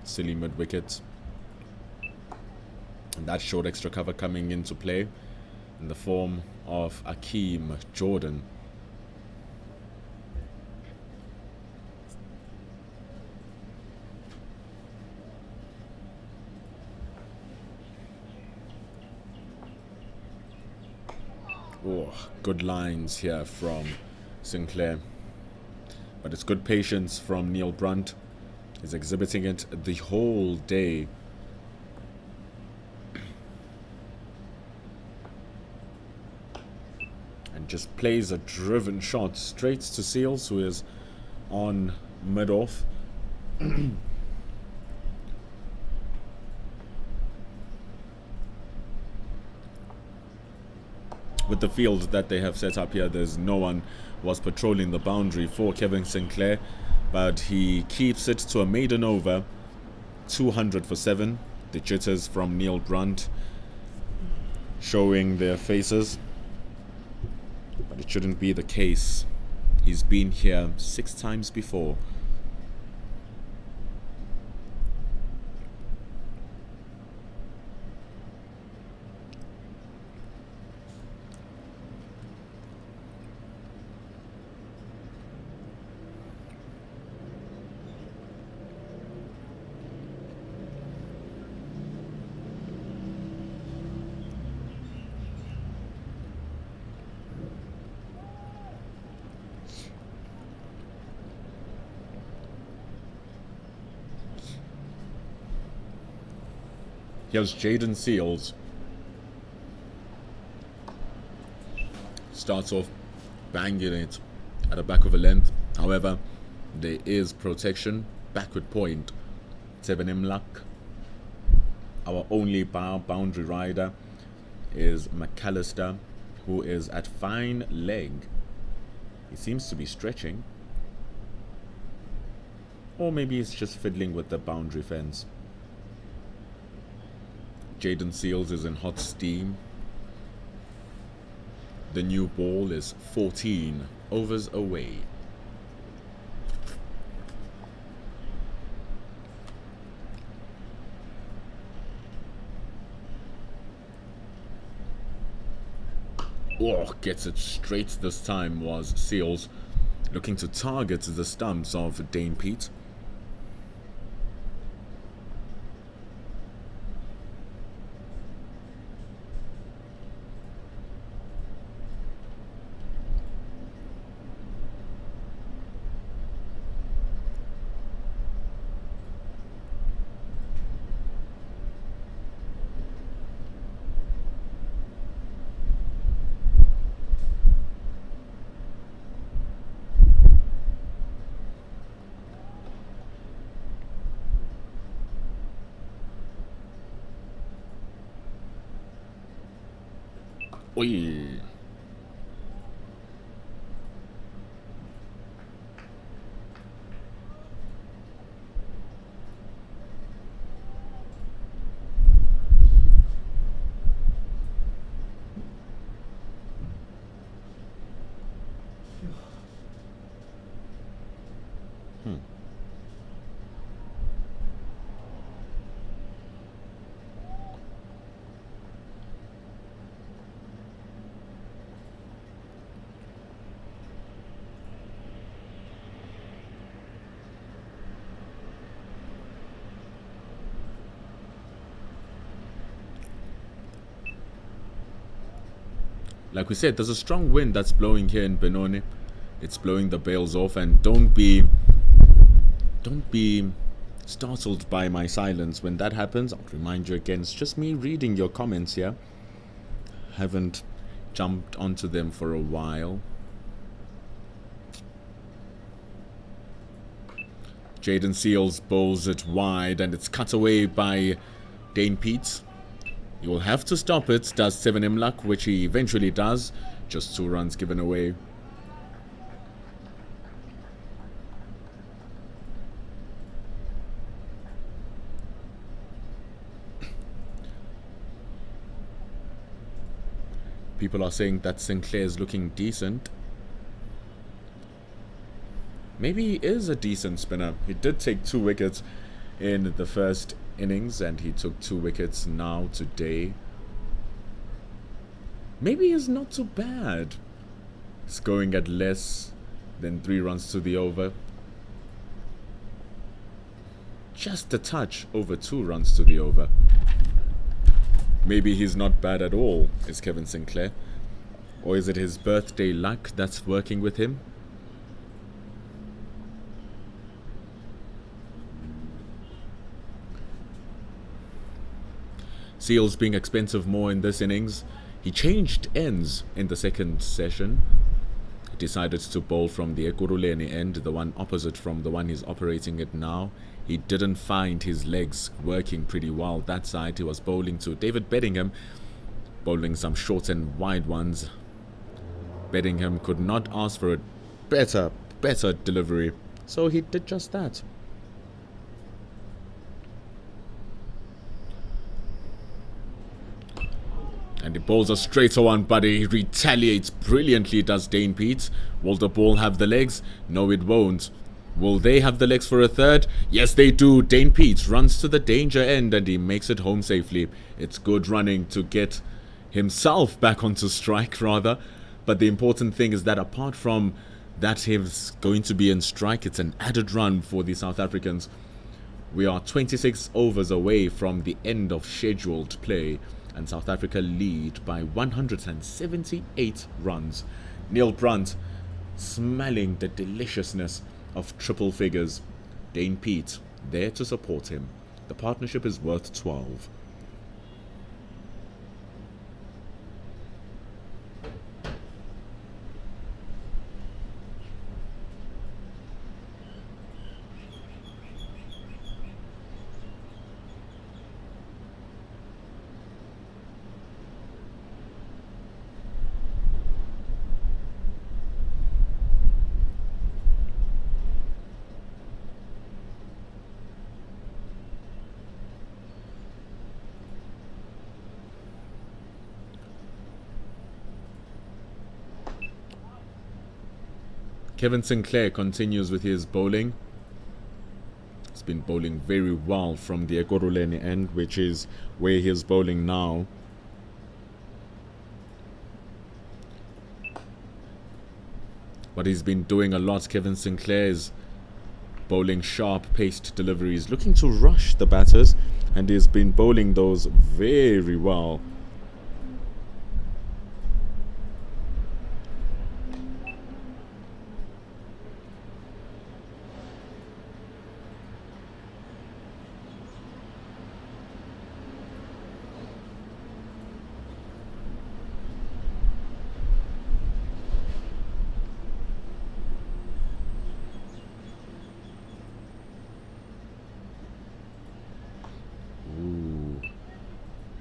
silly mid wicket, and that short extra cover coming into play in the form of Akeem Jordan. Oh, good lines here from Sinclair, but it's good patience from Neil Brunt. He's exhibiting it the whole day. And just plays a driven shot straight to Seals, who is on mid-off. With the field that they have set up here, there's no one was patrolling the boundary for Kevin Sinclair. But he keeps it to a maiden over, 200 for 7. The jitters from Neil Brunt showing their faces. But it shouldn't be the case. He's been here 6 times before. Here's Jaden Seals. Starts off banging it at the back of a length. However, there is protection. Backward point. Teben Imlak. Our only boundary rider is McAllister, who is at fine leg. He seems to be stretching. Or maybe he's just fiddling with the boundary fence. Jaden Seals is in hot steam. The new ball is 14 overs away. Oh, gets it straight this time was Seals, looking to target the stumps of Dane Pete. Oi. Like we said, there's a strong wind that's blowing here in Benoni. It's blowing the bails off, and don't be startled by my silence. When that happens, I'll remind you again, it's just me reading your comments here. Haven't jumped onto them for a while. Jaden Seals bowls it wide, and it's cut away by Dane Peets. He will have to stop it, does Seven Imlak, which he eventually does. Just 2 runs given away. People are saying that Sinclair is looking decent. Maybe he is a decent spinner. He did take 2 wickets in the first innings, and he took 2 wickets now today. Maybe he's not too bad. It's going at less than 3 runs to the over. Just a touch over 2 runs to the over. Maybe he's not bad at all, is Kevin Sinclair. Or is it his birthday luck that's working with him? Seals being expensive more in this innings. He changed ends in the second session. He decided to bowl from the Ekurhuleni end, the one opposite from the one he's operating at now. He didn't find his legs working pretty well that side. He was bowling to David Beddingham, bowling some short and wide ones. Beddingham could not ask for a better delivery, so he did just that. And he bowls a straighter one, but he retaliates brilliantly, does Dane Peets. Will the ball have the legs? No, it won't. Will they have the legs for a third? Yes, they do. Dane Peets runs to the danger end, and he makes it home safely. It's good running to get himself back onto strike, rather. But the important thing is that apart from that he's going to be in strike, it's an added run for the South Africans. We are 26 overs away from the end of scheduled play, and South Africa lead by 178 runs. Neil Brunt smelling the deliciousness of triple figures. Dane Peet there to support him. The partnership is worth 12. Kevin Sinclair continues with his bowling. He's been bowling very well from the Ekurhuleni end, which is where he is bowling now. But he's been doing a lot. Kevin Sinclair is bowling sharp-paced deliveries, looking to rush the batters, and he's been bowling those very well.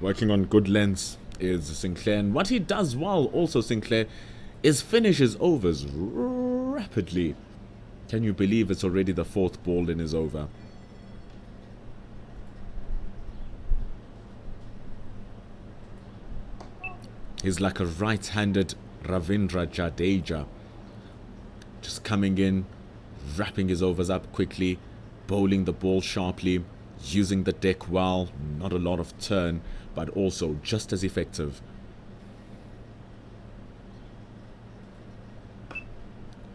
Working on good lengths is Sinclair, and what he does well also, Sinclair, is finishes overs rapidly. Can you believe it's already the 4th ball in his over? He's like a right-handed Ravindra Jadeja, just coming in, wrapping his overs up quickly, bowling the ball sharply, using the deck well, not a lot of turn, but also just as effective.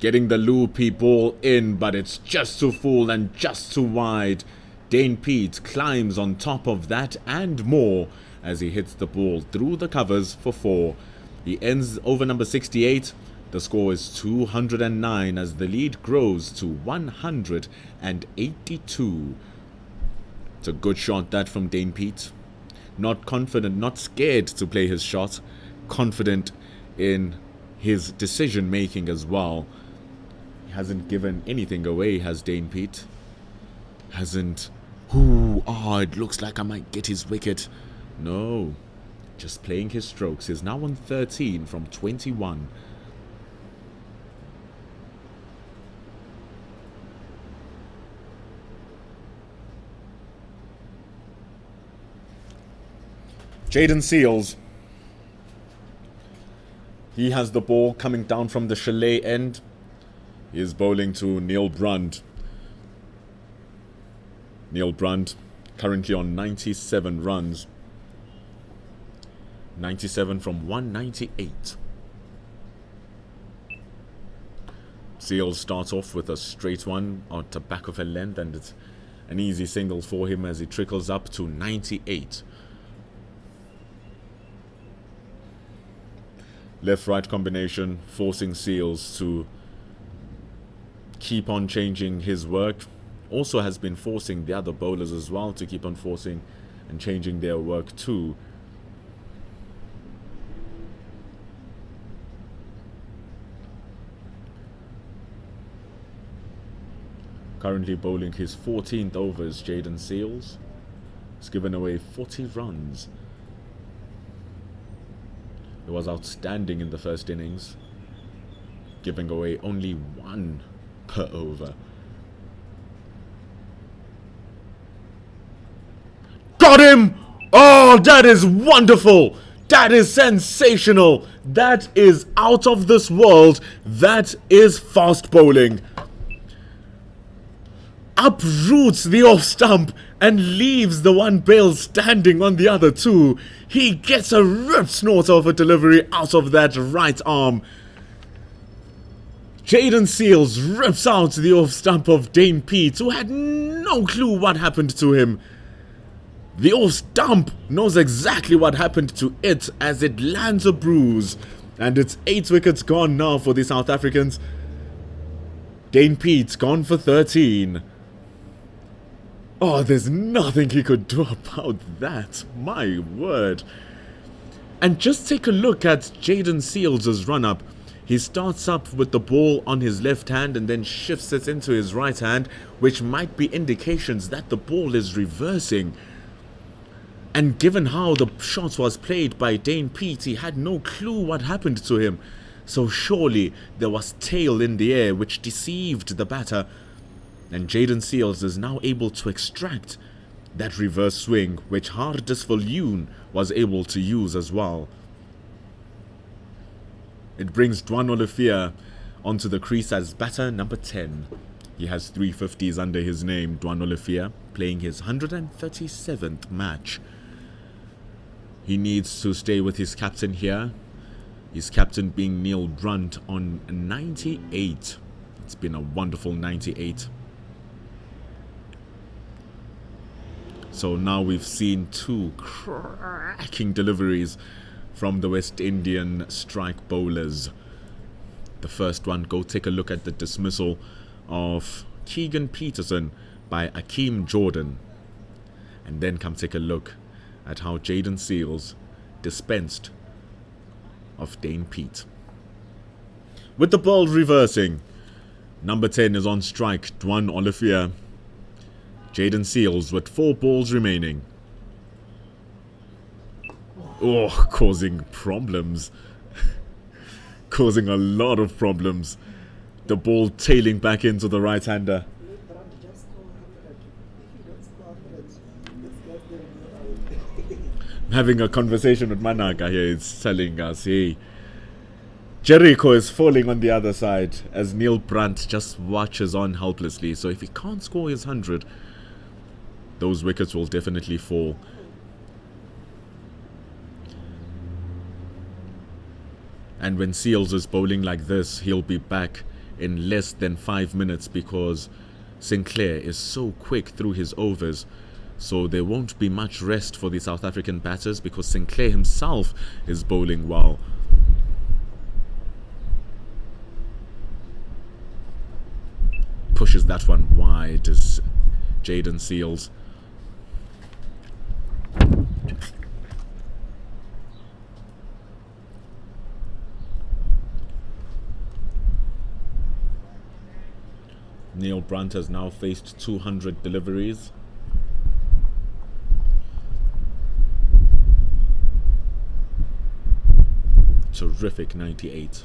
Getting the loopy ball in, but it's just too full and just too wide. Dane Peet climbs on top of that and more as he hits the ball through the covers for 4. He ends over number 68 The score is 209 as the lead grows to 182. It's a good shot that from Dane Pete. Not confident, not scared to play his shot. Confident in his decision making as well. He hasn't given anything away, has Dane Pete. Hasn't... it looks like I might get his wicket. No. Just playing his strokes. He's now on 13 from 21. Jaden Seals. He has the ball coming down from the chalet end. He is bowling to Neil Brund. Neil Brund currently on 97 runs. 97 from 198. Seals starts off with a straight one at the back of a length, and it's an easy single for him as he trickles up to 98. Left-right combination forcing Seals to keep on changing his work. Also has been forcing the other bowlers as well to keep on forcing and changing their work too. Currently bowling his 14th overs, Jaden Seals. He's given away 40 runs. He was outstanding in the first innings, giving away only 1 per over. Got him! Oh, that is wonderful! That is sensational! That is out of this world! That is fast bowling! Uproots the off stump and leaves the one bail standing on the other two. He gets a rip snort of a delivery out of that right arm. Jaden Seals rips out the off stump of Dane Pete, who had no clue what happened to him. The off stump knows exactly what happened to it as it lands a bruise. And it's 8 wickets gone now for the South Africans. Dane Pete gone for 13. Oh, there's nothing he could do about that. My word. And just take a look at Jaden Seals' run-up. He starts up with the ball on his left hand and then shifts it into his right hand, which might be indications that the ball is reversing. And given how the shot was played by Dane Pete, he had no clue what happened to him. So surely there was tail in the air which deceived the batter. And Jaden Seals is now able to extract that reverse swing, which Hardis Viljoen was able to use as well. It brings Dwan Olivier onto the crease as batter number 10. He has 3 50s under his name, Dwan Olivier, playing his 137th match. He needs to stay with his captain here. His captain being Neil Brund on 98. It's been a wonderful 98. So now we've seen 2 cracking deliveries from the West Indian strike bowlers. The first one, go take a look at the dismissal of Keegan Peterson by Akeem Jordan. And then come take a look at how Jaden Seals dispensed of Dane Pete. With the ball reversing, number 10 is on strike, Dwan Olivier. Jaden Seals with 4 balls remaining. Oh, causing problems. Causing a lot of problems. The ball tailing back into the right-hander. I'm having a conversation with Manaka here. It's telling us, hey, Jericho is falling on the other side as Neil Brandt just watches on helplessly. So if he can't score his 100, those wickets will definitely fall. And when Seals is bowling like this, he'll be back in less than 5 minutes because Sinclair is so quick through his overs. So there won't be much rest for the South African batters because Sinclair himself is bowling well. smashes that one wide as Jaden Seals. Neil Brunt has now faced 200 deliveries. Terrific 98.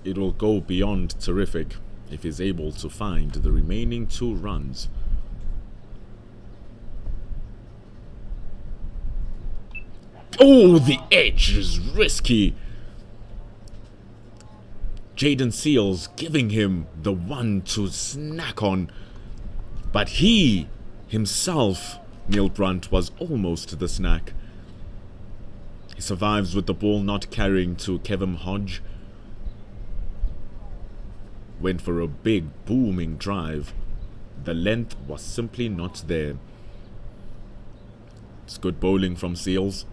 It will go beyond terrific if he's able to find the remaining 2 runs. Oh, the edge is risky. Jaden Seals giving him the one to snack on. But he himself, Neil Brunt, was almost the snack. He survives with the ball not carrying to Kevin Hodge. Went for a big booming drive. The length was simply not there. It's good bowling from Seals.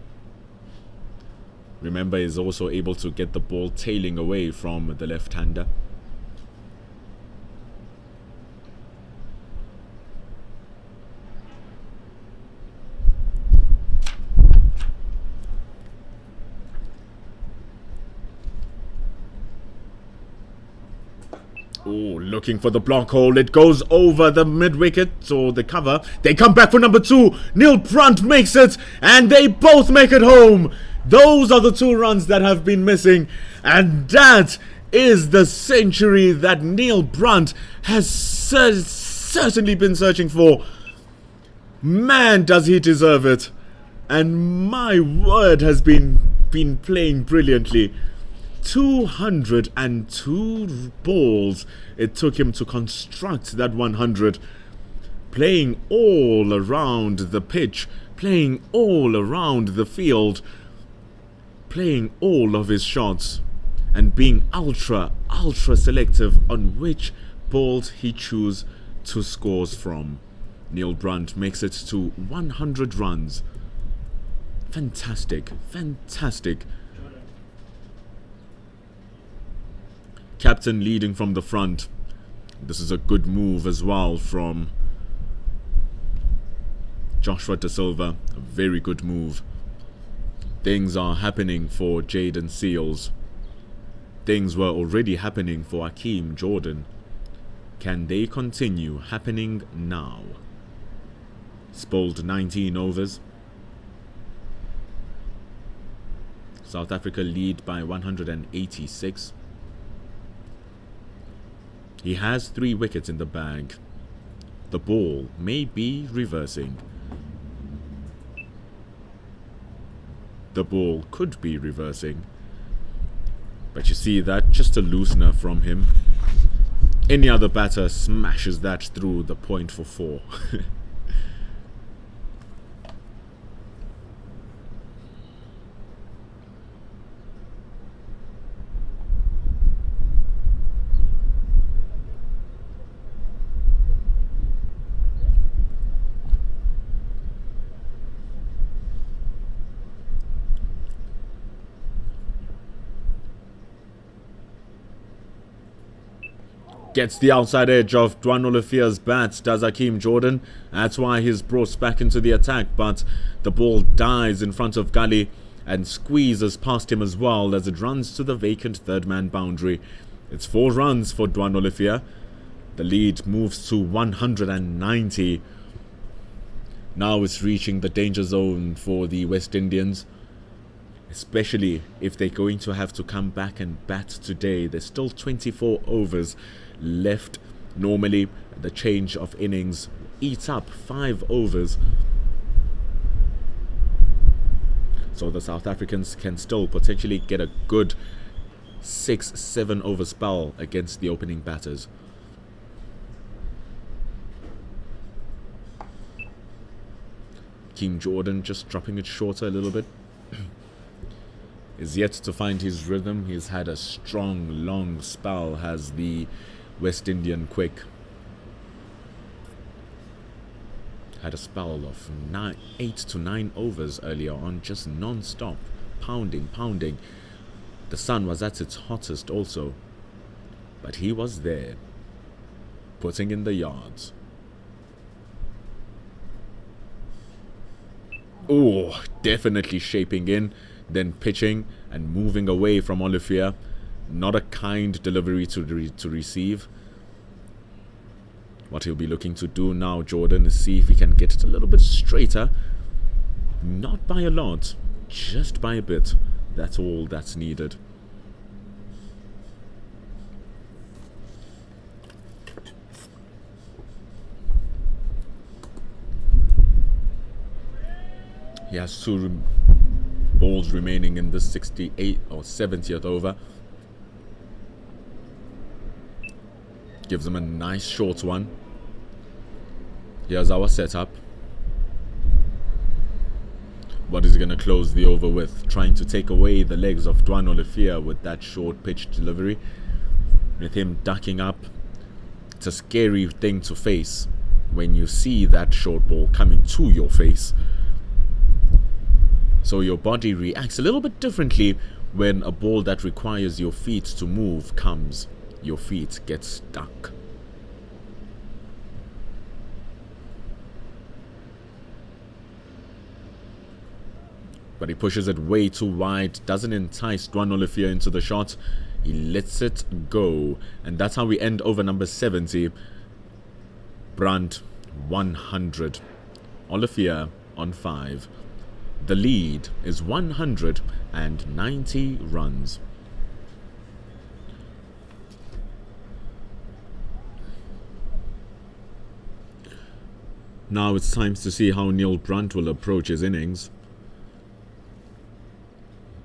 Remember, he's also able to get the ball tailing away from the left-hander. Oh, looking for the block hole. It goes over the mid-wicket or the cover. They come back for number 2. Neil Brunt makes it, and they both make it home. Those are the 2 runs that have been missing, and that is the century that Neil Brunt has certainly been searching for. Man, does he deserve it. And my word, has been playing brilliantly. 202 balls it took him to construct that 100. Playing all around the pitch, playing all around the field, playing all of his shots, and being ultra selective on which balls he chooses to score from. Neil Brunt makes it to 100 runs. Fantastic. Captain leading from the front. This is a good move as well from Joshua De Silva. A very good move. Things are happening for Jaden Seals. Things were already happening for Akeem Jordan. Can they continue happening now? Bowled 19 overs. South Africa lead by 186. He has 3 wickets in the bag. The ball may be reversing. The ball could be reversing. But you see that? Just a loosener from him. Any other batter smashes that through the point for 4. Gets the outside edge of Dwan Olivia's bat, does Akeem Jordan. That's why he's brought back into the attack, but the ball dies in front of Gully and squeezes past him as well as it runs to the vacant third-man boundary. It's 4 runs for Dwan Olivia. The lead moves to 190. Now it's reaching the danger zone for the West Indians, especially if they're going to have to come back and bat today. There's still 24 overs left. Normally the change of innings eats up 5 overs, so the South Africans can still potentially get a good 6-7 over spell against the opening batters. King Jordan just dropping it shorter a little bit. Is yet to find his rhythm. He's had a strong long spell, has the West Indian quick. Had a spell of 8 to 9 overs earlier on, just non-stop, pounding. The sun was at its hottest also, but he was there, putting in the yards. Oh, definitely shaping in, then pitching and moving away from Olivier. Not a kind delivery to receive. What he'll be looking to do now, Jordan, is see if he can get it a little bit straighter. Not by a lot, just by a bit. That's all that's needed. He has two balls remaining in the 68th or 70th over. Gives him a nice short one. Here's our setup. What is he going to close the over with? Trying to take away the legs of Dwan Olivier with that short pitch delivery. With him ducking up. It's a scary thing to face when you see that short ball coming to your face. So your body reacts a little bit differently when a ball that requires your feet to move comes. Your feet get stuck. But he pushes it way too wide, doesn't entice Dwan Olivier into the shot. He lets it go. And that's how we end over number 70. Brandt 100. Olivier on 5. The lead is 190 runs. Now it's time to see how Neil Brandt will approach his innings.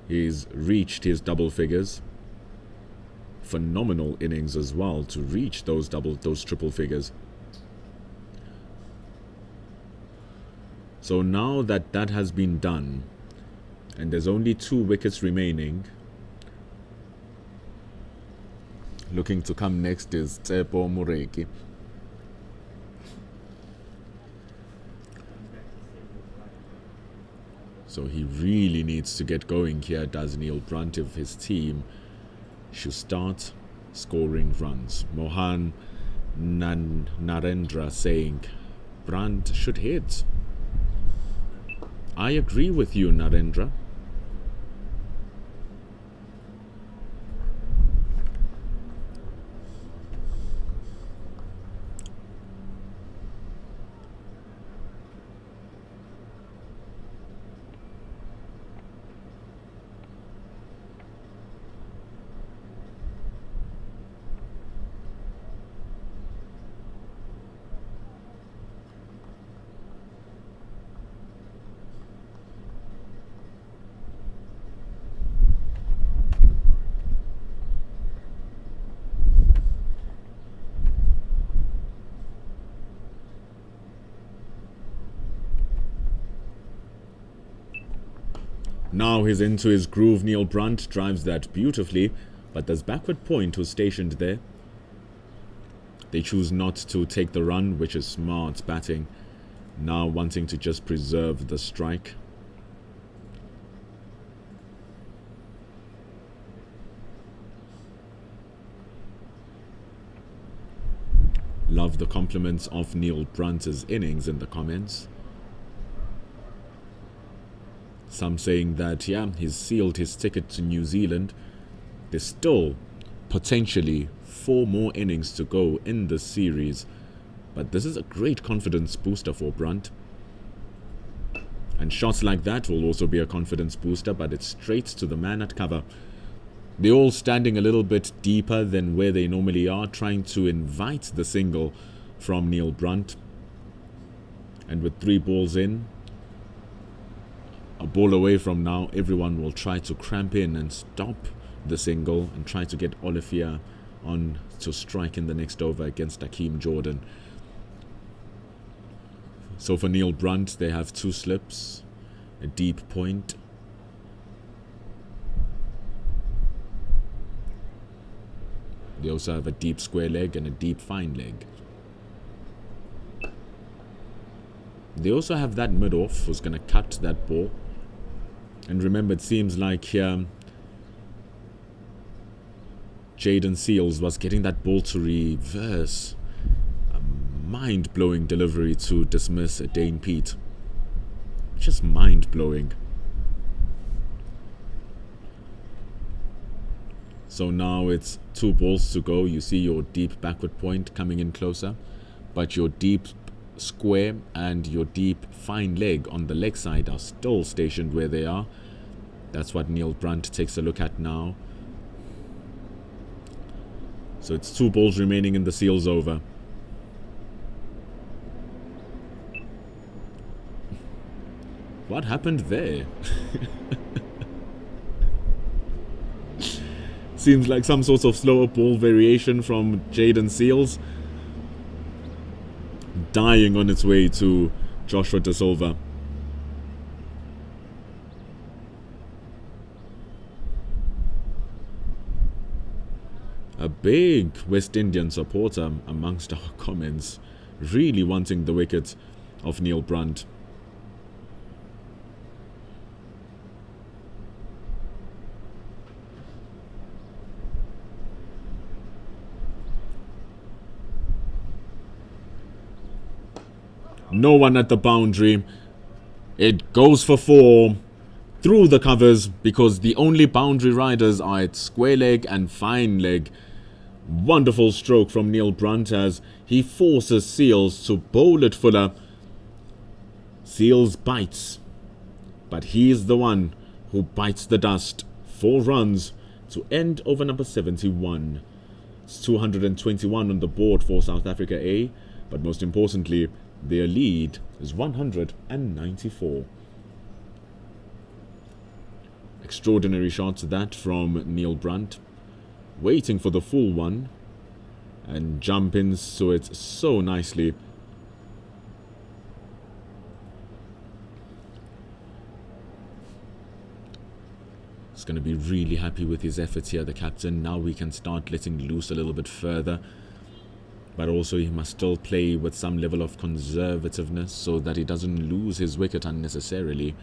He's reached his double figures. Phenomenal innings as well to reach those triple figures. So now that that has been done, and there's only 2 wickets remaining, looking to come next is Tsepo Moreki. So he really needs to get going here, does Neil Brandt, if his team should start scoring runs. Mohan Narendra saying Brandt should hit. I agree with you, Narendra. Now he's into his groove. Neil Brandt drives that beautifully, but there's backward point who's stationed there. They choose not to take the run, which is smart batting. Now wanting to just preserve the strike. Love the compliments of Neil Brandt's innings in the comments. Some saying that, yeah, he's sealed his ticket to New Zealand. There's still potentially 4 more innings to go in this series. But this is a great confidence booster for Brandt. And shots like that will also be a confidence booster, but it's straight to the man at cover. They're all standing a little bit deeper than where they normally are, trying to invite the single from Neil Brandt. And with 3 balls in, a ball away from now, everyone will try to cramp in and stop the single and try to get Olivier on to strike in the next over against Akeem Jordan. So for Neil Brandt, they have 2 slips, a deep point. They also have a deep square leg and a deep fine leg. They also have that mid-off who's going to cut that ball. And remember, it seems like Jaden Seals was getting that ball to reverse. A mind-blowing delivery to dismiss Dane Pete. Just mind-blowing. So now it's 2 balls to go. You see your deep backward point coming in closer, but your deep square and your deep fine leg on the leg side are still stationed where they are. That's what Neil Brunt takes a look at now. So it's 2 balls remaining in the Seals over. What happened there? Seems like some sort of slower ball variation from Jaden Seals. Dying on its way to Joshua Da Silva. A big West Indian supporter amongst our comments, really wanting the wicket of Neil Brunt. No one at the boundary. It goes for 4 through the covers because the only boundary riders are at square leg and fine leg. Wonderful stroke from Neil Brunt as he forces Seals to bowl it fuller. Seals bites, but he's the one who bites the dust. 4 runs to end over number 71. It's 221 on the board for South Africa A, but most importantly, their lead is 194. Extraordinary shots that from Neil Brunt. Waiting for the full one. And jump into it so nicely. He's going to be really happy with his efforts here, the captain. Now we can start letting loose a little bit further. But also he must still play with some level of conservativeness so that he doesn't lose his wicket unnecessarily.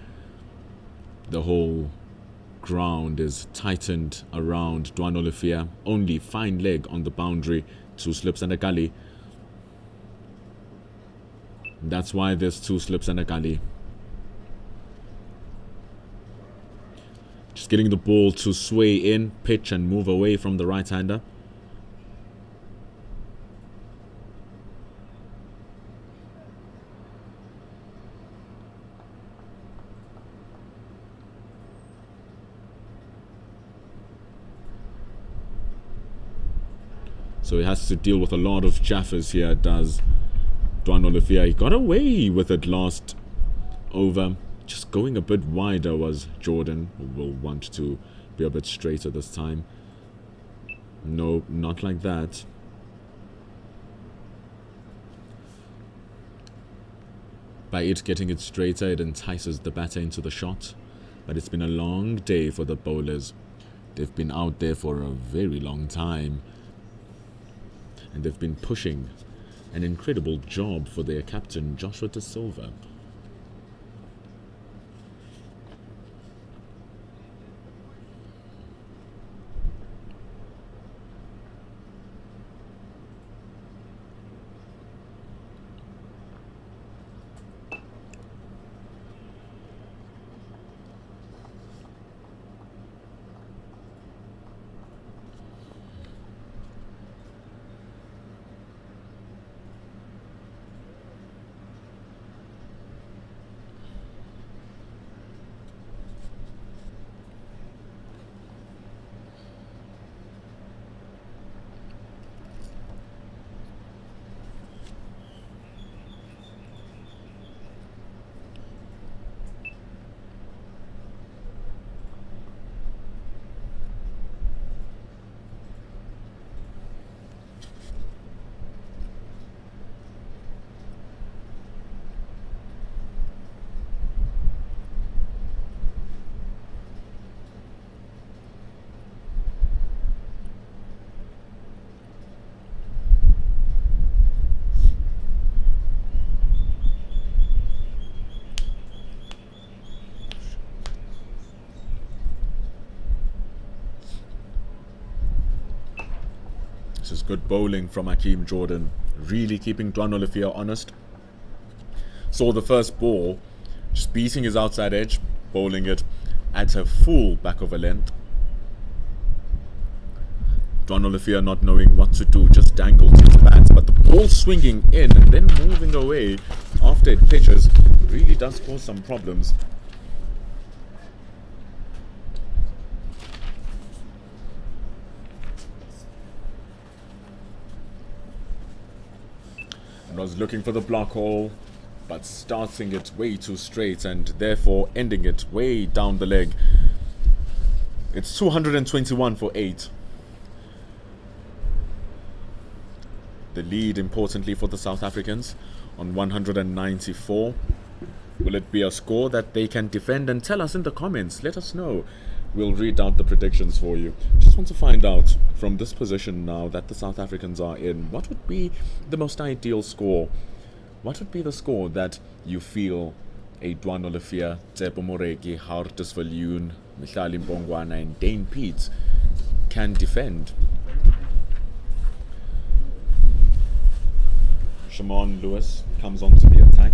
The whole ground is tightened around Dwan Olifia. Only fine leg on the boundary, 2 slips and a gully. That's why there's 2 slips and a gully. Just getting the ball to sway in, pitch and move away from the right-hander. So he has to deal with a lot of jaffers here, does Dwan Olifia. He got away with it last over. Just going a bit wider was Jordan, who will want to be a bit straighter this time. No, not like that. By it getting it straighter, it entices the batter into the shot. But it's been a long day for the bowlers. They've been out there for a very long time. And they've been pushing an incredible job for their captain, Joshua Da Silva. Good bowling from Hakeem Jordan, really keeping Dwan Olivia honest. Saw the first ball, just beating his outside edge, bowling it at a full back of a length. Dwan Olivia not knowing what to do, just dangled his bat, but the ball swinging in and then moving away after it pitches really does cause some problems. And was looking for the block hole, but starting it way too straight and therefore ending it way down the leg. It's 221 for 8. The lead, importantly, for the South Africans on 194. Will it be a score that they can defend? And tell us in the comments. Let us know. We'll read out the predictions for you. Just want to find out from this position now that the South Africans are in, what would be the most ideal score? What would be the score that you feel a Dwan Olivia, Tsepo Moreki, Hartus Viljoen, Mihlali Mbongwana and Dane Pete can defend? Shimon Lewis comes onto the attack.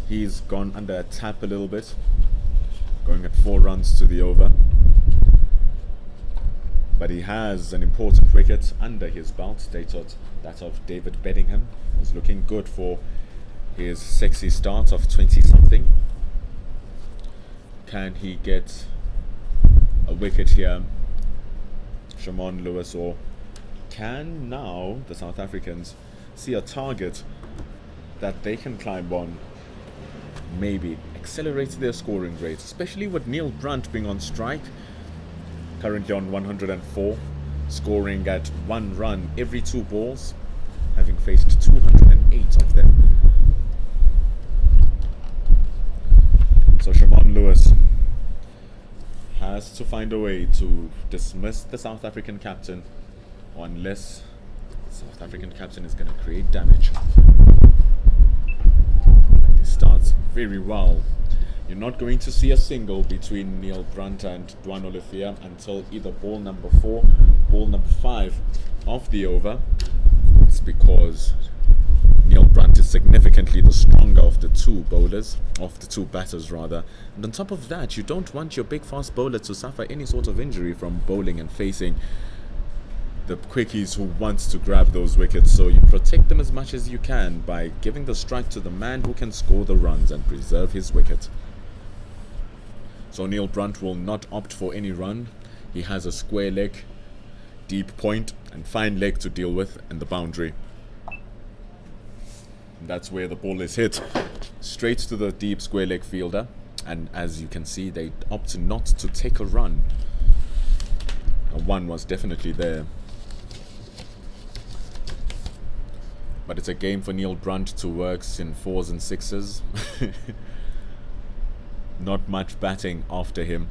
He's gone under a tap a little bit, going at 4 runs to the over. But he has an important wicket under his belt, stated that of David Bedingham. He's looking good for his sexy start of 20-something. Can he get a wicket here, Shimon Lewis, or can now the South Africans see a target that they can climb on, maybe accelerate their scoring rate, especially with Neil Brunt being on strike, currently on 104, scoring at 1 run every 2 balls, having faced 208 of them. So Shimon Lewis has to find a way to dismiss the South African captain, unless the South African captain is going to create damage. He starts very well. You're not going to see a single between Neil Brunt and Dwan Olivia until either ball number 4, ball number 5 of the over. It's because Neil Brunt is significantly the stronger of the 2 bowlers, of the 2 batters rather. And on top of that, you don't want your big fast bowler to suffer any sort of injury from bowling and facing the quickies who want to grab those wickets. So you protect them as much as you can by giving the strike to the man who can score the runs and preserve his wicket. So Neil Brunt will not opt for any run. He has a square leg, deep point and fine leg to deal with, and the boundary. That's where the ball is hit, straight to the deep square leg fielder, and as you can see, they opt not to take a run. A 1 was definitely there. But it's a game for Neil Brunt to work in 4s and 6s. Not much batting after him.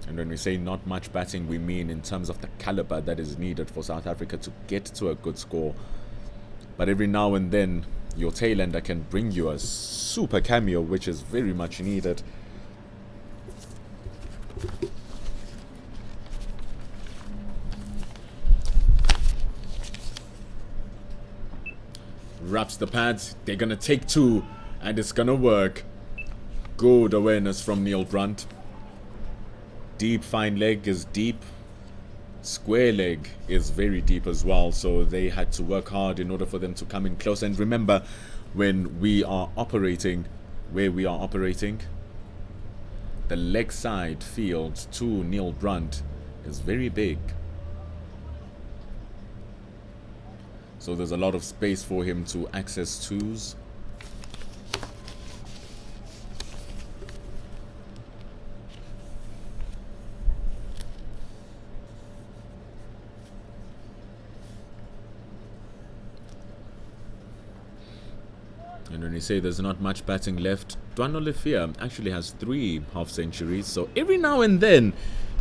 And when we say not much batting, we mean in terms of the caliber that is needed for South Africa to get to a good score. But every now and then, your tailender can bring you a super cameo, which is very much needed. Wraps the pads, they're gonna take 2, and it's gonna work. Good awareness from Neil Brunt. Deep fine leg is deep. Square leg is very deep as well, so they had to work hard in order for them to come in close. And remember, when we are operating where we are operating, the leg side field to Neil Brunt is very big. So there's a lot of space for him to access 2s. And when we say there's not much batting left, Dwan Olivia actually has 3 half centuries. So every now and then,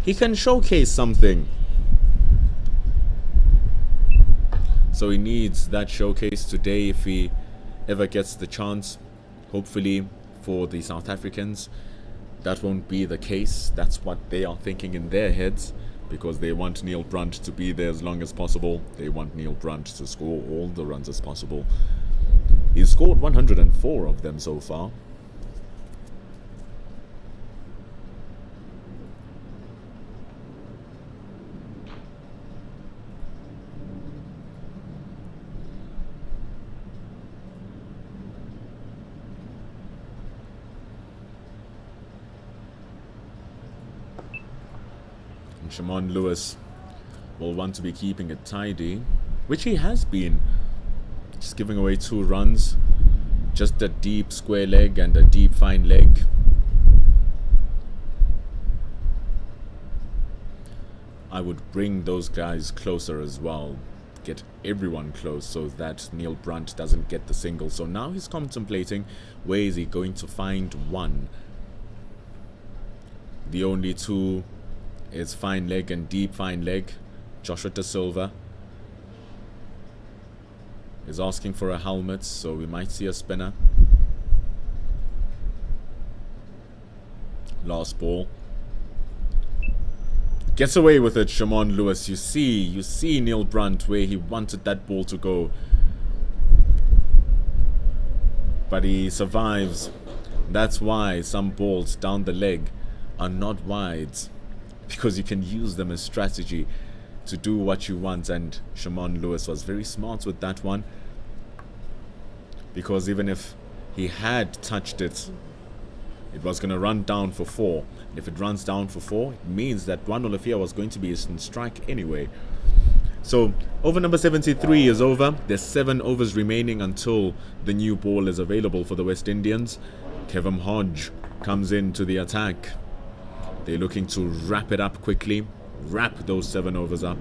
he can showcase something. So he needs that showcase today if he ever gets the chance. Hopefully for the South Africans, that won't be the case. That's what they are thinking in their heads. because they want Neil Brunt to be there as long as possible. They want Neil Brunt to score all the runs as possible. He's scored 104 of them so far. Shimon Lewis will want to be keeping it tidy, which he has been. Just giving away 2 runs, just a deep square leg and a deep fine leg. I would bring those guys closer as well, get everyone close so that Neil Brunt doesn't get the single. So now he's contemplating, where is he going to find one? The only 2 is fine leg and deep fine leg. Joshua De Silva is asking for a helmet, so we might see a spinner. Last ball. Gets away with it, Shimon Lewis. You see Neil Brunt where he wanted that ball to go. But he survives. That's why some balls down the leg are not wides, because you can use them as strategy to do what you want. And Shimon Lewis was very smart with that one, because even if he had touched it, it was going to run down for 4. If it runs down for 4, it means that Dwan Olafia was going to be in strike anyway. So over number 73 is over. There's 7 overs remaining until the new ball is available for the West Indians. Kevin Hodge comes into the attack. They're looking to wrap it up quickly, wrap those 7 overs up.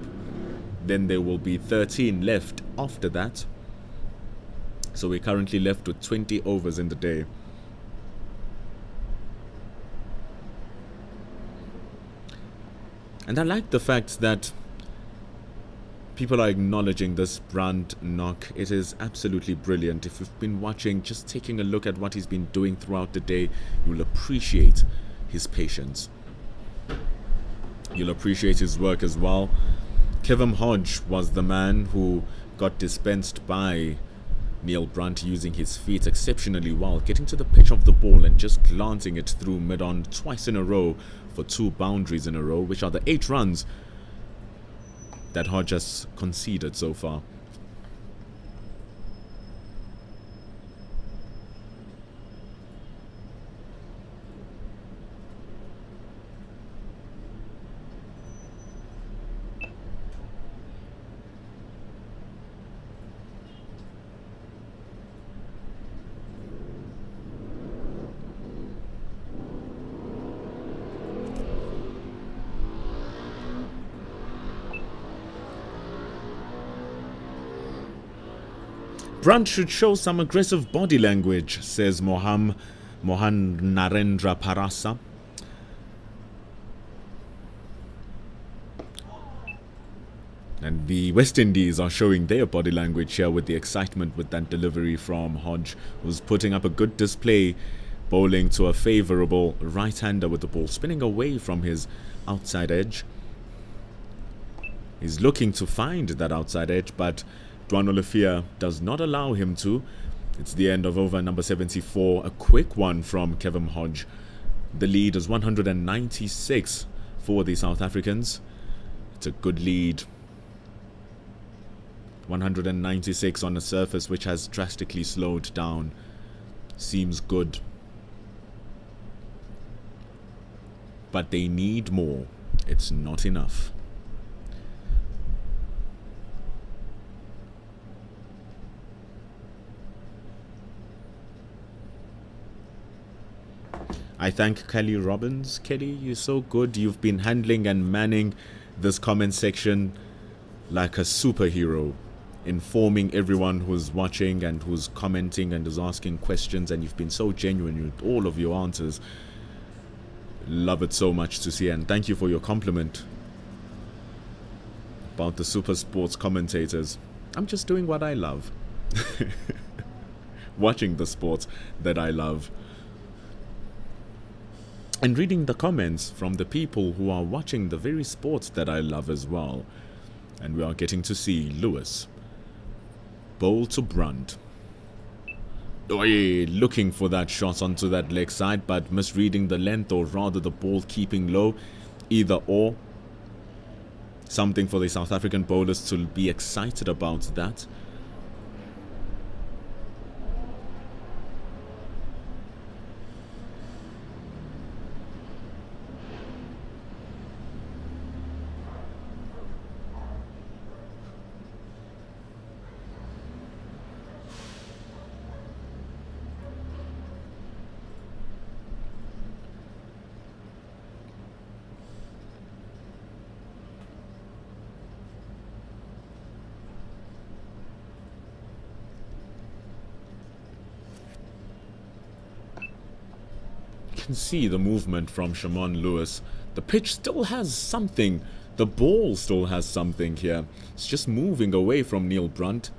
Then there will be 13 left after that. So we're currently left with 20 overs in the day. And I like the fact that people are acknowledging this Brunt knock. It is absolutely brilliant. If you've been watching, just taking a look at what he's been doing throughout the day, you'll appreciate his patience. You'll appreciate his work as well. Kevin Hodge was the man who got dispensed by Neil Brunt, using his feet exceptionally well, getting to the pitch of the ball and just glancing it through mid-on twice in a row for 2 boundaries in a row, which are the 8 runs that Hodge has conceded so far. Brunt should show some aggressive body language, says Mohan Narendra Parasa. And the West Indies are showing their body language here with the excitement with that delivery from Hodge, who's putting up a good display, bowling to a favourable right-hander with the ball spinning away from his outside edge. He's looking to find that outside edge, but Dwan Olafia does not allow him to. It's the end of over number 74. A quick one from Kevin Hodge. The lead is 196 for the South Africans. It's a good lead. 196 on a surface which has drastically slowed down. Seems good. But they need more. It's not enough. I thank Kelly Robbins. Kelly, you're so good. You've been handling and manning this comment section like a superhero, informing everyone who's watching and who's commenting and is asking questions, and you've been so genuine with all of your answers. Love it so much to see, and thank you for your compliment about the super sports commentators. I'm just doing what I love. Watching the sports that I love. and reading the comments from the people who are watching the very sports that I love as well. And we are getting to see Lewis bowl to Brunt. Oy, looking for that shot onto that leg side, but misreading the length, or rather the ball keeping low. Either or. Something for the South African bowlers to be excited about that. Can see the movement from Shimon Lewis. The pitch still has something. The ball still has something here. It's just moving away from Neil Brunt.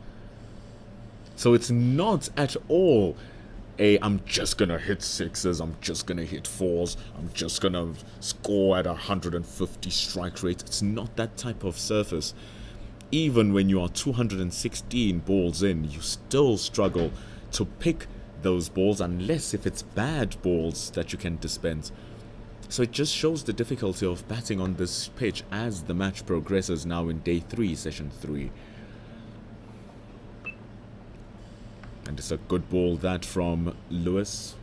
So it's not at all a I'm just gonna hit sixes, I'm just gonna hit fours, I'm just gonna score at 150 strike rate. It's not that type of surface. Even when you are 216 balls in, you still struggle to pick those balls, unless if it's bad balls that you can dispense. So it just shows the difficulty of batting on this pitch as the match progresses now in day 3, session 3. And it's a good ball that from Lewis.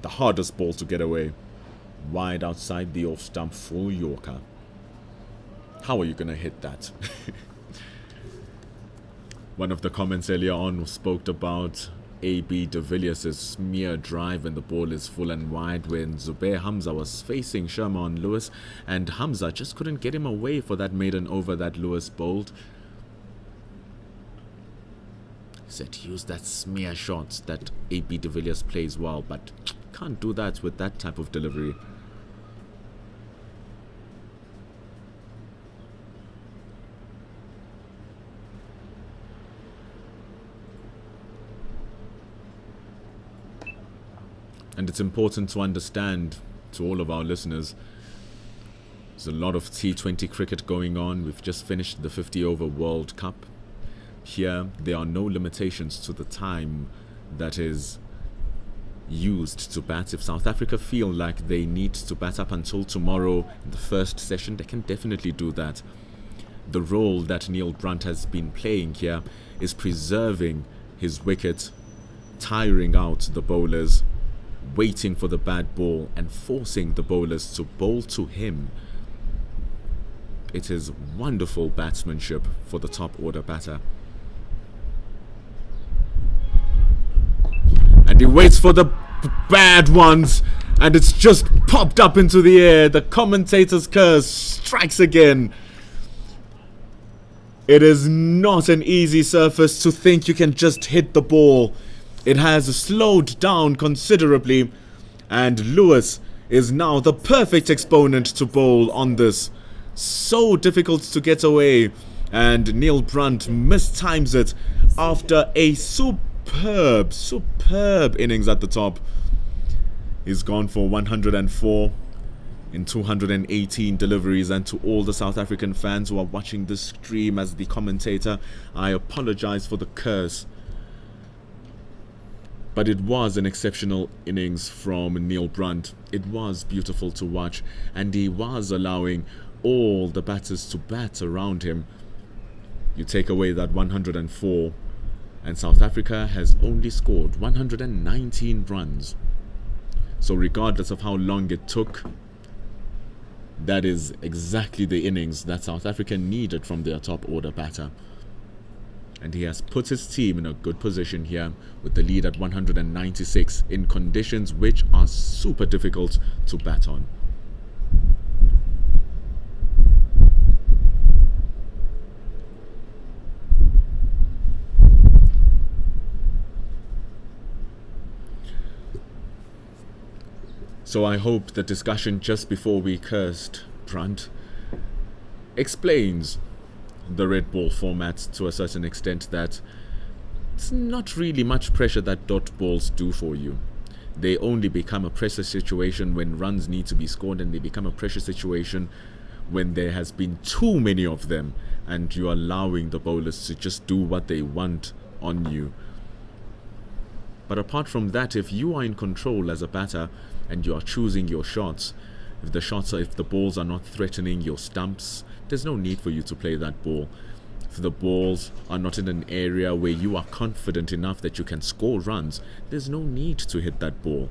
The hardest ball to get away. Wide outside the off stump, full Yorker. How are you gonna hit that? One of the comments earlier on spoke about AB de Villiers' smear drive when the ball is full and wide, when Zubair Hamza was facing Sherman Lewis, and Hamza just couldn't get him away for that maiden over that Lewis bowled. He said use that smear shot that AB de Villiers plays well, but can't do that with that type of delivery. And it's important to understand, to all of our listeners, there's a lot of T20 cricket going on. We've just finished the 50-over World Cup. Here, there are no limitations to the time that is used to bat. If South Africa feel like they need to bat up until tomorrow in the first session, they can definitely do that. The role that Neil Brunt has been playing here is preserving his wicket, tiring out the bowlers, waiting for the bad ball and forcing the bowlers to bowl to him. It is wonderful batsmanship for the top order batter. And he waits for the bad ones, and it's just popped up into the air. The commentator's curse strikes again. It is not an easy surface to think you can just hit the ball. It has slowed down considerably, and Lewis is now the perfect exponent to bowl on this. So difficult to get away, and Neil Brunt mistimes it after a superb innings at the top. He's gone for 104 in 218 deliveries, and to all the South African fans who are watching this stream as the commentator, I apologize for the curse. But it was an exceptional innings from Neil Brunt. It was beautiful to watch, and he was allowing all the batters to bat around him. You take away that 104, and South Africa has only scored 119 runs. So regardless of how long it took, that is exactly the innings that South Africa needed from their top order batter. And he has put his team in a good position here with the lead at 196 in conditions which are super difficult to bat on. So I hope the discussion just before we cursed Brunt explains the red ball format to a certain extent, that it's not really much pressure that dot balls do for you. They only become a pressure situation when runs need to be scored, and they become a pressure situation when there has been too many of them and you're allowing the bowlers to just do what they want on you. But apart from that, if you are in control as a batter and you are choosing your shots, if the balls are not threatening your stumps, there's no need for you to play that ball. If the balls are not in an area where you are confident enough that you can score runs, there's no need to hit that ball.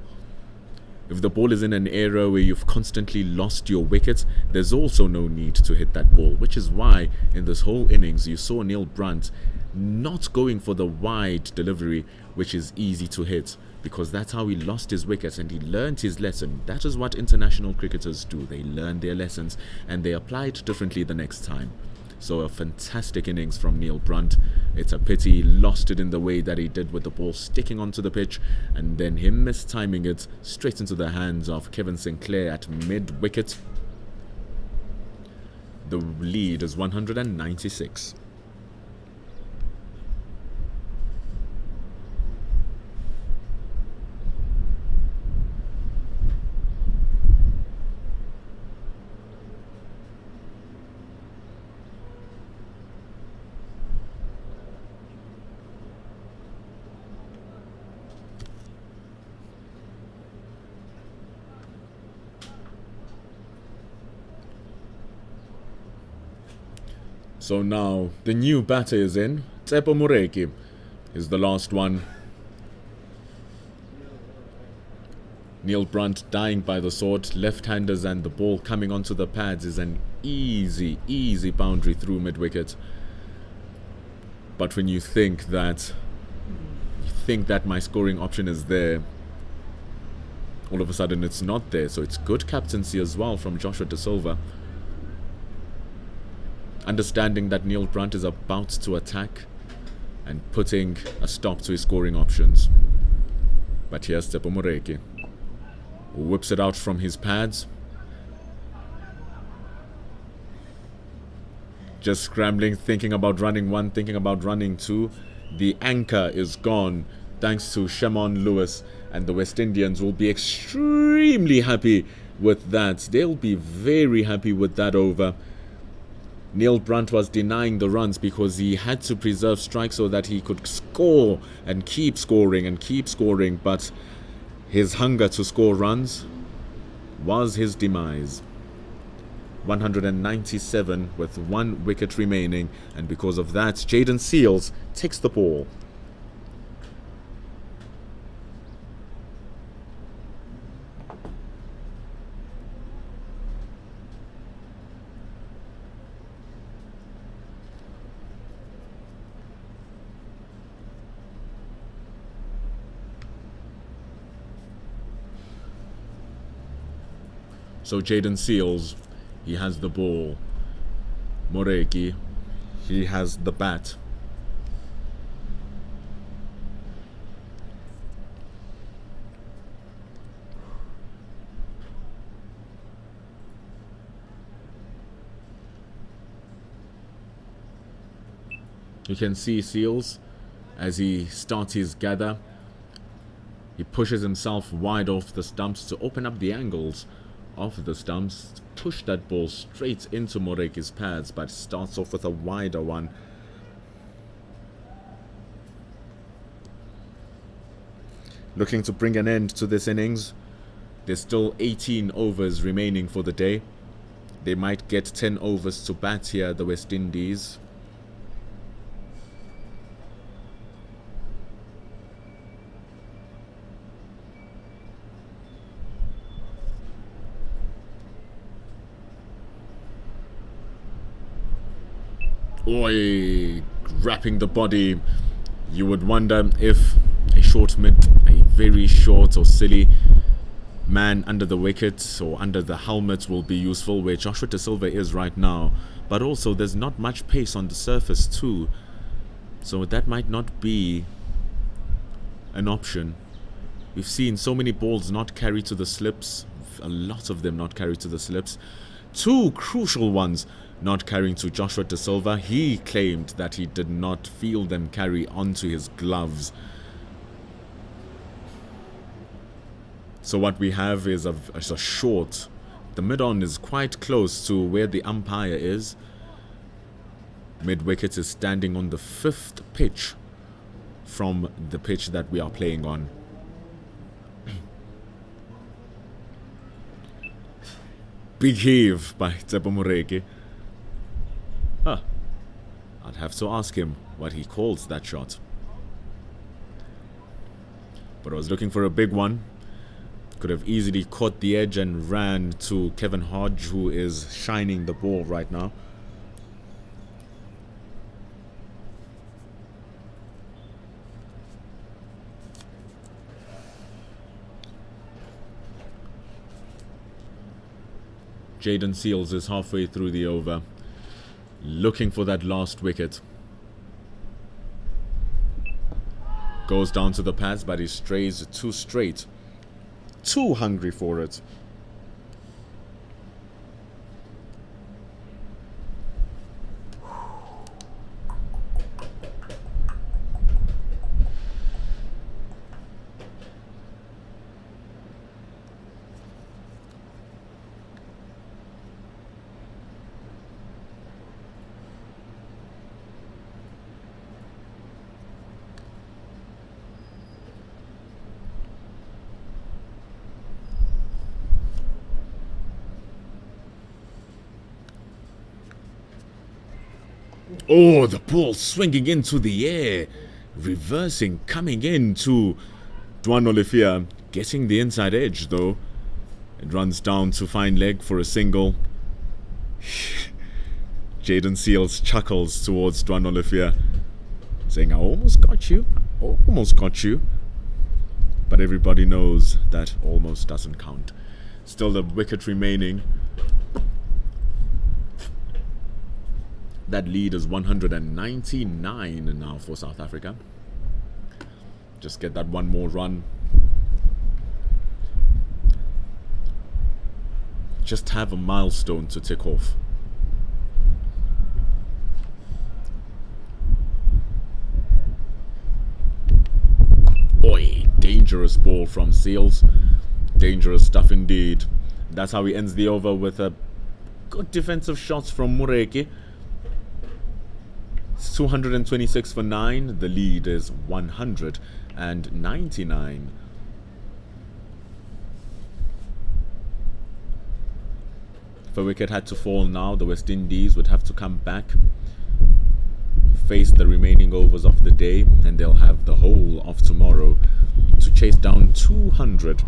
If the ball is in an area where you've constantly lost your wickets, there's also no need to hit that ball, which is why in this whole innings you saw Neil Brunt not going for the wide delivery, which is easy to hit, because that's how he lost his wickets, and he learned his lesson. That is what international cricketers do. They learn their lessons and they apply it differently the next time. So a fantastic innings from Neil Brunt. It's a pity he lost it in the way that he did, with the ball sticking onto the pitch and then him mistiming it straight into the hands of Kevin Sinclair at mid-wicket. The lead is 196. So now the new batter is in. Tsepo Moreki is the last one. Neil Brunt dying by the sword. Left-handers, and the ball coming onto the pads is an easy boundary through mid-wicket. But when you think that my scoring option is there, all of a sudden it's not there. So it's good captaincy as well from Joshua De Silva, understanding that Neil Brunt is about to attack and putting a stop to his scoring options. But here's Tsepo Moreki, who whips it out from his pads. Just scrambling, thinking about running one, thinking about running two. The anchor is gone thanks to Shimon Lewis, and the West Indians will be extremely happy with that. They'll be very happy with that over. Neil Brunt was denying the runs because he had to preserve strikes so that he could score and keep scoring, but his hunger to score runs was his demise. 197 with 1 wicket remaining, and because of that, Jayden Seales takes the ball. So Jayden Seales, he has the ball. Moreki, he has the bat. You can see Seales as he starts his gather. He pushes himself wide off the stumps to open up the angles of the stumps, push that ball straight into Moreki's pads, but starts off with a wider one. Looking to bring an end to this innings. There's still 18 overs remaining for the day. They might get 10 overs to bat here, the West Indies. Oi, wrapping the body. You would wonder if a very short or silly man under the wicket or under the helmet will be useful, where Joshua De Silva is right now. But also there's not much pace on the surface too, so that might not be an option. We've seen so many balls not carry to the slips, a lot of them not carry to the slips. 2 crucial ones not carrying to Joshua De Silva. He claimed that he did not feel them carry onto his gloves. So what we have is a short. The mid-on is quite close to where the umpire is. Mid-wicket is standing on the 5th pitch from the pitch that we are playing on. Big heave by Tsepo Moreki. I'd have to ask him what he calls that shot. But I was looking for a big one. Could have easily caught the edge and ran to Kevin Hodge, who is shining the ball right now. Jaden Seals is halfway through the over, looking for that last wicket. Goes down to the pads, but he strays too straight. Too hungry for it. Oh, the ball swinging into the air, reversing, coming into Dwan Olifia, getting the inside edge though. It runs down to fine leg for a single. Jaden Seals chuckles towards Dwan Olifia, saying, I almost got you, almost got you. But everybody knows that almost doesn't count. Still the wicket remaining. That lead is 199 now for South Africa. Just get that one more run. Just have a milestone to tick off. Oi, dangerous ball from Seals. Dangerous stuff indeed. That's how he ends the over, with a good defensive shots from Moreki. 226 for 9. The lead is 199. If a wicket had to fall now, the West Indies would have to come back, face the remaining overs of the day, and they'll have the whole of tomorrow to chase down 200.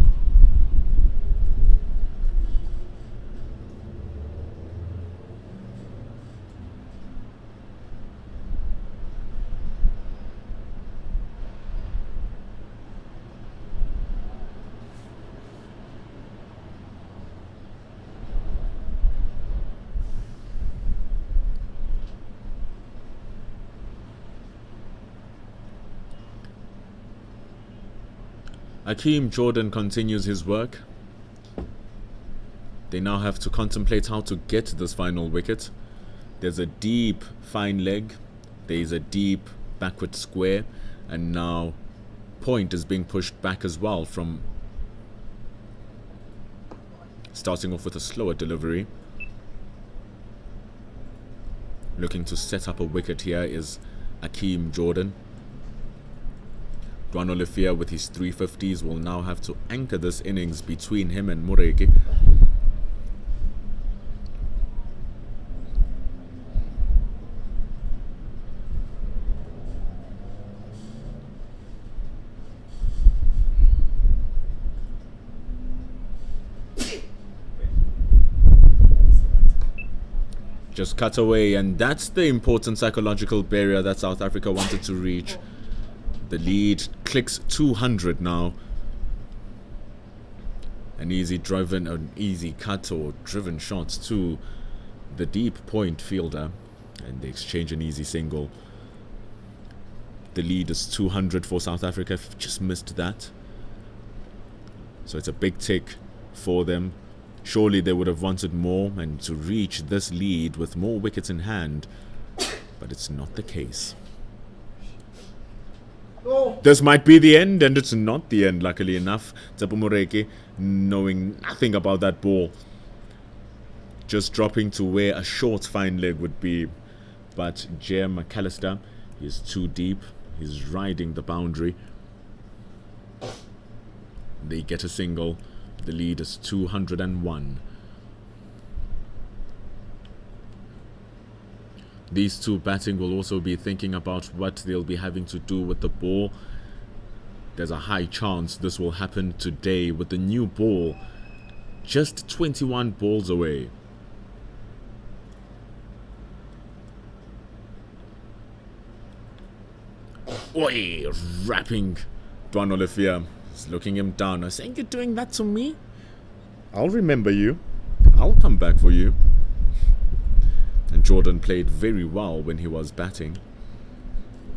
Hakeem Jordan continues his work. They now have to contemplate how to get this final wicket. There's a deep fine leg, there's a deep backward square, and now point is being pushed back as well, from starting off with a slower delivery. Looking to set up a wicket here is Hakeem Jordan. Dwan Olifia with his 350s will now have to anchor this innings between him and Moreki. Just cut away, and that's the important psychological barrier that South Africa wanted to reach. The lead clicks 200 now. An easy cut or driven shot to the deep point fielder, and they exchange an easy single. The lead is 200 for South Africa. Just missed that. So it's a big tick for them. Surely they would have wanted more and to reach this lead with more wickets in hand, but it's not the case. Oh, This might be the end, and it's not the end, luckily enough. Tsepo Moreki, knowing nothing about that ball, just dropping to where a short fine leg would be. But J. McAllister is too deep. He's riding the boundary. They get a single. The lead is 201. These two batting will also be thinking about what they'll be having to do with the ball. There's a high chance this will happen today with the new ball just 21 balls away. Oi, rapping Duan Olivier. He's looking him down. I'm saying, you're doing that to me? I'll remember you. I'll come back for you. And Jordan played very well when he was batting.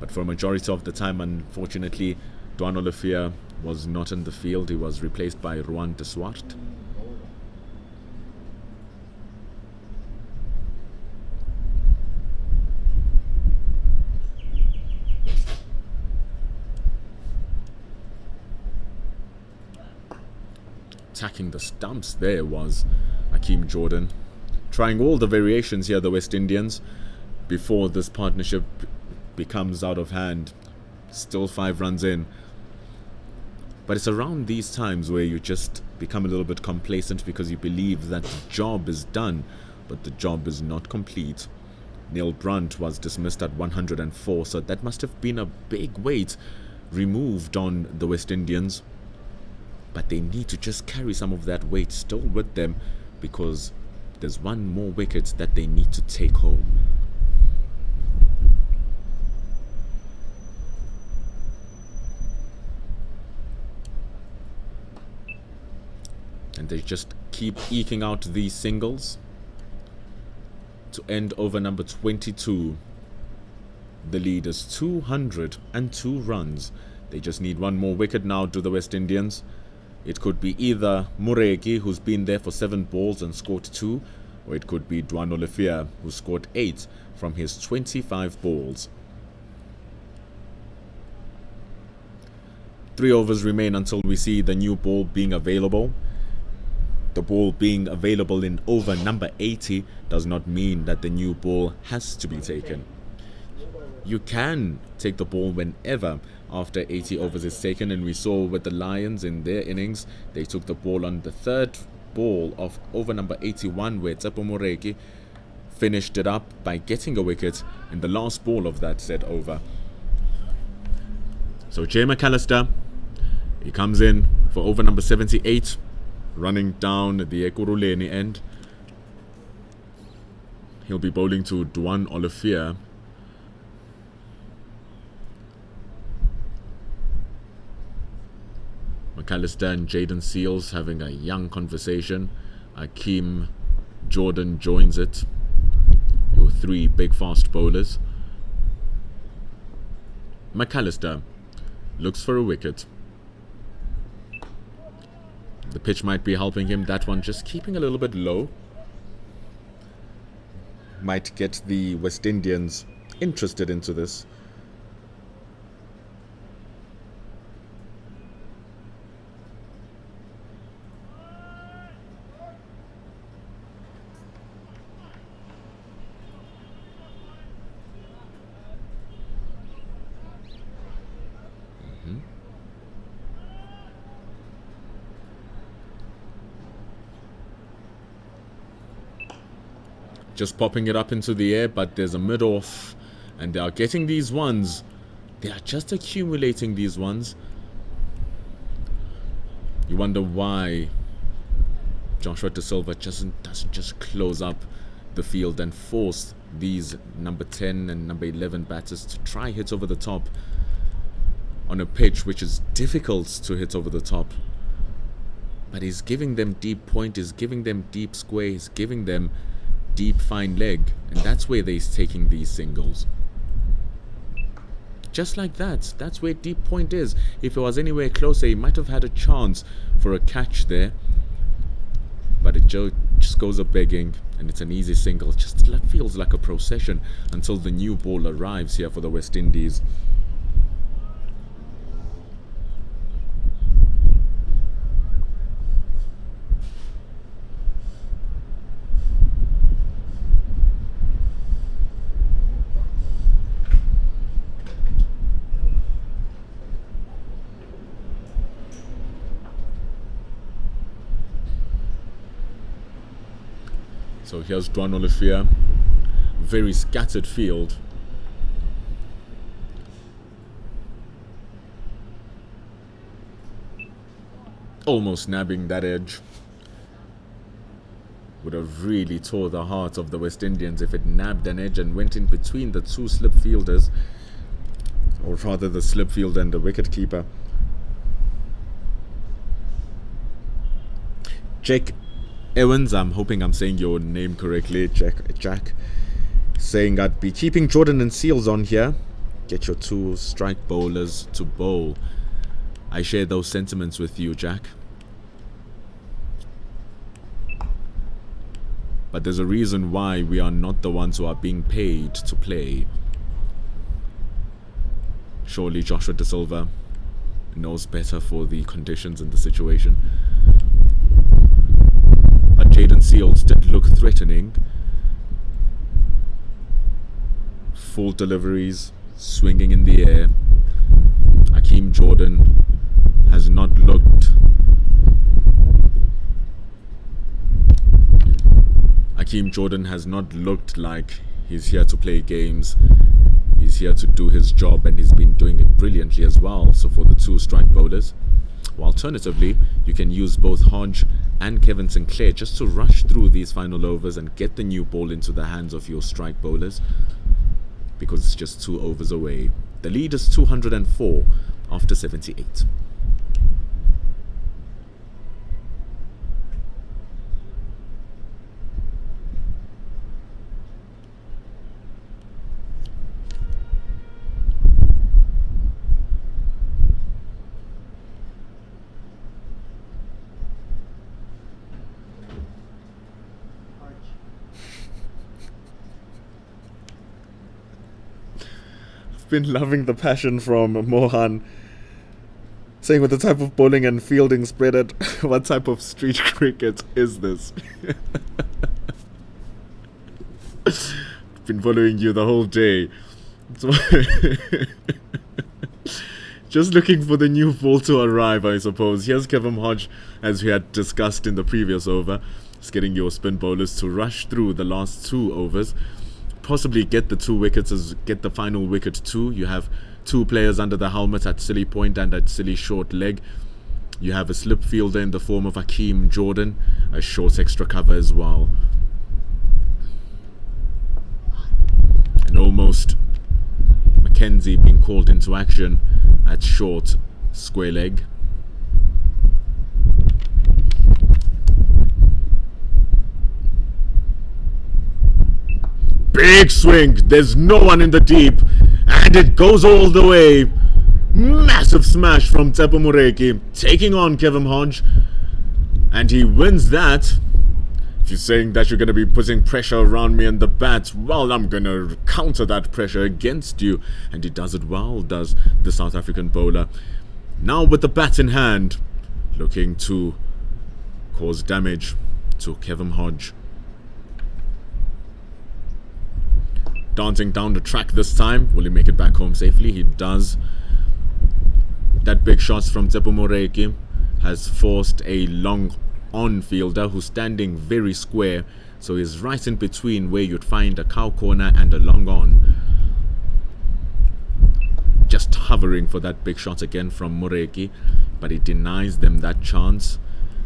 But for a majority of the time, unfortunately, Duan Olivier was not in the field. He was replaced by Ruan de Swart. Attacking the stumps there was Akeem Jordan. Trying all the variations here, the West Indians, before this partnership becomes out of hand. Still 5 runs in. But it's around these times where you just become a little bit complacent because you believe that the job is done, but the job is not complete. Neil Brunt was dismissed at 104, so that must have been a big weight removed on the West Indians. But they need to just carry some of that weight still with them because there's one more wicket that they need to take home. And they just keep eking out these singles to end over number 22. The lead is 202 runs. They just need one more wicket now to the West Indians. It could be either Mureki, who's been there for 7 balls and scored 2, or it could be Duan Olivier, who scored 8 from his 25 balls. 3 overs remain until we see the new ball being available. The ball being available in over number 80 does not mean that the new ball has to be taken. You can take the ball whenever after 80 overs is taken, and we saw with the Lions in their innings, they took the ball on the 3rd ball of over number 81 where Tsepo Moreki finished it up by getting a wicket in the last ball of that said over. So J. McAllister, he comes in for over number 78, running down the Ekurhuleni end. He'll be bowling to Duan Olivier. McAllister and Jaden Seals having a young conversation. Akeem Jordan joins it. Your 3 big fast bowlers. McAllister looks for a wicket. The pitch might be helping him. That one just keeping a little bit low. Might get the West Indians interested into this. Just popping it up into the air, but there's a mid-off, and they are getting these ones. They are just accumulating these ones. You wonder why Joshua De Silva doesn't just close up the field and force these number 10 and number 11 batters to try hit over the top on a pitch which is difficult to hit over the top. But he's giving them deep point, he's giving them deep square, he's giving them deep fine leg, and that's where they're taking these singles. Just like that. That's where deep point is. If it was anywhere closer, he might have had a chance for a catch there, but it just goes a begging, and it's an easy single. Just feels like a procession until the new ball arrives here for the West Indies. So here's Dwan Olifia. Very scattered field. Almost nabbing that edge. Would have really tore the heart of the West Indians if it nabbed an edge and went in between the two slip fielders, or rather the slip fielder and the wicket keeper. Jack Evans, I'm hoping I'm saying your name correctly, Jack, saying I'd be keeping Jordan and Seals on here. Get your two strike bowlers to bowl. I share those sentiments with you, Jack. But there's a reason why we are not the ones who are being paid to play. Surely Joshua De Silva knows better for the conditions and the situation. But Jaden Seals did look threatening. Full deliveries, swinging in the air. Hakeem Jordan has not looked... Hakeem Jordan has not looked like he's here to play games. He's here to do his job, and he's been doing it brilliantly as well. So for the two strike bowlers. Well, alternatively, you can use both Hodge and Kevin Sinclair just to rush through these final overs and get the new ball into the hands of your strike bowlers, because it's just 2 overs away. The lead is 204 after 78. Been loving the passion from Mohan, saying with the type of bowling and fielding spread it, what type of street cricket is this? Been following you the whole day. So just looking for the new ball to arrive, I suppose. Here's Kevin Hodge, as we had discussed in the previous over. Just getting your spin bowlers to rush through the last 2 overs. Possibly get the 2 wickets, get the final wicket too. You have 2 players under the helmet at silly point and at silly short leg. You have a slip fielder in the form of Hakeem Jordan, a short extra cover as well. And almost Mackenzie being called into action at short square leg. Big swing, there's no one in the deep, and it goes all the way. Massive smash from Tsepo Mureki, taking on Kevin Hodge, and he wins that. If you're saying that you're going to be putting pressure around me and the bat, well, I'm going to counter that pressure against you, and he does it well, does the South African bowler. Now with the bat in hand, looking to cause damage to Kevin Hodge. Dancing down the track this time. Will he make it back home safely? He does. That big shot from Tsepo Mureki has forced a long on fielder who's standing very square, so he's right in between where you'd find a cow corner and a long on. Just hovering for that big shot again from Mureki, but he denies them that chance.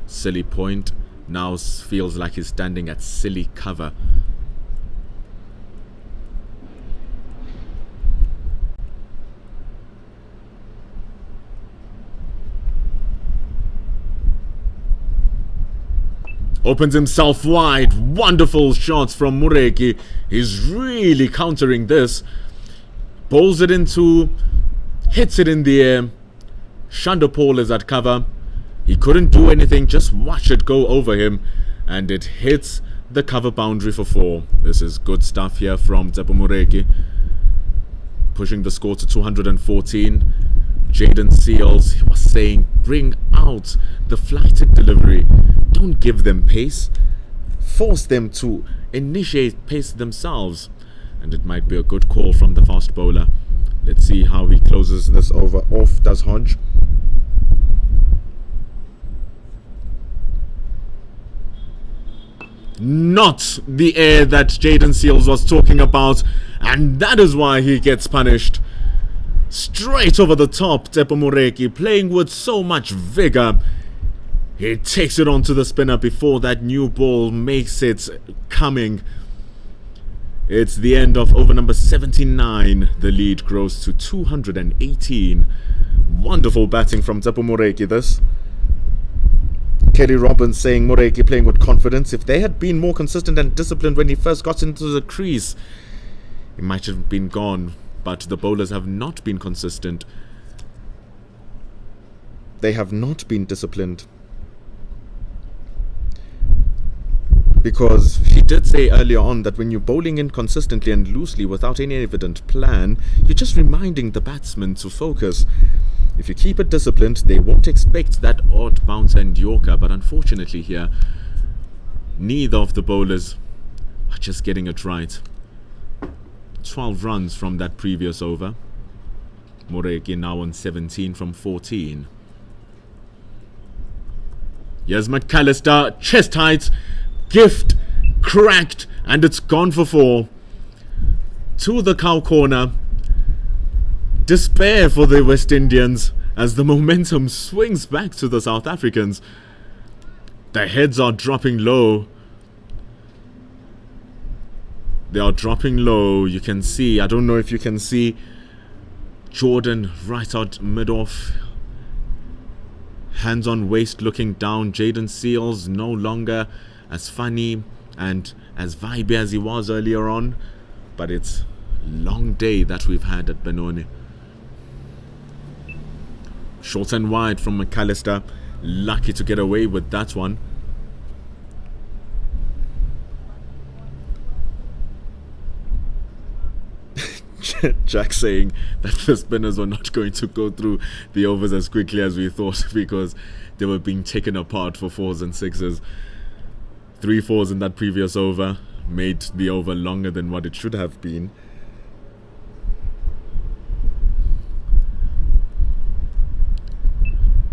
Silly point now feels like he's standing at silly cover. Opens himself wide. Wonderful shots from Mureki. He's really countering this. Bowls it into, hits it in the air. Shandapol is at cover. He couldn't do anything, just watch it go over him. And it hits the cover boundary for 4. This is good stuff here from Tsepo Mureki. Pushing the score to 214. Jaden Seals was saying, bring out the flighted delivery. Don't give them pace. Force them to initiate pace themselves. And it might be a good call from the fast bowler. Let's see how he closes this over off, does Hodge. not the air that Jaden Seals was talking about, and that is why he gets punished. Straight over the top, Tsepo Moreki playing with so much vigor. He takes it onto the spinner before that new ball makes it coming. It's the end of over number 79. The lead grows to 218. Wonderful batting from Tsepo Moreki this. Kelly Robbins saying Moreki playing with confidence. If they had been more consistent and disciplined when he first got into the crease, he might have been gone. But the bowlers have not been consistent. They have not been disciplined. Because he did say earlier on that when you're bowling inconsistently and loosely without any evident plan, you're just reminding the batsman to focus. If you keep it disciplined, they won't expect that odd bouncer and Yorker. But unfortunately here, neither of the bowlers are just getting it right. 12 runs from that previous over. Moreki now on 17 from 14. Here's McAllister, chest height, gift, cracked, and it's gone for 4. To the cow corner. Despair for the West Indians as the momentum swings back to the South Africans. Their heads are dropping low. They are dropping low. You can see, I don't know if you can see, Jordan right out mid-off. Hands on waist looking down. Jaden Seals no longer as funny and as vibey as he was earlier on. But it's a long day that we've had at Benoni. Short and wide from McAllister. Lucky to get away with that one. Jack saying that the spinners were not going to go through the overs as quickly as we thought because they were being taken apart for 4s and 6s. 3 4s in that previous over made the over longer than what it should have been.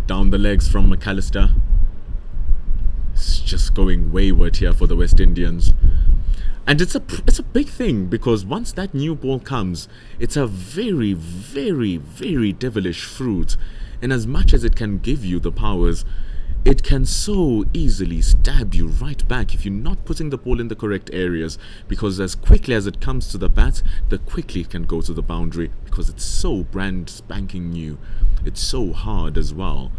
Down the legs from McAllister. It's just going wayward here for the West Indians. And it's a big thing because once that new ball comes, it's a very, very, very devilish fruit. And as much as it can give you the powers, it can so easily stab you right back if you're not putting the ball in the correct areas. Because as quickly as it comes to the bat, the quickly it can go to the boundary because it's so brand spanking new. It's so hard as well.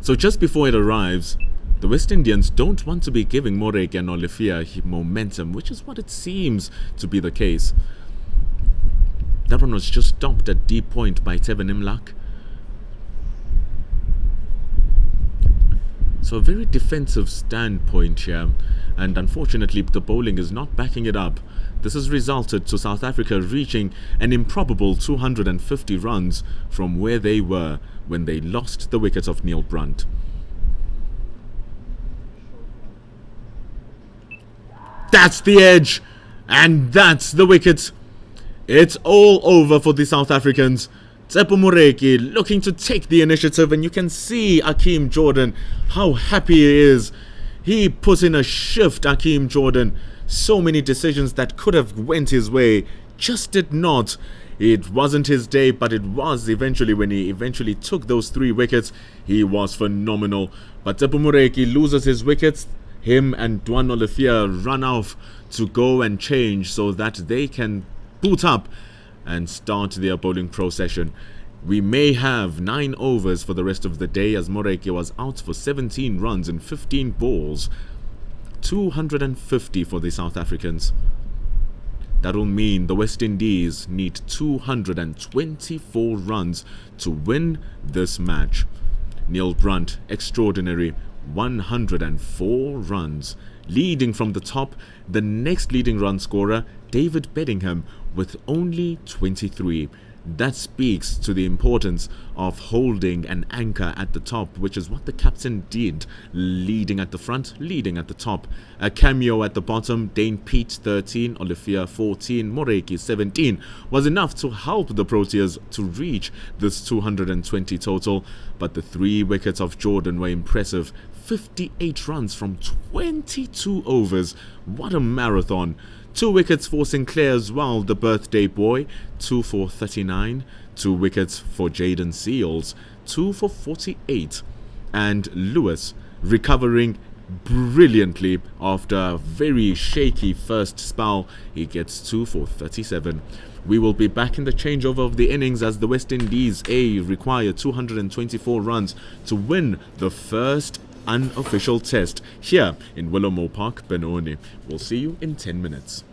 So just before it arrives, the West Indians don't want to be giving Moreki and Olifia momentum, which is what it seems to be the case. That one was just stopped at deep point by Tevin Imlak. So a very defensive standpoint here, and unfortunately the bowling is not backing it up. This has resulted to South Africa reaching an improbable 250 runs from where they were when they lost the wicket of Neil Brunt. That's the edge, and that's the wicket. It's all over for the South Africans. Tsepo Moreki looking to take the initiative, and you can see Akeem Jordan, how happy he is. He put in a shift, Akeem Jordan. So many decisions that could have went his way, just did not. It wasn't his day, but it was eventually when he eventually took those 3 wickets. He was phenomenal. But Tsepo Moreki loses his wickets. Him and Dwan Olifia run off to go and change so that they can boot up and start their bowling procession. We may have 9 overs for the rest of the day as Moreki was out for 17 runs and 15 balls. 250 for the South Africans. That will mean the West Indies need 224 runs to win this match. Neil Brunt, extraordinary. 104 runs. Leading from the top, the next leading run scorer, David Bedingham, with only 23. That speaks to the importance of holding an anchor at the top, which is what the captain did, leading at the front, leading at the top. A cameo at the bottom, Dane Pete 13, Olivia 14, Moreki 17, was enough to help the Proteas to reach this 220 total, but the 3 wickets of Jordan were impressive. 58 runs from 22 overs. What a marathon. 2 wickets for Sinclair as well, the birthday boy, 2 for 39. 2 wickets for Jaden Seals, 2 for 48. And Lewis recovering brilliantly after a very shaky first spell. He gets 2 for 37. We will be back in the changeover of the innings as the West Indies A require 224 runs to win the first unofficial test here in Willowmoore Park, Benoni. We'll see you in 10 minutes.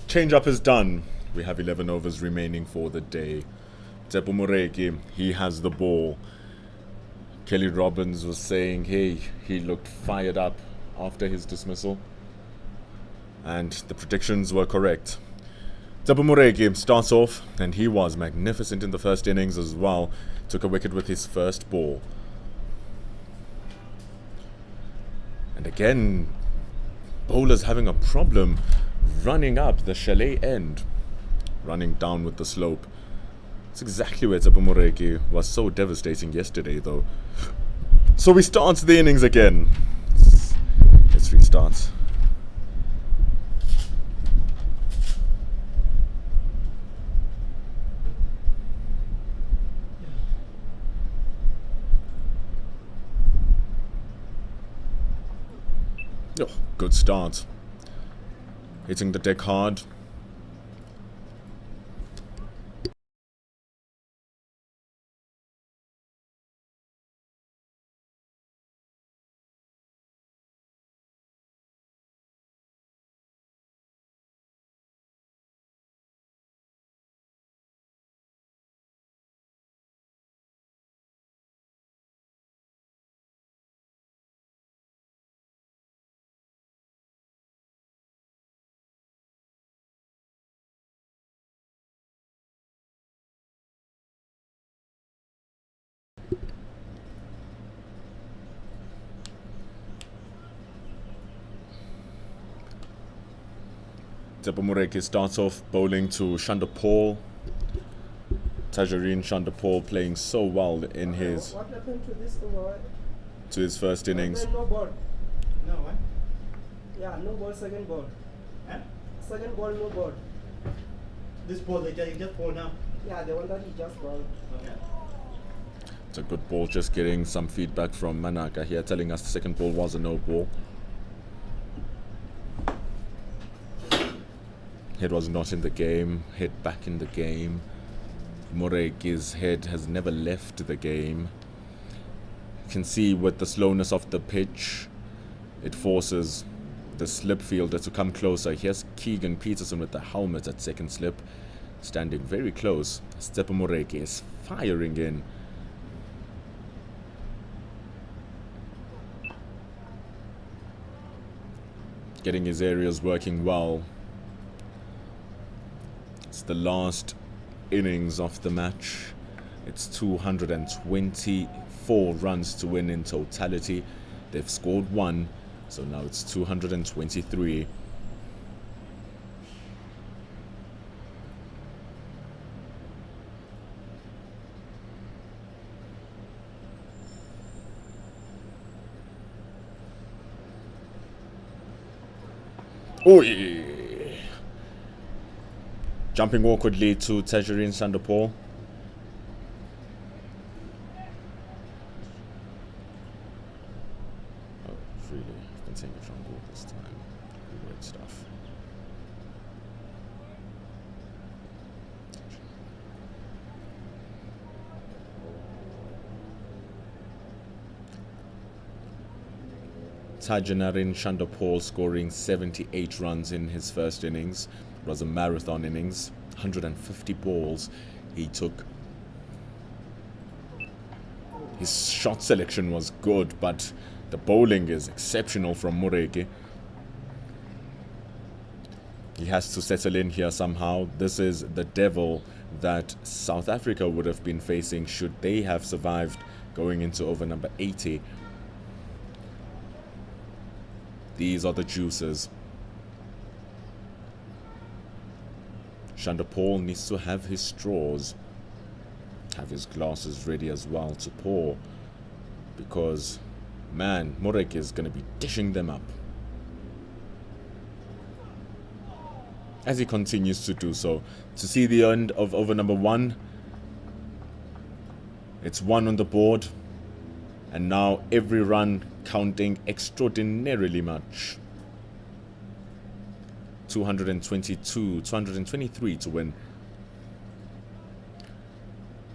Change up is done. We have 11 overs remaining for the day. Tsepo Moreki, he has the ball. Kelly Robbins was saying, hey, he looked fired up after his dismissal. And the predictions were correct. Tsepo Moreki starts off, and he was magnificent in the first innings as well. Took a wicket with his first ball. And again, bowlers having a problem running up the chalet end, running down with the slope. It's exactly where Tsepo Moreki was so devastating yesterday, though. So we start the innings again. Let's restart. Oh, good start. Hitting the deck hard. Tsepo Moreki starts off bowling to Shanda Paul. Tajareen Shanda Paul playing so well in his What happened to this over? to his first innings. No ball. No, what? Yeah, no ball, second ball. Huh? Second ball, no ball. This ball, you just ball now. Yeah, the one that he just balled. Okay. It's a good ball, just getting some feedback from Manaka here telling us the second ball was a no ball. Head was not in the game, head back in the game. Moreki's head has never left the game. You can see with the slowness of the pitch, it forces the slip fielder to come closer. Here's Keegan Peterson with the helmet at second slip, standing very close. Tsepo Moreki is firing in. Getting his areas working well. It's the last innings of the match. It's 224 runs to win in totality. They've scored one, so now it's 223. Oi! Jumping awkwardly to Tajareen Sandapol. Oh, really? I've been saying it wrong all this time. Weird stuff. Tajanarine Shandapol scoring 78 runs in his first innings. It was a marathon innings, 150 balls he took. His shot selection was good, but the bowling is exceptional from Moreki. He has to settle in here somehow. This is the devil that South Africa would have been facing should they have survived going into over number 80. These are the juices. Shandapol needs to have his straws, have his glasses ready as well to pour, because, man, Moreki is going to be dishing them up. As he continues to do so, to see the end of over number 1, it's 1 on the board, and now every run counting extraordinarily much. 222, 223 to win.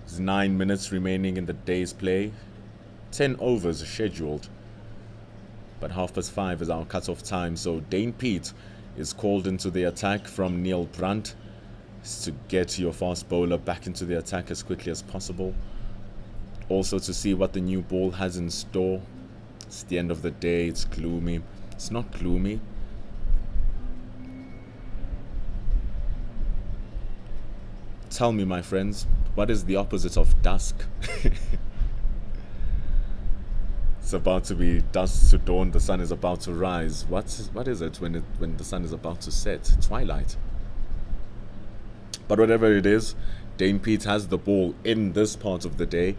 There's 9 minutes remaining in the day's play. 10 overs scheduled. But 5:30 is our cut-off time, so Dane Pete is called into the attack from Neil Brandt. Is to get your fast bowler back into the attack as quickly as possible. Also to see what the new ball has in store. It's the end of the day, it's gloomy. It's not gloomy. Tell me, my friends, what is the opposite of dusk? It's about to be dusk to dawn, the sun is about to rise. What is it when the sun is about to set? Twilight. But whatever it is, Dane Pete has the ball in this part of the day.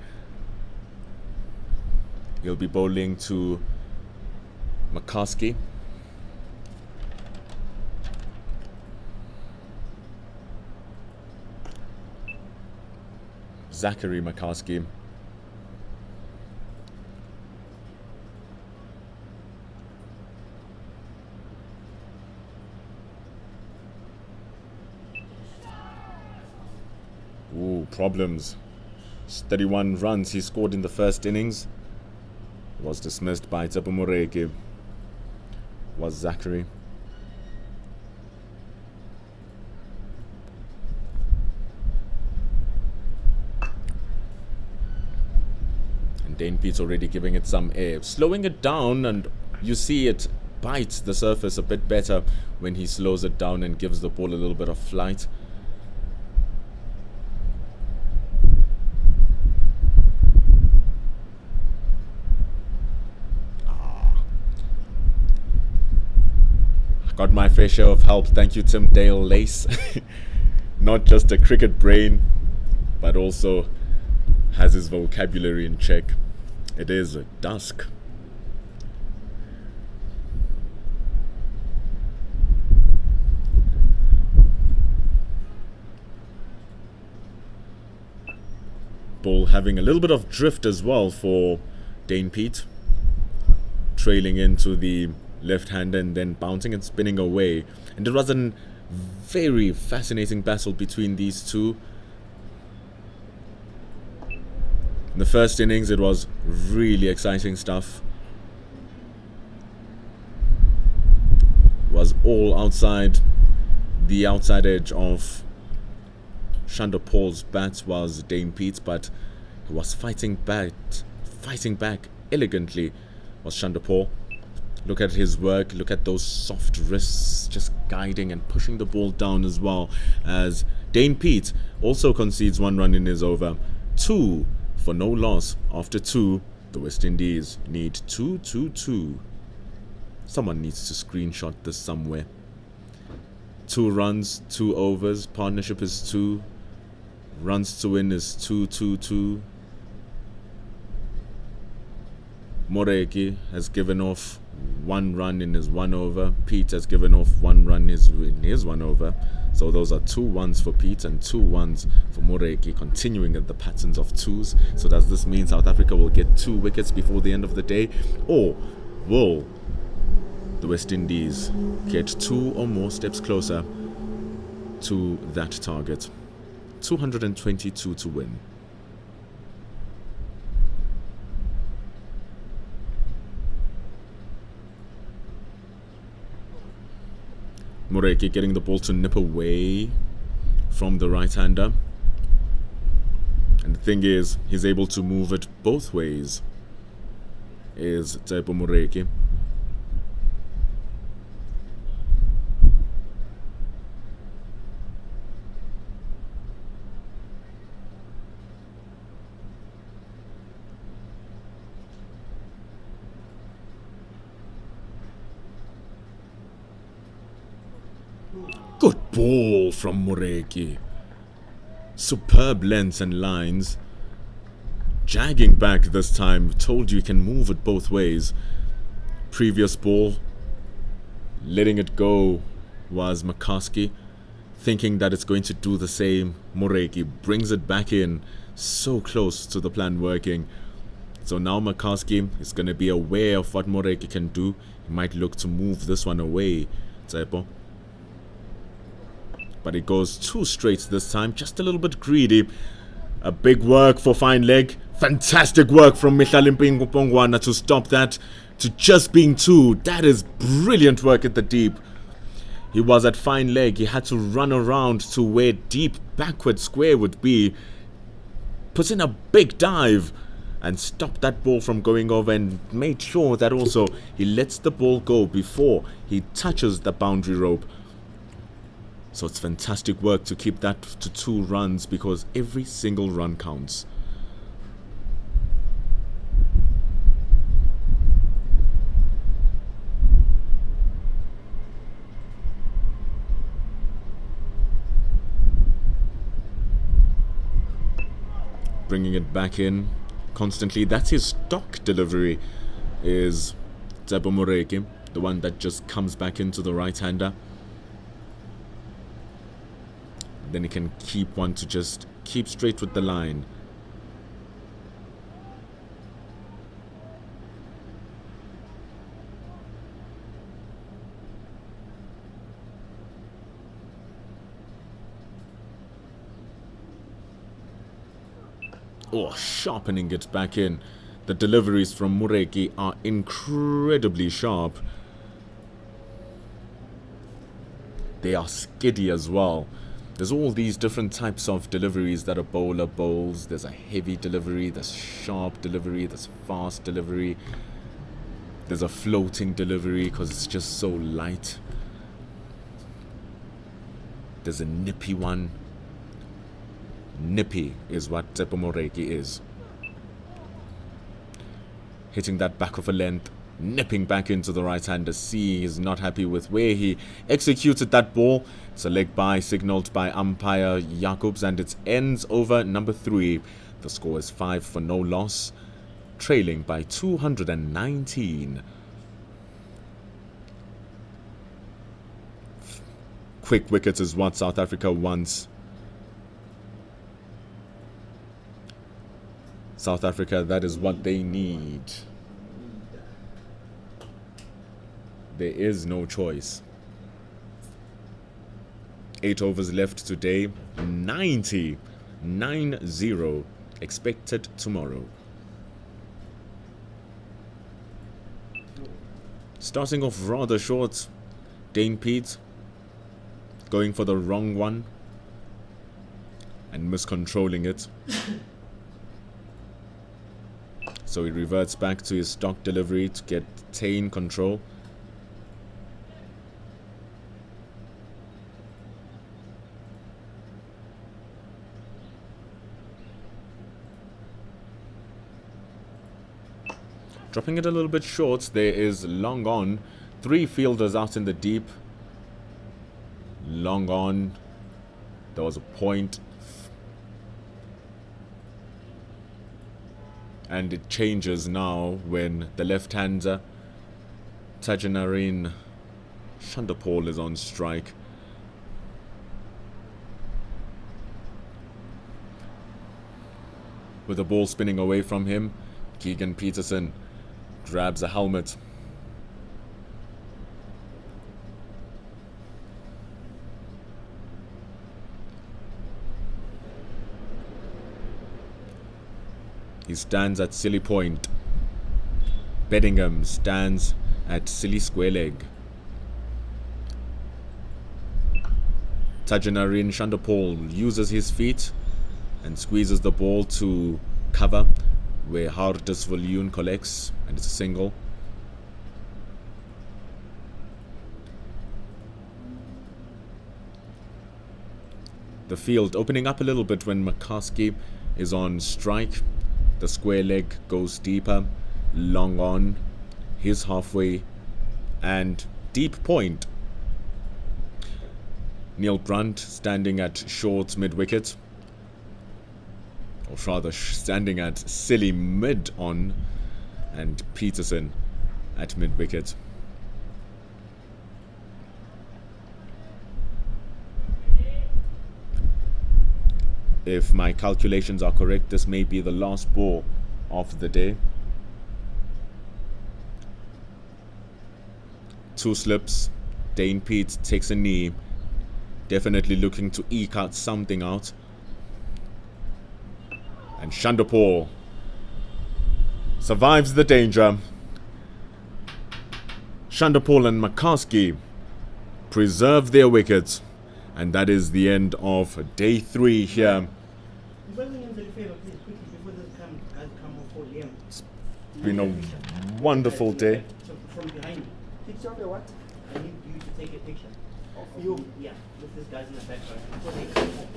He'll be bowling to McCaskey. Zachary McCaskey. Ooh, problems. 31 runs he scored in the first innings. Was dismissed by Tepumureke. Was Zachary. And Dane Pete's already giving it some air. Slowing it down, and you see it bite the surface a bit better when he slows it down and gives the ball a little bit of flight. Got my fair share of help. Thank you, Tim Dale Lace. Not just a cricket brain, but also has his vocabulary in check. It is dusk. Ball having a little bit of drift as well for Dane Pete. Trailing into the left hand and then bouncing and spinning away. And it was a very fascinating battle between these two. In the first innings, it was really exciting stuff. It was all outside. The outside edge of Shanda Paul's bat was Dane Pete, but he was fighting back elegantly was Shanda Paul. Look at his work, look at those soft wrists just guiding and pushing the ball down as well, as Dane Pete also concedes 1 run in his over. 2 for no loss. After 2, the West Indies need 2-2-2. Someone needs to screenshot this somewhere. 2 runs, 2 overs, partnership is 2. Runs to win is 2-2-2. Moreki has given off 1 run in his 1 over. Pete has given off 1 run in his 1 over. So those are 2 1s for Pete and 2 1s for Moreki, continuing at the patterns of 2s. So does this mean South Africa will get 2 wickets before the end of the day? Or will the West Indies get 2 or more steps closer to that target? 222 to win. Moreki getting the ball to nip away from the right-hander. And the thing is, he's able to move it both ways, is Taipo Moreki. Good ball from Moreki. Superb lengths and lines. Jagging back this time. Told you can move it both ways. Previous ball, letting it go, was McCaskey. Thinking that it's going to do the same. Moreki brings it back in. So close to the plan working. So now McCaskey is going to be aware of what Moreki can do. He might look to move this one away. Tsepo. But it goes 2 straight this time, just a little bit greedy. A big work for fine leg. Fantastic work from Mihlalimpingu Pongwana to stop that to just being 2. That is brilliant work at the deep. He was at fine leg. He had to run around to where deep backward square would be. Puts in a big dive and stopped that ball from going over, and made sure that also he lets the ball go before he touches the boundary rope. So it's fantastic work to keep that to 2 runs, because every single run counts. Bringing it back in constantly. That's his stock delivery, is Willowmoore, the one that just comes back into the right-hander. Then he can keep one to just keep straight with the line. Oh, sharpening it back in. The deliveries from Mureki are incredibly sharp. They are skiddy as well. There's all these different types of deliveries that a bowler bowls. There's a heavy delivery, there's sharp delivery, there's fast delivery. There's a floating delivery because it's just so light. There's a nippy one. Nippy is what Willowmoore is. Hitting that back of a length, nipping back into the right-hander. C is not happy with where he executed that ball. It's a leg by, signalled by umpire Jacobs, and it ends over number 3. The score is 5 for no loss, trailing by 219. Quick wickets is what South Africa wants. South Africa, that is what they need. There is no choice. 8 overs left today. 90. 9-0 expected tomorrow. Starting off rather short. Dane Pete going for the wrong one and miscontrolling it. So he reverts back to his stock delivery to get Tane control. Dropping it a little bit short. There is long on. 3 fielders out in the deep. Long on. There was a point. And it changes now when the left-hander Tajanarine Shandapol is on strike. With the ball spinning away from him, Keegan Peterson grabs a helmet. He stands at silly point. Bedingham stands at silly square leg. Tajanarine Shandapol uses his feet and squeezes the ball to cover where Hardus Viljoen collects, and it's a single. The field opening up a little bit when McCaskey is on strike. The square leg goes deeper, long on, he's halfway, and deep point. Neil Brunt standing at short mid-wicket, or rather standing at silly mid-on, and Peterson at mid-wicket. If my calculations are correct, this may be the last ball of the day. 2 slips. Dane Pete takes a knee. Definitely looking to eke out something out. And Shandapol survives the danger. Shandapol and McCaskey preserve their wickets. And that is the end of day 3 here. It's been a wonderful day. From behind, Picture of a what? I need you to take a picture. Of you. Yeah, with this guy's in the background. Before they come home.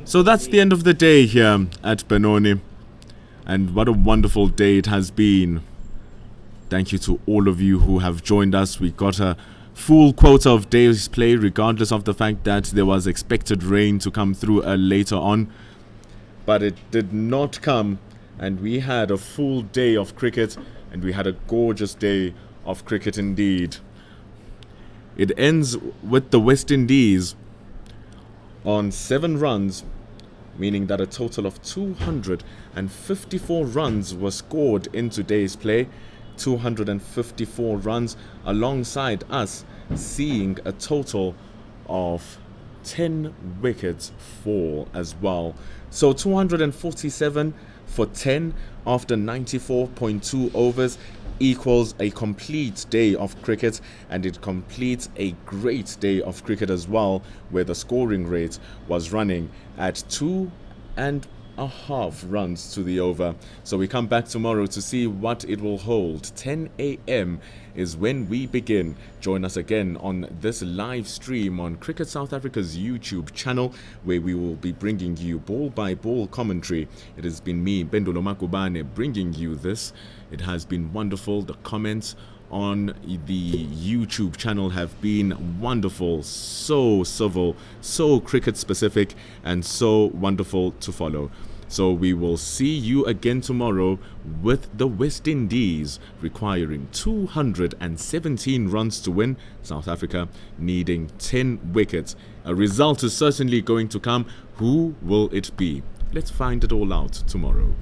So that's the end of the day here at Benoni. And what a wonderful day it has been. Thank you to all of you who have joined us. We got a full quota of days play, regardless of the fact that there was expected rain to come through later on. But it did not come, and we had a full day of cricket, and we had a gorgeous day of cricket indeed. It ends with the West Indies on 7 runs, meaning that a total of 254 runs were scored in today's play. 254 runs, alongside us seeing a total of 10 wickets fall as well. So 247 for 10 after 94.2 overs equals a complete day of cricket, and it completes a great day of cricket as well, where the scoring rate was running at 2.5 runs to the over. So we come back tomorrow to see what it will hold. 10 a.m. is when we begin. Join us again on this live stream on Cricket South Africa's YouTube channel, where we will be bringing you ball by ball commentary. It has been me, Bendulo Makubane, bringing you this. It has been wonderful. The comments on the YouTube channel have been wonderful, so civil, so cricket specific, and so wonderful to follow. So we will see you again tomorrow with the West Indies requiring 217 runs to win, South Africa needing 10 wickets. A result is certainly going to come. Who will it be? Let's find it all out tomorrow.